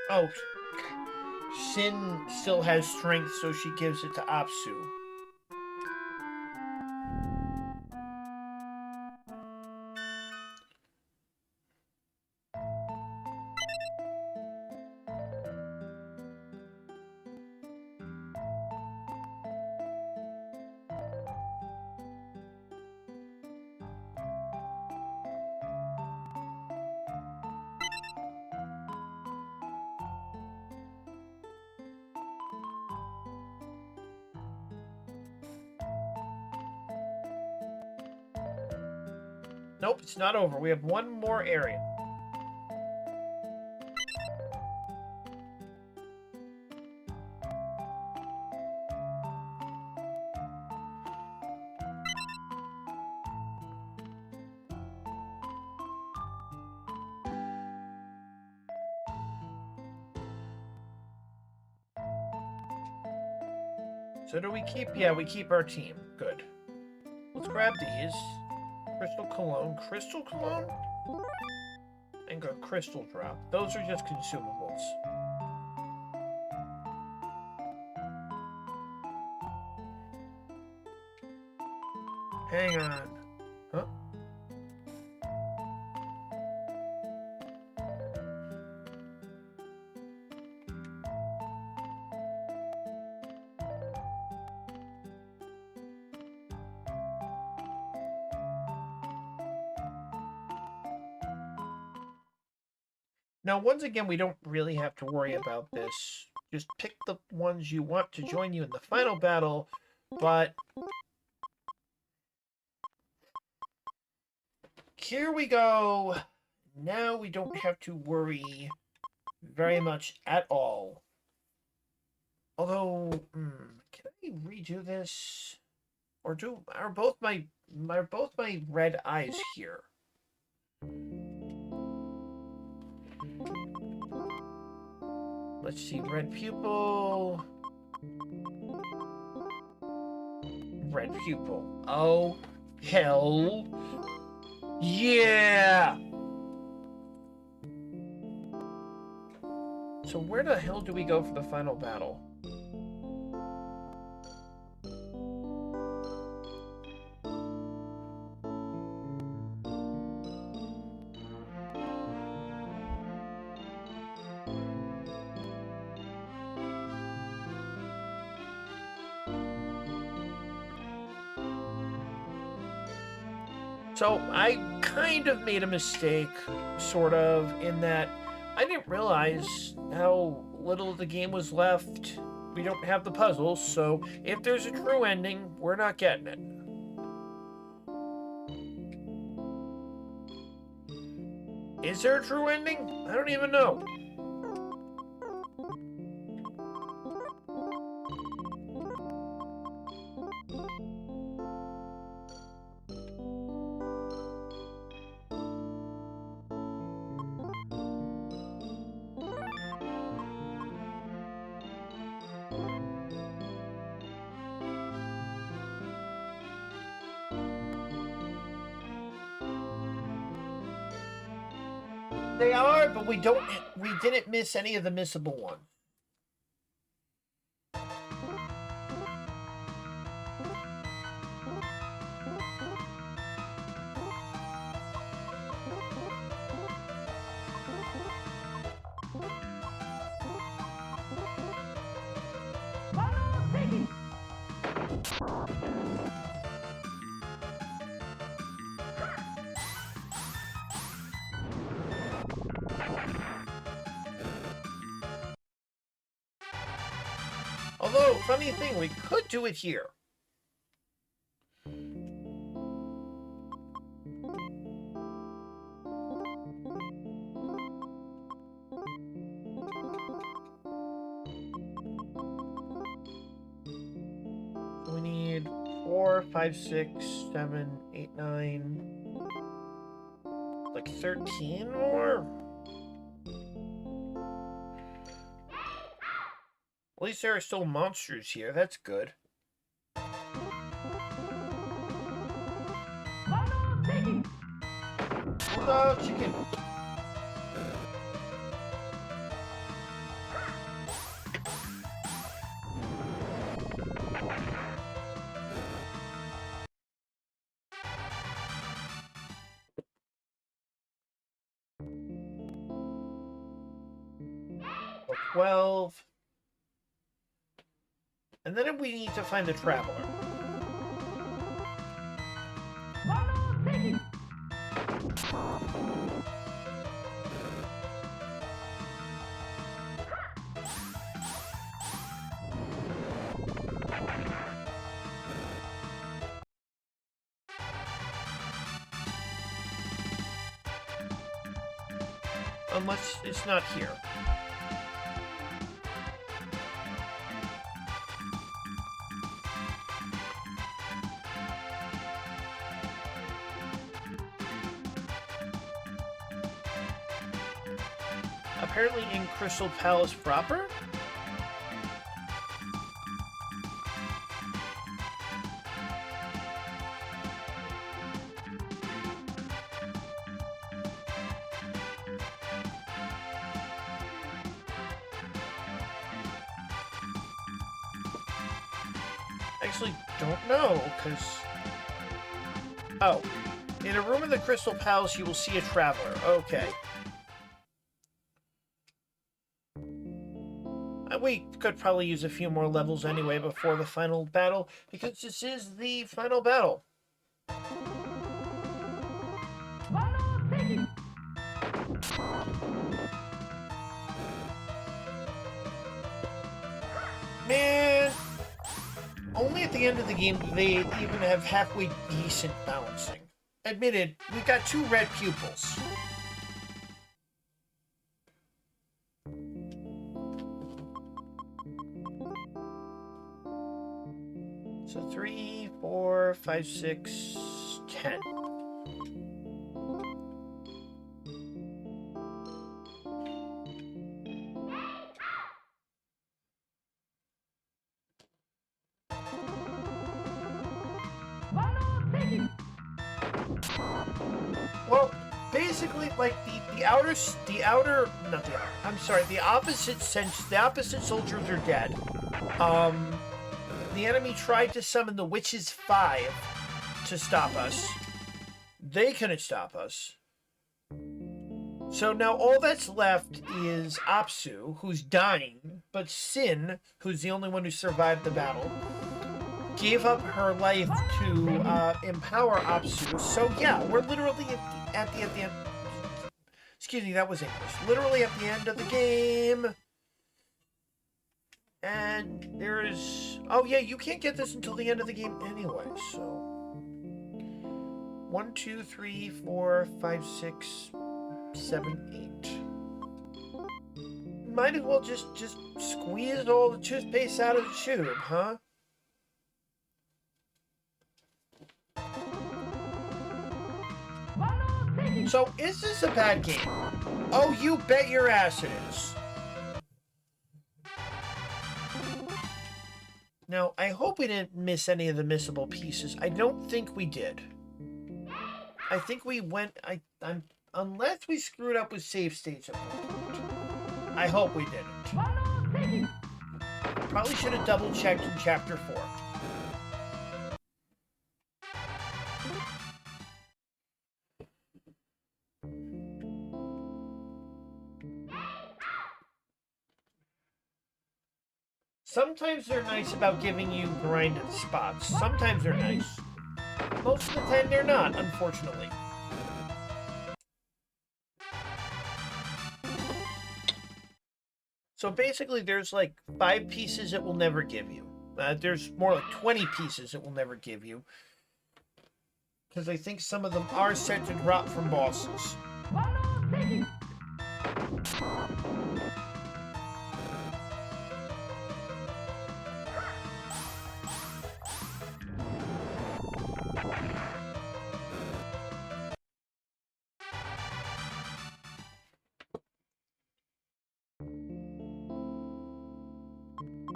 Oh, Sin still has strength, so she gives it to Apsu. Nope, it's not over. We have one more area. So do we keep... Yeah, we keep our team. Good. Let's grab these. Crystal Cologne. Crystal Cologne? And go Crystal Drop. Those are just consumables. Hang on. Huh? Now, once again, we don't really have to worry about this. Just pick the ones you want to join you in the final battle, but... Here we go. Now we don't have to worry very much at all. Although, can I redo this? Or are both my red eyes here? Let's see, red pupil. Red pupil. Oh, hell. Yeah! So where the hell do we go for the final battle? So I kind of made a mistake, sort of, in that I didn't realize how little of the game was left. We don't have the puzzles, so if there's a true ending, we're not getting it. Is there a true ending? I don't even know. They are, but we didn't miss any of the missable ones. Although, funny thing, we could do it here. We need 4, 5, 6, 7, 8, 9... like 13 more? At least there are still monsters here. That's good. Oh, chicken. 12. And then we need to find the Traveler. Unless it's not here. Apparently in Crystal Palace proper? Actually don't know, because... Oh. In a room in the Crystal Palace, you will see a Traveler. Okay. We could probably use a few more levels anyway before the final battle, because this is the final battle. Man, only at the end of the game do they even have halfway decent balancing. Admitted, we got 2 red pupils. So 3, 4, 5, 6, 10. Well, basically, like the opposite soldiers are dead. The enemy tried to summon the Witches 5 to stop us. They couldn't stop us. So now all that's left is Apsu, who's dying, but Sin, who's the only one who survived the battle, gave up her life to empower Apsu. So yeah, we're literally at the end. Excuse me, that was English. Literally at the end of the game. And there is... Oh yeah, you can't get this until the end of the game anyway, so... 1, 2, 3, 4, 5, 6, 7, 8. Might as well just squeeze all the toothpaste out of the tube, huh? So, is this a bad game? Oh, you bet your ass it is. Now, I hope we didn't miss any of the missable pieces. I don't think we did. I think we went... unless we screwed up with save states at one point. I hope we didn't. Probably should have double-checked in Chapter 4. Sometimes they're nice about giving you grinded spots. Sometimes they're nice. Most of the time they're not, unfortunately. So basically there's like 5 pieces it will never give you. There's more like 20 pieces it will never give you. Because I think some of them are set to drop from bosses.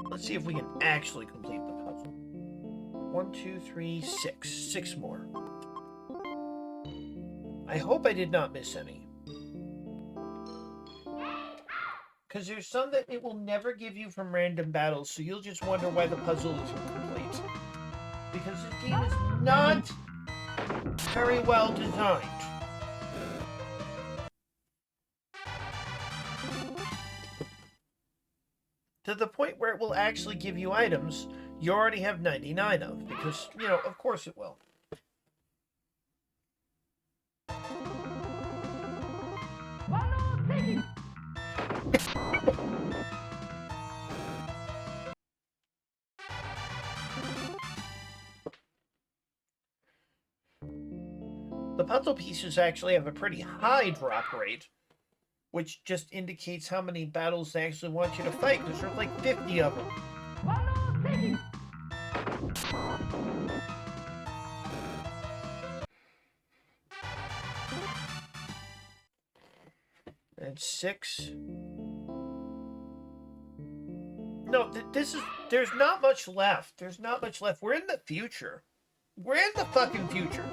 Let's see if we can actually complete the puzzle. 1, 2, 3, 6. 6 more. I hope I did not miss any. Because there's some that it will never give you from random battles, so you'll just wonder why the puzzle isn't complete. Because this game is not very well designed. to the point where it will actually give you items you already have 99 of, because, you know, of course it will. The puzzle pieces actually have a pretty high drop rate, which just indicates how many battles they actually want you to fight, because there's like 50 of them. And 6. No, there's not much left. There's not much left. We're in the future. We're in the fucking future.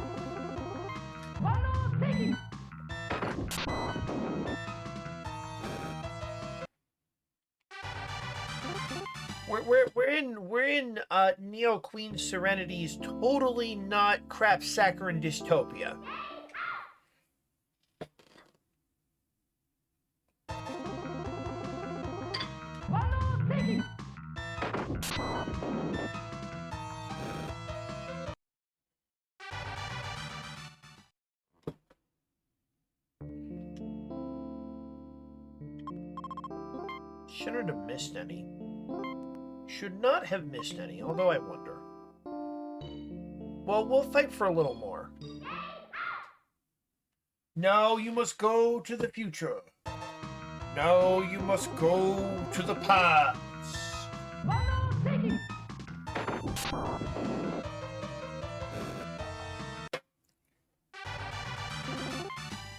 We're in Neo Queen Serenity's totally not crap saccharine dystopia. Shouldn't have missed any. Should not have missed any, although I wonder. Well, we'll fight for a little more. No, you must go to the future. No, you must go to the past.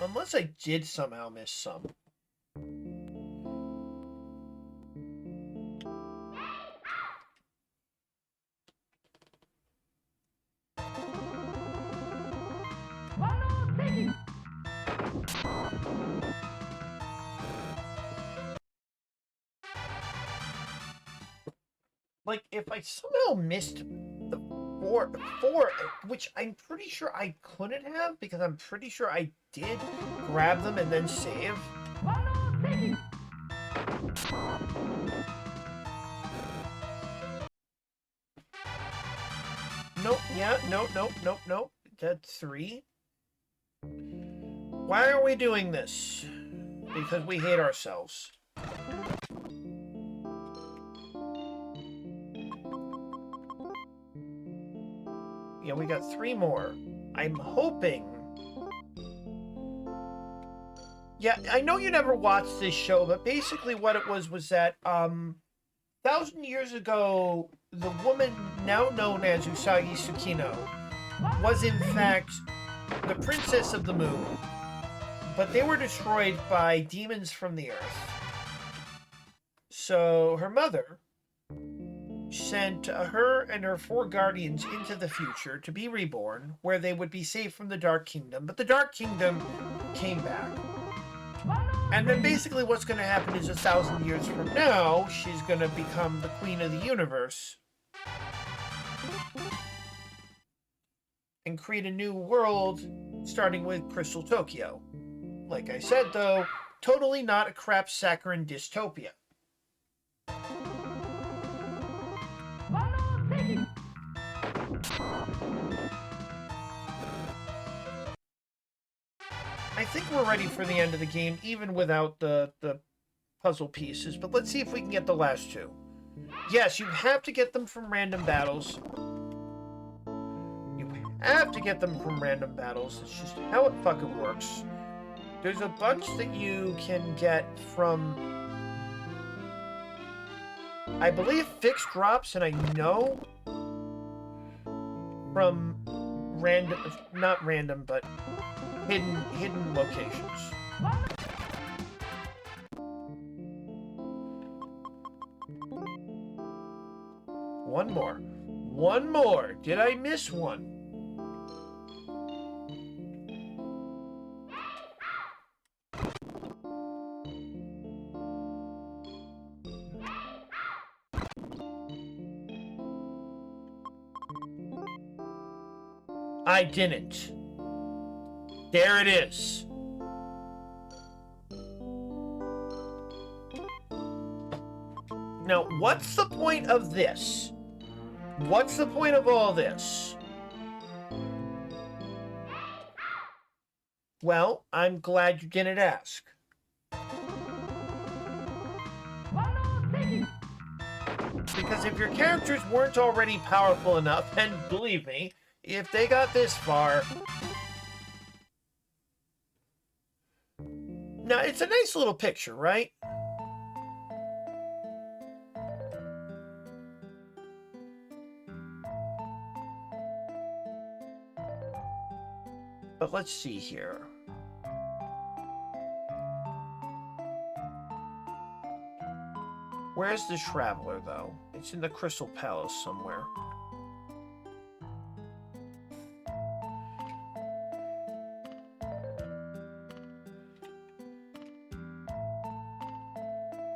Unless I did somehow miss some. Like, if I somehow missed the four, which I'm pretty sure I couldn't have, because I'm pretty sure I did grab them and then save. Nope, yeah, nope. That's 3. Why are we doing this? Because we hate ourselves. Yeah, we got 3 more. I'm hoping... Yeah, I know you never watched this show, but basically what it was that, 1,000 years ago, the woman now known as Usagi Tsukino was in fact the princess of the moon, but they were destroyed by demons from the earth. So her mother sent her and her 4 guardians into the future to be reborn, where they would be saved from the Dark Kingdom, but the Dark Kingdom came back. And then basically what's going to happen is 1,000 years from now, she's going to become the queen of the universe and create a new world, starting with Crystal Tokyo. Like I said, though, totally not a crap saccharine dystopia. I think we're ready for the end of the game, even without the puzzle pieces. But let's see if we can get the last 2. Yes, you have to get them from random battles. You have to get them from random battles. It's just how it fucking works. There's a bunch that you can get from, I believe, fixed drops, and I know from random, not random, but hidden locations. One more. Did I miss one? I didn't. There it is. Now, what's the point of this? What's the point of all this? Well, I'm glad you didn't ask. Because if your characters weren't already powerful enough, and believe me, if they got this far... Now, it's a nice little picture, right? But let's see here. Where's the Traveler, though? It's in the Crystal Palace somewhere.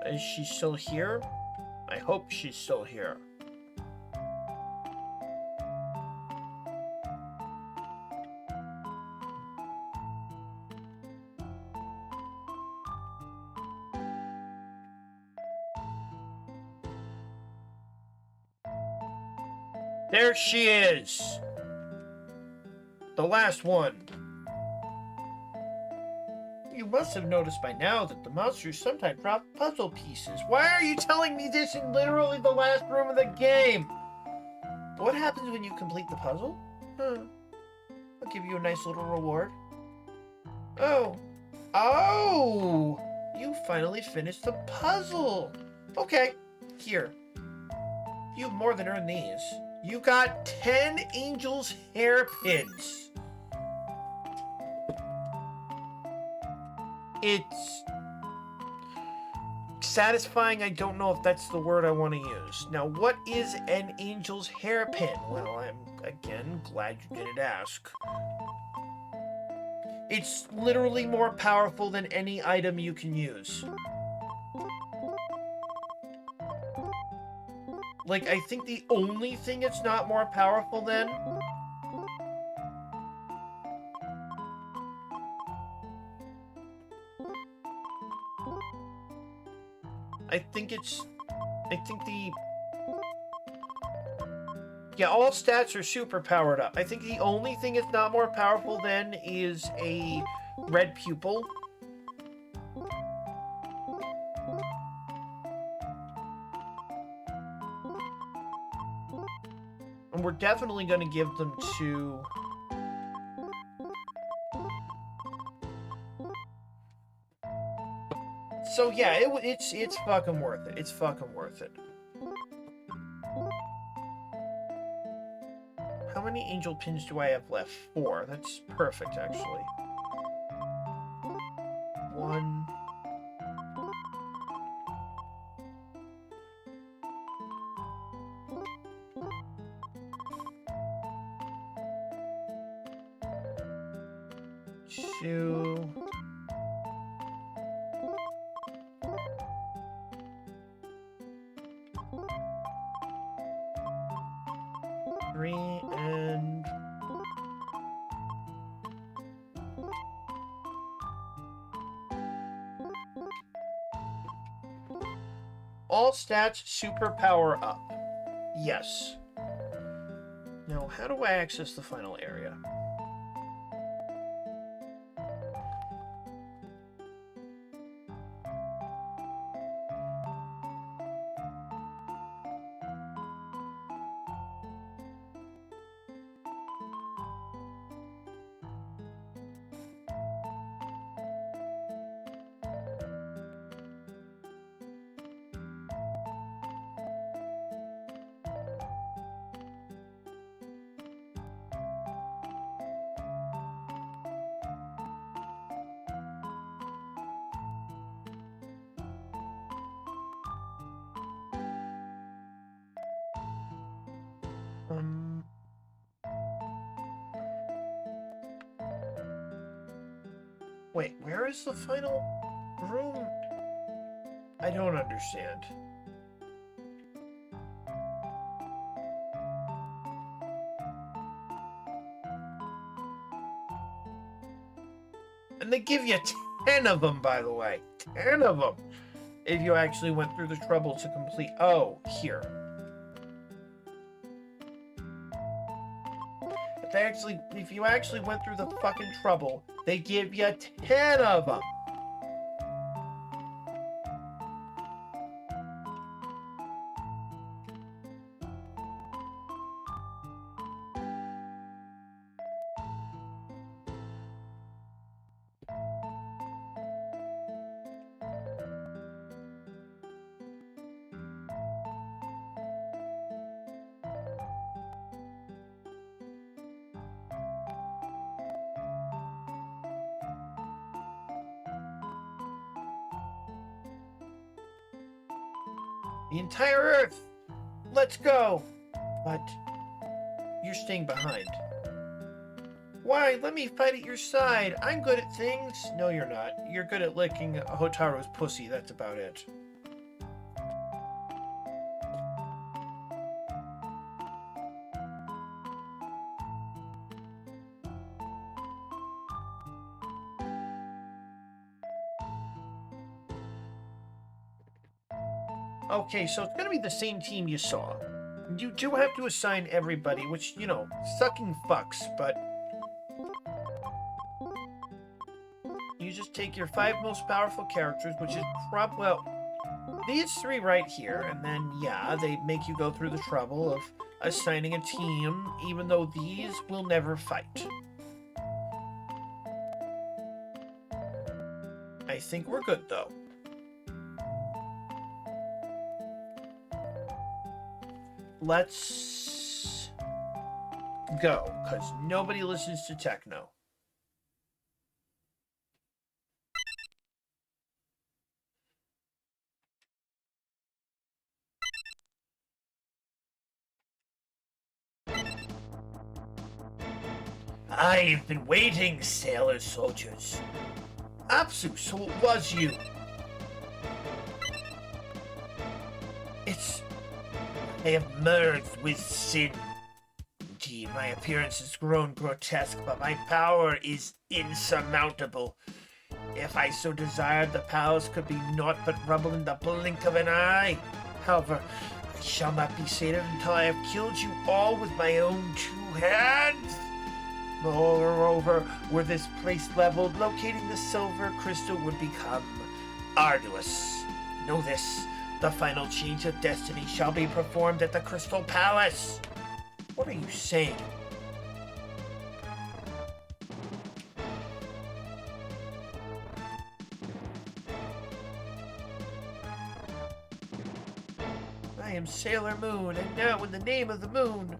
Is she still here? I hope she's still here. There she is! The last one. You must have noticed by now that the monsters sometimes drop puzzle pieces. Why are you telling me this in literally the last room of the game? What happens when you complete the puzzle? I'll give you a nice little reward. Oh. Oh! You finally finished the puzzle! Okay, here. You've more than earned these. You got 10 Angel's hairpins. It's satisfying. I don't know if that's the word I want to use. Now, what is an Angel's hairpin? Well, I'm, again, glad you didn't ask. It's literally more powerful than any item you can use. Like, I think the only thing it's not more powerful than... I think the... Yeah, all stats are super powered up. I think the only thing it's not more powerful than is a red pupil. And we're definitely going to give them to... So yeah, it's fucking worth it. It's fucking worth it. How many angel pins do I have left? 4. That's perfect, actually. 1... Two... 3, and... All stats super power up. Yes. Now, how do I access the final area? Wait, where is the final room? I don't understand. And they give you 10 of them, by the way. 10 of them. if you actually went through the trouble to complete... Oh, here. If you actually went through the fucking trouble, they give you 10 of them. The entire Earth! Let's go! But you're staying behind. Why? Let me fight at your side. I'm good at things. No, you're not. You're good at licking Hotaro's pussy. That's about it. Okay, so it's gonna be the same team you saw. You do have to assign everybody, which, you know, sucking fucks, but... You just take your 5 most powerful characters, which is well, these 3 right here, and then, yeah, they make you go through the trouble of assigning a team, even though these will never fight. I think we're good, though. Let's go, because nobody listens to techno. I've been waiting, sailor soldiers. Apsu, so it was you. I have merged with sin. Indeed, my appearance has grown grotesque, but my power is insurmountable. If I so desired, the powers could be naught but rubble in the blink of an eye. However, I shall not be sated until I have killed you all with my own 2 hands. Moreover, were this place leveled, locating the silver crystal would become arduous. Know this. The final change of destiny shall be performed at the Crystal Palace. What are you saying? I am Sailor Moon, and now in the name of the moon,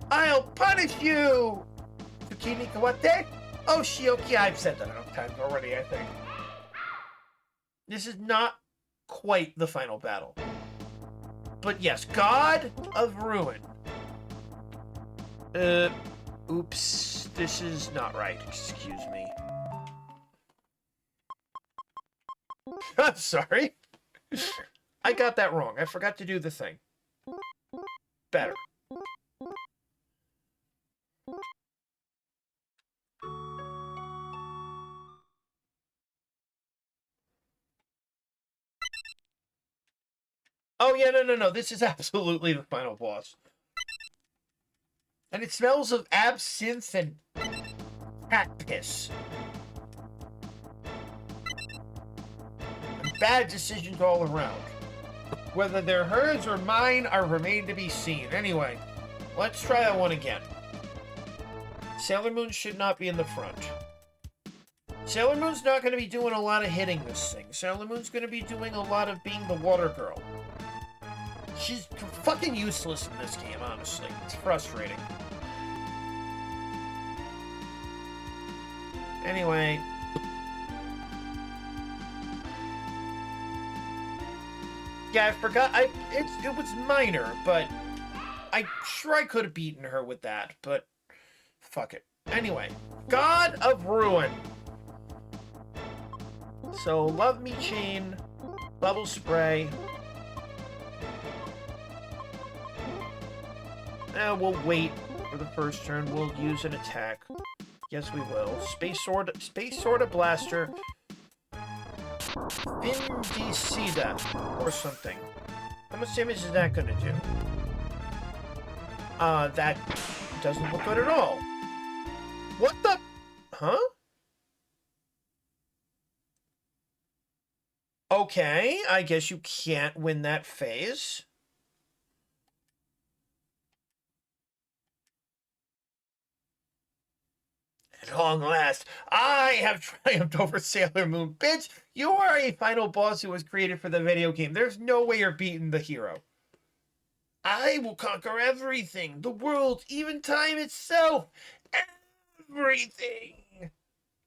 I'll punish you! Tsukini Kawate? Oh, Shioki, I've said that enough times already, I think. This is not quite the final battle. But yes, God of Ruin. Oops. This is not right. Excuse me. I'm sorry. I got that wrong. I forgot to do the thing. Better. Oh, yeah, no. This is absolutely the final boss. And it smells of absinthe and cat piss. And bad decisions all around. Whether they're hers or mine are remain to be seen. Anyway, let's try that one again. Sailor Moon should not be in the front. Sailor Moon's not going to be doing a lot of hitting this thing. Sailor Moon's going to be doing a lot of being the water girl. She's fucking useless in this game, honestly. It's frustrating. Anyway. Yeah, I forgot. It was minor, but I'm sure I could have beaten her with that, but fuck it. Anyway, God of Ruin. So, Love Me Chain, Bubble Spray. We'll wait for the first turn. We'll use an attack. Yes, we will. Space Sword of Blaster. Findicida or something. How much damage is that gonna do? That doesn't look good at all. What the? Huh? Okay, I guess you can't win that phase. At long last, I have triumphed over Sailor Moon. Bitch, you are a final boss who was created for the video game. There's no way you're beating the hero. I will conquer everything, the world, even time itself. Everything.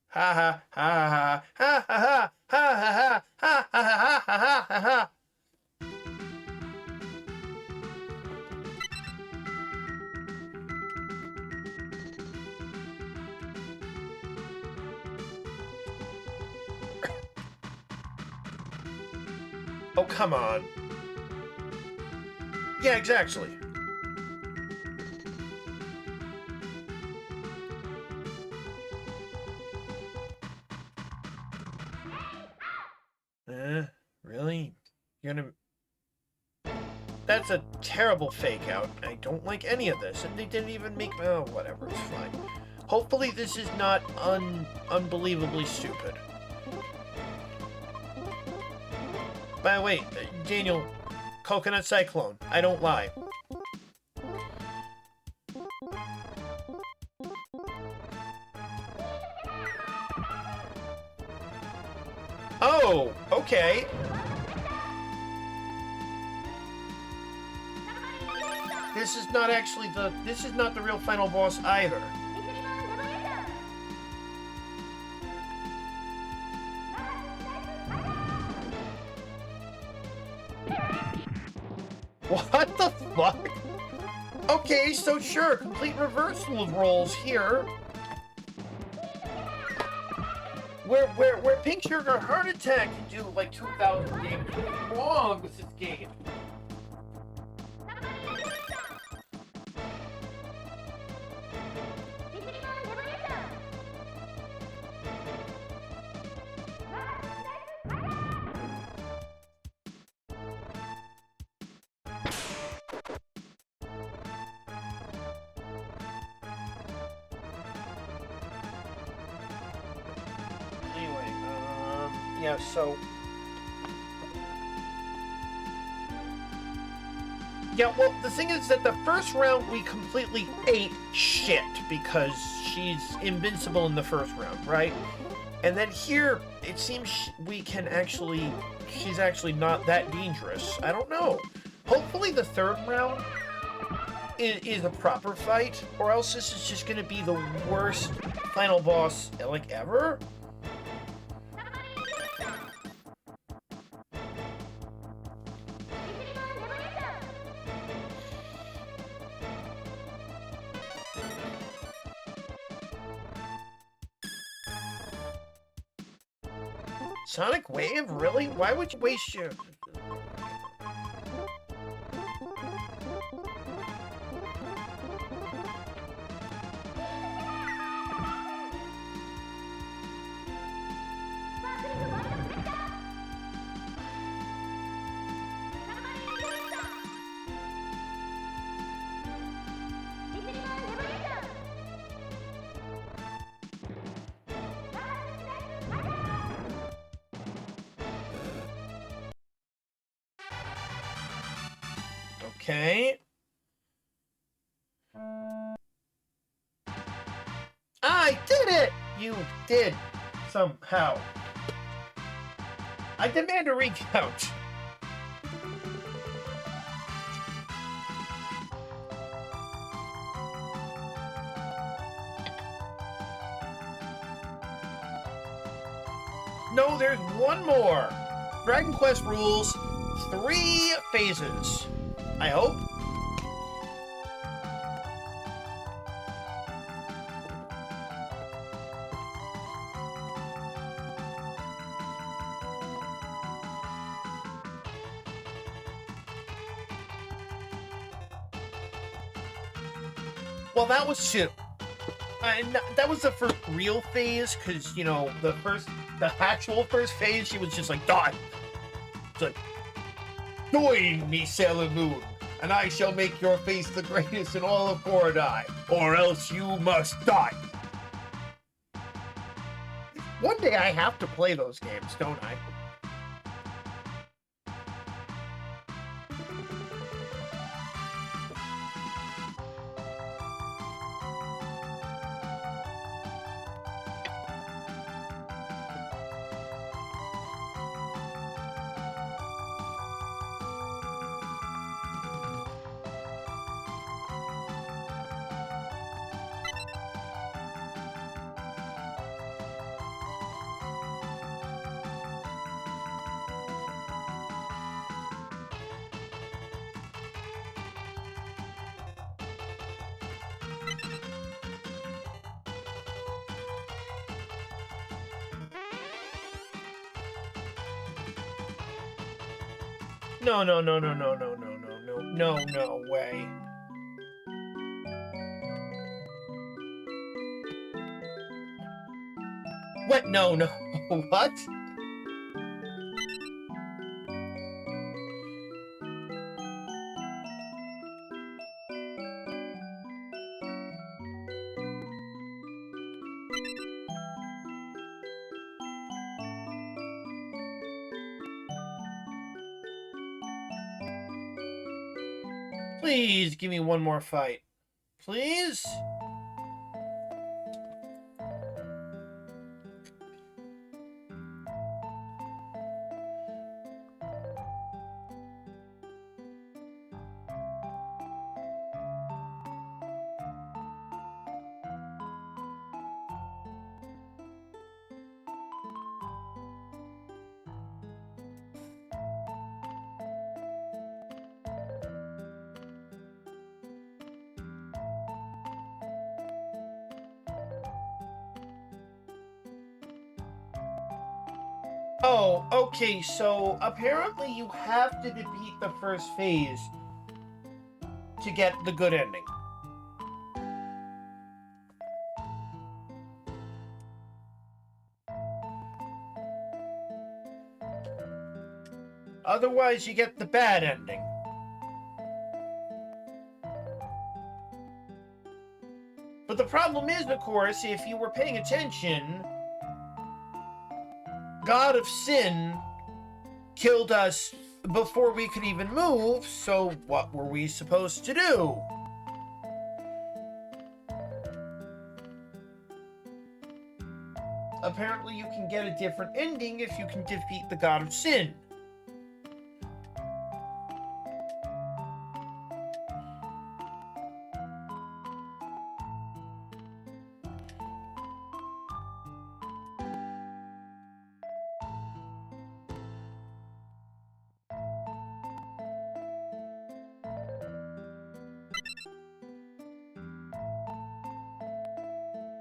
Ha ha ha ha ha ha ha ha ha ha ha ha ha ha. Oh, come on. Yeah, exactly. Really? You're gonna... That's a terrible fake out. I don't like any of this. And they didn't even make... Oh, whatever. It's fine. Hopefully this is not unbelievably stupid. By the way, Daniel, Coconut Cyclone. I don't lie. Oh, okay. This is not actually this is not the real final boss either. What the fuck? Okay, so sure, complete reversal of roles here. Where Pink Sugar Heart Attack can do like 2,000 damage. What's wrong with this game? Yeah, so... Yeah, well, the thing is that the first round we completely ate shit because she's invincible in the first round, right? And then here, it seems we can actually... She's actually not that dangerous. I don't know. Hopefully the third round is a proper fight, or else this is just going to be the worst final boss, like, ever. Sonic Wave? Really? Why would you waste your... Okay. I did it! You did. Somehow. I demand a recount. No, there's one more. Dragon Quest rules 3 phases. I hope. Well, that was shit. That was the first real phase, because, you know, the first the actual first phase, she was just like, die. It's like, join me, Sailor Moon, and I shall make your face the greatest in all of Borodai, or else you must die. One day I have to play those games, don't I? No, no, no, no, no, no, no, no, no, no, no way. What? No, no. What? Please give me one more fight. Please? Oh, okay, so apparently you have to defeat the first phase to get the good ending. Otherwise, you get the bad ending. But the problem is, of course, if you were paying attention, God of Sin killed us before we could even move, so what were we supposed to do? Apparently you can get a different ending if you can defeat the God of Sin.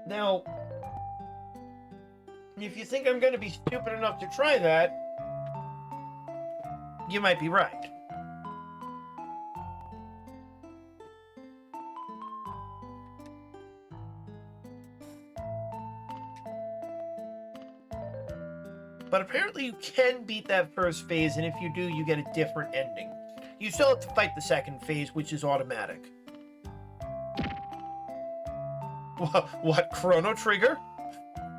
Now, if you think I'm going to be stupid enough to try that, you might be right. But apparently you can beat that first phase, and if you do, you get a different ending. You still have to fight the second phase, which is automatic. What? Chrono Trigger?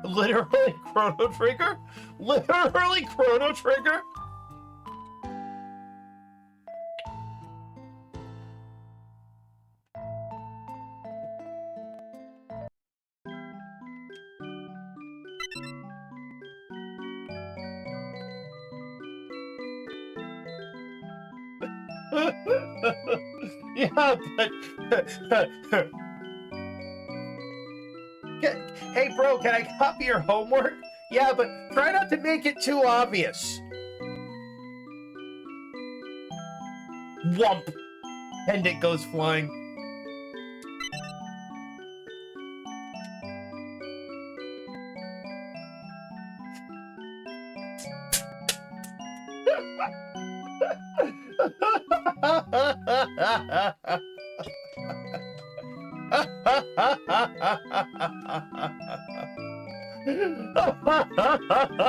Literally Chrono Trigger? Literally Chrono Trigger? Yeah, but... Hey, bro, can I copy your homework? Yeah, but try not to make it too obvious. Whump! And it goes flying. I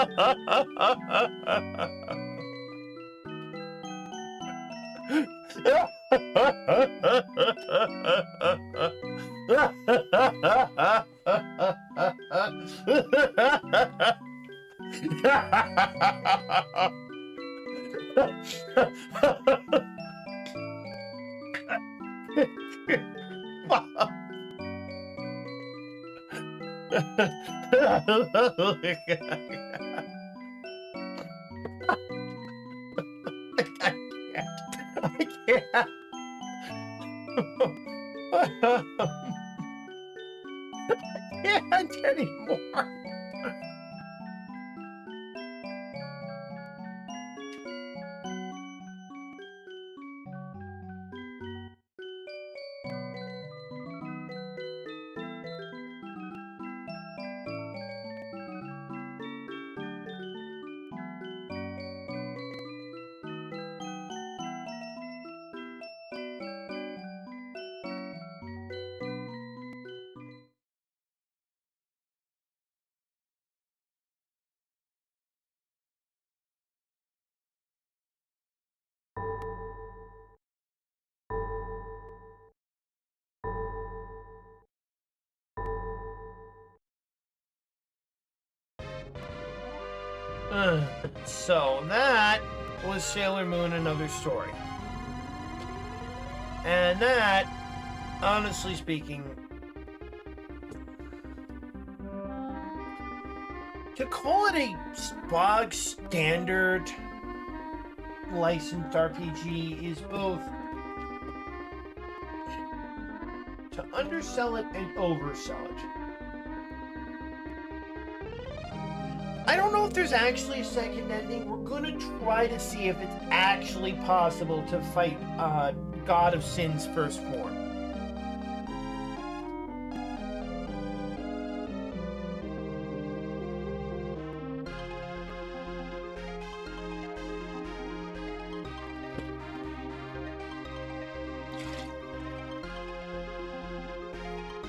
can't. I can't anymore. So that was Sailor Moon, Another Story. And that, honestly speaking, to call it a bog standard licensed RPG is both to undersell it and oversell it. I don't know if there's actually a second ending. We're gonna try to see if it's actually possible to fight God of Sin's firstborn.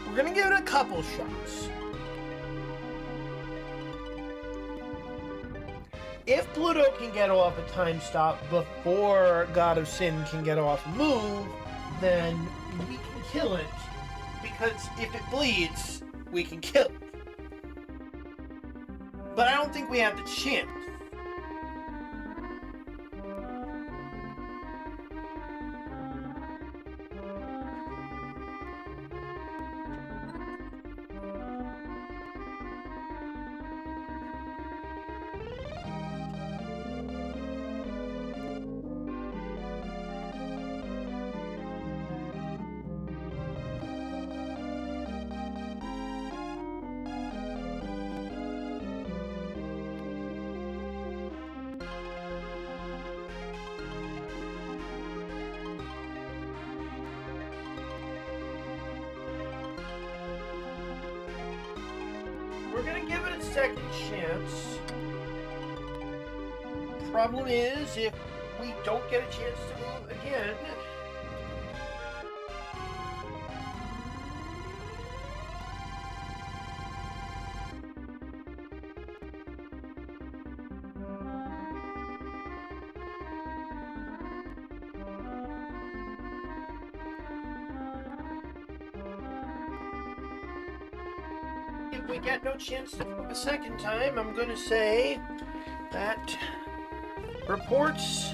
We're gonna give it a couple shots. If Pluto can get off a time stop before God of Sin can get off a move, then we can kill it. Because if it bleeds, we can kill it. But I don't think we have the chance. We're gonna give it a second chance. Problem is, if we don't get a chance to move again, if we get no chance to move a second time, I'm gonna say that reports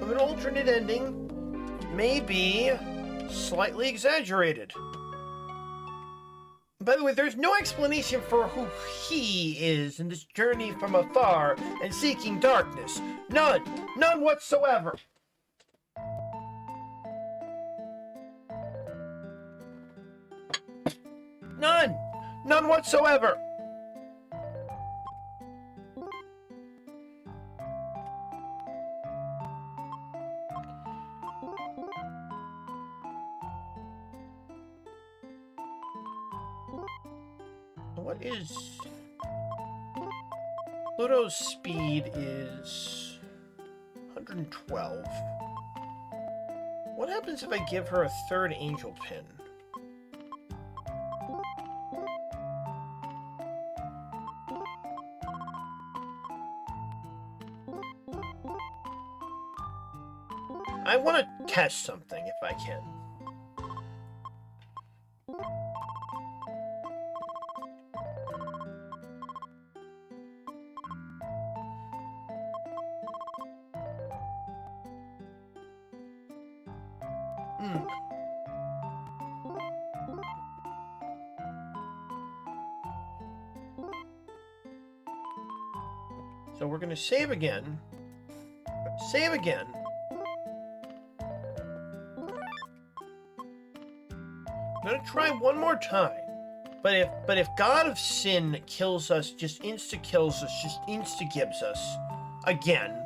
of an alternate ending may be slightly exaggerated. By the way, there's no explanation for who he is in this journey from afar and seeking darkness. None. None whatsoever. None. None whatsoever. What is... Pluto's speed is 112. What happens if I give her a third angel pin? I want to test something if I can. So we're going to save again. Save again. I'm going to try one more time. But if God of Sin kills us, just insta-kills us, just insta-gives us again.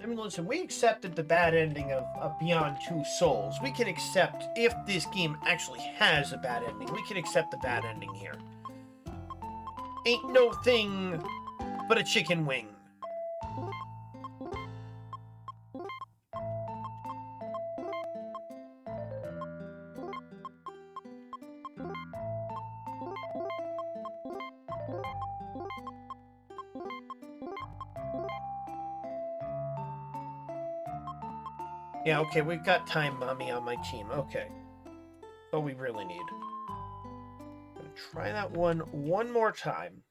I mean, listen, we accepted the bad ending of Beyond Two Souls. We can accept, if this game actually has a bad ending, we can accept the bad ending here. Ain't no thing but a chicken wing. Yeah, okay, we've got Time Mommy on my team. Okay. Oh, we really need. I'm gonna try that one more time.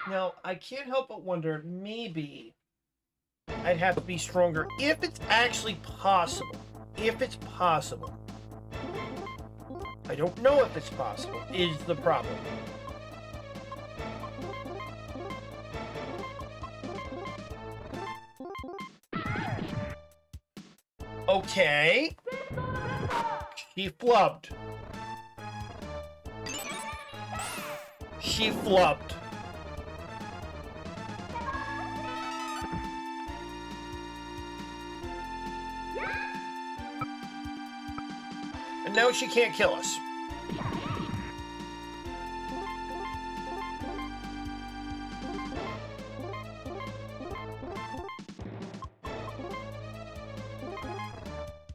Now, I can't help but wonder, maybe I'd have to be stronger if it's actually possible. If it's possible. I don't know if it's possible, is the problem. Okay. She flubbed. She flubbed. And now she can't kill us.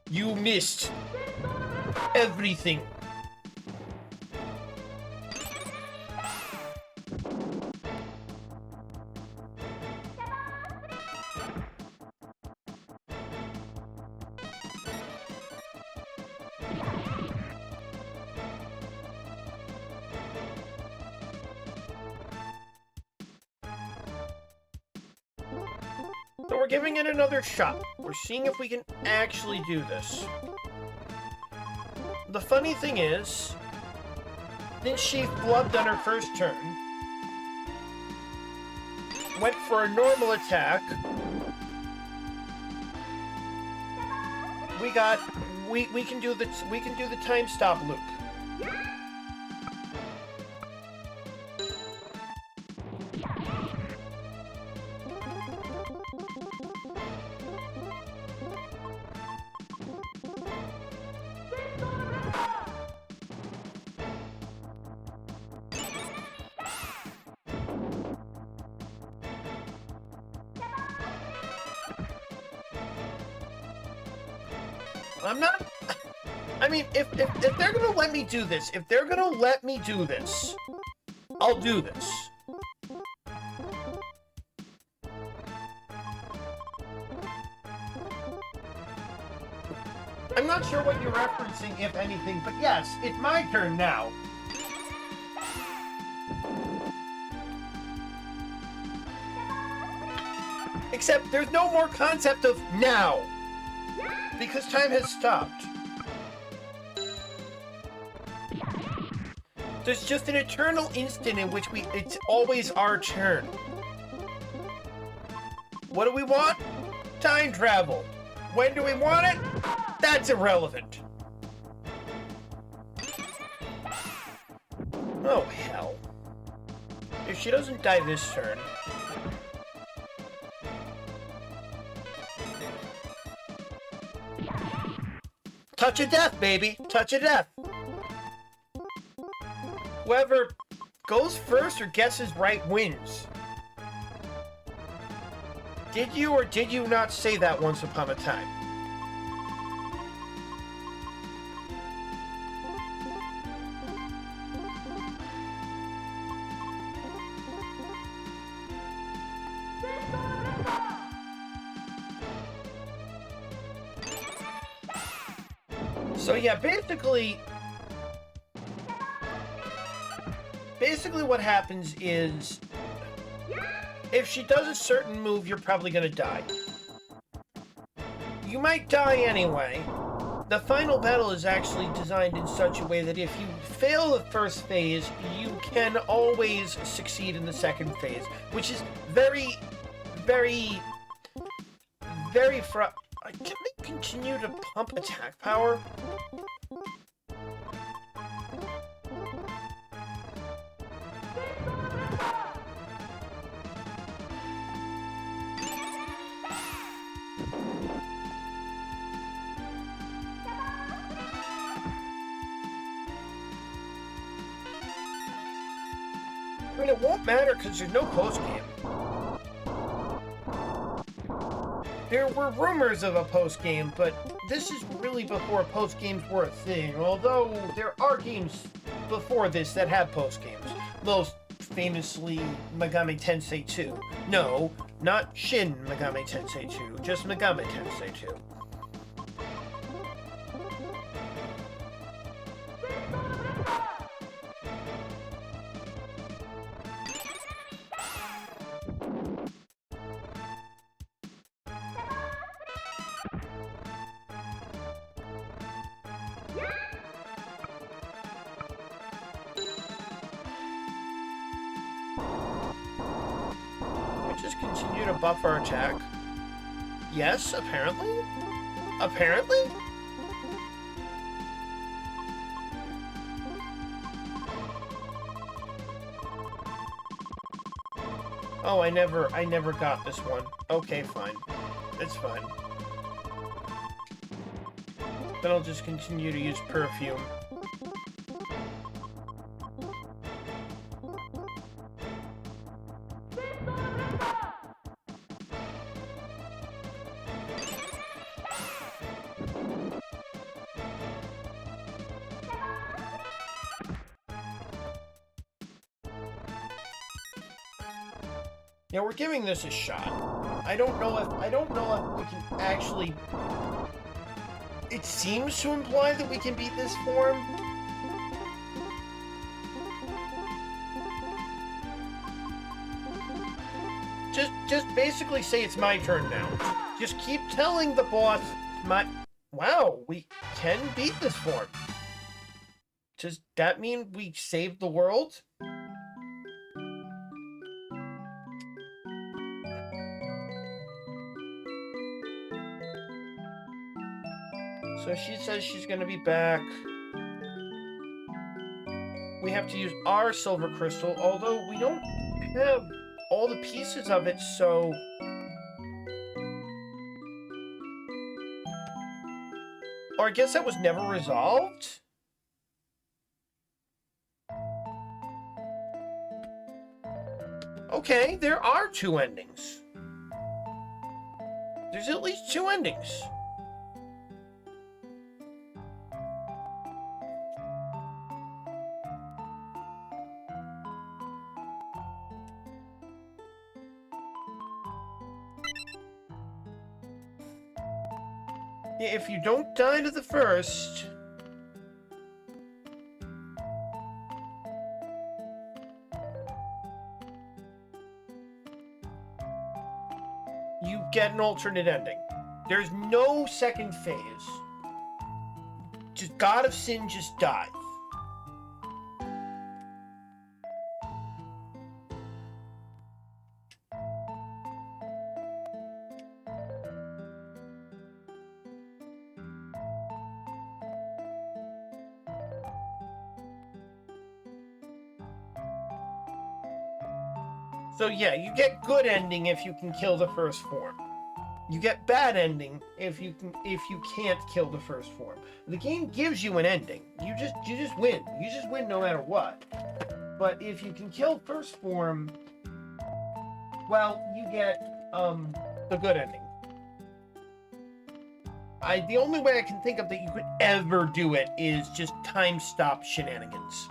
You missed everything. So we're giving it another shot. We're seeing if we can actually do this. The funny thing is, since she flubbed on her first turn, went for a normal attack, we can do the time stop loop. I'm not... I mean, if they're gonna let me do this, I'll do this. I'm not sure what you're referencing, if anything, but yes, it's my turn now. Except there's no more concept of now, because time has stopped. There's just an eternal instant in which it's always our turn. What do we want? Time travel. When do we want it? That's irrelevant. Oh, hell. If she doesn't die this turn... Touch of death, baby! Touch of death! Whoever goes first or guesses right wins. Did you or did you not say that once upon a time? So yeah, basically what happens is, if she does a certain move, you're probably gonna die. You might die anyway. The final battle is actually designed in such a way that if you fail the first phase, you can always succeed in the second phase, which is very, very, very can I continue to pump attack power? I mean, it won't matter because there's no post-game. There were rumors of a post-game, but this is really before post-games were a thing, although there are games before this that have post-games. Most famously, Megami Tensei 2. No, not Shin Megami Tensei 2, just Megami Tensei 2. Just continue to buff our attack. Yes, apparently? Apparently? Oh, I never got this one. Okay, fine. It's fine. Then I'll just continue to use perfume. Yeah, we're giving this a shot. I don't know if we can actually... It seems to imply that we can beat this form. Just basically say it's my turn now. Just keep telling the boss wow, we can beat this form. Does that mean we saved the world? So she says she's gonna be back. We have to use our silver crystal, although we don't have all the pieces of it, so... Or I guess that was never resolved? Okay, there are two endings. There's at least two endings. If you don't die to the first... you get an alternate ending. There's no second phase. Just God of Sin just dies. So yeah, you get good ending if you can kill the first form. You get bad ending if you can't kill the first form. The game gives you an ending. You just win. You just win no matter what. But if you can kill first form, well, you get the good ending. The only way I can think of that you could ever do it is just time stop shenanigans.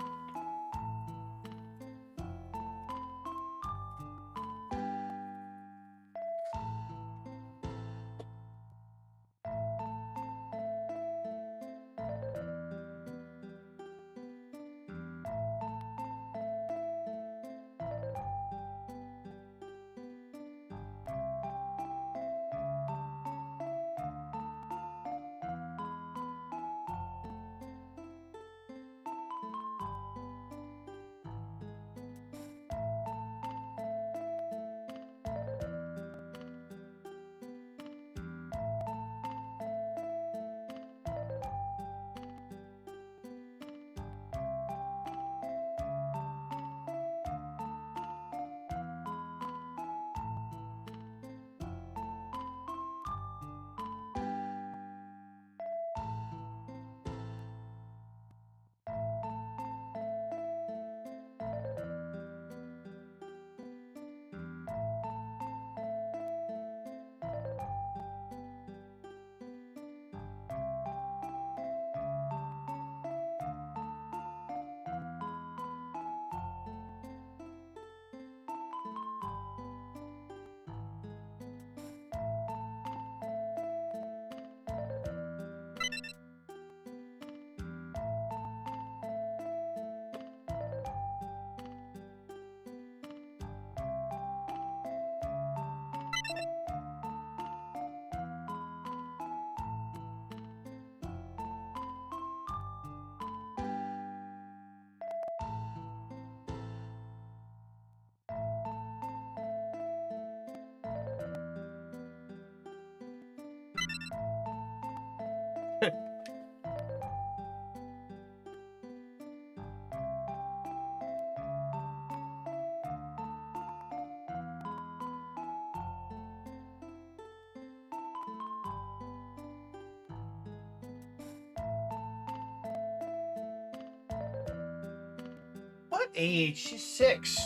What age? She's 6.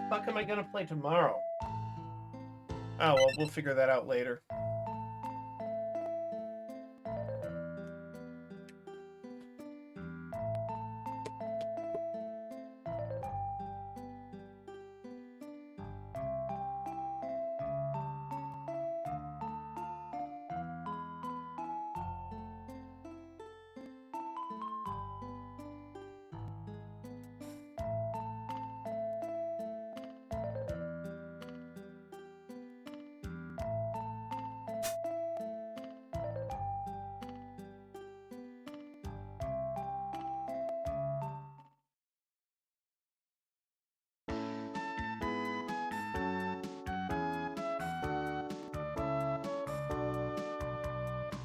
Fuck am I gonna play tomorrow? Oh, well, we'll figure that out later.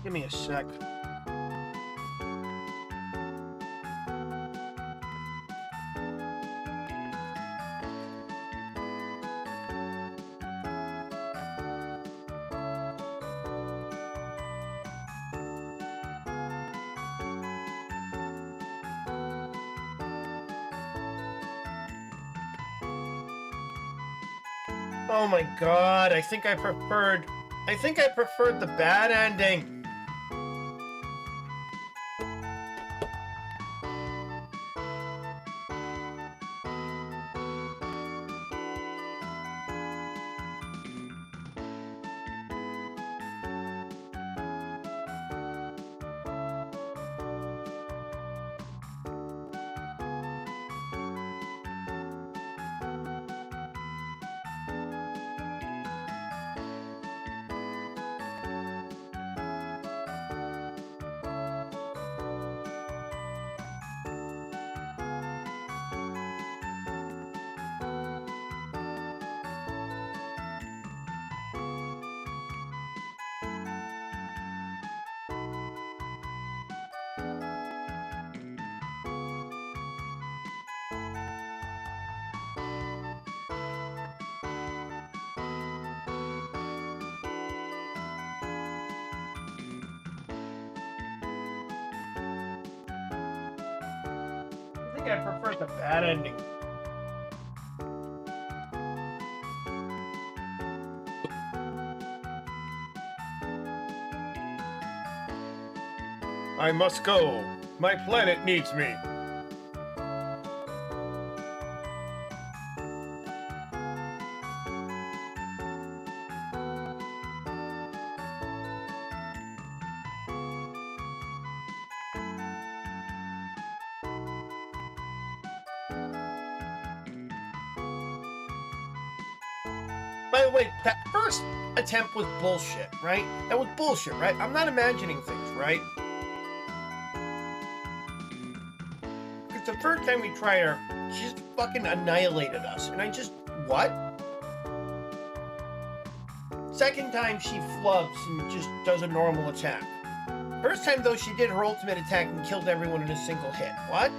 Give me a sec. Oh my god, I think I preferred the bad ending. think I prefer the bad ending. I must go. My planet needs me. By the way, that first attempt was bullshit, right? That was bullshit, right? I'm not imagining things, right? Because the first time we tried her, she just fucking annihilated us. And I just, what? Second time, she flubs and just does a normal attack. First time, though, she did her ultimate attack and killed everyone in a single hit. What?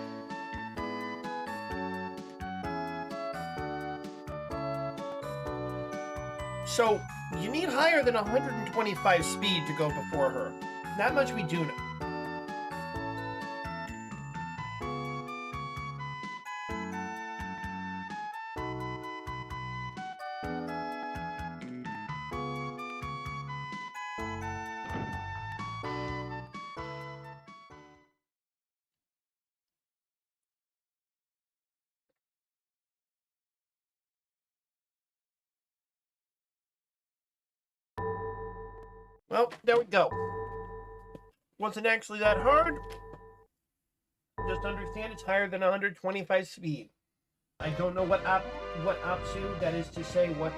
So, you need higher than 125 speed to go before her. That much we do know. Well, there we go. Wasn't actually that hard. Just understand it's higher than 125 speed. I don't know what Apsu, that is to say, what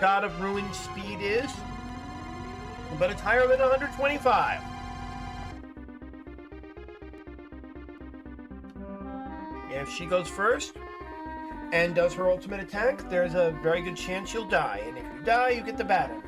God of Ruin speed is, but it's higher than 125. If she goes first and does her ultimate attack, there's a very good chance you'll die, and if you die, you get the bad ending.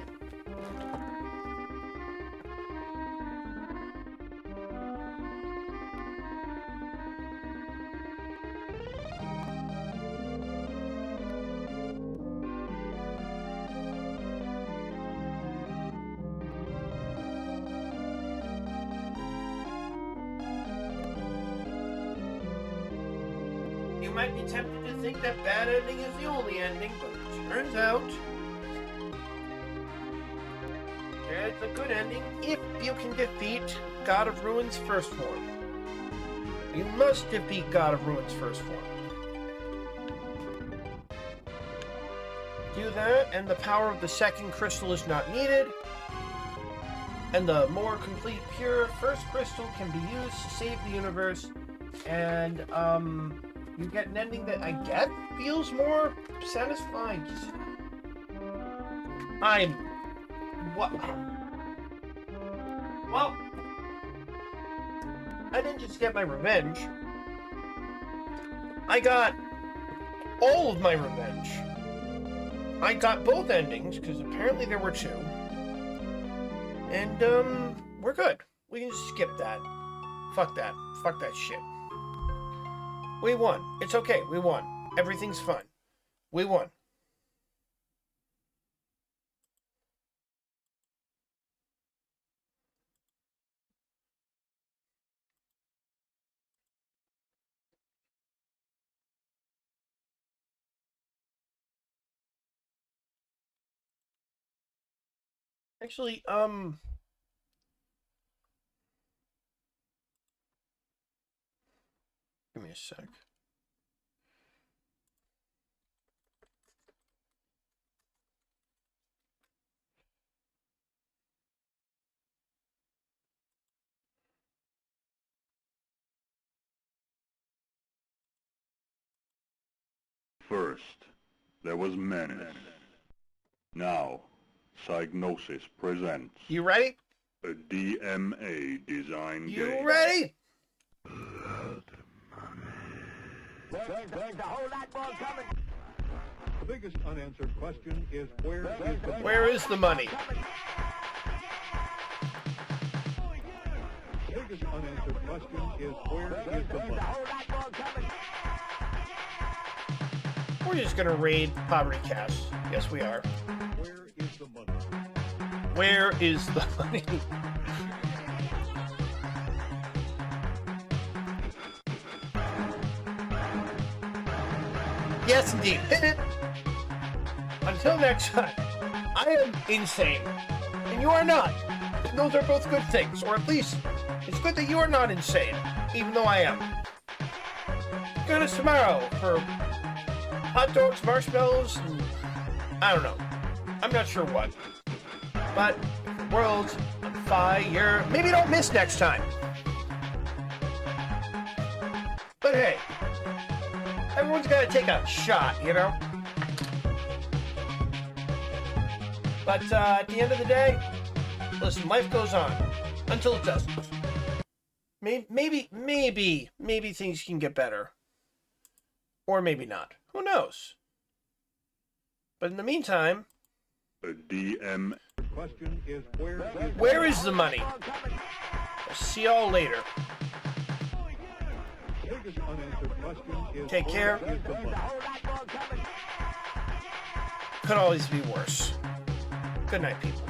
You might be tempted to think that bad ending is the only ending, but it turns out it's a good ending if you can defeat God of Ruin's first form. You must defeat God of Ruin's first form. Do that, and the power of the second crystal is not needed, and the more complete, pure first crystal can be used to save the universe, and you get an ending that I get feels more satisfying. What? Well, I didn't just get my revenge. I got all of my revenge. I got both endings, because apparently there were two. And, we're good. We can just skip that. Fuck that. Fuck that shit. We won. It's okay. We won. Everything's fine. We won. Actually, give me a sec. First, there was menace. Now, Psygnosis presents You ready? a DMA design You game. ready? There's a whole lot more coming. The biggest unanswered question is where is the money? Where is the money? The biggest unanswered question is where is the There's a money? whole lot more coming. We're just gonna raid Poverty Cast. Yes, we are. Where is the money? Where is the money? Yes, indeed. Hit it. Until next time, I am insane, and you are not. And those are both good things, or at least it's good that you are not insane, even though I am. Join us tomorrow for hot dogs, marshmallows, and I don't know. I'm not sure what. But the world's on fire. Maybe don't miss next time. But hey, everyone's got to take a shot, you know? But at the end of the day, listen, life goes on. Until it doesn't. Maybe things can get better. Or maybe not. Who knows? But in the meantime, A DM. Question is where is the money? I'll see y'all later. The biggest unanswered question is Take care. where is the money? Could always be worse. Good night, people.